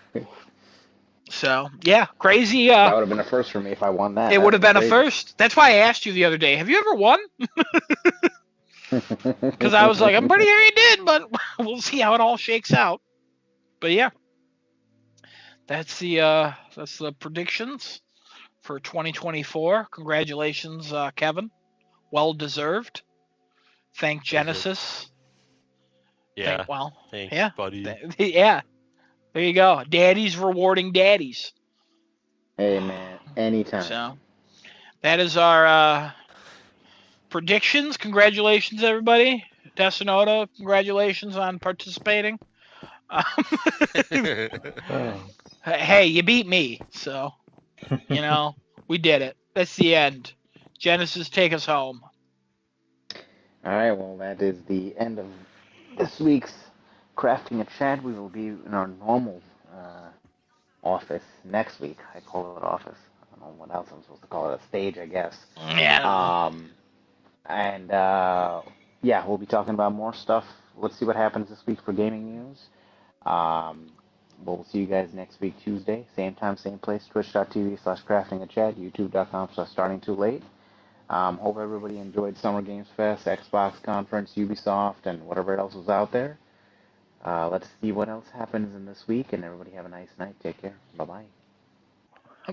[SPEAKER 1] So yeah, crazy.
[SPEAKER 3] would have been a first for me if I won that.
[SPEAKER 1] It
[SPEAKER 3] That
[SPEAKER 1] would
[SPEAKER 3] would
[SPEAKER 1] have
[SPEAKER 3] have been
[SPEAKER 1] been a
[SPEAKER 3] crazy.
[SPEAKER 1] first. That's why I asked you the other day. Have you ever won? Because I was like, I'm pretty sure you did, but we'll see how it all shakes out. But yeah, that's the predictions for 2024. Congratulations, Kevin. Well deserved. Thank
[SPEAKER 4] Is it?
[SPEAKER 1] Genesis.
[SPEAKER 4] Yeah.
[SPEAKER 1] Well,
[SPEAKER 4] Thanks,
[SPEAKER 1] yeah,
[SPEAKER 4] buddy.
[SPEAKER 1] yeah. There you go. Daddy's rewarding daddies.
[SPEAKER 3] Hey man, anytime.
[SPEAKER 1] So that is our predictions. Congratulations, everybody. Desonoto, congratulations on participating. Um,
[SPEAKER 2] Oh.
[SPEAKER 1] hey, you beat me, so you know we did it. That's the end. Genesis, take us home.
[SPEAKER 3] All right, well, that is the end of this week's Crafting a Chat. We will be in our normal office next week. I call it office. I don't know what else I'm supposed to call it. A stage, I guess.
[SPEAKER 1] Yeah, I don't know.
[SPEAKER 3] Um, and yeah, we'll be talking about more stuff. Let's see what happens this week for gaming news. Um, we'll see you guys next week, Tuesday. Same time, same place. Twitch.tv/craftingachat, youtube.com/starting too late. Hope everybody enjoyed Summer Games Fest, Xbox Conference, Ubisoft, and whatever else was out there. Let's see what else happens in this week, and everybody have a nice night. Take care. Bye bye.